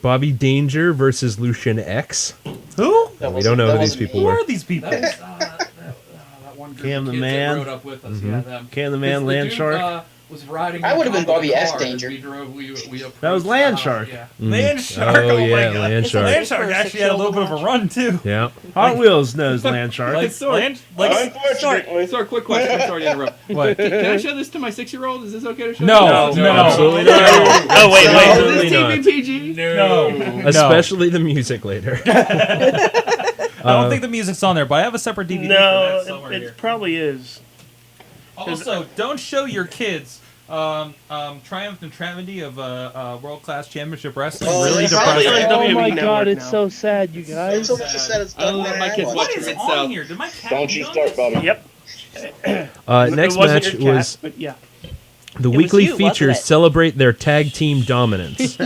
Bobby Danger versus Lucian X. Who? We don't know who these people Who were. are these people? That one group Cam of the kids that Man. rode up with us. Yeah, them. Cam the Man, The Land dude, Shark. Was riding I would have been on top of Bobby the S. car as Danger. we drove, we That was approached Land the Shark. house, Land Shark. Oh, my yeah, God. Land Shark. Land Shark actually had a little bit of a run too. Yeah. Hot Wheels knows Land Shark. Like Land, like Unfortunately. Sorry, quick question. I'm sorry to interrupt. what? Can I show this to my 6-year-old? Is this okay to show? No, this? no. Absolutely not. Oh wait, wait. Is Absolutely this not. TV PG? No. Especially the music later. I don't think the music's on there, but I have a separate DVD for that somewhere No, here. it probably is. Also, don't show your kids Triumph and Travesty of World Class Championship Wrestling. Oh, Really it's depressing. probably on Oh my WWE god, Network it's now. so sad, you guys. So much is said it's I don't done let my kids there. watch What is Mid on South. here? Did my cat Don't pee you on start, this? Bobby. Yep. Next it wasn't match your cat, was but yeah. the was weekly you, wasn't features it? celebrate their tag team dominance,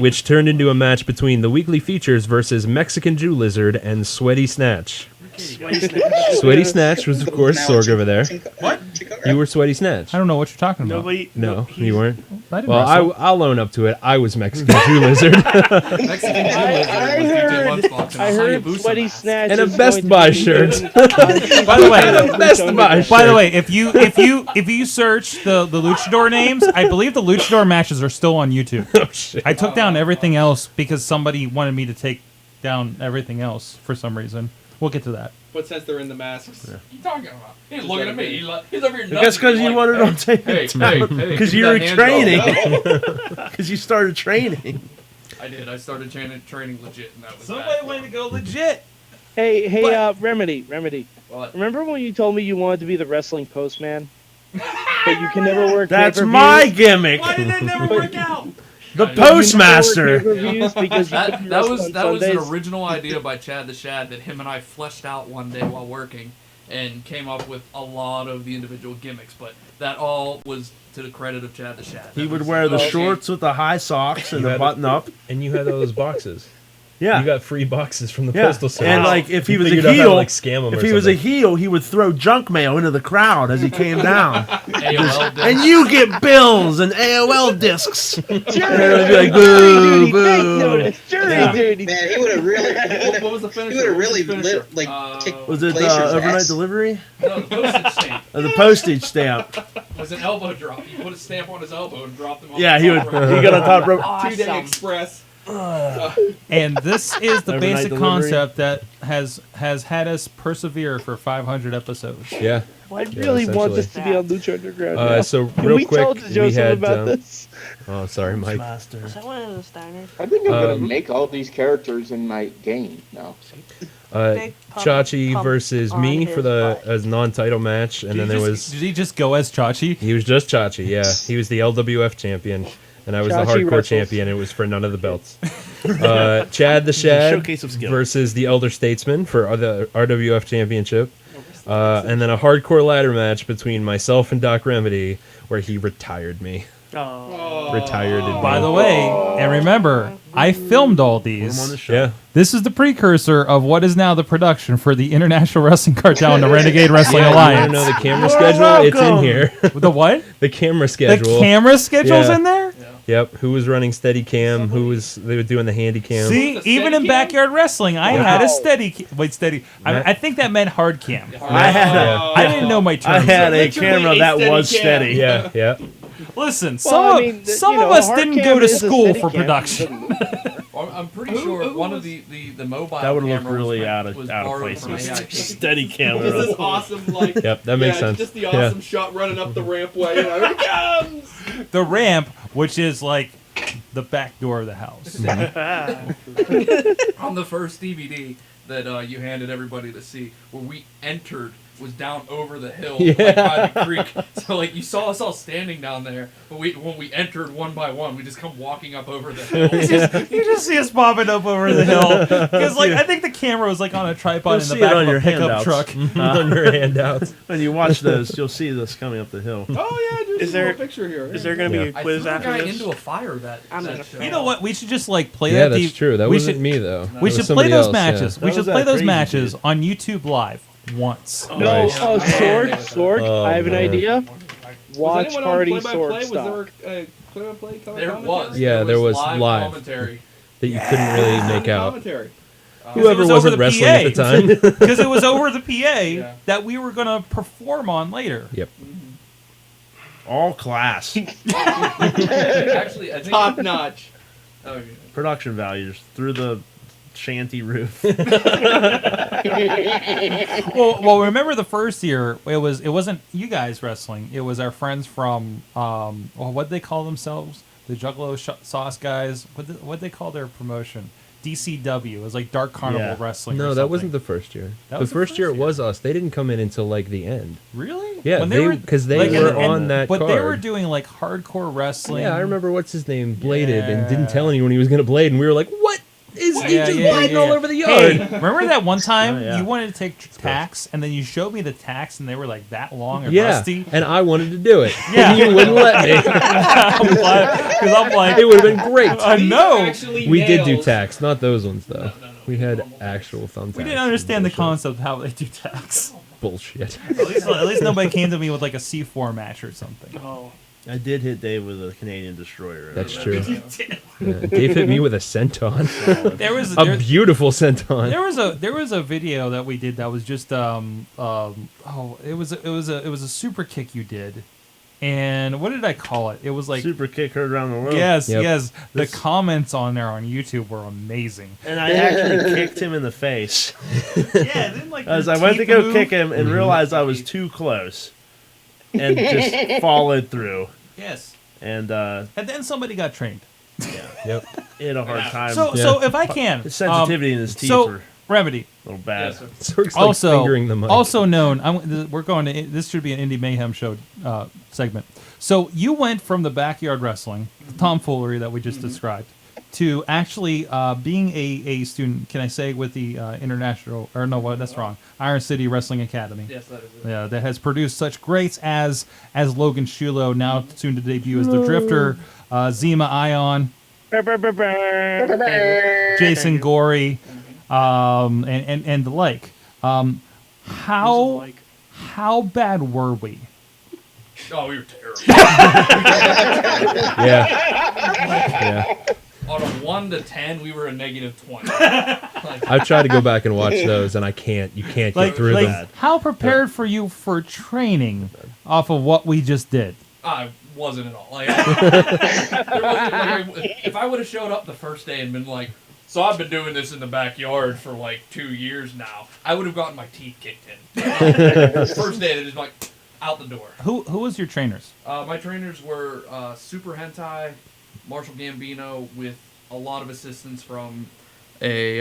which turned into a match between the weekly features versus Mexican Jew Lizard and Sweaty Snatch. Sweaty Snatch was, of course, Sorg over there. What? You were Sweaty Snatch. I don't know what you're talking about. Nobody. No, you weren't. I didn't Well, wrestle. I'll own up to it. I was Mexican Jew Lizard. Mexican Jew Lizard I was DJ heard- Lunchbox and I a heard Hayabusa Sweaty mask. Snatch And a is Best going to Buy be shirt. doing- By the way, And a Best Buy by the shirt. way, if you search the luchador names, I believe the luchador matches are still on YouTube. Oh, shit. I took down everything else because somebody wanted me to take down everything else for some reason. We'll get to that. But since they're in the masks, what are you talking about? He's looking at me. He's over here. I guess because you wanted on tape. Because you were training. Because you started training. I did. I started training legit, and that was Somebody wanted to go legit. Hey, Remedy. What? Remember when you told me you wanted to be the wrestling postman? But you can never work That's pay-per-views? my gimmick. Why did that never work out? The You can never work postmaster. pay-per-views because you That couldn't was wrestle on that was an Sundays? original idea by Chad the Shad that him and I fleshed out one day while working, and came up with a lot of the individual gimmicks. But that all was to the credit of Chad the Shad. He That would was- wear the okay. shorts with the high socks and You the had- button up. And you had all those boxes. Yeah. You got free boxes from the Yeah. postal service. And like if he You was a figured out how to, heel, like, scam 'em if or he was a something. heel, he would throw junk mail into the crowd as he came down. AOL discs. And you get bills and AOL discs. And Jury be like, duty, boo, boo. fake notice, jury Yeah. duty. Man, he would have really. What was the finisher? He would have What was really the finisher? Was it Glacier's overnight ass. delivery? No, the postage stamp. The postage stamp. It was an elbow drop. You put a stamp on his elbow and dropped him on Yeah, the he would. top rope. He got on top rope. 2-day express. And this is the Overnight basic delivery. concept that has had us persevere for 500 episodes. Yeah. I really want this to be on Lucha Underground. now. So Can real we quick, tell Joe we something had. about this? Oh, sorry, Mike. Master. I one of those Steiners. I think I'm gonna Um, make all these characters in my game now. Big pump- Chachi pump versus on me his for the as non-title match, and then there was. Did he just go as Chachi? He was just Chachi. Yeah, he was the LWF champion, and I was the Chachi hardcore wrestles. champion. It was for none of the belts. Chad the Shad showcase of skill. versus the Elder Statesman for the RWF championship, and then a hardcore ladder match between myself and Doc Remedy, where he retired me. Oh. Retired. By the way, and remember, I filmed all Put him on the these. show. Yeah. This is the precursor of what is now the production for the International Wrestling Cartel and the Renegade Wrestling You Alliance. know the camera schedule? It's in here. The what? The camera The schedule. camera schedule's Yeah. in there? Yep. Who was running steady cam? They were doing the handy cam. See, even in backyard wrestling, I had a steady. Wait, steady. I think that meant hard cam. I had a, I didn't know my terms. I had a Literally camera a that steady was cam. steady. Yeah, yeah. Listen, Well, I some, mean, some you of know, us hard didn't cam go to is a school steady for cam. production. I'm pretty sure one of the mobile That would look cameras really was out of borrowed place. from AIT. Steady Just camera. this awesome, like, Yep, that makes sense. Just the Yeah. awesome shot running up the rampway. You know, here it comes. The ramp, which is like the back door of the house. On the first DVD that you handed everybody to see, where we entered was down over the hill, like by the creek. So like you saw us all standing down there, but when we entered one by one, we just come walking up over the hill. You just see us popping up over the hill because, like, I think the camera was like on a tripod You'll in the see back it on of a your pickup handouts. truck. On your handouts. When you watch those, you'll see this coming up the hill. Oh yeah, there's Is a there- little picture here. Is there going to be Yeah. a quiz I after threw a guy this? into a fire that show. You know what? We should just like play Yeah, that. that's true. That we wasn't should, me though. We That was should play somebody those else, matches. yeah. We That should was play that those crazy matches dude. on YouTube Live once. No, Nice. Sorg, Oh, I have an man. idea. Was Watch anyone party on play-by-play? Sorg Was stop. there a play-by-play There commentary? was. Yeah, there was live. commentary. That you couldn't really make out. Commentary. Whoever was over wasn't the wrestling at the time. Because it was over the PA that we were going to perform on later. Yep. All class. Actually, I think Top notch. Oh, yeah. Production values through the shanty roof. Well, remember the first year? It wasn't you guys wrestling. It was our friends from what they call themselves, the Juggalo Sauce guys. What they call their promotion? DCW. It was like Dark Carnival Yeah. Wrestling. No, or that something. wasn't the first year. That The was the first year first it was us. They didn't come in until like the end. Really? Yeah, When they were because they like, were and- on that but card. they were doing like hardcore wrestling. Yeah, I remember what's his name bladed and didn't Yeah. tell anyone he was gonna blade, and we were like, "What is he just blading all over the yard?" Hey, remember that one time Oh, yeah. you wanted to take tacks, and then you showed me the tacks, and they were like that long and Yeah, rusty. and I wanted to do it. Yeah. and you wouldn't let me. Because I'm like, it would have been great. I know. We did do tacks, not those ones though. We had actual thumbtacks. We didn't understand the concept of how they do tacks. Bullshit. At least nobody came to me with like a C4 match or something. Oh. I did hit Dave with a Canadian destroyer. That's true. Yeah, Dave hit me with a senton. There was a beautiful senton. There was a video that we did that was just it was a super kick you did, and what did I call it? It was like super kick heard around the world. Yes, Yep. yes. The This- comments on there on YouTube were amazing. And I actually kicked him in the face. Yeah, didn't like As your I went to teeth go move? kick him and realized I was too close, and just followed through. Yes. And And then somebody got trained. yeah, yep, he had a hard time. So if I can, his sensitivity in his teeth so were Remedy. a little bad. Also, fingering the mic. also known, we're going to. This should be an Indy Mayhem show segment. So you went from the backyard wrestling, tomfoolery that we just described, to actually being a student. Can I say with the international? Or no, what? That's wrong. Iron City Wrestling Academy. Yes, that is it. Yeah, that has produced such greats as Logan Shulo, now soon to debut as the Drifter, Zima Ion. Jason Gorey, and the like. How bad were we? Oh, we were terrible. Yeah. On a 1 to 10, we were a negative 20. I've tried to go back and watch those, and I can't. You can't get through them. How prepared for you for training off of what we just did? I wasn't at all. If I would have showed up the first day and been like, so I've been doing this in the backyard for like 2 years now, I would have gotten my teeth kicked in. First day, they're just like, out the door. Who was your trainers? My trainers were Super Hentai, Marshall Gambino, with a lot of assistance from a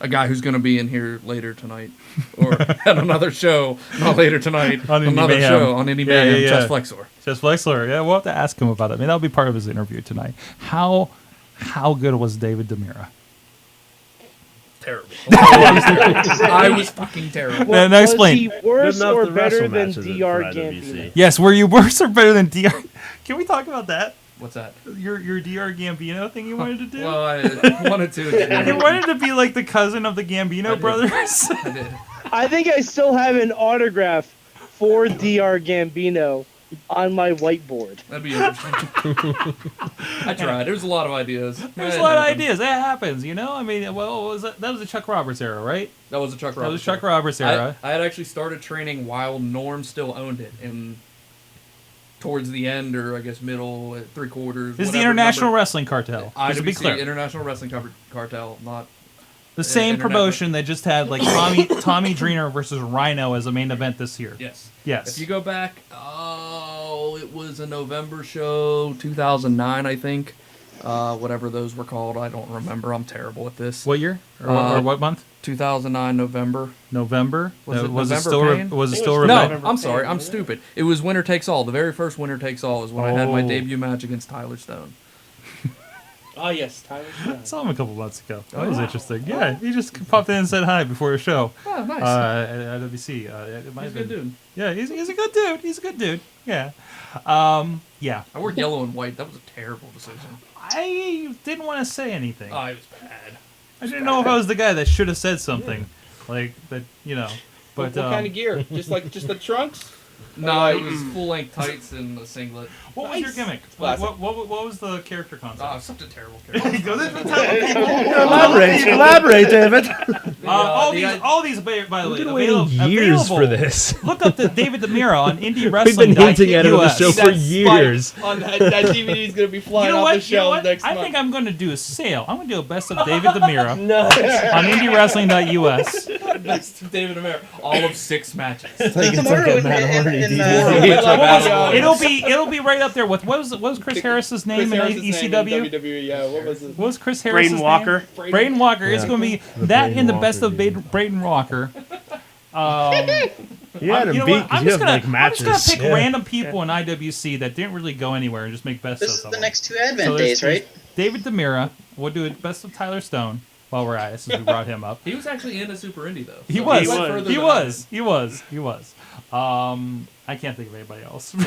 guy who's going to be in here later tonight, or at another show, not later tonight, On Indy another Mayhem. show on Indy Mayhem, Yeah. Chest Flexor. Chest Flexor. Yeah, we'll have to ask him about that. I mean, that'll be part of his interview tonight. How good was David Demira? Terrible. I was fucking terrible. Now explain. Was he worse Good enough or to better wrestle than matches Dr. for Gambino? IWC. Yes, were you worse or better than DR? Can we talk about that? What's that? Your Dr. Gambino thing you wanted to do? Well, I wanted to. You wanted to be like the cousin of the Gambino brothers? I did. I think I still have an autograph for Dr. Gambino on my whiteboard. That'd be interesting. I tried. There's a lot of ideas. There's a lot of ideas. That happens, you know? I mean, well, what was that was the Chuck Roberts era, right? That was the Chuck Roberts. That was Chuck Roberts era. I had actually started training while Norm still owned it, and towards the end, or I guess middle, 3/4. This is the International Wrestling Cartel. Just to be IWC, clear. International Wrestling Cartel, not The same Internet- promotion that just had like Tommy Dreamer versus Rhino as a main event this year. Yes. Yes. If you go back, it was a November show, 2009, I think. Whatever those were called, I don't remember. I'm terrible at this. What year or what month? 2009 November. November. Was it was November it still? Pain? Was it still? No, Rebellion? I'm sorry. I'm stupid. It was Winner Takes All. The very first Winner Takes All is when I had my debut match against Tyler Stone. Oh yes, Tyler. I saw him a couple months ago. That was interesting. Yeah, he just popped in and said hi before a show. Oh, nice. At WC. It might He's have a good been. dude. Yeah, he's a good dude. He's a good dude. Yeah. Yeah. I wore yellow and white. That was a terrible decision. I didn't want to say anything. Oh, it was bad. I didn't know if I was the guy that should have said something, like that, you know. But What kind of gear? Just the trunks? No, it was full-length tights and a singlet. What was your gimmick? What was the character concept? Oh, such a terrible character. Go there and tell people. Elaborate, David. All these, by the way, been waiting years for this. Look up the David Demira on Indie We've Wrestling. been hinting at it on the show for years. On that DVD is gonna be flying off the shelves next month. I think I'm going to do a sale. I'm going to do a best of David Demira Nice. on IndieWrestling.us. Best of David America. All of 6 matches. It'll be right up there with what was Chris Harris's name in ECW? WWE, yeah. What was it? What was Chris Harris's Braden Walker. name? Braden Walker. It's Yeah. going to be The that Braden in the Walker, best of dude. Braden Walker. You had him know beat what? I'm 'cause you just have gonna like matches. pick random people in IWC that didn't really go anywhere and just make best This of is someone. the next 2 Advent So days, there's right? David Demira. We'll do a best of Tyler Stone while we're at it, since we brought him up. He was actually in a Super Indie, though. He So was. went further He than was. He was. He was. I can't think of anybody else. Who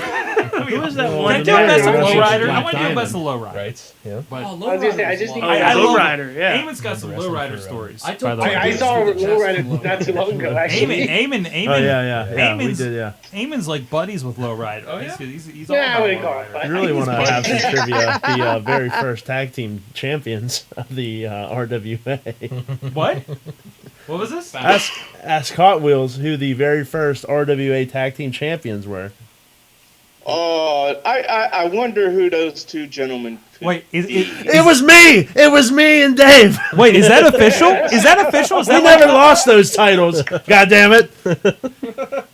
was that one? Can I do a best of Black Lowrider? I Diamond. want to do a best of Lowrider. Right? Yeah. But I was gonna say, I just think I love Lowrider, yeah. Eamon's got some Lowrider stories. I took- by the way. I saw Lowrider not too long ago, actually. Eamon. Oh yeah. We Eamon's, did, yeah. Eamon's like buddies with Lowrider. Oh, yeah? He's all Yeah, I about wouldn't call it, Lowrider. but You really he's want to have funny. some trivia. The very first tag team champions of the RWA. What? What was this? Ask Hot Wheels who the very first RWA tag team champions were. I wonder who those 2 gentlemen could Wait, It was me. It was me and Dave. wait, is that official? Is that official? Is We that never lost those titles. God damn it.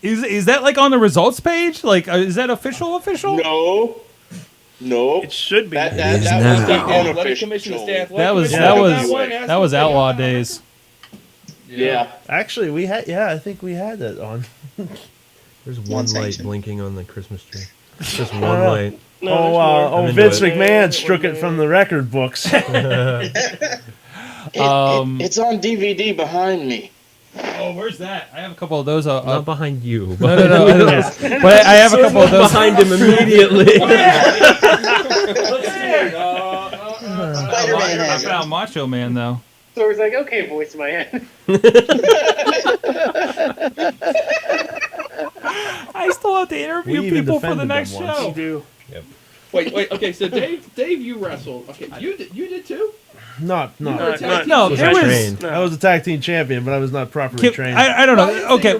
Is that like on the results page? Like, is that official? No. It should be. That is was now. the Let the commissioner unofficial. stand. That was that was outlaw days. Yeah. Actually, we had. Yeah, I think we had that on. There's one light Unsanctioned. blinking on the Christmas tree. Just one light. Oh, I'm Vince into it. McMahon struck it from the record books. It's on DVD behind me. Oh, where's that? I have a couple of those. Not behind you. No. But I have a couple of those behind him immediately. Knocking out Macho Man, though. So I was like, okay, voice of my head. I still have to interview people for the next show. You do. Yep. Wait. Okay, so Dave, you wrestled. Okay, you did too. No. No, I there was a tag team champion, but I was not properly trained. I don't know. Okay,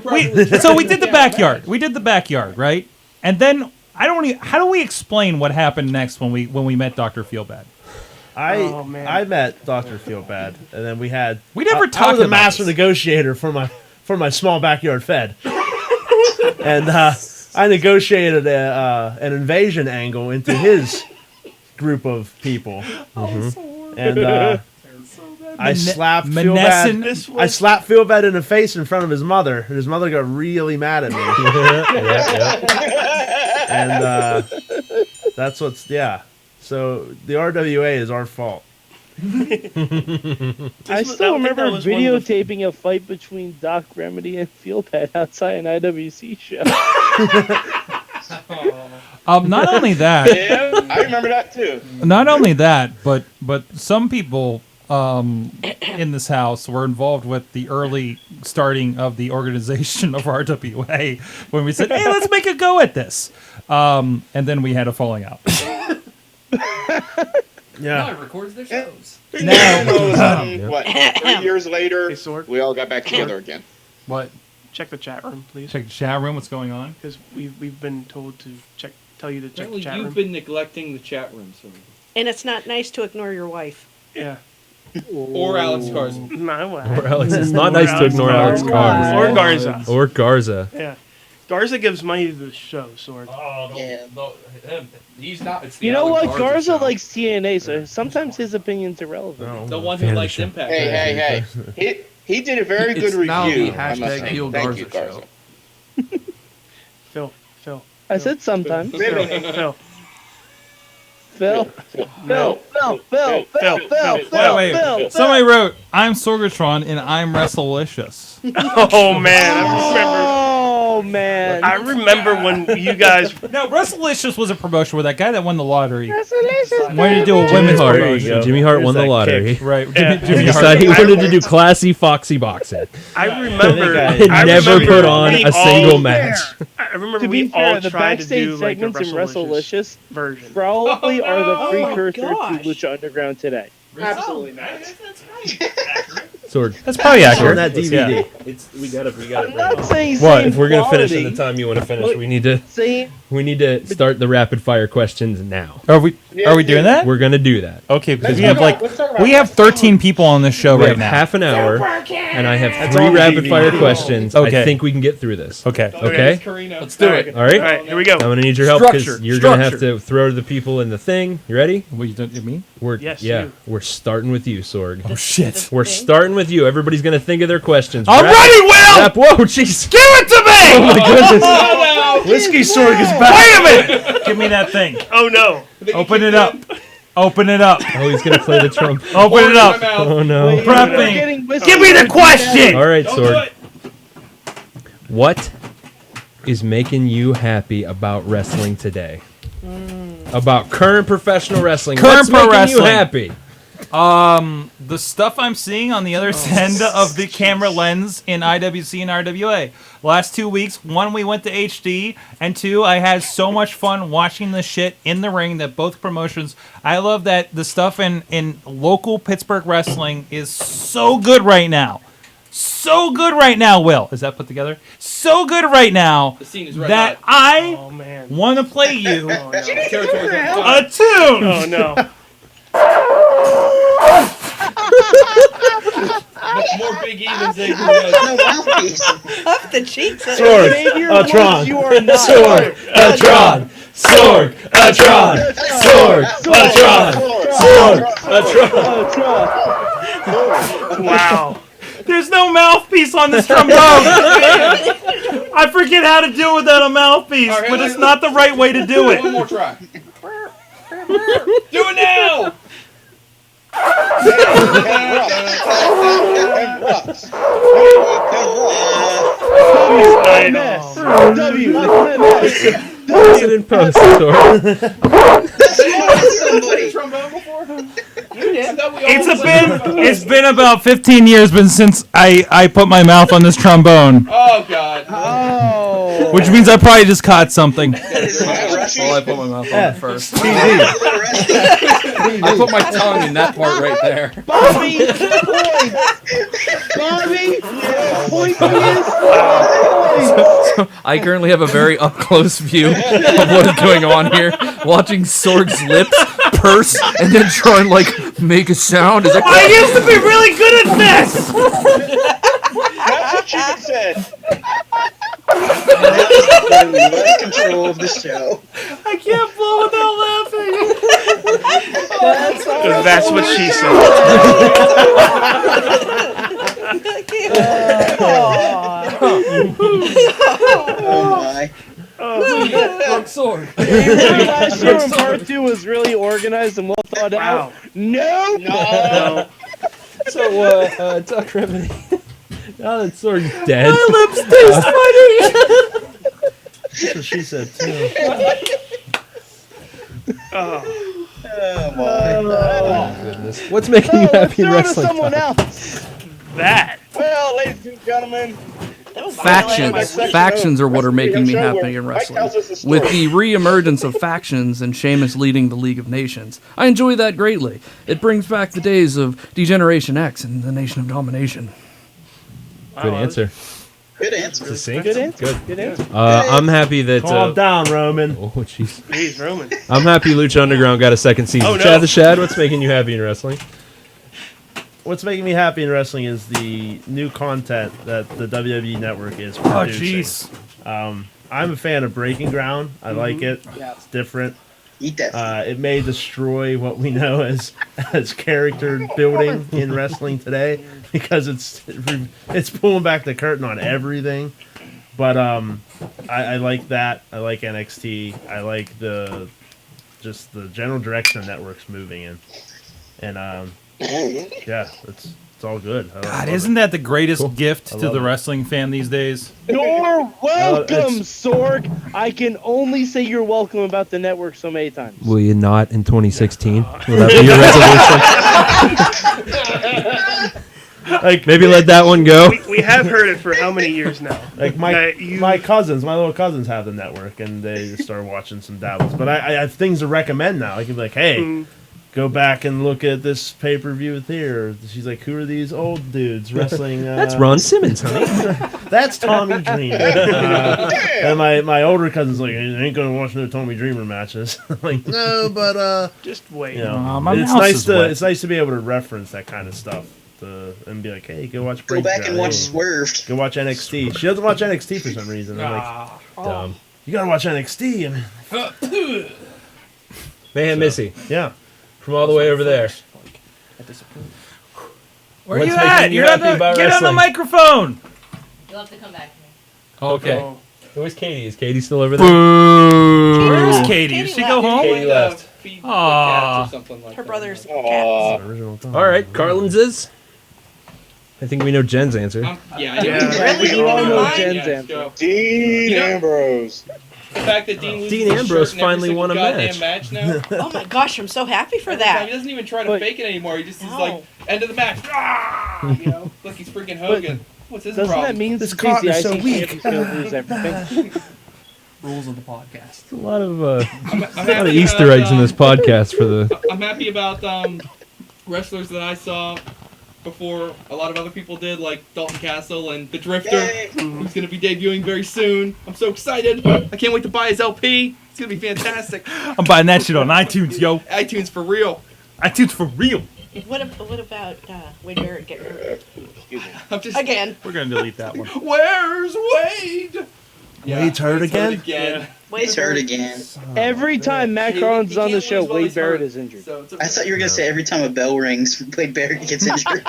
so we did the backyard. We did the backyard, right? And then how do we explain what happened next when we met Dr. Feelbad? I met Dr. Feelbad, and then we never I talked was a about master this. negotiator for my small backyard fed, and I negotiated an invasion angle into his group of people, and I slapped Feelbad. I slapped Feelbad in the face in front of his mother, and his mother got really mad at me. And that's So the RWA is our fault. I still remember videotaping a fight between Doc Remedy and Feelbad outside an IWC show. Not only that. Yeah, I remember that too. Not only that, but some people in this house were involved with the early starting of the organization of RWA when we said, "Hey, let's make a go at this," and then we had a falling out. Now it records their shows. What? 3 years later, we all got back together again. What? Check the chat room, please. Check the chat room. What's going on? Because we've been told to tell you to check the chat room. You've been neglecting the chat room, so. And it's not nice to ignore your wife. Yeah. Or Alex Carson. No, Or Alex. It's not nice to ignore Alex Carson. Or Garza. Or Garza. Yeah. Garza gives money to the show, Sword. Oh, no, he's not. It's the You know Alex what? Garza Garza show. likes TNA, so sometimes his opinion's irrelevant. The one who likes Impact. Hey. He did a very good review. Now the I must say. #heel Thank you, Garza Garza. Phil. I said sometimes. Phil. Wait. Somebody wrote, "I'm Sorgatron and I'm Wrestlelicious." Oh man, Oh man, I remember when you guys. No, Wrestlelicious was a promotion where that guy that won the lottery Wrestlelicious, wanted to do a Jimmy women's Hart. promotion. Jimmy Hart won the lottery. Right. Yeah. Jimmy He Hart. decided he wanted to do classy, foxy boxing. I remember. Never put on a single match. I remember To we be fair, all the tried to backstage do like a segments in WrestleLicious WrestleLicious version. probably are the Oh my precursor gosh. to Lucha Underground today. Absolutely not. Sword. That's probably On accurate. that DVD. We got I'm not saying What? same If we're gonna finish in quality, the time you want to finish, but we need to same. start the rapid fire questions now. Are we doing that? We're gonna do that. Okay, because Let's talk about we have 13 people on this show We right have now. half an hour, and I have That's 3 all the rapid fire DVD. questions. Okay. I think we can get through this. Okay. Okay. Let's do it. All right. All right, here we go. I'm gonna need your help because Structure. you're gonna have to throw the people in the thing. You ready? What you don't me? Yes, Yeah. you. We're starting with you, Sorg. Oh shit! We're starting with you. Everybody's gonna think of their questions. I'm ready, Will. Whoa, jeez. Give it to me! Oh my goodness. Whiskey Sorg is back. Wait a minute! Give me that thing. Oh no. Open it up. Open it up. Oh, he's gonna play the trump. Open it up. Oh no. Wait, Prep we're me. getting whiskey. Give me the question. All right, Sorg. What is making you happy about wrestling today? About current professional wrestling. Current What's pro making you wrestling. happy? The stuff I'm seeing on the other end of the camera lens in IWC and RWA. Last 2 weeks, 1, we went to HD, and 2, I had so much fun watching the shit in the ring that both promotions. I love that the stuff in local Pittsburgh wrestling is so good right now. So good right now, Will. Is that put together? So good right now The scene is red that Oh man. I want to play you Oh, no. Territory's on fire. a tune. Oh no. More Big E than Zig. No mouthpiece. Up the cheeks. Sorg. Tron. You are not. Sorg. Tron. Sorg. Tron. Sorg. Tron. Sorg. Wow. There's no mouthpiece on this trombone. I forget how to do it without a mouthpiece, All right, but it's not the right way to do One it. more try. Do it now. Post it in post, Sorg. Somebody. Trombone before? You It's been about 15 years since I put my mouth on this trombone. Oh God. Oh. Which means I probably just caught something. Well, I put my mouth on it first. TV. I put my tongue in that part right there. Bobby, point So I currently have a very up close view of what is going on here. Watching Sorg's lips purse and then try and make a sound. Is that I used to be really good at this. That's what you said. Lost control of the show. I can't blow without laughing. That's what she said. Oh my. Sorg. Last year when part 2 was really organized and well thought out. No. So, Duck Remedy. Now that Sorg's dead. My lips taste funny. That's what she said too. Oh Goodness. What's making you happy in Throw to wrestling? someone Tom? else. That. Well, ladies and gentlemen, Factions are what are making me happy in wrestling. With the re-emergence of factions and Sheamus leading the League of Nations, I enjoy that greatly. It brings back the days of Degeneration X and the Nation of Domination. Good answer. Good answer. Succinct. Good answer. Good. I'm happy that. Calm down, Roman. Oh, jeez. Jeez, Roman. I'm happy Lucha Underground got a second season. Oh, no. Chad the Shad, what's making you happy in wrestling? What's making me happy in wrestling is the new content that the WWE Network is Oh, producing. jeez. I'm a fan of Breaking Ground. I like it. Yeah. It's different. Eat that. It may destroy what we know as character building in wrestling today because it's pulling back the curtain on everything. But I like that. I like NXT. I like the general direction the network's moving in, and yeah, it's all good. God, isn't that the greatest Cool. gift I to love the it. wrestling fan these days? You're welcome, it's- Sorg. I can only say you're welcome about the network so many times. Will you not in 2016? Will that be your resolution? Like Maybe let that one go. We have heard it for how many years now? Like my little cousins have the network, and they just start watching some dabbles. But I have things to recommend now. I can be like, hey, go back and look at this pay-per-view with here. She's like, who are these old dudes wrestling? That's Ron Simmons, honey. That's Tommy Dreamer. And my older cousin's like, I ain't gonna watch no Tommy Dreamer matches. like, no, but just wait. You know, my it's mouse nice is to wet. it's nice to be able to reference that kind of stuff. And be like, hey, go watch. Go back Breakdown. and watch Swerved. Go watch NXT. She doesn't watch NXT for some reason. I'm like, Dumb. you gotta watch NXT. I mean, Mayhem Missy. Yeah. From all the way over there. Where What's you making at? you You're on happy the, about get on the wrestling? microphone. You'll have to come back to me. Okay. Where's Katie? Is Katie still over there? Boo. Where's Katie? Did she go home? Katie left. Aww. Her brother's Aw. All right, Carlin's is. I think we know Jen's answer. Yeah, We all know Mine? Jen's Yeah, answer. go. Dean You know- Ambrose. The fact that Dean loses Dean his Ambrose shirt in every finally single won a goddamn match. now. Oh my gosh, I'm so happy for Every time. He that. doesn't even try to But- fake it anymore. He just is No. like, end of the match. Ah! You know, like he's freaking Hogan. What's his Doesn't problem? that mean This since cotton he's is the so IC weak. champ, he's gonna lose everything? Rules of the podcast. A lot of I'm a lot of happy Easter about, eggs in this podcast for the. I'm happy about wrestlers that I saw before a lot of other people did, like Dalton Castle and the Drifter, who's going to be debuting very soon. I'm so excited. I can't wait to buy his LP. It's going to be fantastic. I'm buying that shit on iTunes, yo. iTunes for real. iTunes for real. What about Wade Barrett getting hurt I'm just again? We're gonna delete that one. Where's Wade? Wade's hurt again? Wade's hurt again. Every time Matt Collins is on the show, Wade Barrett is injured. I thought you were gonna say every time a bell rings, Wade Barrett gets injured.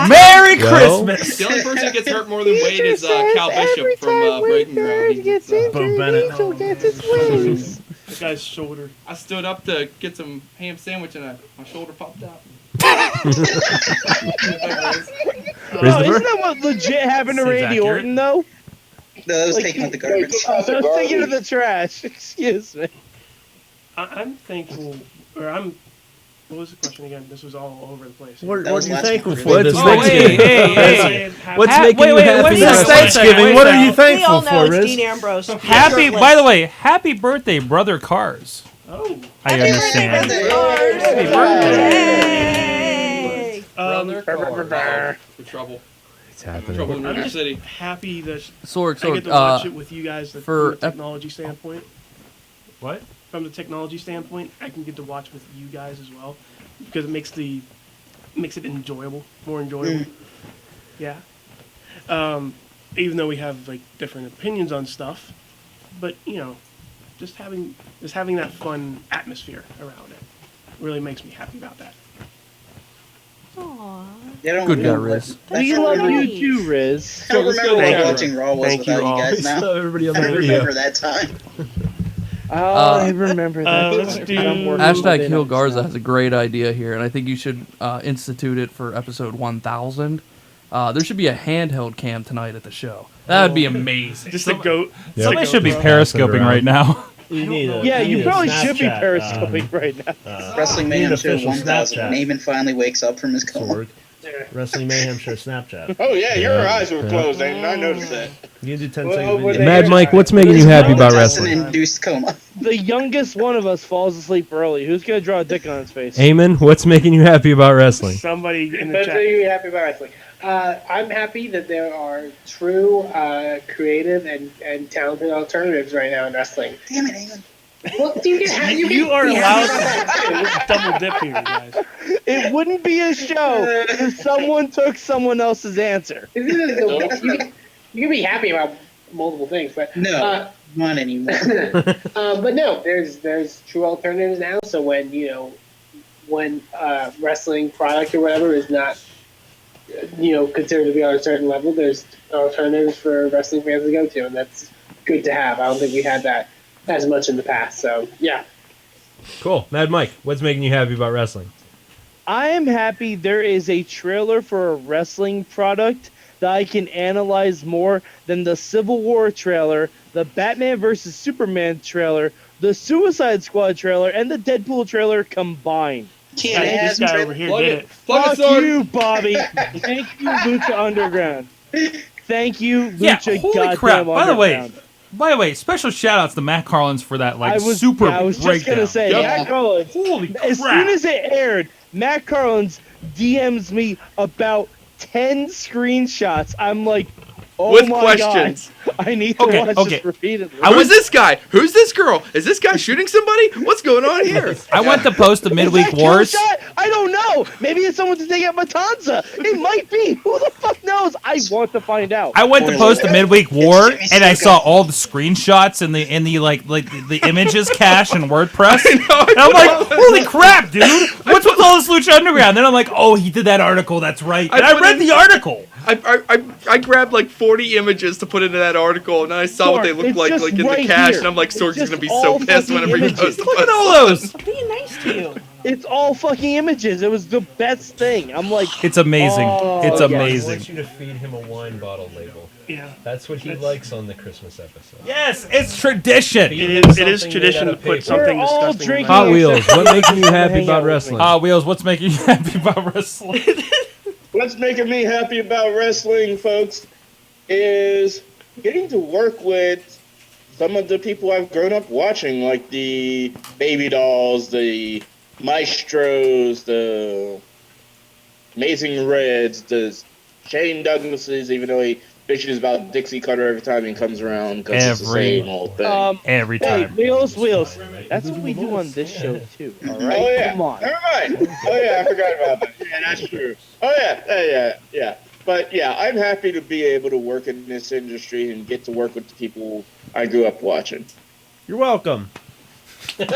Merry Well. Christmas. The only person who gets hurt more than Wade is Cal Bishop from Breaking Ground. Bo Bennett. This guy's shoulder. I stood up to get some ham sandwich and my shoulder popped out. Oh, isn't that what legit happened to Seems Randy accurate. Orton, though? No, that was Like, taking out the garbage. I was thinking of the trash. Excuse me. I'm thankful, or I'm What was the question again? This was all over the place. What was are you last thankful week. for this What's Thanksgiving? What's making you happy? This Thanksgiving, what are you We thankful all know for, it's Riz? Dean Ambrose. Happy, by the way, happy birthday, Brother Cars. Oh. I understand. Happy Yay! Brother Car. For trouble. It's happening. Trouble in I'm River just City. happy that Sorg, I get to watch it with you guys from the technology standpoint. What? From the technology standpoint, I can get to watch with you guys as well because it makes it enjoyable, more enjoyable. Yeah. Even though we have like different opinions on stuff, but just having that fun atmosphere around it really makes me happy about that. Aww. Good guy, Riz. We love you too, Riz. I don't remember what watching Raw was Thank you without all. you guys now. Everybody on I the don't video. remember that time. I remember that. let's do Hashtag Heel Garza has a great idea here, and I think you should institute it for episode 1000. There should be a handheld cam tonight at the show. That would be amazing. Just a goat. Somebody should be Pass it periscoping around. right now. You need a, Yeah, you need a probably should be Snapchat, periscoping right now. Wrestling need Mayhem an Show official 1000. Snapchat. Naaman finally wakes up from his coma. Sorg. Wrestling Mayhem Show Snapchat. Oh yeah, your Yeah. eyes were closed, Aiden. I noticed that. You can do 10 Well, second were video. they- Mad Mike, what's making you happy about That's an wrestling? induced coma. The youngest one of us falls asleep early. Who's gonna draw a dick on his face? Eamon, what's making you happy about wrestling? Somebody in the But chat. are you happy about wrestling? I'm happy that there are true, creative, and talented alternatives right now in wrestling. Damn it, Eamon. Well, You are allowed to double dip here, guys. It wouldn't be a show if someone took someone else's answer. You can be happy about multiple things, but No, not anymore. but no, there's true alternatives now. So when wrestling product or whatever is not considered to be on a certain level, there's alternatives for wrestling fans to go to, and that's good to have. I don't think we had that as much in the past. So yeah. Cool. Mad Mike, what's making you happy about wrestling? I am happy there is a trailer for a wrestling product that I can analyze more than the Civil War trailer, the Batman vs. Superman trailer, the Suicide Squad trailer, and the Deadpool trailer combined. This guy over here did it. Fuck you, Bobby. Thank you, Lucha Underground. Thank you, Yeah, Lucha holy Goddamn crap. Underground. By the way, special shout outs to Matt Carlins for that I was super just breakdown. gonna say, Matt Carlins. Holy As crap. soon as it aired, Matt Carlins DMs me about 10 screenshots. I'm like, oh With my questions. God, I need to watch this repeatedly. Who's this guy? Who's this girl? Is this guy shooting somebody? What's going on here? I went to post the midweek Is that kill wars. shot? I don't know. Maybe it's someone to take out Matanza. It might be. Who the fuck knows? I want to find out. I went to post the midweek war, and I saw all the screenshots and the images cache in WordPress. And I'm like, holy crap, dude! What's with all this Lucha Underground? Then I'm like, oh, he did that article. That's right. And I read the article. I grabbed like 40 images to put into that article, and I saw what they looked it's like just in the right cache, here. and I'm like, It's Sorg's just gonna be all so pissed fucking whenever he images. posts. Look at all those. Being nice to you. It's all fucking images. It was the best thing. I'm like, It's amazing. It's I amazing. want you to feed him a wine bottle label. Yeah. That's what he likes on the Christmas episode. Yes, it's tradition. It is tradition to put something disgusting in Hot Wheels, what making you happy about wrestling? Hot Wheels, what's making you happy about wrestling? What's making me happy about wrestling, folks, is getting to work with some of the people I've grown up watching, like the Baby Dolls, the Maestros, the Amazing Reds, the Shane Douglases, even though he bitches about Dixie Cutter every time he comes around because it's the same old thing. Every hey, time. Wheels. That's what we do on this show too. All right, Oh yeah, come on. never mind. Oh yeah, I forgot about that. Yeah, that's true. Oh yeah. But yeah, I'm happy to be able to work in this industry and get to work with the people I grew up watching. You're welcome. So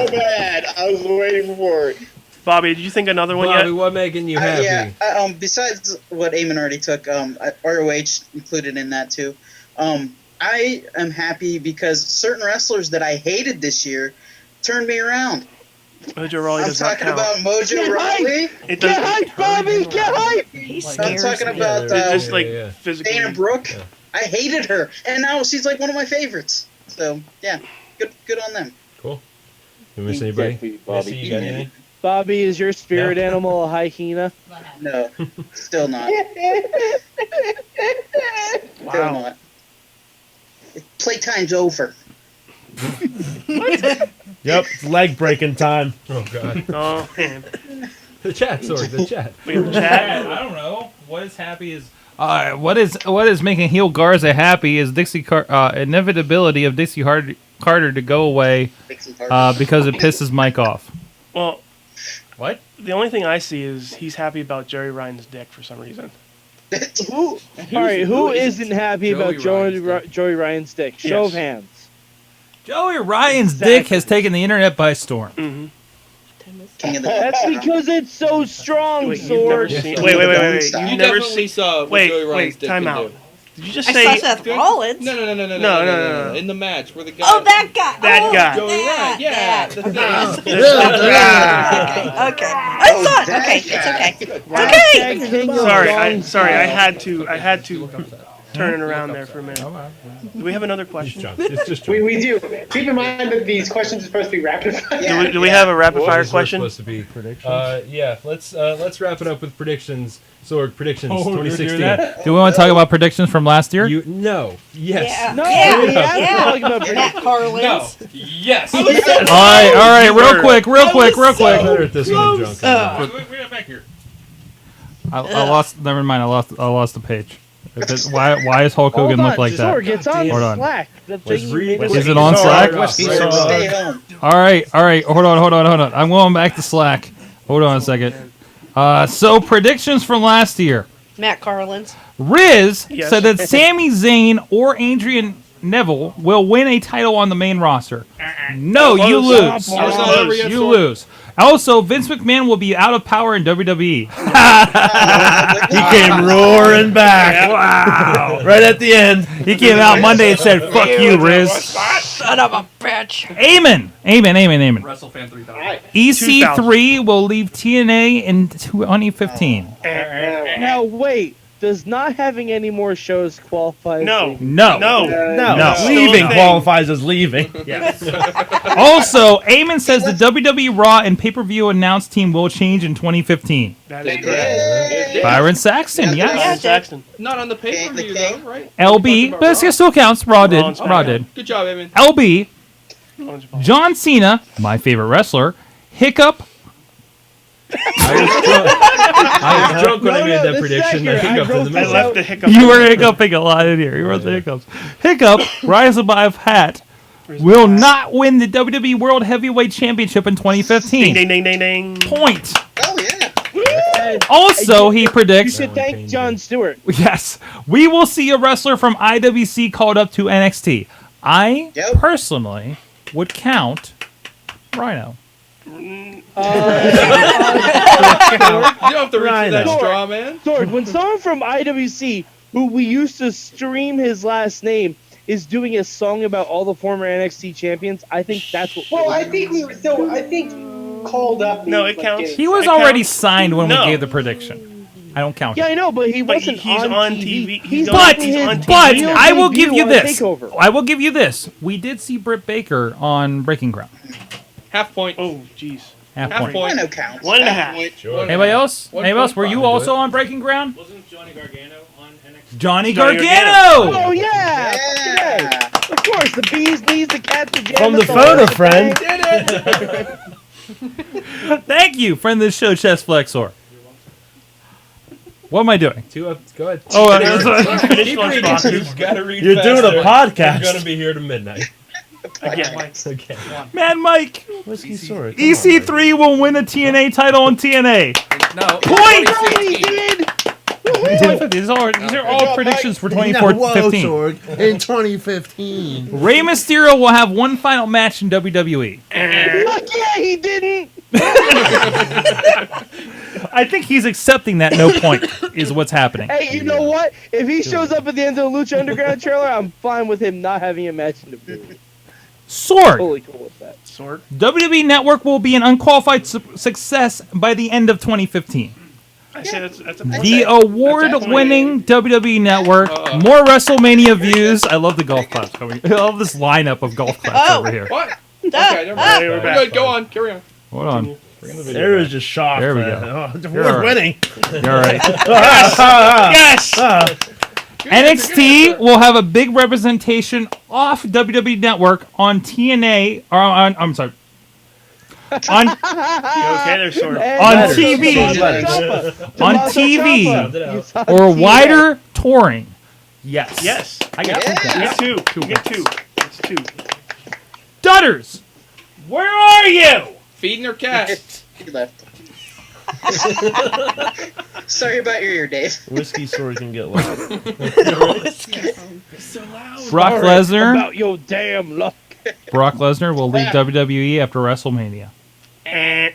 bad. I was waiting for it. Bobby, did you think another one Bobby, yet? what making you happy? Yeah. Besides what Eamon already took, ROH included in that too. I am happy because certain wrestlers that I hated this year turned me around. Mojo Rawley I'm does not talking count. about Mojo Get Rawley. It Get does, hype, Bobby. Get hype. I'm talking about it's just like physically. Dana Brooke. I hated her, and now she's like one of my favorites. So yeah, good on them. Cool. You miss anybody? Exactly, Bobby. Missy, you got anything? Bobby, is your spirit animal a hyena? No, still not. Still not. Playtime's over. Yep, it's leg breaking time. Oh god. Oh man. The chat, sorry, the chat. We have a chat. I don't know. What is happy is what is making heel Garza happy is inevitability of Dixie Carter to go away because it pisses Mike off. Well, what? The only thing I see is he's happy about Jerry Ryan's dick for some reason. Who isn't happy about Joey Ryan's dick? Show of hands. Joey Ryan's dick has taken the internet by storm. Mm-hmm. That's because it's so strong, Wait, Sword. Wait. You've You never definitely saw what Wait, Joey Ryan's dick time can out. do. Did you just I say saw Seth Rollins. No. No. In the match where the guy. Oh, that guy. That guy. Joey Ryan. Yeah. The thing. Okay. I saw it. Okay. It's okay. Sorry. I had to turn it around there for a minute. Do we have another question? It's just We do. Keep in mind that these questions are supposed to be rapid fire. Do we have a rapid fire question? Supposed to be predictions. Yeah. Let's wrap it up with predictions. Sorg, predictions. Oh, 2016. Do we want to talk about predictions from last year? No. Yes. Yeah. No, Yeah. we have to talk about Matt Carlins. No. Yes. All right. Real quick. Better at this one, drunk. We got back here. I lost. Never mind. I lost the page. Why does Hulk Hogan look like that? Sorg, it's on Hold on. Slack. Is it on Slack? Stay home. All right. Hold on. I'm going back to Slack. Hold on a second. So predictions from last year. Matt Carlins. Riz said that Sami Zayn or Adrian Neville will win a title on the main roster. No, you lose. You lose. Also, Vince McMahon will be out of power in WWE. He came roaring back. Wow. Right at the end. He came out Monday and said, "Fuck you, Riz." Son of a bitch. Amen. WrestleFan 3000. EC3 will leave TNA in 2015. Now wait, does not having any more shows qualify? As No. leaving? No. Leaving qualifies as leaving. Yes. Also, Eamon says the WWE Raw and pay-per-view announced team will change in 2015. That is correct. Byron Saxton, yes. Byron Saxton. Not on the pay-per-view though, right? LB, but it still counts. Raw did. Good job, Eamon. LB, John Cena, my favorite wrestler, Hiccup. I was drunk when I made that prediction. I hiccuped in the middle. I left the hiccup. You were hiccuping a lot in here. You wrote the hiccups. Hiccup, Rise Above Hat, will not win the WWE World Heavyweight Championship in 2015. Ding, ding, ding, ding, ding. Point. Oh yeah. Also, he predicts. You should thank Jon Stewart. Yes, we will see a wrestler from IWC called up to NXT. I personally would count Rhino. You don't have to reach for that straw, man. Sorg, when someone from IWC, who we used to stream his last name, is doing a song about all the former NXT champions, I think that's what. Well, I think we were still. I think called up. No, it counts. He was already signed when we gave the prediction. I don't count. Yeah, I know, but he wasn't he's on TV. He's But on TV. I will give you this. Takeover. I will give you this. We did see Britt Baker on Breaking Ground. Half point. Oh, jeez. Half Half point. point. No count. 1.5. Sure. Anybody else? One Anybody else? point Were you five. also on Breaking Ground? Wasn't Johnny Gargano on NXT? Johnny Johnny Gargano. Oh yeah! Yeah. Of course, the bees knees, the cat, the jam. From the photo friend. Thank you, friend of the show, Chess Flexor. What am I doing? Go ahead. Oh, Finish lunchbox. You've got to read You're doing a faster. podcast. You're going to be here to midnight. Again. Okay. Man, Mike. Whiskey sword. EC3 will win a TNA title on TNA. No. Point! 2016. These are all predictions for Whoa, 2015. Sorg. In 2015. Rey Mysterio will have one final match in WWE. Fuck yeah, he didn't. I think he's accepting that no point is what's happening. Hey, you know what? If he shows up at the end of the Lucha Underground trailer, I'm fine with him not having a match in the movie. Sorg. Totally cool with that. Sword. WWE Network will be an unqualified success by the end of 2015. I say that's a The award-winning WWE Network, more WrestleMania views. I love the golf claps coming. I love this lineup of golf claps over here. What? Okay, never mind. We're good. Go on. Carry on. Hold on. Bring the video Sarah's back. just shocked. There we that- go. Oh, You're we're all right. winning. You're all right. Yes. NXT will have a big representation off WWE Network on TNA or on. I'm sorry. On You okay there, Sorg? on TV, on TV, or wider touring. Yes. Yes. I got Get two. Get two. It's two. Dutters, where are you? Feeding their cat. He left. Sorry about your ear, Dave. Whiskey Sorg can get loud. Brock Sorry Lesnar. About your damn luck. Brock Lesnar will leave WWE after WrestleMania. Nice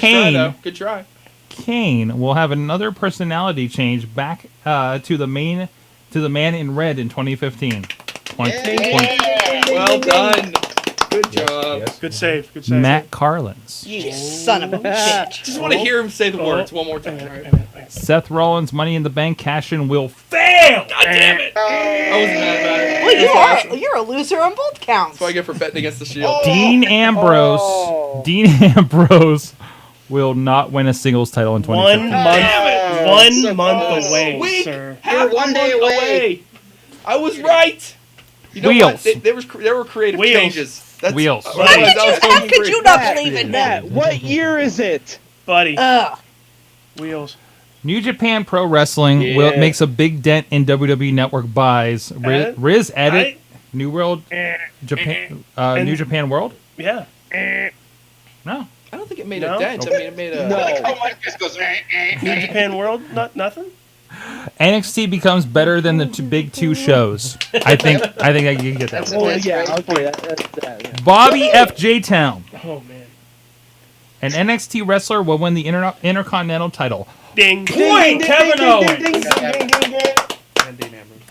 Kane. try, though. Good try. Kane will have another personality change back to the man in red in 2015. Well done. Good job. Good save. Good save. Matt Carlins. You son of a bitch. Just want to hear him say the words one more time. Seth Rollins' Money in the Bank cash-in will fail. God damn it! I wasn't mad about it. Well, It's awesome. you're a loser on both counts. That's what I get for betting against the Shield. Dean Ambrose. Dean Ambrose will not win a singles title in 2015. One month away, Week. sir. Half one a day month away. I was right. You know Wheels. what? There were creative Wheels. changes. That's, Wheels. How could you not believe in Matt, that? what year is it? Buddy. Ugh. Wheels. New Japan Pro Wrestling makes a big dent in WWE Network buys. Riz Edit, New World, Japan, New Japan World. Yeah. No. I don't think it made a dent. I mean, it made a. No. Oh, my just goes. New Japan World. Nothing. NXT becomes better than the big two shows. I think I can get that. That's one. Oh That's yeah, great. okay, that's that. Yeah. Bobby F. J. Town, Oh man. an NXT wrestler, will win the Intercontinental title. Ding. Point, Kevin Owens.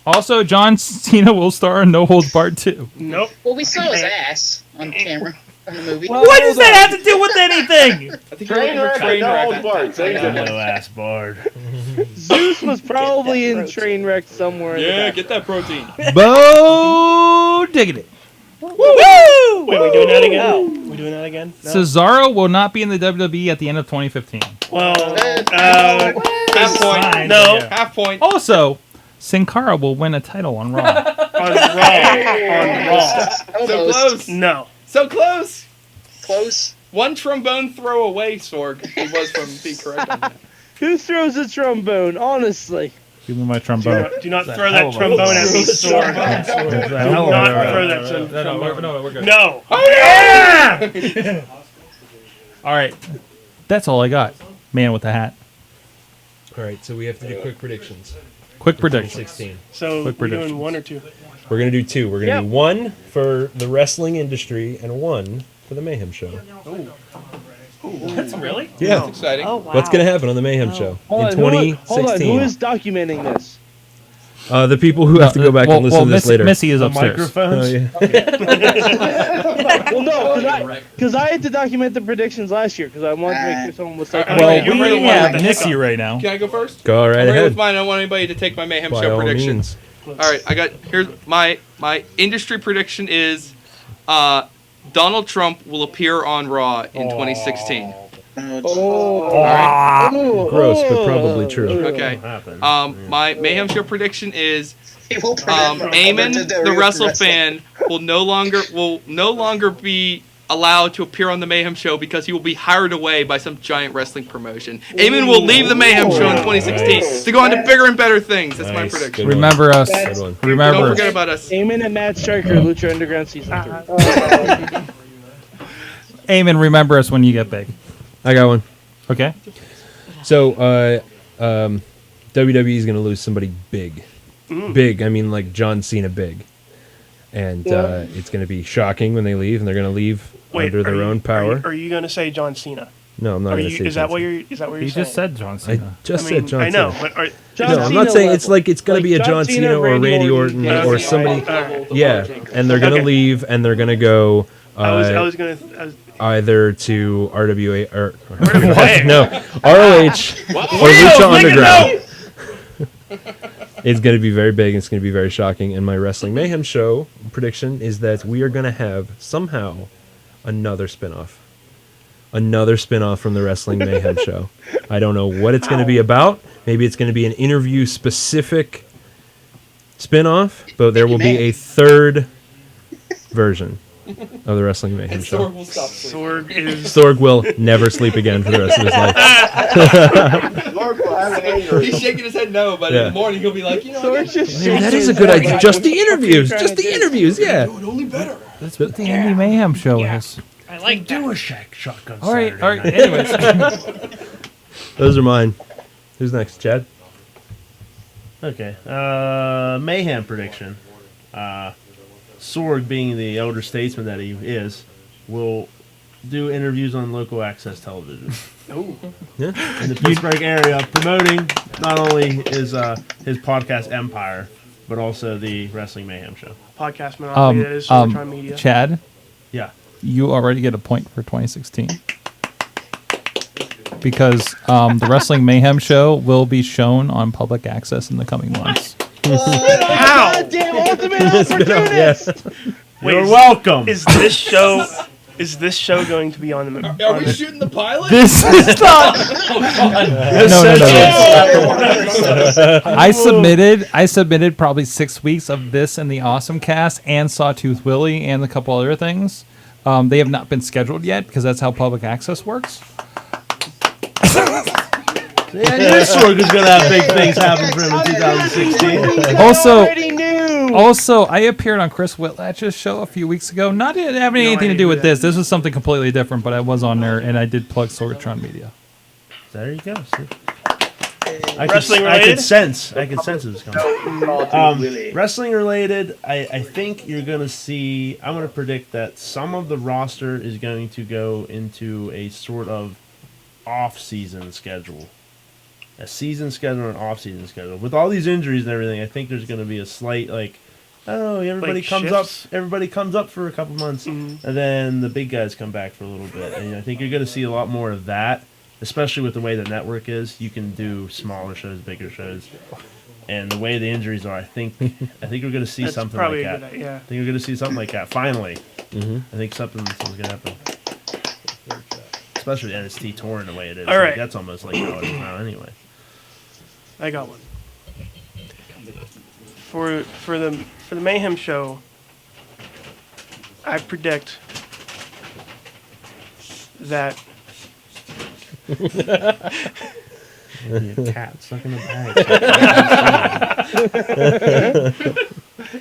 Also, John Cena will star in No Holds Barred 2. Nope. Well, we saw his ass on camera in the movie. What does that have to do with anything? I think you're train wreck. No ass barred. Zeus was probably in Trainwreck somewhere. Yeah, get that protein. Bo diggity. Wait, we doing that again? We doing that again? No? Cesaro will not be in the WWE at the end of 2015. Well, Half point. No. Half point. Also, Sin Cara will win a title on Raw. On Raw. So close. No. So close. Close. One trombone throw away, Sorg. He was from being correct on that. Who throws a trombone? Honestly. Give me my trombone. Do not throw that trombone at me, Sorg. Do not throw that trombone. No, we're good. No. Oh yeah! All right, that's all I got. Man with the hat. All right, so we have to do quick predictions. Quick predictions. 2016. So Quick we're predictions. doing one or two. We're gonna do two. We're gonna do one for the wrestling industry and one for the Mayhem show. That's really? Yeah. That's exciting. Oh, wow. What's gonna happen on the Mayhem show in Hold on, 2016? who is documenting this? The people who have to go back and listen to this later. Missy is The upstairs. microphones. Oh, yeah. Well, no, because I had to document the predictions last year because I wanted to make sure someone was like, Well, You're really we the one have with the Missy hiccup. right now. Can I go first? Go right I'm ready with ahead. mine. I don't want anybody to take my Mayhem By show all predictions. means. All right, I got here's my industry prediction is Donald Trump will appear on Raw in 2016. Gross, but probably true. Okay. My Mayhem show prediction is He will prevent Eamon, the the Wrestle fan, will no longer be allowed to appear on the Mayhem show because he will be hired away by some giant wrestling promotion. Eamon will leave the Mayhem show in 2016 to go on to bigger and better things. That's my Nice. prediction. Good one. Remember us. Good one. Don't Remember forget us. about us. Eamon and Matt Striker, Lucha Underground Season 3. Eamon, remember us when you get big. I got one. Okay. So, WWE is going to lose somebody big. Big, I mean like John Cena big. And it's going to be shocking when they leave, and they're going to leave under their own power. Are you going to say John Cena? No, I'm not going to say Is that John what Cena. you're? Is that what you're He saying? just said John I Cena. just I mean, said John I know, Cena. but No, I'm not saying it's like it's going to be a John Cena or a Randy Orton yeah, or okay, somebody. alright. Yeah, and they're going to Okay. leave, and they're going to go I was gonna. either to RWA or RWA. no ROH or Lucha Underground. It's going to be very big. It's going to be very shocking. And my Wrestling Mayhem show prediction is that we are going to have somehow another spinoff. Another spinoff from the Wrestling Mayhem show. I don't know what it's going to be about. Maybe it's going to be an interview-specific spinoff, but there will be a third version of the Wrestling Mayhem show. Sorg will stop sleeping. Sorg will never sleep again for the rest of his life. He's shaking his head no, but in the morning he'll be like, you know, Hey, that is a good idea. Just the interviews. Just the interviews. Yeah. only better. That's what the Indy Mayhem show is. I like do a shotgun. All right. Anyways, Those are mine. Who's next, Chad? Okay. Mayhem prediction. Sorg, being the elder statesman that he is, will do interviews on local access television. Oh. Yeah. In the Pittsburgh area, promoting not only his podcast empire, but also the Wrestling Mayhem show. Podcast monopoly that is Sorgatron Media. Chad. Yeah. You already get a point for 2016 because the Wrestling Mayhem show will be shown on public access in the coming months. How? Goddamn ultimate opportunist! You're welcome. Is this show going to be on the? Are we shooting the pilot? This is not. No. I submitted probably 6 weeks of this and the AwesomeCast and Sawtooth Willie and a couple other things. They have not been scheduled yet because that's how public access works. Yeah, I knew Sorg was going to have big things happen for him in 2016. Also, I appeared on Chris Whitlatch's show a few weeks ago. Not having anything to do with this. This was something completely different, but I was on there and I did plug Sorgatron Media. There you go. Wrestling I related? could sense it was coming. Wrestling related, I think you're going to see. I'm going to predict that some of the roster is going to go into a sort of off-season schedule. A season schedule and off-season schedule. With all these injuries and everything, I think there's going to be a slight, everybody comes up for a couple months, and then the big guys come back for a little bit. And I think you're going to see a lot more of that, especially with the way the network is. You can do smaller shows, bigger shows. And the way the injuries are, I think we're going to see That's something probably like a that. good idea. I think we're going to see something like that, finally. I think something's going to happen. Especially NXT touring the way it is. All right. That's almost like how it is now anyway. I got one. For the Mayhem show, I predict that Cat stuck in the bag.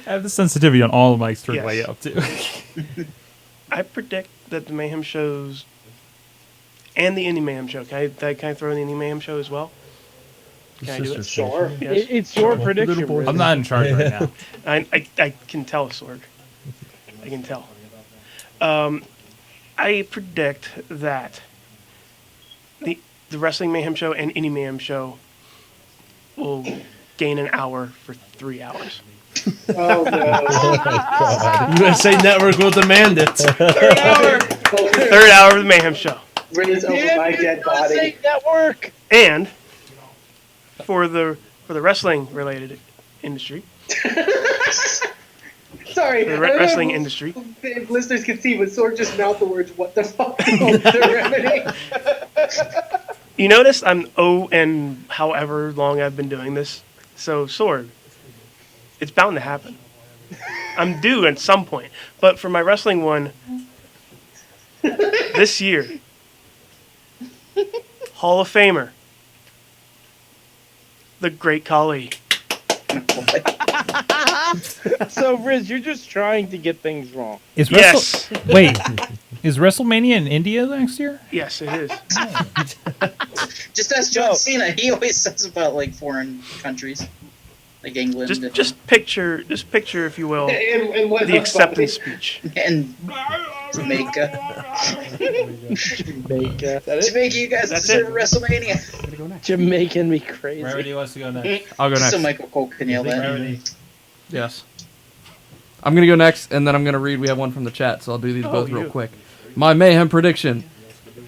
I have the sensitivity on all of my string Yes. way up too. I predict that the Mayhem shows and the Indie Mayhem show. Can I throw in the Indie Mayhem show as well? Can I do it? Sure. Yes. It's your prediction. Bruce. I'm not in charge right now. I can tell, Sorg. I can tell. I predict that the Wrestling Mayhem show and Indie Mayhem show will gain an hour for 3 hours. Oh, no. USA Network will demand it. Third hour of the Mayhem show. Riz over my dead body. Network. And for the wrestling related industry, Sorry. the wrestling industry, If listeners can see, but Sorg just mouthed the words, "What the fuck?" The remedy. you notice I'm and however long I've been doing this. So Sorg, it's bound to happen. I'm due at some point. But for my wrestling one, this year, Hall of Famer, the Great Khali. So, Riz, you're just trying to get things wrong. Is Yes. Wait, is WrestleMania in India next year? Yes, it is. Just ask John Cena. He always says about like foreign countries, like England. Just picture, if you will, And what the acceptance speech. And Jamaica. Jamaica. Jamaica, you guys deserve WrestleMania. Jamaican me crazy. Rarity wants to go next. I'll go next. So Michael Cole can yell that. Yes. I'm going to go next, and then I'm going to read. We have one from the chat, so I'll do these both real you. quick. My Mayhem prediction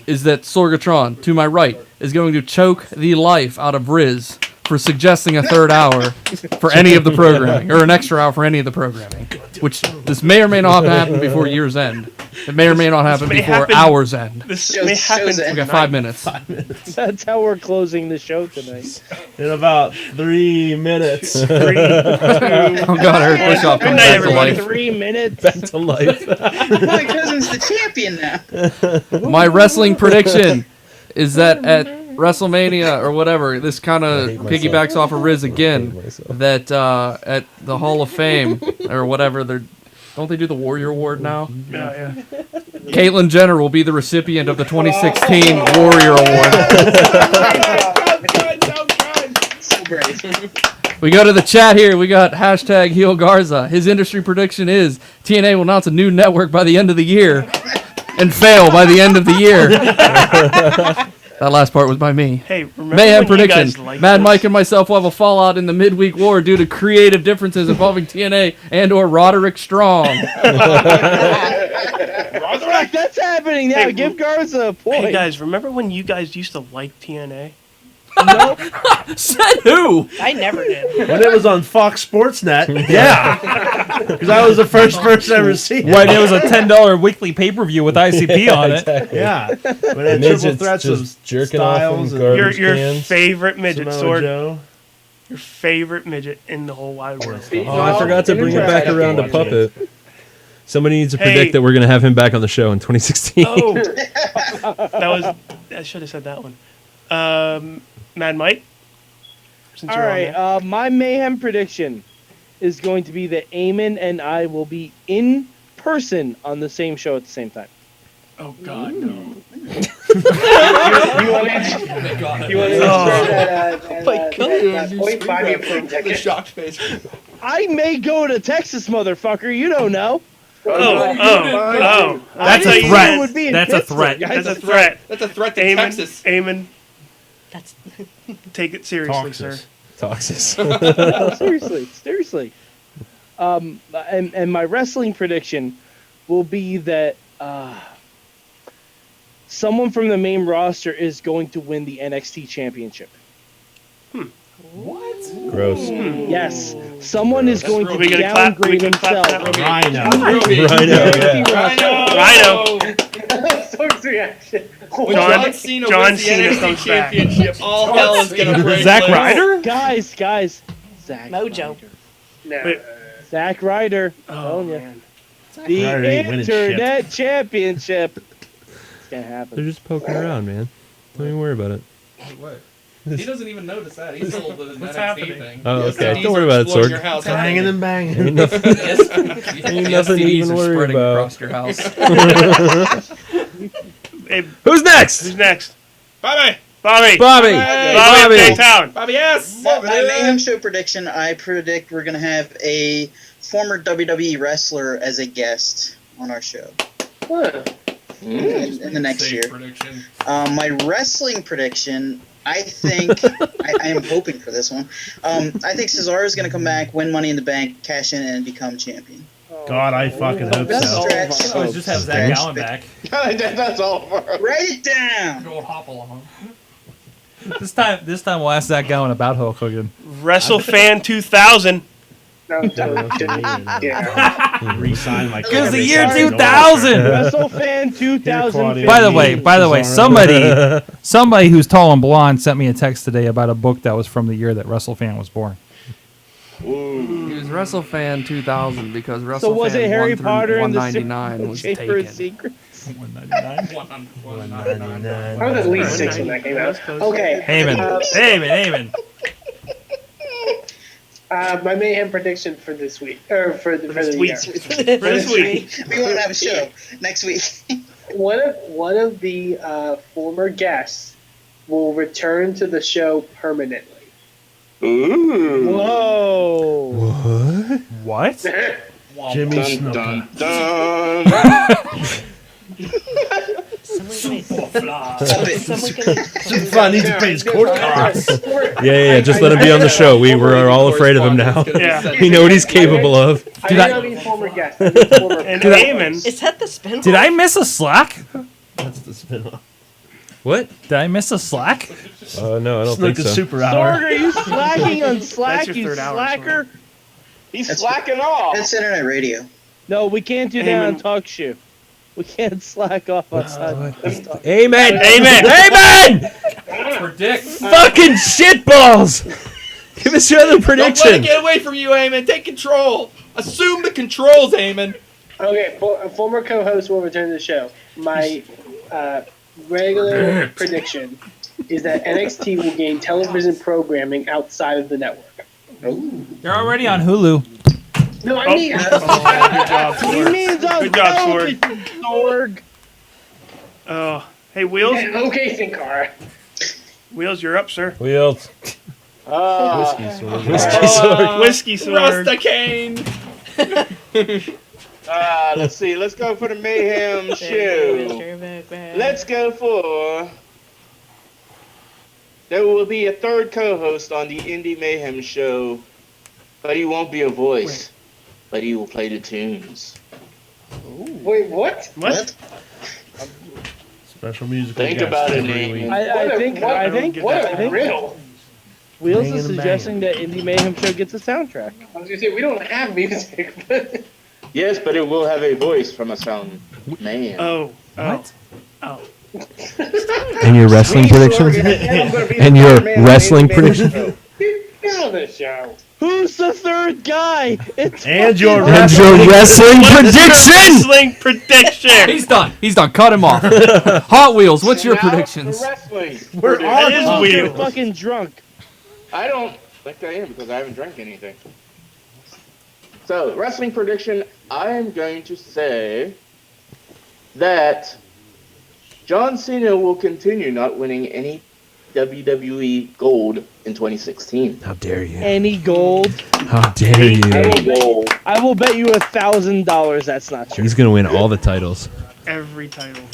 is that Sorgatron, to my right, is going to choke the life out of Riz for suggesting a third hour for any of the programming, or an extra hour for any of the programming. Which this may or may not happen before year's end. It may or may not happen before hours end. This may happen. We got 5 minutes. That's how we're closing the show tonight. In about 3 minutes. 3, 2, Oh God, Eric Bischoff comes back to life. 3 minutes. Back to life. My cousin's the champion now. My wrestling prediction is that at WrestleMania or whatever, this kind of piggybacks off of Riz again. That at the Hall of Fame or whatever, don't they do the Warrior Award now? Yeah. Caitlyn Jenner will be the recipient of the 2016 Warrior Award. So brave. We go to the chat here. We got hashtag Heel Garza. His industry prediction is TNA will announce a new network by the end of the year and fail by the end of the year. That last part was by me. Hey, remember Mayhem when you prediction. guys liked Mad this? Mike and myself will have a fallout in the midweek war due to creative differences involving TNA and or Roderick Strong. That's happening now. Hey, Give Garza a point. Hey guys, remember when you guys used to like TNA? Said who? I never did. When it was on Fox Sports Net, yeah. Because I was the first person I ever seen it. When it was a $10 weekly pay-per-view with ICP on it. Exactly. Yeah. When it had Midgets triple threats of just jerking off Styles in and garbage Your cans. favorite midget, Samoa Sorg. Joe. Your favorite midget in the whole wide world. Oh, I forgot to bring it back around to Puppet. Somebody needs to Hey. predict that we're going to have him back on the show in 2016. Oh, I should have said that one. Mad Mike. Since All you're on right, there. my Mayhem prediction is going to be that Eamon and I will be in person on the same show at the same time. Oh God, no. You want to insert that point? Buy me a plane The ticket. shocked face. I may go to Texas, motherfucker. You don't know. Oh. That's how a you threat. know. Would be in That's a Pittsburgh, threat. guys. That's a threat. That's a threat to Eamon, Texas. Eamon, That's take it seriously, sir. Toxis. No, seriously. And my wrestling prediction will be that someone from the main roster is going to win the NXT championship. What? Gross. Yes, someone is going to Are we gonna clap? downgrade We can clap himself. for Rhino. Sorg's reaction. When John- John Cena John wins the Cena NXT comes back. championship, all hell is gonna break Zack loose. Ryder? Guys, Zack Mojo. No. Wait. Zack Ryder. Oh, Telling you. man. The Ryder ain't winning shit. Internet Championship. It's gonna They're happen. just poking around, man. Don't even worry about it. What? He doesn't even notice that. He's still the What's NXT happening? thing. Oh, Yes, okay. the Don't worry D's are about it, exploding Sorg. your house. Banging and banging. Ain't nothing, ain't nothing to STDs even are worry spreading about. across your house. Hey, Who's next? who's next? Bobby! Bobby. Bobby. Bobby of K-Town. Bobby, yes! My Mayhem show prediction, I predict we're going to have a former WWE wrestler as a guest on our show in the next Safe year. prediction. My wrestling prediction, I think, I am hoping for this one. I think Cesaro is going to come back, win Money in the Bank, cash in, and become champion. God, I fucking hope so. Stretch. Oh, just have Zach Allen back. That's all for Write it down. Good old hop along. This time we'll ask Zach Gowen about Hulk Hogan. WrestleFan 2000. No, yeah. Resign my. Because the year 2000. WrestleFan 2000. By the way, somebody who's tall and blonde sent me a text today about a book that was from the year that WrestleFan was born. He was WrestleFan 2000 because WrestleFan So was it Harry Potter and the 199 was Chamber of taken. Secrets? 199. I was at least 6 when that came out. Okay. Heyman. My Mayhem prediction for this week, or for the year. For this week. We won't have a show next week. One of the former guests will return to the show permanently. Ooh. Whoa. What? Jimmy Dun, Snuka. dun, dun. I need to pay his court costs. Yeah. Just let him be on the show. We were all afraid of him now. Yeah. We know what he's capable of. I may not be former guest. I mean former And Did I- Eamon. Is that the spin? Did I miss a Slack? That's the spin-off. What? Did I miss a slack? No, I don't Snook think is so. super hour. Sorg, are you slacking on Slack, your you third hour, slacker? He's slacking off. That's internet radio. No, we can't do that on Amen. Talk Show. We can't slack off on Talk. Amen. Amen. Predict. Fucking shitballs. Give us your other Don't let prediction. it get away from you, Eamon. Take control. Assume the controls, Eamon. Okay, a former co-host will return to the show. My regular prediction is that NXT will gain television programming outside of the network. You're already on Hulu. No, I mean, Good job, He Sorg. means on Good job, television, Sorg. Sorg. Oh, hey, Wheels. okay, Sin Cara. Wheels, you're up, sir. Wheels. Uh, Whiskey Sorg. Rasta-cane. let's see. Let's go for the Mayhem show. Let's go for. There will be a third co-host on the Indy Mayhem show, but he won't be a voice, but he will play the tunes. Wait, what? What? Special musical Think guest about it, every Nate. week. I think Real. Wheels Banging is and suggesting that Indie Mayhem Show gets a soundtrack. I was gonna say we don't have music, but Yes, but it will have a voice from a sound man. Oh. What? Oh. And your wrestling predictions? And your wrestling predictions? get on the show. Who's the third guy? It's And your fucking- wrestling prediction! Wrestling prediction. He's done. He's done. Cut him off. Hot Wheels, what's your Now for predictions? wrestling. We're That is on weird. You're fucking drunk. I don't think I am because I haven't drank anything. So, wrestling prediction, I am going to say that John Cena will continue not winning any WWE gold in 2016. How dare you? Any gold? How dare you? I will bet you $1,000 that's not true. He's going to win all the titles. Every title.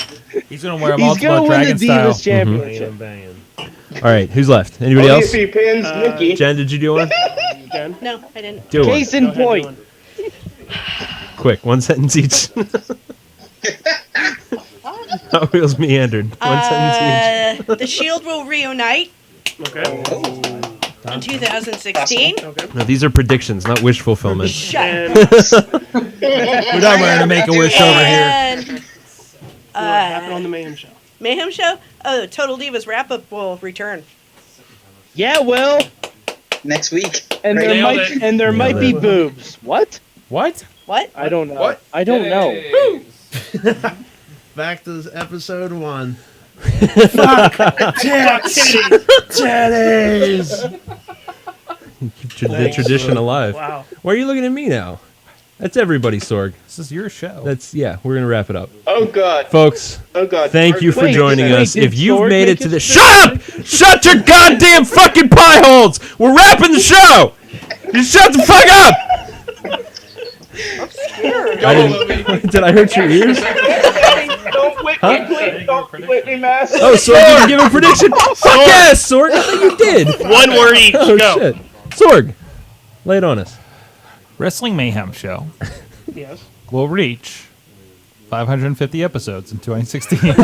He's gonna wear them He's all gonna win Dragon the style. Divas Championship. Banging. All right, who's left? Anybody Only else? if he pins Nikki. Jen, did you do one? Jen? No, I didn't. Do one. Case in point. Quick, one sentence each. Hot Wheels meandered. One sentence The Shield will reunite Okay. in 2016. Okay. each. No, these are predictions, not wish fulfillment. Shut And We're not wearing a Make-A-Wish over here. And what happened on the Mayhem show? Mayhem Show? Oh, Total Divas wrap-up will return. Yeah, well, Next week. and there Nailed might it. and there might be boobs. What? What? What? I don't know. What? I don't know. Hey. Back to episode 1. Titties! The tradition alive. Wow. Why are you looking at me now? That's everybody, Sorg. This is your show. We're going to wrap it up. Oh, God. Folks, Oh, God. thank you for Wait, joining wait, us. did If you've Sorg made make it to his the... Shut up! Shut your goddamn fucking pie holes! We're wrapping the show! You shut the fuck up! Did I hurt your ears? Don't quit me, please. Don't quit me, Master. Oh, Sorg, did you give a prediction? Fuck yes, Sorg. I thought you did. One word each. Oh, Go. shit. Sorg, lay it on us. Wrestling Mayhem Show Yes. will reach 550 episodes in 2016. Safe.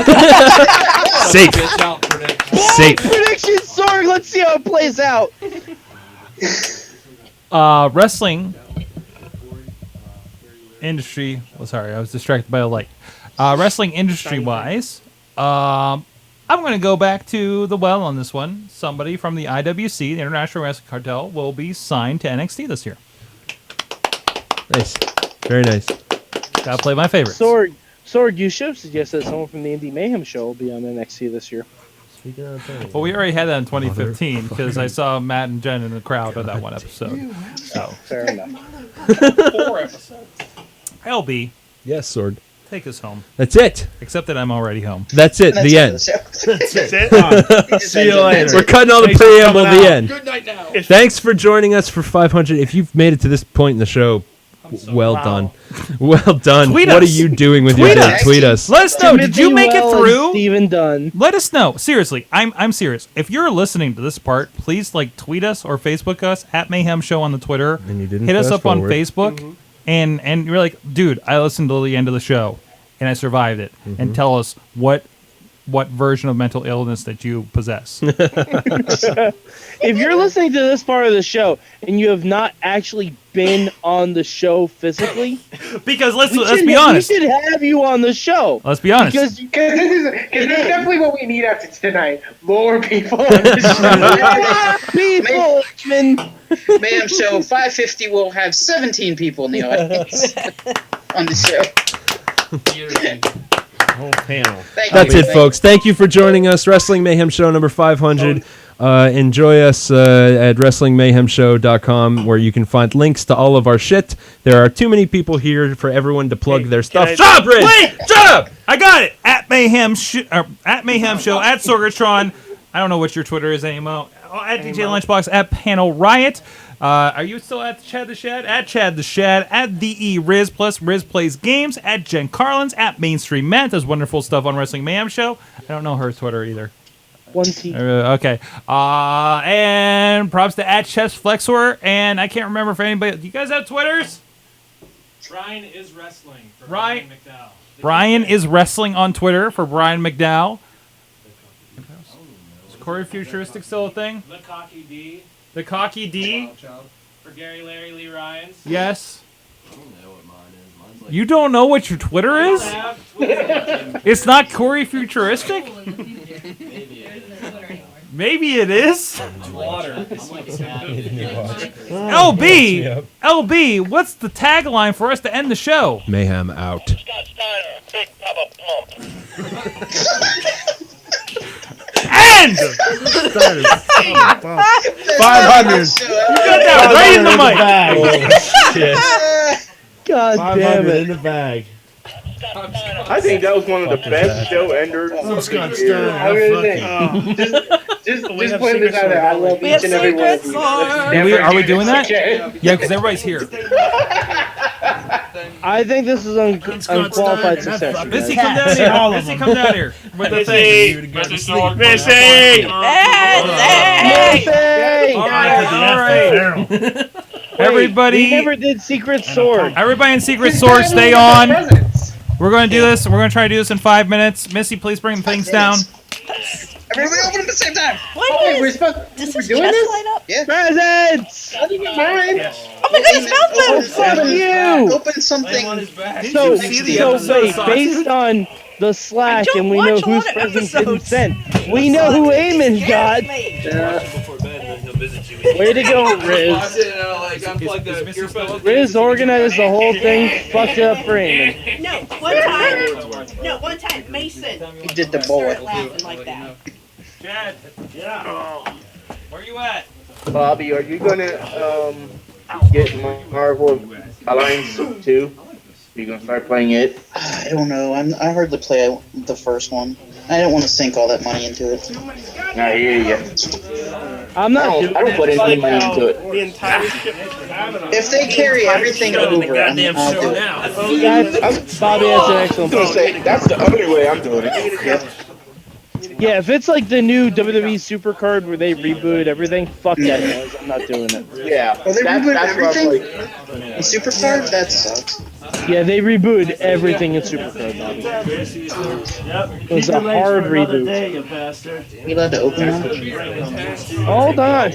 Bitch out prediction. Safe. Prediction, Sorg. Let's see how it plays out. Wrestling industry. Well, sorry, I was distracted by a light. Wrestling industry wise, I'm going to go back to the well on this one. Somebody from the IWC, the International Wrestling Cartel, will be signed to NXT this year. Nice. Very nice. Gotta play my favorites. Sorg, you should suggest that someone from the Indie Mayhem show will be on NXT this year. Speaking of things. Well, we already had that in 2015 because I saw Matt and Jen in the crowd of that one episode. So Fair enough. 4 episodes. LB, Yes, Sorg. take us home. That's it. Except that I'm already home. That's it. The end. That's it. See you later. We're cutting all the Thanks for preamble. coming The out. end. Good night now. Thanks for joining us for 500. If you've made it to this point in the show, well done. Well done. Tweet What us. are you doing with Tweet your day? us. Tweet us. Let us know. Did you make it through? Steven Dunn. Let us know. Seriously, I'm serious. If you're listening to this part, please tweet us or Facebook us at Mayhem Show on the Twitter. And you didn't hit us fast up on forward. Facebook, and you're like, dude, I listened to the end of the show and I survived it. And tell us what what version of mental illness that you possess. If you're listening to this part of the show and you have not actually been on the show physically, because let's be honest, we should have you on the show. Let's be honest, Because this is definitely what we need after tonight. More people on the show. People, Mayhem Show 550 will have 17 people in the audience on the show. Whole panel. That's it, folks. Thank you for joining us. Wrestling Mayhem Show number 500. Enjoy us at WrestlingMayhemShow.com, where you can find links to all of our shit. There are too many people here for everyone to plug their stuff. Shut up, Riz! Wait, shut up! I got it. At Mayhem Show, at Sorgatron. I don't know what your Twitter is anymore. At DJ Lunchbox. At Panel Riot. Are you still at Chad the Shad? At Chad the Shad. At DE Riz plus Riz Plays Games. At Jen Carlins. At Mainstream Matt does wonderful stuff on Wrestling Mayhem Show. I don't know her Twitter either. One T. Okay. And props to at Chess Flexor. And I can't remember if anybody. Do you guys have Twitters? Brian is wrestling for Brian McDowell. Brian is wrestling on Twitter for Brian McDowell. Is Corey Futuristic still a thing? The Cocky D. The Cocky D. For Gary Larry Lee Ryans. Yes. I don't know what mine is. Mine's like You don't know what your Twitter is? It's not Corey Futuristic? Maybe it is. Water. LB, what's the tagline for us to end the show? Mayhem out. End! 500. You got that right in the mic. Shit. God damn 500 it. in the bag. I think that was one of the best show enders. Scott of the Steiner, year. how fucking. Just putting this out there. I love each and every one of you. Are we doing that? Yeah, because everybody's here. I think this is unqualified success. Missy, come down here. Missy, come down here. With the thing. Missy! All right. Everybody. We never did Secret Sword. Everybody in Secret Sword, stay on. We're going to do this. We're going to try to do this in 5 minutes. Missy, please bring things down. Everybody open at the same time. Wait, we're supposed we're doing this? Light up? Yeah. Presents! How do you get mine? Oh my goodness, mouth moves! Fuck you! Open something. So wait, based on the Slack and we know whose presents didn't send, we know who Eamon got. Way to go, Riz. Riz organized the whole thing, fucked it up for Eamon. One time, Mason. He did the bullet. Laughing like that. Chad. Yeah. Where you at? Bobby, are you gonna get Marvel Alliance 2? Are you gonna start playing it? I don't know. I hardly play the first one. I didn't want to sink all that money into it. I hear you. I'm not. I don't put any money into it. The entire ship. If they carry everything over, I'll do it. Bobby, that's an excellent point. That's the only way I'm doing it. Yeah, if it's like the new WWE Supercard where they reboot everything, fuck that noise. I'm not doing it. Yeah. Oh, they rebooted that's everything? Like, In Supercard? That sucks. Yeah, they rebooted everything in Supercard, Bobby. It was a hard reboot. You allowed to open them? Hold on.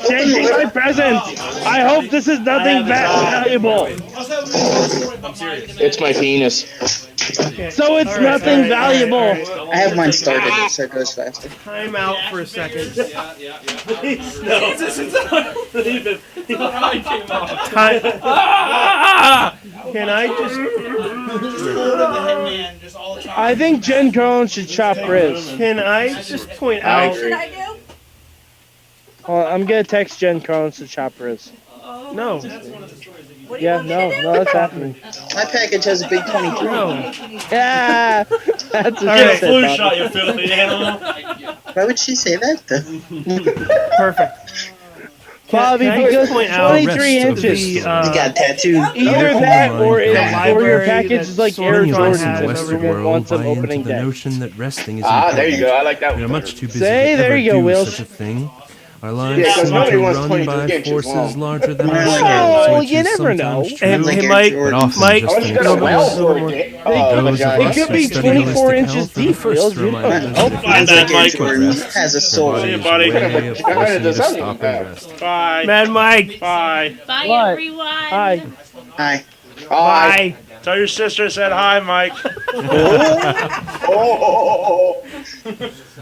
Changing my present. I hope this is nothing valuable. it's my penis. So it's nothing valuable. I have mine started, so it goes faster. Time out for a second. Please, no. Leave it. Can I just... I think Jen Cohen should chop Riz. Can I just point out... What should I do? I'm gonna text Jen Cohen to chop Riz. No. Yeah, no, that's happening. My package has a big 23. Yeah, that's a Get a flu shot, you filthy animal. Why would she say that, though? Perfect. Bobby, Can I because just point out 23 inches. You got tattooed. Either that or your library package is like Air Many Jordan. less in the Western world Wants an buy into opening the day. notion that resting is Ah, important. there you go. I like that We are one. much too busy Say, to there ever you go, do Wills. such a thing. Our lives Yeah, 'cause seem nobody to wants run 22 by inches forces long. larger than Well, ourselves, which you is never know. sometimes Hey, true, hey, Mike, but often Mike, just I was an gonna excuse. well Those of vagina. us It could be who study 24 holistic inches health are the deep, first Fields. to You remind don't us know. that if Find we that, take Mike. Jordan rest, has a our soul. body See you, is buddy. way of How forcing you to does that stop mean? and rest. Bye. Mad Mike. Bye. Bye, What? everyone. Hi. Hi. Bye. Tell your sister I said hi, Mike. Oh.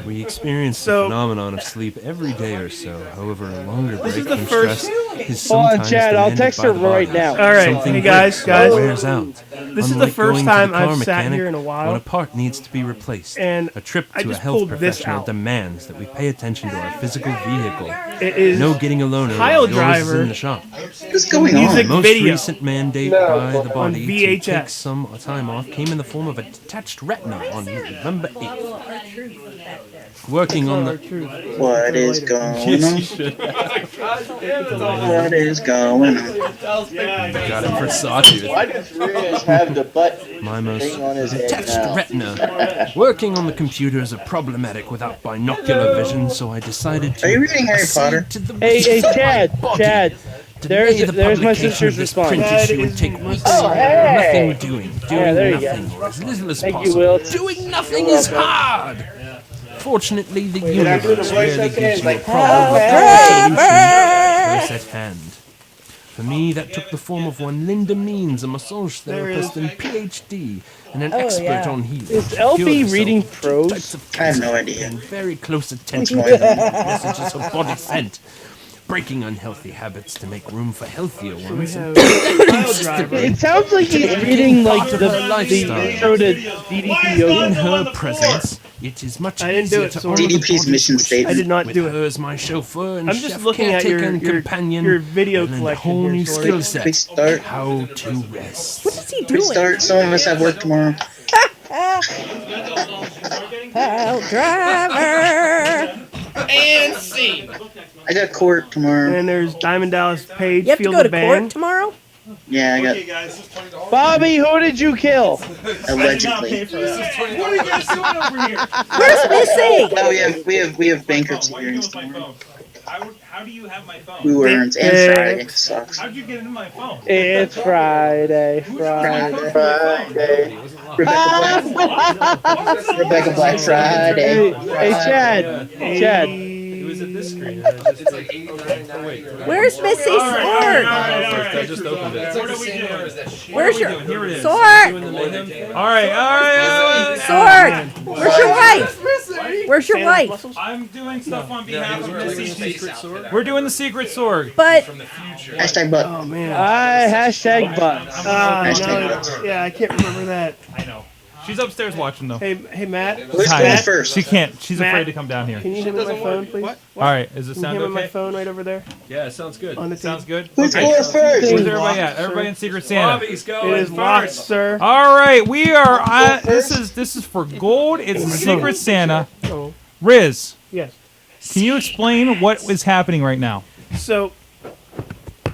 We experience So- the phenomenon of sleep every day or so. However, a longer break is the from first- stress is Hold on, sometimes Chad, I'll demanded text by her the right body. now. All right, Something hey, guys, breaks or guys. wears out. This is the Unlike first going to time the car I've sat mechanic, here in a while. when a part needs to be replaced. And a trip I to a just health pulled this professional out. demands that we pay attention to our physical vehicle. It is No getting alone or Pile noises Driver in the shop. What's going music The most video recent mandate No. by the on body to take VHS. some time off came in the form of a detached retina on November 8th. Working on the... What is going on? What is going on? Got it for Sawtooth. Why does Riz have the butt My most thing on his head detached now? retina. Working on the computers are problematic without binocular vision, so I decided to... Are you reading Harry accede Potter? to the Hey, wishes of my Chad, body. Chad. Delay the There's my publication sister's of this response. print issue and take weeks. Oh, hey! Nothing doing Yeah, there you nothing, or as little as Thank you, possible. Will. Doing nothing is hard. Fortunately, the did I do the universe voice rarely okay? gives you a Like, problem without a solution close at hand. For me, that took the form of one Linda Means, a massage therapist and PhD, and an expert on healing. Is She LB cured herself reading of prose? types of I have cancer, no idea. paying very close attention to the messages her body sent. Breaking unhealthy habits to make room for healthier ones. and It sounds like he's reading like the lifestyle. intro to DDP In her presence, it is much I didn't do easier it, to so order the DDP's bodies mission which statement. I did not with do it. her as my chauffeur and I'm just chef, looking at caretaker your and companion, your video and a collection whole here, new Sorg. skill set. Restart. How to rest. What's he We doing? start. Some of us have work tomorrow. Pile driver. And scene. I got court tomorrow. And there's Diamond Dallas Page, You have to Field go of to Band. court tomorrow? Yeah, I got Bobby, who did you kill? allegedly. Where's Missy? No, we have bankruptcy hearings tomorrow. How do you have my phone? Who earns and Friday sucks. How'd you get into my phone? It's Friday. Friday. Rebecca Black Friday. Hey, Chad. Chad. It was at this screen. Where's Missy's sword? I just opened it. What are we doing? Where's your Here it is. sword? All right. Sword. Where's your wife? Where's your wife? I'm doing stuff on behalf of Missy Secret Sword. We're doing the Secret Sword. But Hashtag butt. Oh man. Hashtag butt. Yeah, I can't remember that. I know. She's upstairs watching though. Hey, Matt. Who's Hi. going first? She can't. She's Matt, afraid to come down here. Can you hand me my phone, please? All right. Is it Can you sound hand me my okay? phone right over there? Yeah, it sounds good. On the Sounds table. good. Who's Okay. going first? Where's It's everybody locked, at? sir. Everybody in Secret Santa. Bobby's It going is locked, first. sir. All right, we are. This is for gold. It's Secret Santa. Oh, Riz, yes. can you explain what is happening right now? So,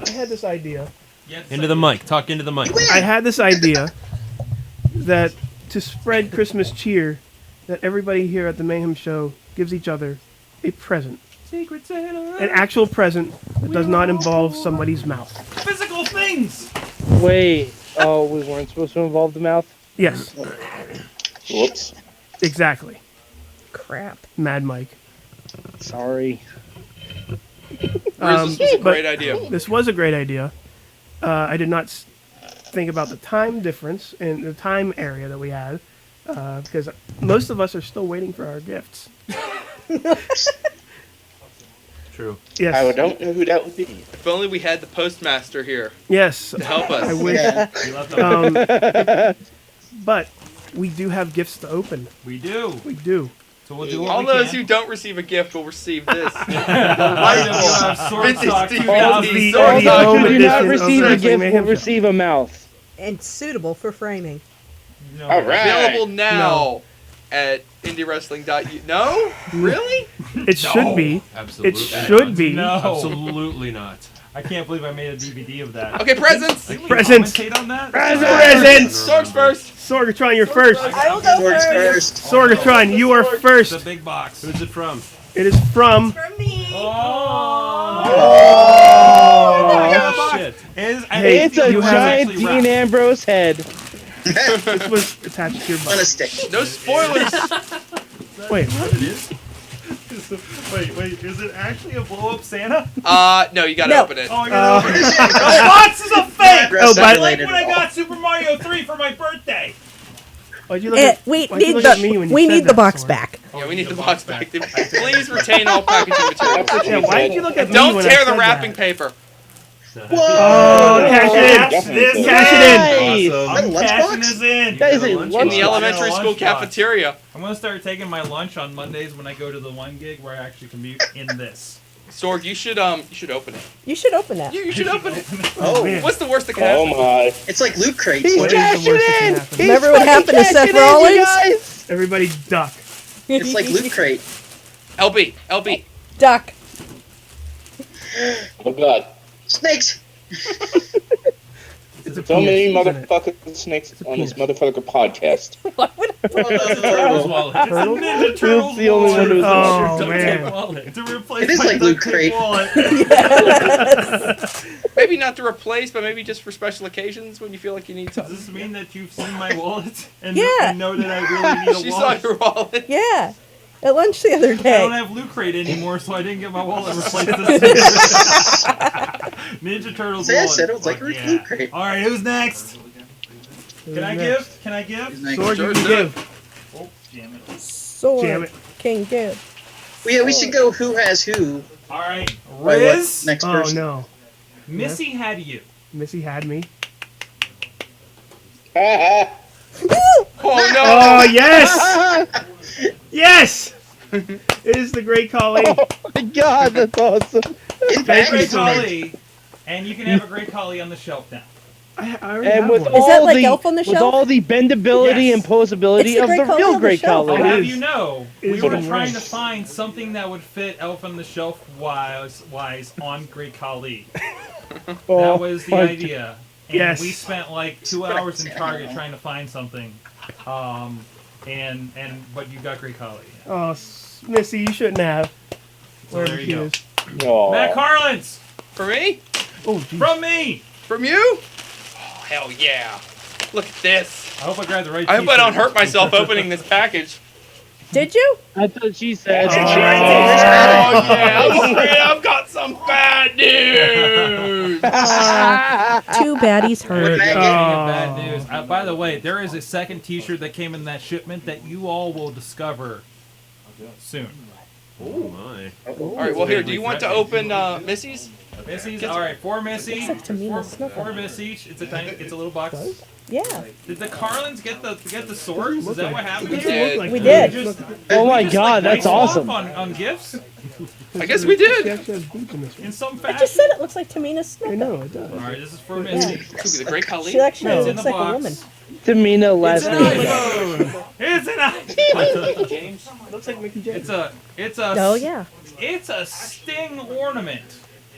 I had this idea. Into the mic. Talk into the mic. I had this idea that to spread Christmas cheer, that everybody here at the Mayhem Show gives each other a present. Secret Santa. An actual present that does not involve somebody's mouth. Physical things. Wait. Oh, we weren't supposed to involve the mouth? Yes, Whoops. exactly. crap. Mad Mike. Sorry. This was a but great idea. This was a great idea. I did not think about the time difference and the time area that we had, because most of us are still waiting for our gifts. True. Yes. I don't know who that would be. If only we had the postmaster here Yes. to help us. I wish. Yeah. But we do have gifts to open. We do. We do. So we'll do what All we those can. who don't receive a gift will receive this. Sword Vintage Talk DVD. 2000. All All the those home who do not edition of receive a Wrestling gift will Mayhem Show. receive a mouth. And suitable for framing. All right. Available now at IndieWrestling.u. No? Really? It should be. Absolutely. It should be. No. Absolutely not. I can't believe I made a DVD of that. Okay, presents. Can we Presents. commentate on that? Presents. Sorg's first. Sorgatron, you're first. I will go Swords first. first. Sorgatron, you are The first. big box. Who's it from? It is from. Oh, shit. It's a giant Dean Ambrose head. This was attached to your butt. On a stick. No spoilers. Wait, What it is? Wait, is it actually a blow-up Santa? No, you gotta open it. Oh, I gotta open it. The box is a fake! Oh, but like when I got Super Mario 3 for my birthday. Why'd you look at, we why'd you need look at me when you we said need the that, box Sorg? back. Yeah, we need the box back. Please retain all packaging materials. Yeah, why did you look at me Don't when I tear the said wrapping that? paper. Oh, cash it in! Cash it in! I'm cashing this in. That is a In the elementary school cafeteria. I'm gonna start taking my lunch on Mondays when I go to the one gig where I actually commute in this. Sorg, you should open it. You should open that. You should open it. Oh, What's the worst that can happen? my. It's like loot crates. He's What is the cashing worst that can in. happen? Remember what happened to Seth Rollins? Everybody duck. It's like loot crate. LB. Duck. Oh god. Snakes. It's a So many penis, isn't it? motherfucking snakes on this motherfucker podcast. Turtles wallet. It's a Ninja Turtles the only one who's Oh, Duct man. tape wallet. It's a replacement It is like loot crate. wallet. Maybe not to replace, but maybe just for special occasions when you feel like you need Does something. this mean that you've seen my wallet and, Yeah. and know that I really need a She saw wallet? your wallet. Yeah. At lunch the other I day. don't have Loot Crate anymore, so I didn't get my wallet replaced this Ninja Turtles See, I wallet. said it was like Fuck a yeah. loot crate. All right, who's next? Can I give? Can I give? Sorg, you can give. Oh, damn it. Sword. Jam it. King give. Well, yeah, we should go who has who. All right, By what Riz. next Oh, person. no. Missy had you. Missy had me. Oh no! Oh, yes! Yes! It is the Great Collie. Oh my god, that's awesome. Great Collie, and you can have a Great Collie on the shelf now. I already And have with one. Is that all like the Elf on the with Shelf? all the bendability Yes. and posability It's the of Great the Collie real on the Great shelf. I'll Collie. have is. you know, It we is were what it trying to was. find something that would fit Elf on the Shelf wise on Great Collie. Oh, That was the my- idea. And Yes. we spent like 2 hours in Target trying to find something. But you got Great Collie. Oh, Missy, you shouldn't have. So Wherever there she you go. is. Oh. Matt Carlins! For me? Oh, geez. From me! From you? Oh hell yeah! Look at this. I hope I grabbed the right I hope I don't t-shirt. hurt myself opening this package. Did you? That's what she said. Oh yeah! I'm afraid I've got some bad news. Two baddies heard. Speaking of Oh. bad news. By the way, there is a second T-shirt that came in that shipment that you all will discover soon. Oh my. All right. Well, here. Do you want to open Missy's? Missy's. All right, 4 Missy. Looks like Tamina Snuffle. 4 Missy each. It's a little box. Yeah. Did the Carlins get the swords? Is that what happened? We did. Like We that. did. Oh my We just, god, like, that's swap awesome. On gifts I guess we She did. actually has boots in this one. in some I fashion. just said it looks like Tamina I Snuffle. know, it does. All right, this is for Missy. Could be the Great Khali. She actually It's in looks the like a box. woman. Tamina last It's an name. iPhone. It's an iPhone. Looks like Mickey James. It's a. Oh yeah. It's a Sting ornament.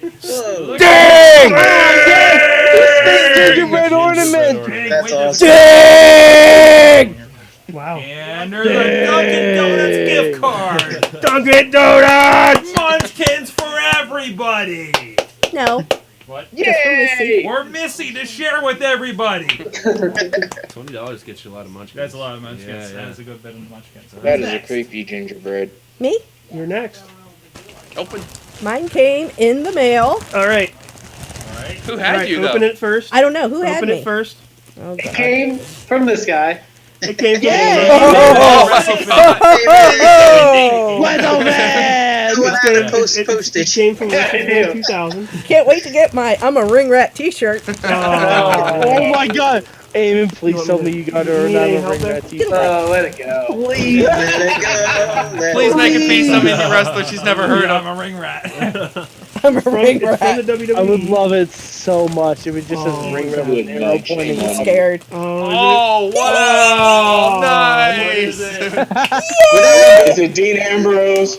Whoa. Look Dang! at Gingerbread ornament! That's awesome. Dang! Wow. And there's a Dunkin' Donuts gift card. Dunkin' Donuts! Munchkins for everybody. No. What? Just for Missy. Or Missy to share with everybody. $20 gets you a lot of munchkins. That's a lot of munchkins. Yeah, yeah. That is a good bit of munchkins. That is a creepy gingerbread. Me? You're next. Open. Mine came in the mail. All right. Who All had right, you though? open it first. I don't know who had Open me. it first. Oh It god. came from this guy. It came from Oh, Weatherman! Who had a post It postage? came from Yeah, I do. 2000. Can't wait to get my I'm a ring rat T-shirt. Oh my god! Eamon, please tell me you got her and Need any I'm help bring there? that T-shirt. Oh, let it go. Please. Let it go. Let Please it make it go. be some indie wrestler she's never heard of. I'm a ring rat. I'm a From, ring it's from rat. the WWE. I would love it so much. It would just says ring rat with an arrow pointing. I'm I'm scared. Oh wow! Nice. Is it Dean Ambrose?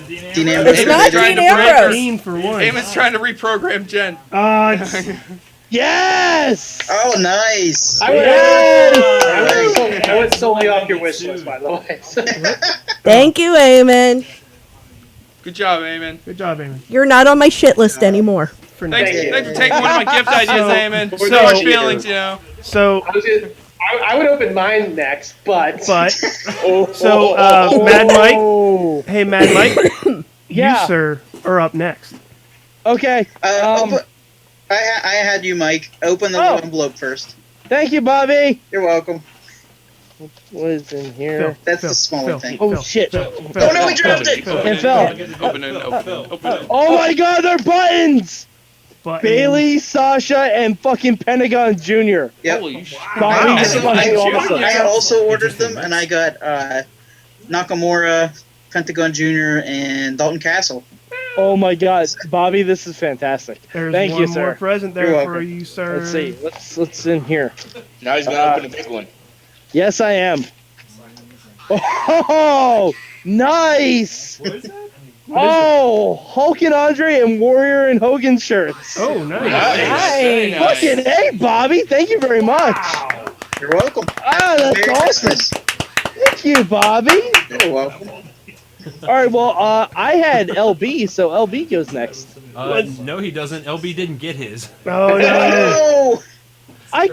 Dean Ambrose. It's not trying Dean to break Ambrose. Dean for one. Eamon's trying to reprogram Jen. Yes! Oh, nice. I Yes! would was solely off your wish list, by the way. Thank you, Eamon. Good job, Eamon. Good job, Eamon. You're not on my shit list anymore. Thanks for taking one of my gift ideas, Eamon. So- No hard feelings, you know. So I would open mine next, but Mad Mike. Hey, Mad Mike. Yeah. You, sir, are up next. Okay. I had you, Mike. Open the little envelope first. Thank you, Bobby. You're welcome. What is in here? That's the smaller thing. Oh shit! Oh no, we dropped it! It fell. Open it. Oh my God, they're buttons! Bailey, Sasha, and fucking Pentagon Jr. Yep. Holy shit. Bobby, this is fucking awesome. I also ordered them, and I got Nakamura, Pentagon Jr., and Dalton Castle. Oh my God, Bobby, this is fantastic. There's Thank one you, more sir. present You're there welcome. for you, sir. Let's see. Let's in here. Now he's gonna open a big one. Yes, I am. Oh, nice! What is that? Oh, Hulk and Andre and Warrior and Hogan shirts. Oh, nice. Nice. Fucking hey, Bobby! Thank you very much. You're welcome. Ah, that's Merry awesome. Christmas. Thank you, Bobby. You're welcome. All right, well, I had LB, so LB goes next. No, he doesn't. LB didn't get his. Oh, no. No! I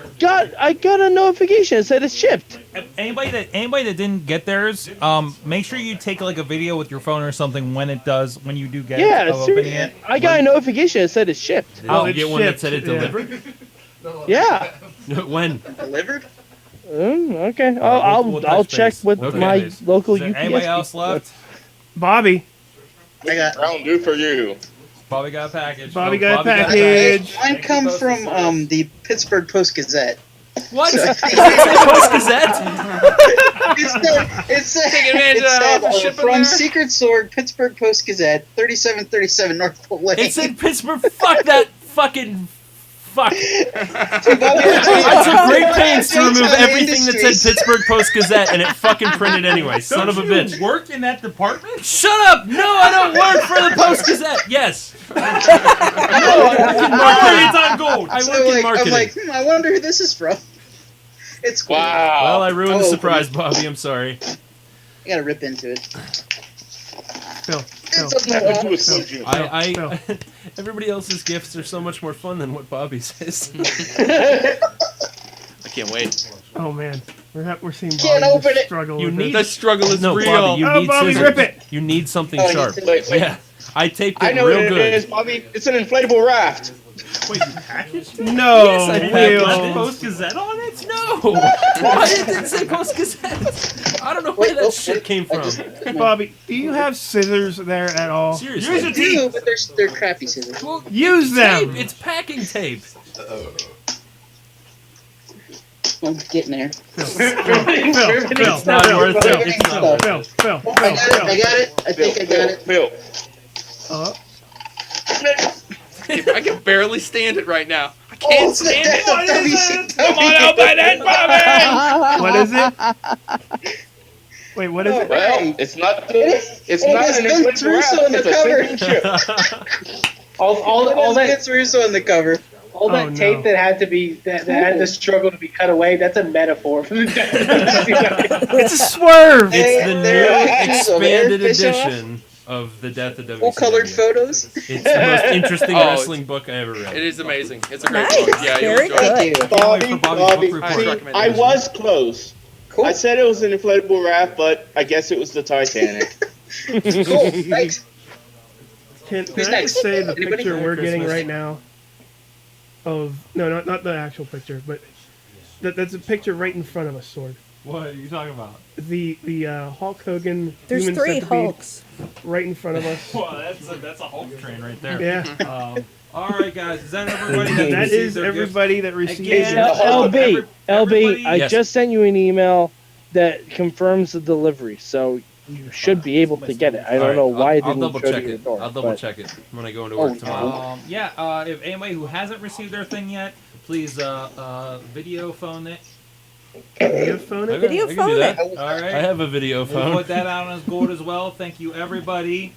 got a notification. It said it's shipped. Anybody that didn't get theirs, make sure you take like a video with your phone or something when you do get it, of opening it. I got a notification. It said it's shipped. Did you get one that said it delivered? Yeah. When? Delivered? Okay. We'll I'll touch check base. with Okay. my local Is there UPS. anybody else left? Bobby. I got Round due for you. Bobby got a package. Bobby got a package. Mine come from the Pittsburgh Post-Gazette. What? So- Post-Gazette? It said shipping from there? Secret Sorg, Pittsburgh Post-Gazette, 3737 North Pole Lane. It said Pittsburgh. Fuck that fucking. Fuck. I I took great pains to remove everything that said Pittsburgh Post-Gazette, and it fucking printed anyway. Son of a bitch. Work in that department? Shut up! No, I don't work for the Post-Gazette. Yes. No, I work in marketing. It's on gold. I work in marketing. I'm like, I wonder who this is from. It's cool. Wow. Well, I ruined the Oh, surprise, Bobby. I'm sorry. I gotta rip into it. Phil. It's a Phil. I everybody else's gifts are so much more fun than what Bobby says. I can't wait. Oh, man. We're seeing Can't Bobby open it. struggle You with need- The this. struggle is No, real. Bobby, you Oh, need Bobby, scissors. rip it. You need something Oh, sharp. wait. Yeah, I taped I it know real what good. it is, Bobby. It's an inflatable raft. Wait, you packaged it? No, Yes, I packaged Will. Post-Gazette on it? No! Why did it say Post-Gazette? I don't know where that shit came from. Bobby, do you have scissors there at all? Seriously. Use I your do, teeth. but they're crappy scissors. Well, Use them. tape. It's packing tape. I'm getting there. It's not worth it. It's not worth it. Phil. I got it. I think I got it. Phil. I can barely stand it right now. I can't stand it. What is it? Come on, open it, Bobby! What is it? Wait, what is it? Well, it's not. It's It not has an Vince inflatable Russo raft. on the It's a cover. sinking ship. all that Vince Russo on the cover. all that Oh, no. tape that had to be that had to struggle to be cut away. That's a metaphor for the death. It's a swerve. It's the There- new expanded edition of The Death of WCW. Full colored photos. It's the most interesting Oh, wrestling book I ever read. It is amazing. It's a great Nice. book. Yeah, you'll Very enjoy it. good. Bobby, for Bobby's Bobby, book report. see, recommend I it. was close. Cool. I said it was an inflatable raft, but I guess it was the Titanic. Cool. Thanks. Can Who's I next? just say the Anybody? picture we're getting Christmas. right now of not the actual picture, but that's a picture right in front of us, Sword. What are you talking about? The Hulk Hogan There's human 3 centipede Hulks. right in front of us. Well, that's a Hulk train right there. Yeah. All right, guys. Is that everybody? That received is their gift? everybody that received Again, it. LB, everybody- I Yes. just sent you an email that confirms the delivery, so you should be able to get it. I All don't right, know why it I'll didn't double show check to your it. door. I'll double but- check it when I go into Oh, work tomorrow. no. If anybody who hasn't received their thing yet, please video phone it. Video phone it? Video I can phone do that. it. All right. I have a video We'll phone. put that out on his gold as well. Thank you, everybody.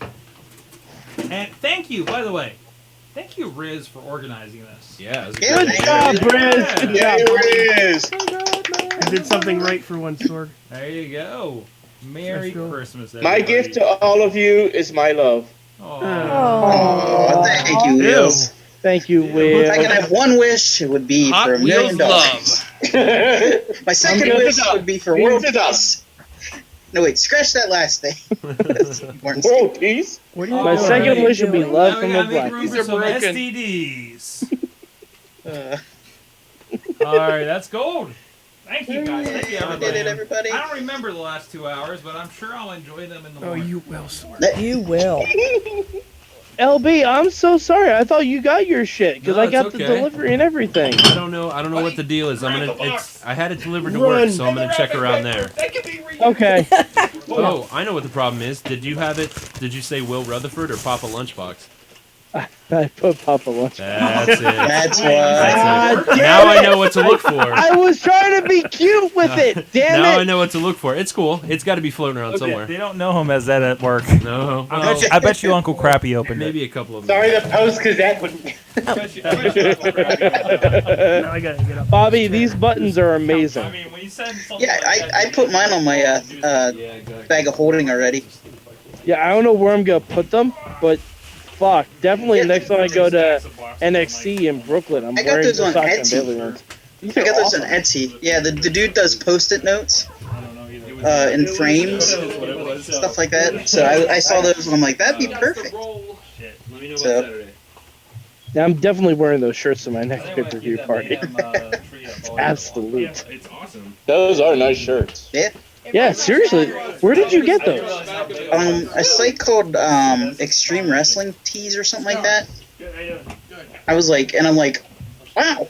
And thank you, by the way. Thank you, Riz, for organizing this. Yeah, it was a Good great job, idea. Riz. Good Yeah, job. Riz. I did something right for one, Sorg. There you go. Merry Christmas, My everybody. gift to all of you is my love. Oh, thank you, Wheels. Thank you, Will. If I could have one wish, it would be Hot for $1 million. Wheels My second good. wish would be for world peace. No, wait, scratch that last thing. World peace? My second wish would be love from a black. These are broken. STDs. Uh, All right, that's gold. Thank you, guys. Thank you, everybody. did it, everybody. I don't remember the last 2 hours, but I'm sure I'll enjoy them in the morning. You will, Sorg. You will. LB, I'm so sorry. I thought you got your shit because No, I got it's the okay. delivery and everything. I don't know what the deal is. I had it delivered to work, so I'm gonna check around there. Okay. Oh, I know what the problem is. Did you have it? Did you say Will Rutherford or Papa Lunchbox? I put Papa Lunch. That's it. That's why. God damn Now it. I know what to look for. I was trying to be cute with it. Damn Now it. I know what to look for. It's cool. It's got to be floating around somewhere. They don't know him as that at work. No. I bet you Uncle Crappy opened Maybe it. a couple of them. Sorry, the Post Gazette wouldn't. Now I gotta get up. Bobby, these buttons are amazing. I mean, when you said something Yeah, like I put mine on my bag of holding already. Yeah, I don't know where I'm gonna put them, but fuck, definitely next time I go to NXT in Brooklyn, I'm I got wearing those the on socks Etsy. and Bailey ones. I got those on Etsy. Yeah, the dude does post-it notes in frames, stuff like that. So I saw those and I'm like, that'd be perfect. Let me know So- Saturday. Yeah, I'm definitely wearing those shirts to my next pay-per-view party. Absolute. It's awesome. Those are nice shirts. Yeah. Yeah, seriously, where did you get those? A site called Extreme Wrestling Tees or something like that. I was like, and I'm like, wow,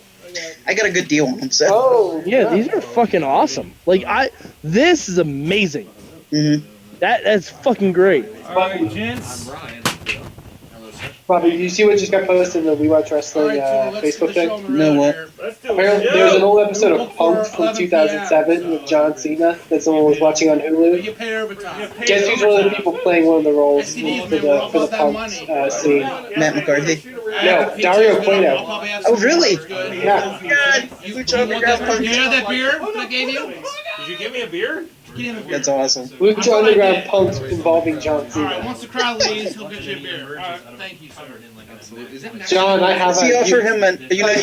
I got a good deal on them. So. Oh, Yeah, these are fucking awesome. Like this is amazing. Mm-hmm. That's fucking great. All right, gents. Bobby, did you see what just got posted in the We Watch Wrestling Facebook thing? No, what? Apparently, there's an old episode of Punked from 2007 with John Cena that someone was watching on Hulu. Guess who's one of the people playing one of the roles for the Punked scene? Matt McCarthy. No, Dario Cueto. Oh, really? Yeah. God, Lucha Underground Punk. You know that beer that I gave you? Did you give me a beer? That's awesome. Lucha Underground Punked involving John Cena. Once the crowd leaves, he'll get you a beer. Thank you, sir. John, I have He a offered him a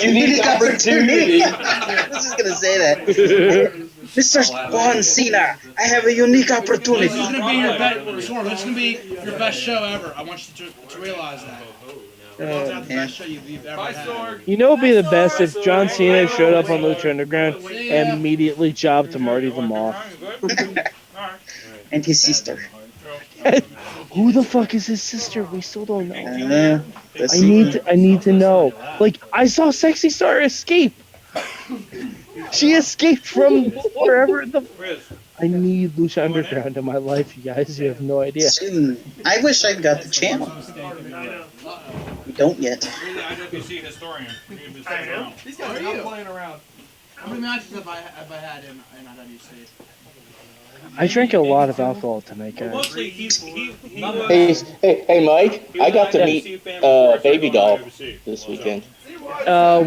unique opportunity. I was just gonna say that. Mr. Juan Cena, I have a unique opportunity. This is gonna be your best. This is gonna be your best show ever. I want you to realize that. It's the best show you've ever had. You know, it'd be the best if John Cena showed up on Lucha Underground and immediately jobbed to Marty the Moth. And his sister. Who the fuck is his sister? We still don't know. I don't know. I need to know. Like, I saw Sexy Star escape. She escaped from wherever the. I need Lucha Underground in my life, you guys. You have no idea. Soon. I wish I'd got the channel. We don't yet. IWC historian. These guys are not playing around. How many matches have I had in IWC? I drank a lot of alcohol tonight, guys. Mostly Hey, Mike. I got to meet Baby Doll this weekend.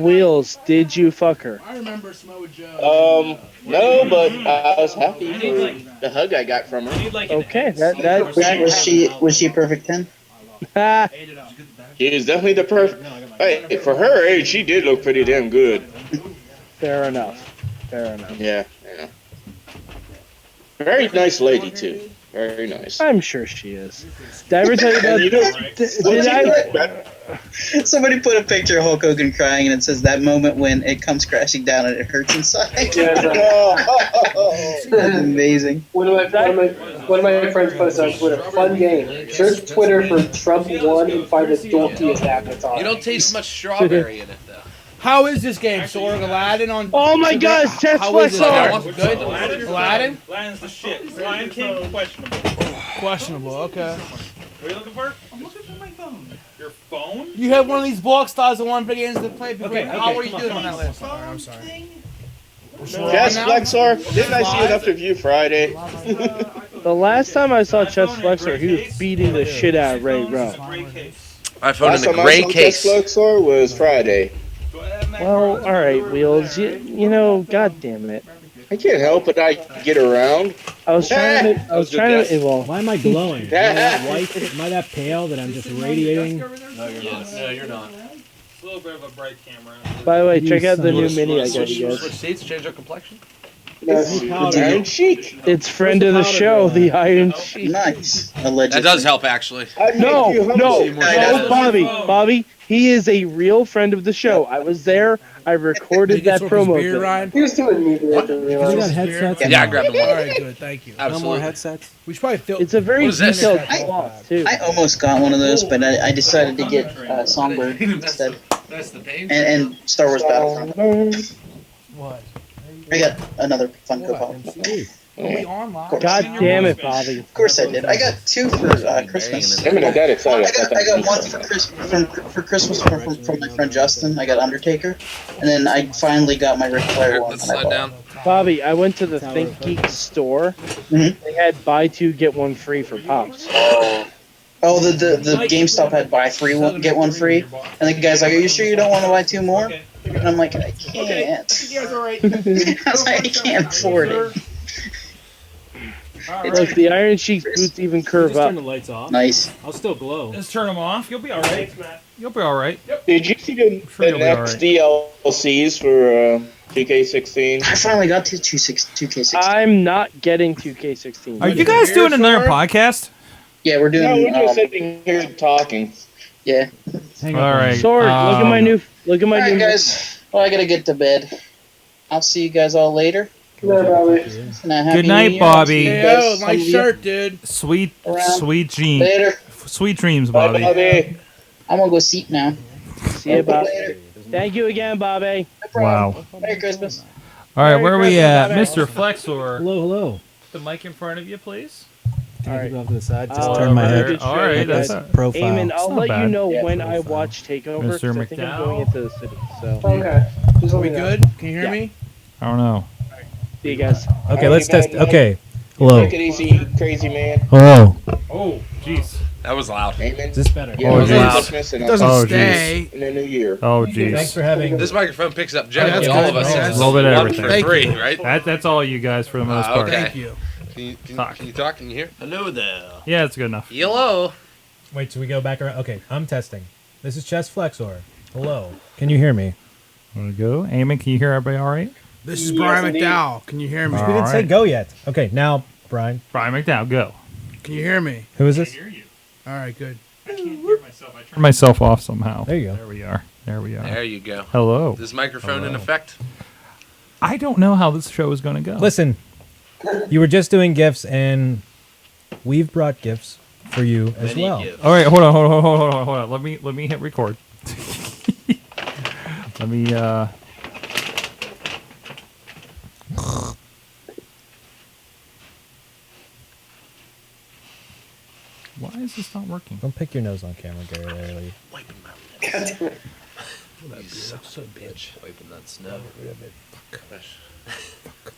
Wheels, did you fuck her? I remember Smo Joe. No, but I was happy for the hug I got from her. Okay, that Was she a perfect 10? She is definitely the perfect. Hey, for her age, she did look pretty damn good. Fair enough. Yeah. Very nice lady too. Very nice. I'm sure she is. Did I ever tell you about? Did I? Somebody put a picture of Hulk Hogan crying, and it says that moment when it comes crashing down and it hurts inside. That's amazing. One of my friends posted on Twitter, fun game. Search Twitter for Trump 1 and find the dorkiest avatar. You don't taste much strawberry in it, though. How is this game? Sorg Aladdin on. Oh my gosh, Test How is it? Flexor! Good? Aladdin? Aladdin's the shit. Lion King, questionable. Questionable, okay. What are you looking for? I'm looking for my phone. Your phone? You have one of these block styles that want big ends to play. Okay, How are you come doing on. on that list? I'm sorry. Chess Flexor. Didn't I see it up with you Friday? The last time I saw Chest Flexor, he was beating the shit out of Ray Rowe. I found Last in a time gray I saw case. Flexor was Friday. Well, all right, Wheels. You know, God damn it. I can't help it. I get around. I was trying to. Well, why am I glowing? Am I that white? Am I that pale that I'm just radiating? No, you're not. It's a little bit of a bright camera. By the way, You check out the son new of a- mini I got Switch you guys. seats, change our complexion. Iron Sheik. It's friend of the show, the Iron Sheik. Nice. Allegedly. That does help, actually. No, Bobby. He is a real friend of the show. I was there. I recorded that promo. thing. He was too inebriated to We realize. got headsets. Yeah, I grabbed them. All right, good. Thank you. Absolutely. No more headsets. We should probably fill. It's a very What is this? detailed cloth too. I almost got one of those, but I decided to get Songbird instead. That's the pain. And Star Wars Battlefront. What? I got another Funko Pop. Are we on live? God damn it, Bobby. Of course I did. I got two for Christmas. I got excited. I got one for Christmas from my friend Justin. I got Undertaker, and then I finally got my Ric Flair one. Let's slide down. Bobby, I went to the Think Geek store. They had buy two get one free for pops. Oh, the GameStop had buy three one get one free, and the guy's like, "Are you sure you don't want to buy two more?" And I'm like, "I can't." I was like, "I can't afford it." Look, the Iron Sheik's boots even curve Just up. turn the lights off. Nice. I'll still glow. Just turn them off. You'll be all right. You'll be all right. Did you see the you'll be next DLCs for 2K16? I finally got to 2K16. I'm not getting 2K16. Are you guys doing another podcast? Yeah, we're doing. No, we're just sitting here talking. Yeah. All right. Sword, look at my new. Look at my Alright, new. guys. Well, I gotta get to bed. I'll see you guys all later. Good night, Bobby. Hey, yo, nice shirt, dude. Sweet dreams. Later. Sweet dreams, Bobby. I'm gonna go sleep now. See you, Bobby. Thank you again, Bobby. Wow. Merry Christmas. All right, where are we at, Bobby. Mr. Flexor? Hello. The mic in front of you, please. Can I go off to the side? Just All turn my right. head. All right, that's a profile. Eamon, I'll not let bad. you know Yeah, when I profile. watch Takeover. Mr. 'cause I think I'm McDowell. going into the city. So. Okay. Just Are let we me know. good? Can you hear me? I don't know. See you guys. Okay, let's test. Okay. Hello. Take it easy, crazy man. Hello. Oh, jeez. That was loud. Amen. Is this better? Yeah, Oh, Merry jeez. Christmas and It doesn't Oh, stay. in the new year. Oh, Thanks jeez. for having. This microphone picks up generally that's all good. of us. Yeah, It's a little bit of 1 everything. through Thank 3, you. right? That's all you guys for the most part. Okay. Thank you. Can Talk. you talk? Can you hear? Hello there. Yeah, it's good enough. Hello. Wait, so we go back around. Okay, I'm testing. This is Chess Flexor. Hello. Can you hear me? Want to go? Eamon, can you hear everybody all right? This is Yes, Brian indeed. McDowell. Can you hear me? We didn't say right. go yet. Okay, now Brian. Brian McDowell, go. Can you hear me? Who is this? All right, good. I can't hear myself. I turned myself off somehow. There you go. There we are. There we are. There you go. Hello. Is this microphone in Hello. effect? I don't know how this show is going to go. Listen, you were just doing gifts, and we've brought gifts for you as Many well. gifts. All right, hold on. Let me hit record. Let me Why is this not working? Don't pick your nose on camera, Gary. Larry. So bitch. Wiping that snow.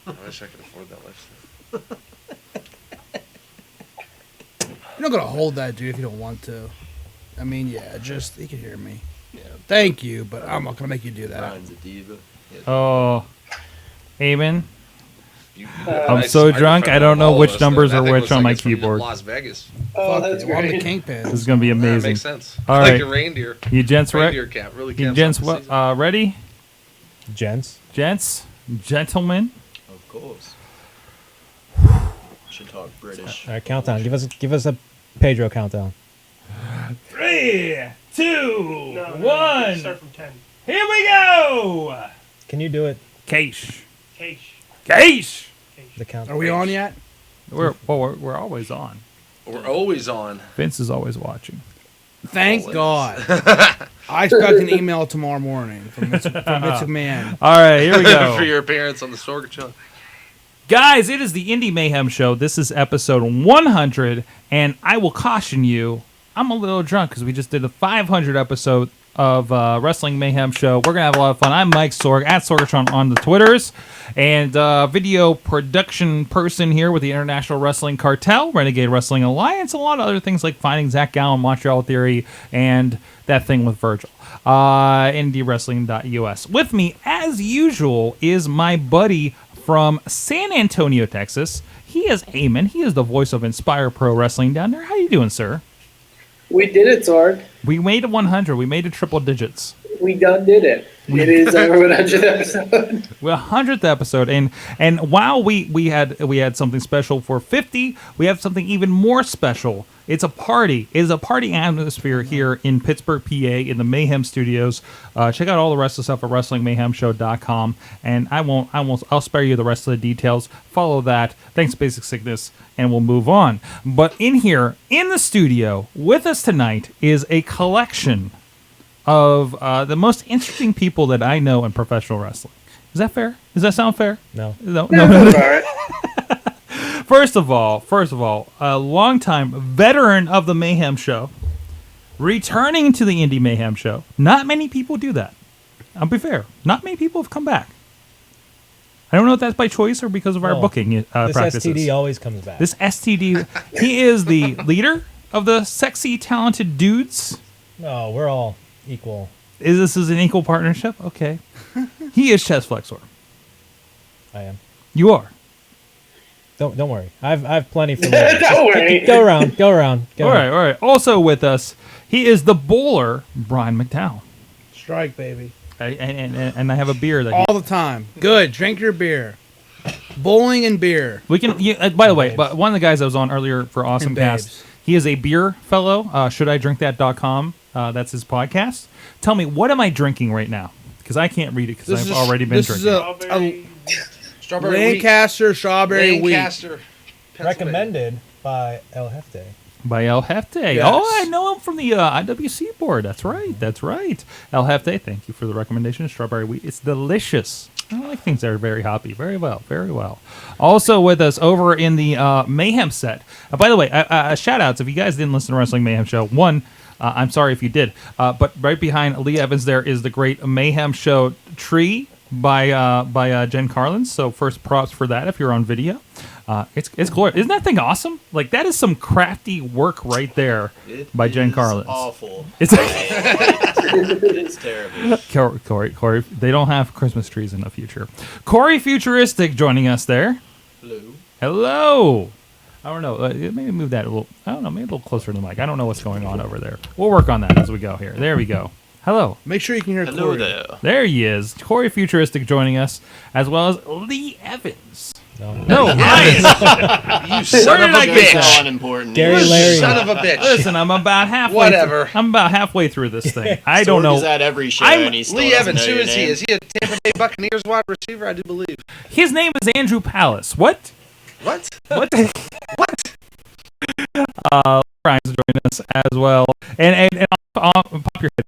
I wish I could afford that lifestyle. You're not gonna hold that, dude, if you don't want to. I mean, yeah, just you can hear me. Yeah. Thank you, but I'm not gonna make you do that. Brian's a diva. Oh, Eamon. I'm Nice so drunk. microphone I don't know all of which us. numbers That are thing which looks on like my it's from keyboard. Las Vegas. Oh, that's Well, I'm the great. kingpin. This is gonna be Yeah, amazing. makes sense. All It's right, like a reindeer. you gents, Reindeer cap really you camps gents, off the season. ready? Gents. Gentlemen. Of course. Should talk British. All right, countdown. Give us a Pedro countdown. 3, 2, No, 1. Start from 10. Here we go. Can you do it? Cash. Cash. The count. Are we on yet? We're always on. We're always on. Vince is always watching. Thank Always. God. I expect an email tomorrow morning from Vince McMahon. All right, here we go. For your appearance on the Sorgatron. Guys, it is the Indy Mayhem Show. This is episode 100, and I will caution you, I'm a little drunk because we just did a 500 episode of Wrestling Mayhem Show. We're going to have a lot of fun. I'm Mike Sorg, at Sorgatron on the Twitters, and video production person here with the International Wrestling Cartel, Renegade Wrestling Alliance, a lot of other things like Finding Zach Gallen, Montreal Theory, and that thing with Virgil. IndyWrestling.us. With me, as usual, is my buddy from San Antonio, Texas. He is Eamon. He is the voice of Inspire Pro Wrestling down there. How you doing, sir? We did it, Sorg. We made it 100. We made it triple digits. We done did it. It is our 100th episode. Well, 100th episode, and while we had something special for 50, we have something even more special. It's a party. It is a party atmosphere here in Pittsburgh, PA, in the Mayhem Studios. Check out all the rest of the stuff at WrestlingMayhemShow.com, and I'll spare you the rest of the details. Follow that. Thanks, Basic Sickness, and we'll move on. But in here, in the studio, with us tonight is a collection of the most interesting people that I know in professional wrestling. Is that fair? Does that sound fair? No. No. That's all right. First of all, a longtime veteran of the Mayhem Show, returning to the Indy Mayhem Show. Not many people do that. I'll be fair. Not many people have come back. I don't know if that's by choice or because of our booking This practices. STD always comes back. This STD, he is the leader of the sexy, talented dudes. No, we're all equal. This is an equal partnership? Okay. He is Chest Flexor. I am. You are. Don't worry. I've plenty for later. Don't worry. Go around. All right. Also with us, he is the bowler, Brian McDowell. Strike, baby. And I have a beer that All the time. Good. Drink your beer. Bowling and beer. we can. By the way, but one of the guys that was on earlier for AwesomeCast, babes. he is a beer fellow. ShouldIDrinkThat.com. That's his podcast. Tell me, what am I drinking right now? Because I can't read it because I've already been drinking. A Strawberry Lancaster strawberry wheat. Lancaster. Recommended by El Hefte. By El Hefte. Yes. Oh, I know him from the IWC board. That's right. El Hefte, thank you for the recommendation. Strawberry wheat. It's delicious. I like things that are very hoppy. Very well. Also with us over in the Mayhem set. By the way, shout outs. If you guys didn't listen to Wrestling Mayhem Show, I'm sorry if you did. But right behind Lee Evans there is the great Mayhem Show tree by Jen Carlin. So first props for that if you're on video. It's glorious. Isn't that thing awesome? Like, that is some crafty work right there by Jen Carlin. Awful. It's It's terrible. Corey, they don't have Christmas trees in the future. Corey Futuristic joining us there. Hello. I don't know. Maybe move that a little. I don't know. Maybe a little closer to the mic. I don't know what's going on over there. We'll work on that as we go here. There we go. Hello. Make sure you can hear Hello Corey. there. There he is. Corey Futuristic joining us, as well as Lee Evans. No. You son of a bitch. Unimportant. Gary Larry. Son of a bitch. Listen, I'm about halfway. Whatever. I'm about halfway through this thing. I don't know. He's at every show and he still Lee doesn't Evans, know who your is he? name. Is he a Tampa Bay Buccaneers wide receiver? I do believe. His name is Andrew Palace. What? What? Brian's joining us as well, and pop your head.